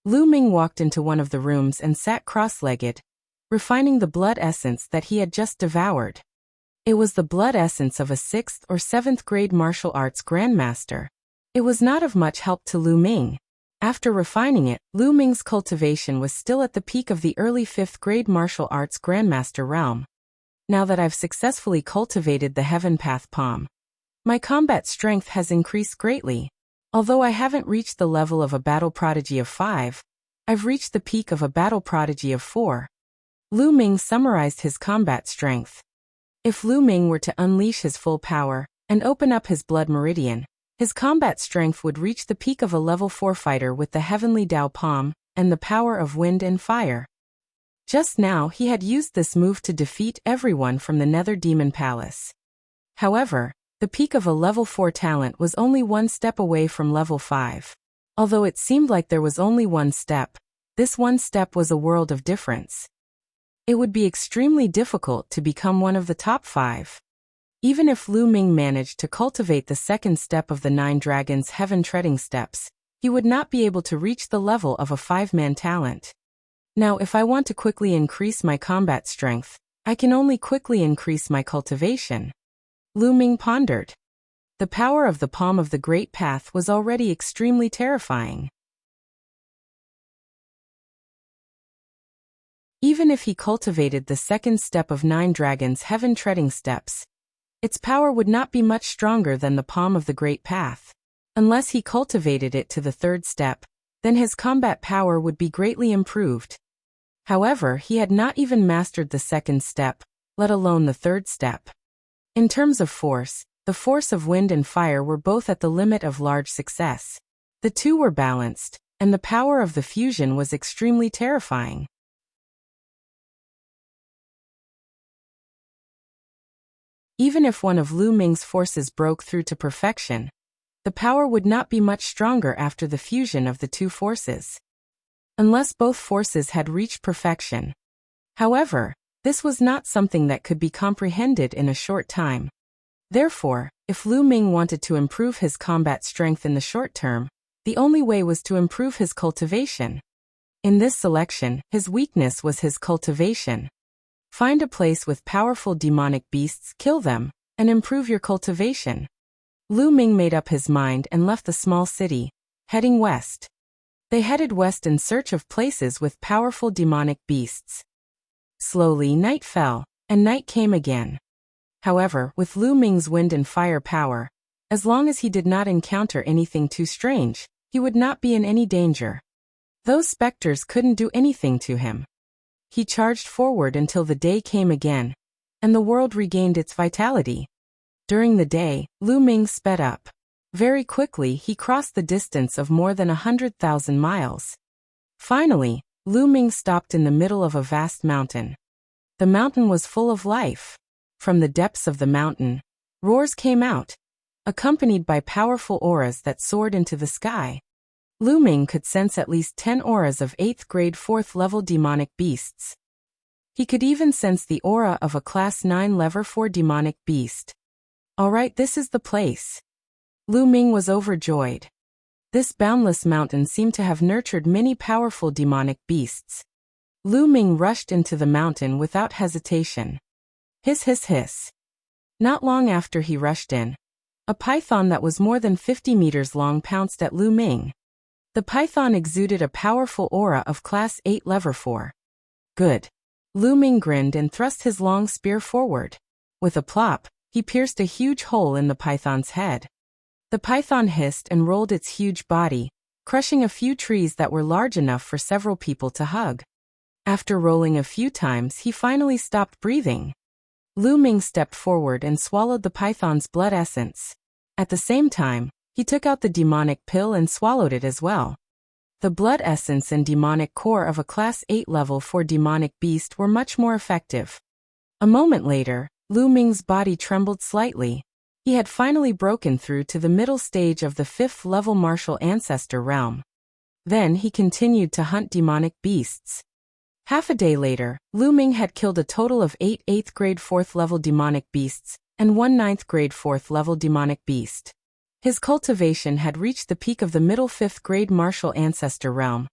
Lu Ming walked into one of the rooms and sat cross-legged, refining the blood essence that he had just devoured. It was the blood essence of a 6th or 7th grade martial arts grandmaster. It was not of much help to Lu Ming. After refining it, Lu Ming's cultivation was still at the peak of the early 5th grade martial arts grandmaster realm. Now that I've successfully cultivated the Heaven Path Palm, my combat strength has increased greatly. Although I haven't reached the level of a battle prodigy of 5, I've reached the peak of a battle prodigy of 4. Lu Ming summarized his combat strength. If Lu Ming were to unleash his full power and open up his blood meridian, his combat strength would reach the peak of a level 4 fighter with the heavenly Dao Palm and the power of wind and fire. Just now he had used this move to defeat everyone from the Nether Demon Palace. However, the peak of a level 4 talent was only one step away from level 5. Although it seemed like there was only one step, this one step was a world of difference. It would be extremely difficult to become one of the top 5. Even if Lu Ming managed to cultivate the second step of the 9 Dragons' Heaven Treading Steps, he would not be able to reach the level of a 5-man talent. Now if I want to quickly increase my combat strength, I can only quickly increase my cultivation. Lu Ming pondered. The power of the Palm of the Great Path was already extremely terrifying. Even if he cultivated the second step of 9 Dragons' Heaven Treading Steps, its power would not be much stronger than the Palm of the Great Path. Unless he cultivated it to the 3rd step, then his combat power would be greatly improved. However, he had not even mastered the 2nd step, let alone the 3rd step. In terms of force, the force of wind and fire were both at the limit of large success. The two were balanced, and the power of the fusion was extremely terrifying. Even if one of Lu Ming's forces broke through to perfection, the power would not be much stronger after the fusion of the two forces. Unless both forces had reached perfection. However, this was not something that could be comprehended in a short time. Therefore, if Lu Ming wanted to improve his combat strength in the short term, the only way was to improve his cultivation. In this selection, his weakness was his cultivation. Find a place with powerful demonic beasts, kill them, and improve your cultivation. Lu Ming made up his mind and left the small city, heading west. They headed west in search of places with powerful demonic beasts. Slowly night fell, and night came again. However, with Lu Ming's wind and fire power, as long as he did not encounter anything too strange, he would not be in any danger. Those specters couldn't do anything to him. He charged forward until the day came again, and the world regained its vitality. During the day, Lu Ming sped up. Very quickly he crossed the distance of more than 100,000 miles. Finally, Lu Ming stopped in the middle of a vast mountain. The mountain was full of life. From the depths of the mountain, roars came out, accompanied by powerful auras that soared into the sky. Lu Ming could sense at least 10 auras of 8th grade 4th level demonic beasts. He could even sense the aura of a class 9 level 4 demonic beast. Alright, this is the place. Lu Ming was overjoyed. This boundless mountain seemed to have nurtured many powerful demonic beasts. Lu Ming rushed into the mountain without hesitation. Hiss hiss hiss. Not long after he rushed in, a python that was more than 50 meters long pounced at Lu Ming. The python exuded a powerful aura of class 8 level 4. Good. Lu Ming grinned and thrust his long spear forward. With a plop, he pierced a huge hole in the python's head. The python hissed and rolled its huge body, crushing a few trees that were large enough for several people to hug. After rolling a few times, he finally stopped breathing. Lu Ming stepped forward and swallowed the python's blood essence. At the same time, he took out the demonic pill and swallowed it as well. The blood essence and demonic core of a class 8 level 4 demonic beast were much more effective. A moment later, Lu Ming's body trembled slightly. He had finally broken through to the middle stage of the 5th level martial ancestor realm. Then he continued to hunt demonic beasts. Half a day later, Lu Ming had killed a total of 8 8th grade 4th level demonic beasts and 1 9th grade 4th level demonic beast. His cultivation had reached the peak of the middle 5th grade martial ancestor realm,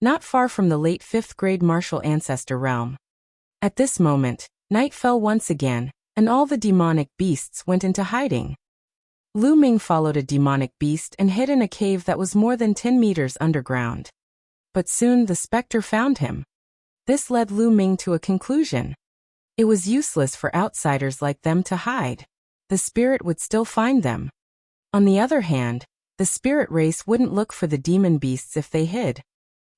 not far from the late 5th grade martial ancestor realm. At this moment, night fell once again, and all the demonic beasts went into hiding. Lu Ming followed a demonic beast and hid in a cave that was more than 10 meters underground. But soon the specter found him. This led Lu Ming to a conclusion. It was useless for outsiders like them to hide. The spirit would still find them. On the other hand, the spirit race wouldn't look for the demon beasts if they hid.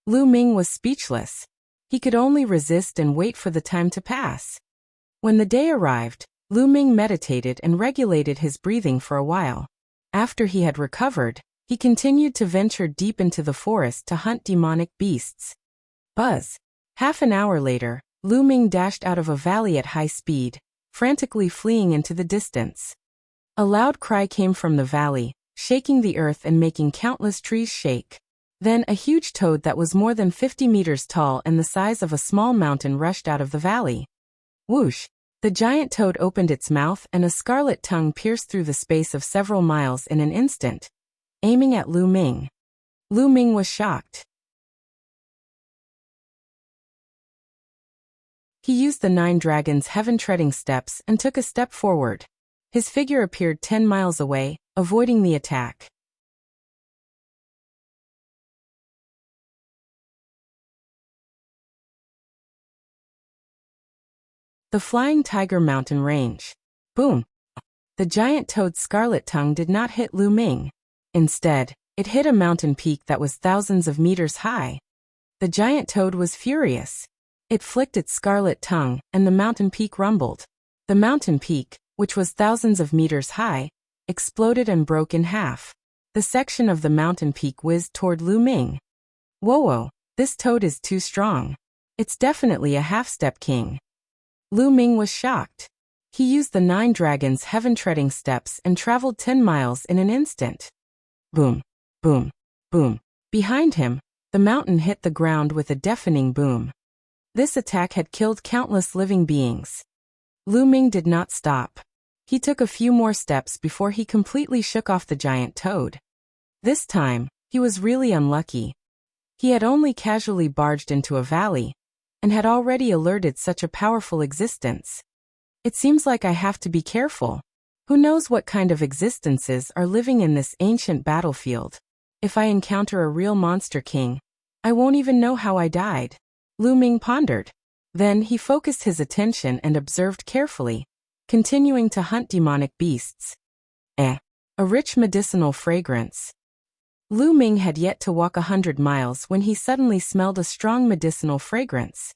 Lu Ming was speechless. He could only resist and wait for the time to pass. When the day arrived, Lu Ming meditated and regulated his breathing for a while. After he had recovered, he continued to venture deep into the forest to hunt demonic beasts. Buzz. Half an hour later, Lu Ming dashed out of a valley at high speed, frantically fleeing into the distance. A loud cry came from the valley, shaking the earth and making countless trees shake. Then a huge toad that was more than 50 meters tall and the size of a small mountain rushed out of the valley. Whoosh! The giant toad opened its mouth and a scarlet tongue pierced through the space of several miles in an instant, aiming at Lu Ming. Lu Ming was shocked. He used the 9 dragons' heaven-treading steps and took a step forward. His figure appeared 10 miles away, avoiding the attack. The Flying Tiger Mountain Range. Boom! The giant toad's scarlet tongue did not hit Lu Ming. Instead, it hit a mountain peak that was thousands of meters high. The giant toad was furious. It flicked its scarlet tongue, and the mountain peak rumbled. The mountain peak, which was thousands of meters high, exploded and broke in half. The section of the mountain peak whizzed toward Lu Ming. Whoa, this toad is too strong. It's definitely a half-step king. Lu Ming was shocked. He used the 9 dragons' heaven-treading steps and traveled 10 miles in an instant. Boom, boom, boom. Behind him, the mountain hit the ground with a deafening boom. This attack had killed countless living beings. Lu Ming did not stop. He took a few more steps before he completely shook off the giant toad. This time, he was really unlucky. He had only casually barged into a valley, and had already alerted such a powerful existence. It seems like I have to be careful. Who knows what kind of existences are living in this ancient battlefield? If I encounter a real monster king, I won't even know how I died. Lu Ming pondered. Then he focused his attention and observed carefully, continuing to hunt demonic beasts. A rich medicinal fragrance. Lu Ming had yet to walk 100 miles when he suddenly smelled a strong medicinal fragrance.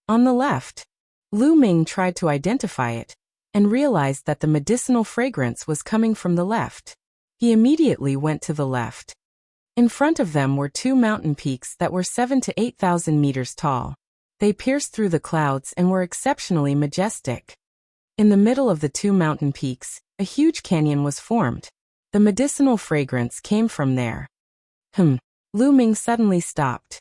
On the left, Lu Ming tried to identify it, and realized that the medicinal fragrance was coming from the left. He immediately went to the left. In front of them were 2 mountain peaks that were 7,000 to 8,000 meters tall. They pierced through the clouds and were exceptionally majestic. In the middle of the 2 mountain peaks, a huge canyon was formed. The medicinal fragrance came from there. Lu Ming suddenly stopped.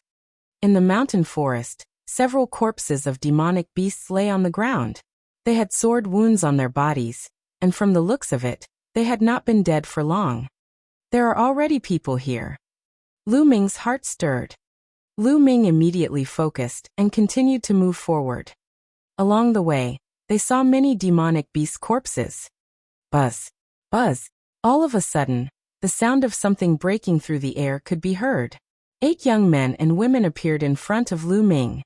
In the mountain forest, several corpses of demonic beasts lay on the ground. They had sword wounds on their bodies, and from the looks of it, they had not been dead for long. There are already people here. Lu Ming's heart stirred. Lu Ming immediately focused and continued to move forward. Along the way, they saw many demonic beast corpses. Buzz, buzz. All of a sudden, the sound of something breaking through the air could be heard. 8 young men and women appeared in front of Lu Ming.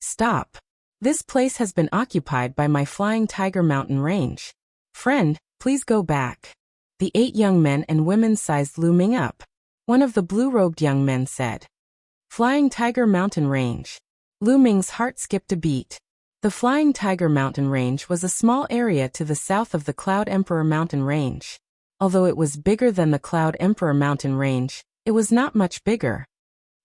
Stop. This place has been occupied by my Flying Tiger Mountain Range. Friend, please go back. The 8 young men and women sized Lu Ming up. One of the blue-robed young men said. Flying Tiger Mountain Range. Lu Ming's heart skipped a beat. The Flying Tiger Mountain Range was a small area to the south of the Cloud Emperor Mountain Range. Although it was bigger than the Cloud Emperor Mountain Range, it was not much bigger.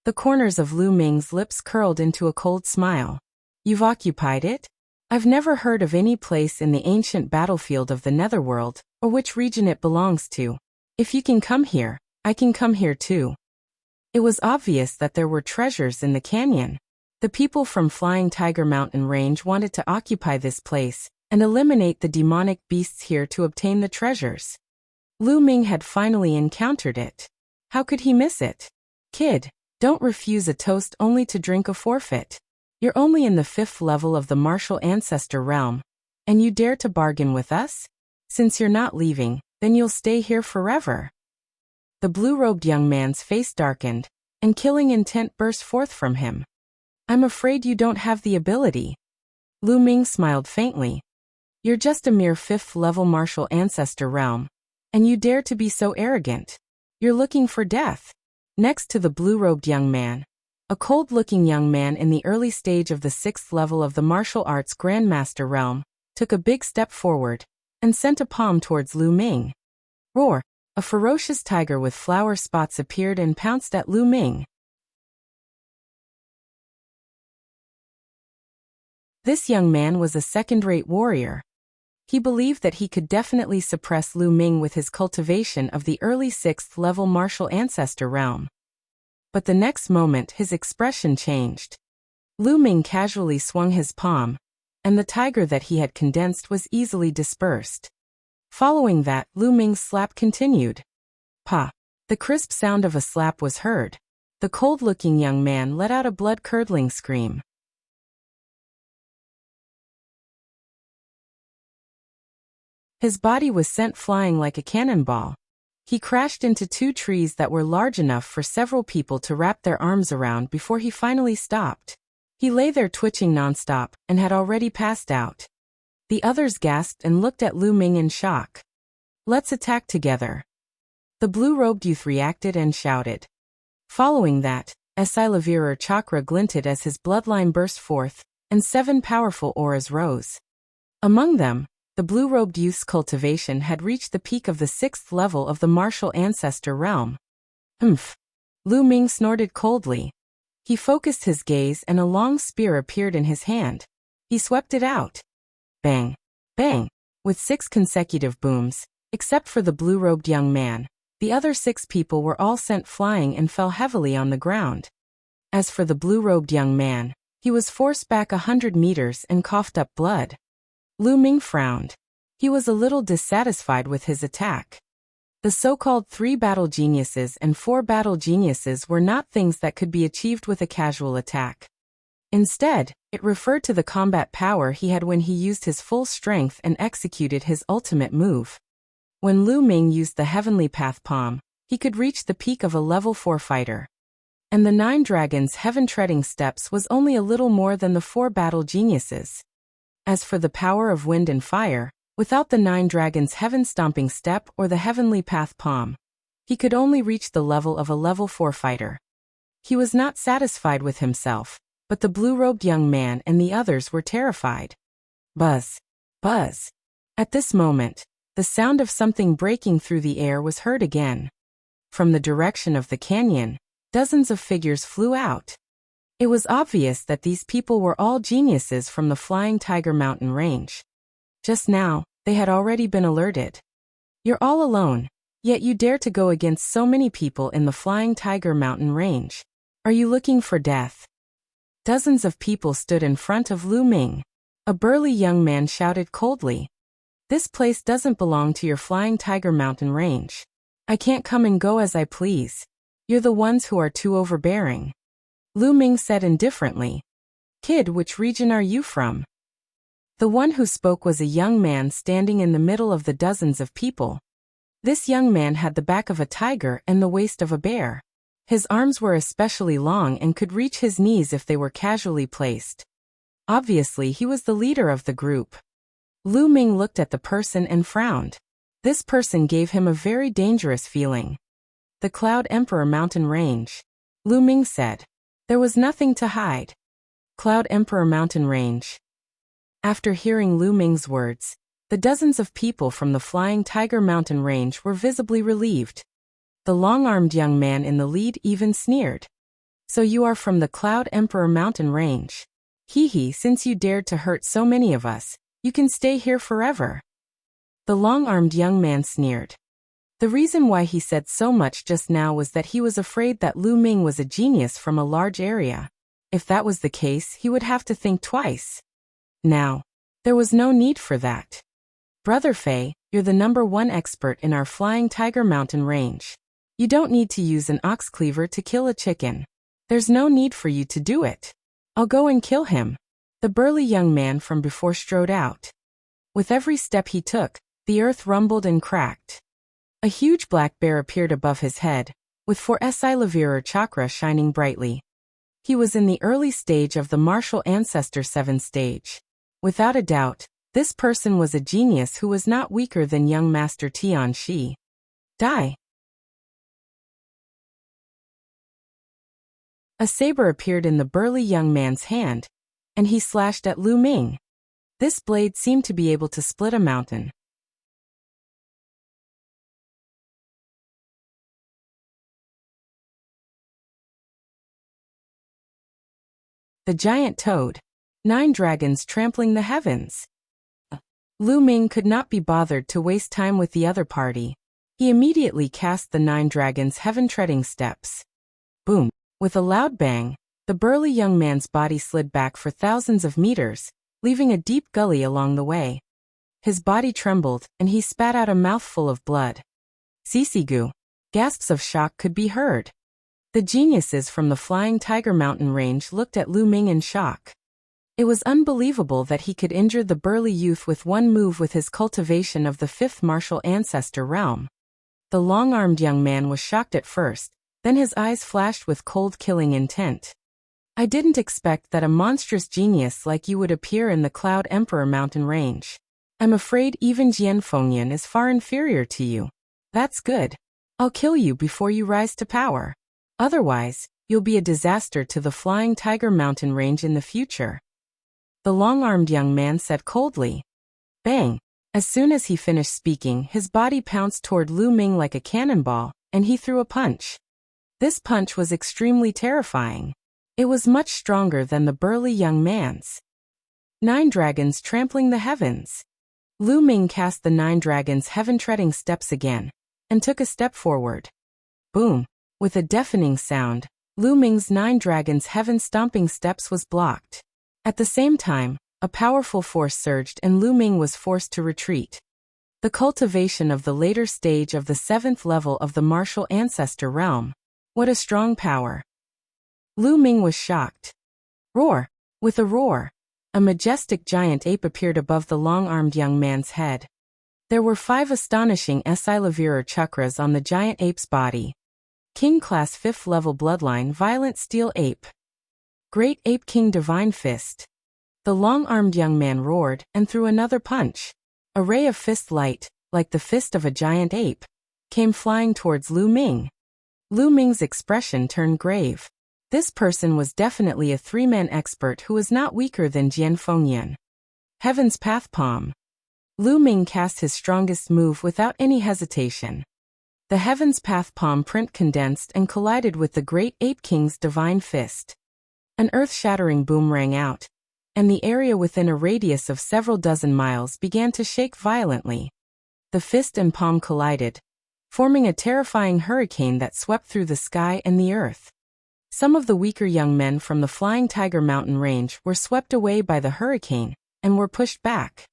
The corners of Lu Ming's lips curled into a cold smile. You've occupied it? I've never heard of any place in the ancient battlefield of the Netherworld, or which region it belongs to. If you can come here, I can come here too. It was obvious that there were treasures in the canyon. The people from Flying Tiger Mountain Range wanted to occupy this place and eliminate the demonic beasts here to obtain the treasures. Lu Ming had finally encountered it. How could he miss it? Kid, don't refuse a toast only to drink a forfeit. You're only in the 5th level of the martial ancestor realm, and you dare to bargain with us? Since you're not leaving, then you'll stay here forever. The blue-robed young man's face darkened, and killing intent burst forth from him. I'm afraid you don't have the ability. Lu Ming smiled faintly. You're just a mere 5th level martial ancestor realm, and you dare to be so arrogant. You're looking for death. Next to the blue-robed young man, a cold-looking young man in the early stage of the 6th level of the martial arts grandmaster realm, took a big step forward and sent a palm towards Lu Ming. Roar! A ferocious tiger with flower spots appeared and pounced at Lu Ming. This young man was a second-rate warrior. He believed that he could definitely suppress Lu Ming with his cultivation of the early 6th level martial ancestor realm. But the next moment his expression changed. Lu Ming casually swung his palm, and the tiger that he had condensed was easily dispersed. Following that, Lu Ming's slap continued. Pa! The crisp sound of a slap was heard. The cold-looking young man let out a blood-curdling scream. His body was sent flying like a cannonball. He crashed into 2 trees that were large enough for several people to wrap their arms around before he finally stopped. He lay there twitching nonstop and had already passed out. The others gasped and looked at Lu Ming in shock. Let's attack together. The blue-robed youth reacted and shouted. Following that, a Silavirer chakra glinted as his bloodline burst forth, and 7 powerful auras rose. Among them, the blue-robed youth's cultivation had reached the peak of the 6th level of the martial ancestor realm. Humph! Lu Ming snorted coldly. He focused his gaze and a long spear appeared in his hand. He swept it out. Bang! Bang! With 6 consecutive booms, except for the blue-robed young man, the other 6 people were all sent flying and fell heavily on the ground. As for the blue-robed young man, he was forced back 100 meters and coughed up blood. Lu Ming frowned. He was a little dissatisfied with his attack. The so-called 3 battle geniuses and 4 battle geniuses were not things that could be achieved with a casual attack. Instead, it referred to the combat power he had when he used his full strength and executed his ultimate move. When Lu Ming used the Heavenly Path Palm, he could reach the peak of a level 4 fighter. And the 9 dragons' heaven-treading steps was only a little more than the 4 battle geniuses. As for the power of wind and fire, without the 9 dragons' heaven-stomping step or the Heavenly Path Palm, he could only reach the level of a level 4 fighter. He was not satisfied with himself, but the blue-robed young man and the others were terrified. Buzz! Buzz! At this moment, the sound of something breaking through the air was heard again. From the direction of the canyon, dozens of figures flew out. It was obvious that these people were all geniuses from the Flying Tiger Mountain Range. Just now, they had already been alerted. You're all alone, yet you dare to go against so many people in the Flying Tiger Mountain Range. Are you looking for death? Dozens of people stood in front of Lu Ming. A burly young man shouted coldly. This place doesn't belong to your Flying Tiger Mountain Range. I can't come and go as I please. You're the ones who are too overbearing. Lu Ming said indifferently. Kid, which region are you from? The one who spoke was a young man standing in the middle of the dozens of people. This young man had the back of a tiger and the waist of a bear. His arms were especially long and could reach his knees if they were casually placed. Obviously, he was the leader of the group. Lu Ming looked at the person and frowned. This person gave him a very dangerous feeling. The Cloud Emperor Mountain Range. Lu Ming said. There was nothing to hide. Cloud Emperor Mountain Range. After hearing Lu Ming's words, the dozens of people from the Flying Tiger Mountain Range were visibly relieved. The long-armed young man in the lead even sneered. So you are from the Cloud Emperor Mountain Range. Hee, since you dared to hurt so many of us, you can stay here forever. The long-armed young man sneered. The reason why he said so much just now was that he was afraid that Lu Ming was a genius from a large area. If that was the case, he would have to think twice. Now, there was no need for that. Brother Fei, you're the #1 expert in our Flying Tiger Mountain range. You don't need to use an ox cleaver to kill a chicken. There's no need for you to do it. I'll go and kill him. The burly young man from before strode out. With every step he took, the earth rumbled and cracked. A huge black bear appeared above his head, with 4 Silavirer chakra shining brightly. He was in the early stage of the martial ancestor 7 stage. Without a doubt, this person was a genius who was not weaker than young Master Tian Shi. Die! A saber appeared in the burly young man's hand, and he slashed at Lu Ming. This blade seemed to be able to split a mountain. The giant toad. 9 dragons trampling the heavens. Lu Ming could not be bothered to waste time with the other party. He immediately cast the 9 dragons' heaven-treading steps. Boom! With a loud bang, the burly young man's body slid back for thousands of meters, leaving a deep gully along the way. His body trembled, and he spat out a mouthful of blood. Sisigu! Gasps of shock could be heard. The geniuses from the Flying Tiger Mountain range looked at Lu Ming in shock. It was unbelievable that he could injure the burly youth with one move with his cultivation of the 5th martial ancestor realm. The long-armed young man was shocked at first, then his eyes flashed with cold killing intent. I didn't expect that a monstrous genius like you would appear in the Cloud Emperor mountain range. I'm afraid even Jianfengyan is far inferior to you. That's good. I'll kill you before you rise to power. Otherwise, you'll be a disaster to the Flying Tiger Mountain range in the future. The long-armed young man said coldly. Bang! As soon as he finished speaking, his body pounced toward Lu Ming like a cannonball, and he threw a punch. This punch was extremely terrifying. It was much stronger than the burly young man's. 9 dragons trampling the heavens. Lu Ming cast the 9 dragons' heaven-treading steps again, and took a step forward. Boom! With a deafening sound, Lu Ming's 9 dragons' heaven-stomping steps was blocked. At the same time, a powerful force surged and Lu Ming was forced to retreat. The cultivation of the later stage of the 7th level of the martial ancestor realm. What a strong power! Lu Ming was shocked. Roar! With a roar, a majestic giant ape appeared above the long-armed young man's head. There were 5 astonishing Silavirer chakras on the giant ape's body. King Class 5th level bloodline Violent Steel Ape. Great Ape King Divine Fist. The long-armed young man roared and threw another punch. A ray of fist light, like the fist of a giant ape, came flying towards Lu Ming. Lu Ming's expression turned grave. This person was definitely a 3-man expert who was not weaker than Jianfengyan. Heaven's Path Palm. Lu Ming cast his strongest move without any hesitation. The Heaven's Path Palm print condensed and collided with the Great Ape King's Divine Fist. An earth-shattering boom rang out, and the area within a radius of several dozen miles began to shake violently. The fist and palm collided, forming a terrifying hurricane that swept through the sky and the earth. Some of the weaker young men from the Flying Tiger Mountain range were swept away by the hurricane and were pushed back.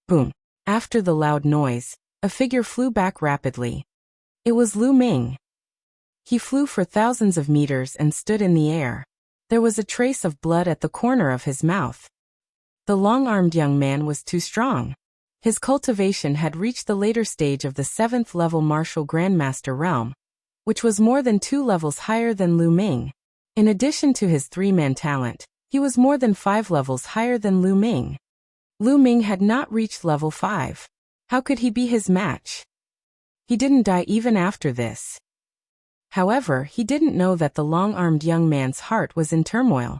Boom! After the loud noise, a figure flew back rapidly. It was Lu Ming. He flew for thousands of meters and stood in the air. There was a trace of blood at the corner of his mouth. The long-armed young man was too strong. His cultivation had reached the later stage of the 7th level martial grandmaster realm, which was more than 2 levels higher than Lu Ming. In addition to his 3-man talent, he was more than 5 levels higher than Lu Ming. Lu Ming had not reached level 5. How could he be his match? He didn't die even after this. However, he didn't know that the long-armed young man's heart was in turmoil.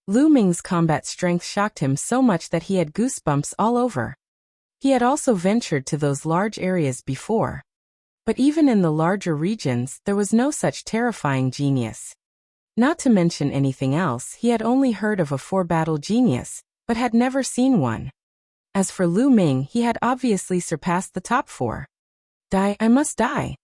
Lu Ming's combat strength shocked him so much that he had goosebumps all over. He had also ventured to those large areas before. But even in the larger regions, there was no such terrifying genius. Not to mention anything else, he had only heard of a 4-battle genius, but had never seen one. As for Lu Ming, he had obviously surpassed the top 4. Die, I must die.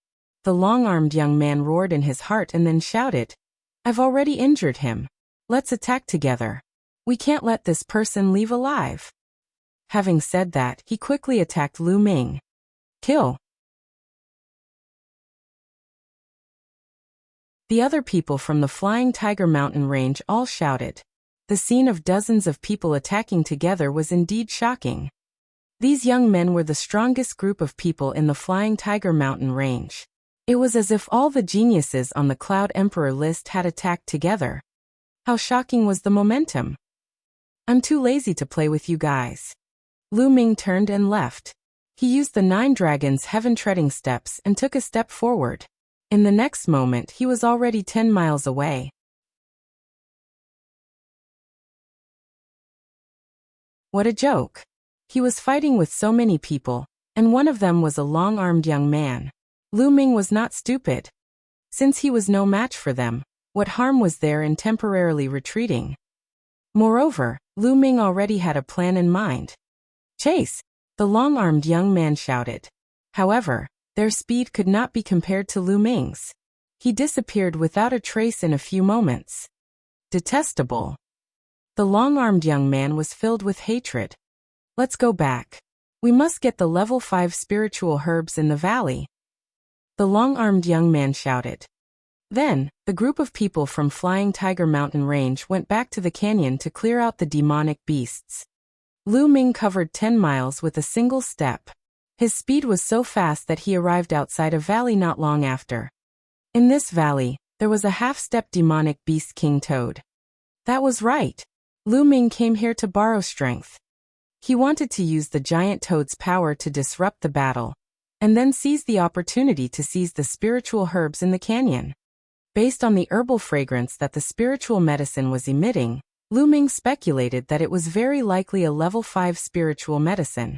The long-armed young man roared in his heart and then shouted, I've already injured him. Let's attack together. We can't let this person leave alive. Having said that, he quickly attacked Lu Ming. Kill. The other people from the Flying Tiger mountain range all shouted. The scene of dozens of people attacking together was indeed shocking. These young men were the strongest group of people in the Flying Tiger mountain range. It was as if all the geniuses on the Cloud Emperor list had attacked together. How shocking was the momentum? I'm too lazy to play with you guys. Lu Ming turned and left. He used the 9 dragons' heaven-treading steps and took a step forward. In the next moment, he was already 10 miles away. What a joke. He was fighting with so many people, and one of them was a long-armed young man. Lu Ming was not stupid. Since he was no match for them, what harm was there in temporarily retreating? Moreover, Lu Ming already had a plan in mind. Chase! The long-armed young man shouted. However, their speed could not be compared to Lu Ming's. He disappeared without a trace in a few moments. Detestable. The long-armed young man was filled with hatred. Let's go back. We must get the level 5 spiritual herbs in the valley. The long-armed young man shouted. Then, the group of people from Flying Tiger mountain range went back to the canyon to clear out the demonic beasts. Lu Ming covered 10 miles with a single step. His speed was so fast that he arrived outside a valley not long after. In this valley, there was a half-step demonic beast King Toad. That was right. Lu Ming came here to borrow strength. He wanted to use the giant toad's power to disrupt the battle, and then seize the opportunity to seize the spiritual herbs in the canyon. Based on the herbal fragrance that the spiritual medicine was emitting, Lu Ming speculated that it was very likely a level 5 spiritual medicine.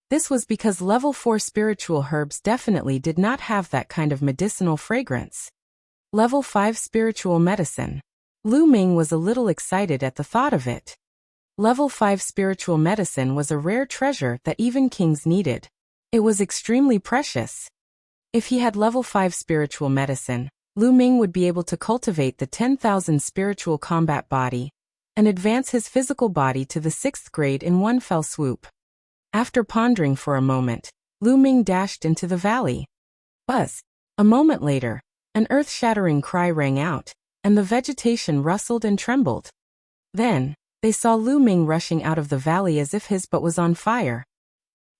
This was because level 4 spiritual herbs definitely did not have that kind of medicinal fragrance. Level 5 spiritual medicine. Lu Ming was a little excited at the thought of it. Level 5 spiritual medicine was a rare treasure that even kings needed. It was extremely precious. If he had level 5 spiritual medicine, Lu Ming would be able to cultivate the 10,000 spiritual combat body and advance his physical body to the 6th grade in one fell swoop. After pondering for a moment, Lu Ming dashed into the valley. Buzz! A moment later, an earth-shattering cry rang out, and the vegetation rustled and trembled. Then, they saw Lu Ming rushing out of the valley as if his butt was on fire.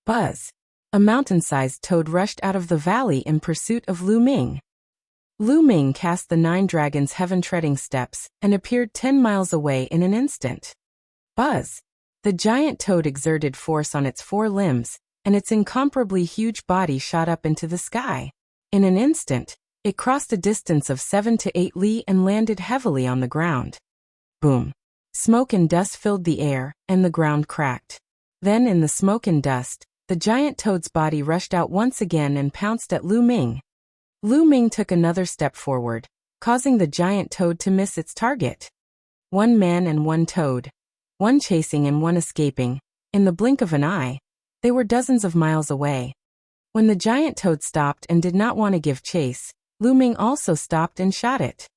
Buzz! A mountain-sized toad rushed out of the valley in pursuit of Lu Ming. Lu Ming cast the 9 dragons' heaven-treading steps and appeared 10 miles away in an instant. Buzz! The giant toad exerted force on its 4 limbs, and its incomparably huge body shot up into the sky. In an instant, it crossed a distance of 7 to 8 li and landed heavily on the ground. Boom! Smoke and dust filled the air, and the ground cracked. Then in the smoke and dust, the giant toad's body rushed out once again and pounced at Lu Ming. Lu Ming took another step forward, causing the giant toad to miss its target. 1 man and 1 toad. 1 chasing and 1 escaping. In the blink of an eye, they were dozens of miles away. When the giant toad stopped and did not want to give chase, Lu Ming also stopped and shot it.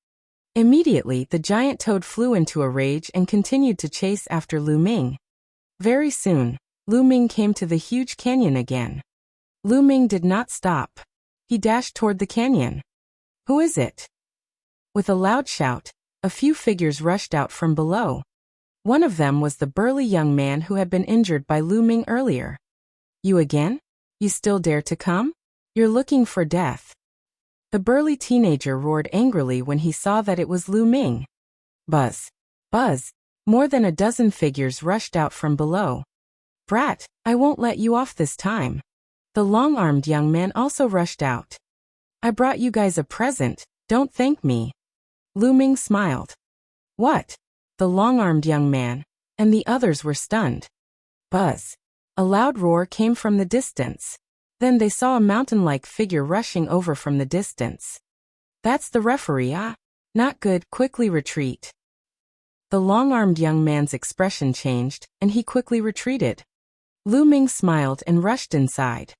Immediately, the giant toad flew into a rage and continued to chase after Lu Ming. Very soon, Lu Ming came to the huge canyon again. Lu Ming did not stop. He dashed toward the canyon. Who is it? With a loud shout, a few figures rushed out from below. One of them was the burly young man who had been injured by Lu Ming earlier. You again? You still dare to come? You're looking for death. The burly teenager roared angrily when he saw that it was Lu Ming. Buzz! Buzz! More than a dozen figures rushed out from below. Brat, I won't let you off this time. The long-armed young man also rushed out. I brought you guys a present, don't thank me. Lu Ming smiled. What? The long-armed young man and the others were stunned. Buzz! A loud roar came from the distance. Then they saw a mountain-like figure rushing over from the distance. That's the referee, ah? Not good, quickly retreat. The long-armed young man's expression changed, and he quickly retreated. Lu Ming smiled and rushed inside.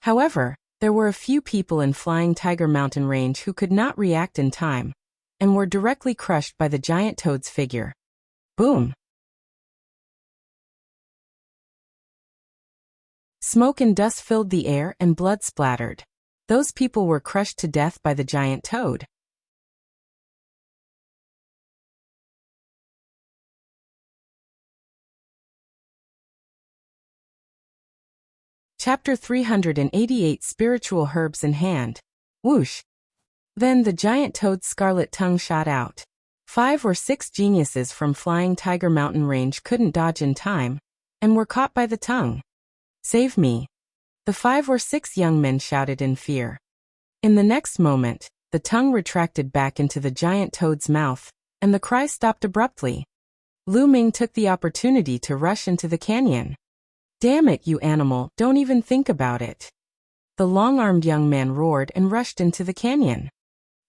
However, there were a few people in Flying Tiger mountain range who could not react in time. and were directly crushed by the giant toad's figure. Boom! Smoke and dust filled the air and blood splattered. Those people were crushed to death by the giant toad. Chapter 388 Spiritual Herbs in Hand. Whoosh! Then the giant toad's scarlet tongue shot out. 5 or 6 geniuses from Flying Tiger Mountain Range couldn't dodge in time, and were caught by the tongue. Save me! The 5 or 6 young men shouted in fear. In the next moment, the tongue retracted back into the giant toad's mouth, and the cry stopped abruptly. Lu Ming took the opportunity to rush into the canyon. Damn it, you animal, don't even think about it. The long-armed young man roared and rushed into the canyon.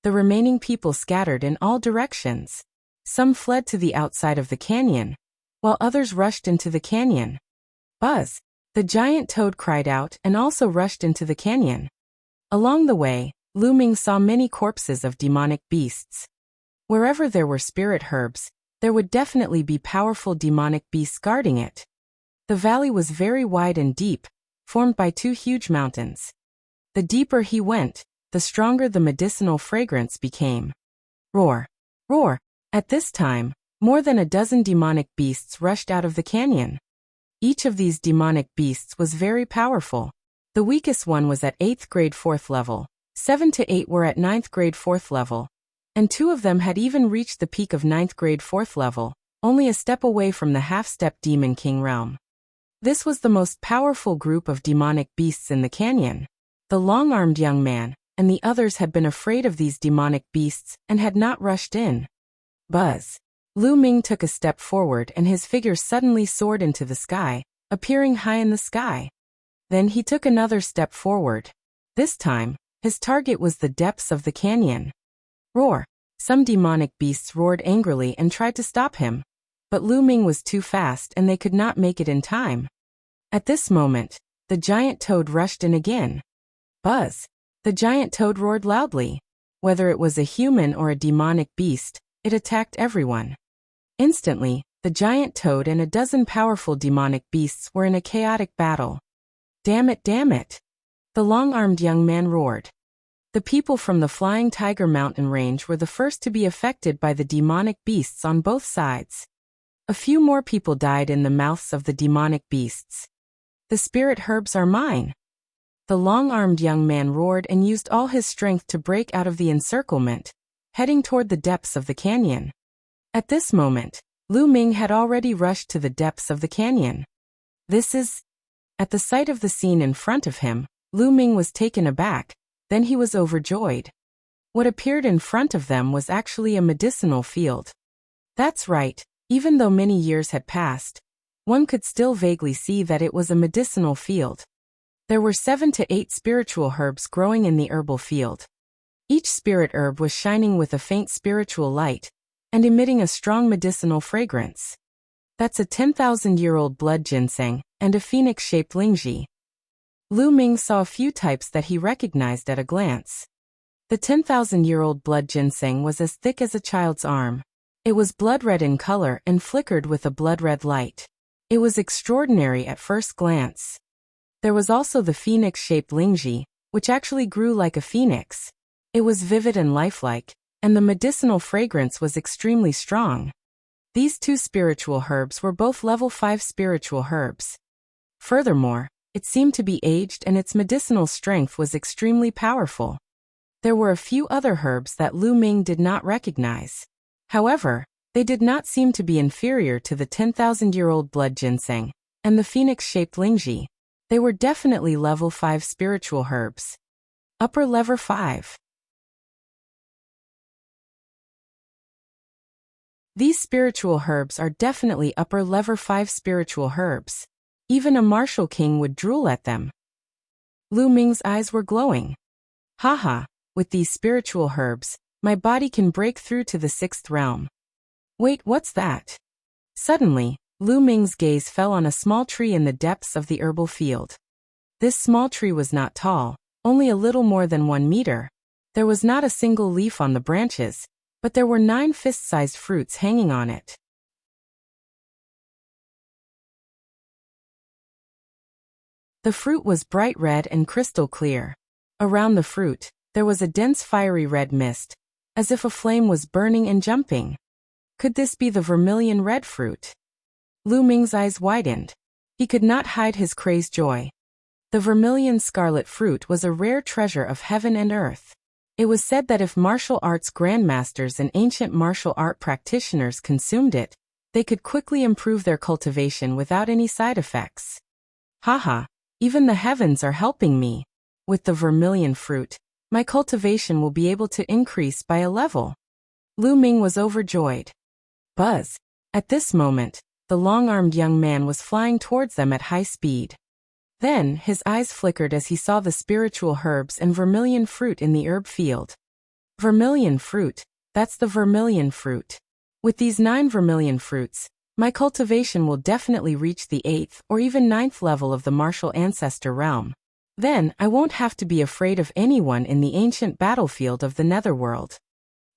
The remaining people scattered in all directions. Some fled to the outside of the canyon, while others rushed into the canyon. Buzz! The giant toad cried out and also rushed into the canyon. Along the way, Lu Ming saw many corpses of demonic beasts. Wherever there were spirit herbs, there would definitely be powerful demonic beasts guarding it. The valley was very wide and deep, formed by 2 huge mountains. The deeper he went, the stronger the medicinal fragrance became. Roar! Roar! At this time, more than a dozen demonic beasts rushed out of the canyon. Each of these demonic beasts was very powerful. The weakest one was at 8th grade 4th level, 7 to 8 were at 9th grade 4th level, and 2 of them had even reached the peak of 9th grade 4th level, only a step away from the half-step Demon King realm. This was the most powerful group of demonic beasts in the canyon. The long-armed young man and the others had been afraid of these demonic beasts and had not rushed in. Buzz! Lu Ming took a step forward and his figure suddenly soared into the sky, appearing high in the sky. Then he took another step forward. This time, his target was the depths of the canyon. Roar! Some demonic beasts roared angrily and tried to stop him, but Lu Ming was too fast and they could not make it in time. At this moment, the giant toad rushed in again. Buzz! The giant toad roared loudly. Whether it was a human or a demonic beast, it attacked everyone. Instantly, the giant toad and a dozen powerful demonic beasts were in a chaotic battle. Damn it, damn it! The long-armed young man roared. The people from the Flying Tiger Mountain Range were the first to be affected by the demonic beasts on both sides. A few more people died in the mouths of the demonic beasts. The spirit herbs are mine! The long-armed young man roared and used all his strength to break out of the encirclement, heading toward the depths of the canyon. At this moment, Lu Ming had already rushed to the depths of the canyon. This is... At the sight of the scene in front of him, Lu Ming was taken aback, then he was overjoyed. What appeared in front of them was actually a medicinal field. That's right, even though many years had passed, one could still vaguely see that it was a medicinal field. There were 7 to 8 spiritual herbs growing in the herbal field. Each spirit herb was shining with a faint spiritual light, and emitting a strong medicinal fragrance. That's a 10,000-year-old blood ginseng, and a phoenix-shaped lingji. Lu Ming saw a few types that he recognized at a glance. The 10,000-year-old blood ginseng was as thick as a child's arm. It was blood-red in color and flickered with a blood-red light. It was extraordinary at first glance. There was also the phoenix-shaped lingji, which actually grew like a phoenix. It was vivid and lifelike, and the medicinal fragrance was extremely strong. These 2 spiritual herbs were both level 5 spiritual herbs. Furthermore, it seemed to be aged and its medicinal strength was extremely powerful. There were a few other herbs that Lu Ming did not recognize. However, they did not seem to be inferior to the 10,000-year-old blood ginseng and the phoenix-shaped lingji. They were definitely level 5 spiritual herbs. Upper level 5. These spiritual herbs are definitely upper level 5 spiritual herbs. Even a martial king would drool at them. Lu Ming's eyes were glowing. Haha, with these spiritual herbs, my body can break through to the 6th realm. Wait, what's that? Suddenly, Lu Ming's gaze fell on a small tree in the depths of the herbal field. This small tree was not tall, only a little more than 1 meter. There was not a single leaf on the branches, but there were 9 fist-sized fruits hanging on it. The fruit was bright red and crystal clear. Around the fruit, there was a dense fiery red mist, as if a flame was burning and jumping. Could this be the vermilion red fruit? Lu Ming's eyes widened. He could not hide his crazed joy. The vermilion scarlet fruit was a rare treasure of heaven and earth. It was said that if martial arts grandmasters and ancient martial art practitioners consumed it, they could quickly improve their cultivation without any side effects. Haha, even the heavens are helping me. With the vermilion fruit, my cultivation will be able to increase by a level. Lu Ming was overjoyed. Buzz! At this moment, the long-armed young man was flying towards them at high speed. Then, his eyes flickered as he saw the spiritual herbs and vermilion fruit in the herb field. Vermilion fruit, that's the vermilion fruit. With these 9 vermilion fruits, my cultivation will definitely reach the 8th or even 9th level of the martial ancestor realm. Then, I won't have to be afraid of anyone in the ancient battlefield of the netherworld.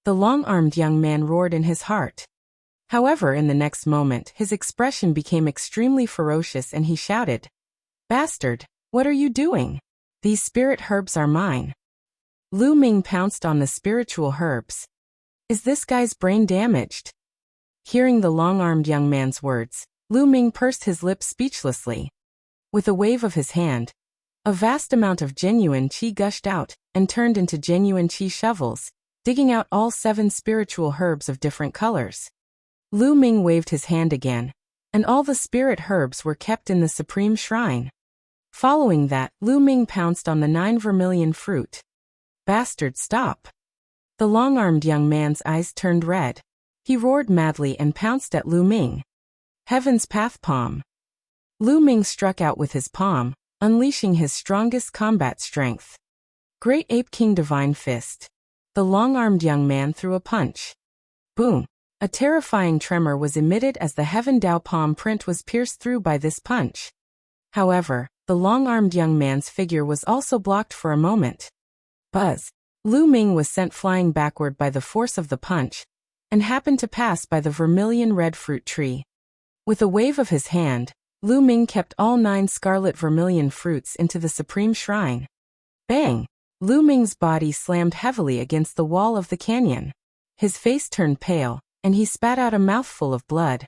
The long-armed young man roared in his heart. However, in the next moment, his expression became extremely ferocious and he shouted, "Bastard, what are you doing? These spirit herbs are mine." Lu Ming pounced on the spiritual herbs. Is this guy's brain damaged? Hearing the long-armed young man's words, Lu Ming pursed his lips speechlessly. With a wave of his hand, a vast amount of genuine qi gushed out and turned into genuine qi shovels, digging out all 7 spiritual herbs of different colors. Lu Ming waved his hand again, and all the spirit herbs were kept in the supreme shrine. Following that, Lu Ming pounced on the 9 vermilion fruit. Bastard, stop! The long-armed young man's eyes turned red. He roared madly and pounced at Lu Ming. Heaven's Path Palm. Lu Ming struck out with his palm, unleashing his strongest combat strength. Great Ape King Divine Fist. The long-armed young man threw a punch. Boom! A terrifying tremor was emitted as the Heaven Dao palm print was pierced through by this punch. However, the long-armed young man's figure was also blocked for a moment. Buzz! Lu Ming was sent flying backward by the force of the punch, and happened to pass by the vermilion red fruit tree. With a wave of his hand, Lu Ming kept all 9 scarlet vermilion fruits into the supreme shrine. Bang! Lu Ming's body slammed heavily against the wall of the canyon. His face turned pale, and he spat out a mouthful of blood.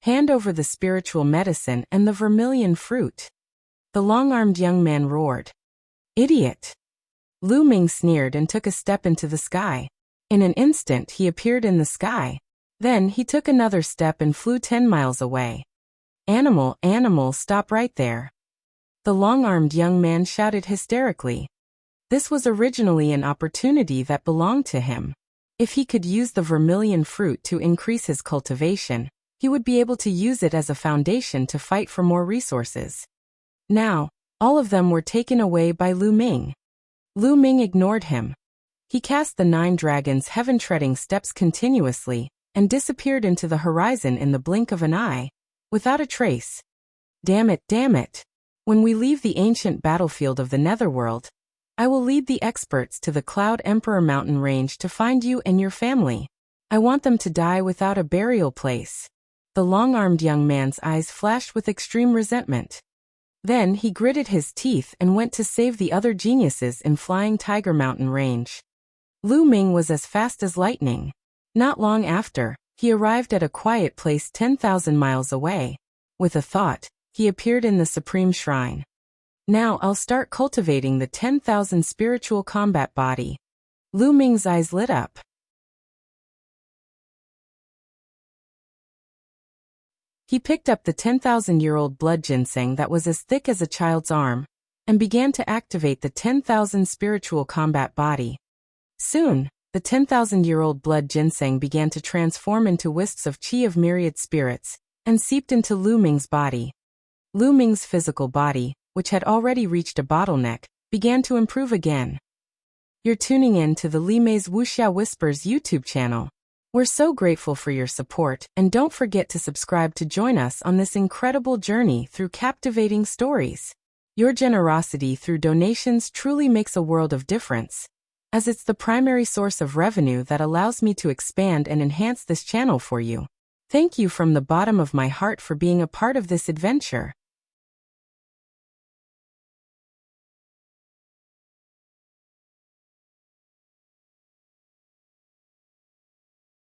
Hand over the spiritual medicine and the vermilion fruit. The long-armed young man roared. Idiot! Lu Ming sneered and took a step into the sky. In an instant he appeared in the sky. Then he took another step and flew 10 miles away. Animal, animal, stop right there! The long-armed young man shouted hysterically. This was originally an opportunity that belonged to him. If he could use the vermilion fruit to increase his cultivation, he would be able to use it as a foundation to fight for more resources. Now, all of them were taken away by Lu Ming. Lu Ming ignored him. He cast the 9 dragons' heaven-treading steps continuously, and disappeared into the horizon in the blink of an eye, without a trace. Damn it, damn it! When we leave the ancient battlefield of the netherworld, I will lead the experts to the Cloud Emperor mountain range to find you and your family. I want them to die without a burial place. The long-armed young man's eyes flashed with extreme resentment. Then he gritted his teeth and went to save the other geniuses in Flying Tiger Mountain Range. Lu Ming was as fast as lightning. Not long after, he arrived at a quiet place 10,000 miles away. With a thought, he appeared in the Supreme Shrine. Now I'll start cultivating the 10,000 spiritual combat body. Lu Ming's eyes lit up. He picked up the 10,000-year-old blood ginseng that was as thick as a child's arm, and began to activate the 10,000 spiritual combat body. Soon, the 10,000-year-old blood ginseng began to transform into wisps of qi of myriad spirits, and seeped into Lu Ming's body. Lu Ming's physical body, which had already reached a bottleneck, began to improve again. You're tuning in to the Li Mei's Wuxia Whispers YouTube channel. We're so grateful for your support, and don't forget to subscribe to join us on this incredible journey through captivating stories. Your generosity through donations truly makes a world of difference. as it's the primary source of revenue that allows me to expand and enhance this channel for you. Thank you from the bottom of my heart for being a part of this adventure.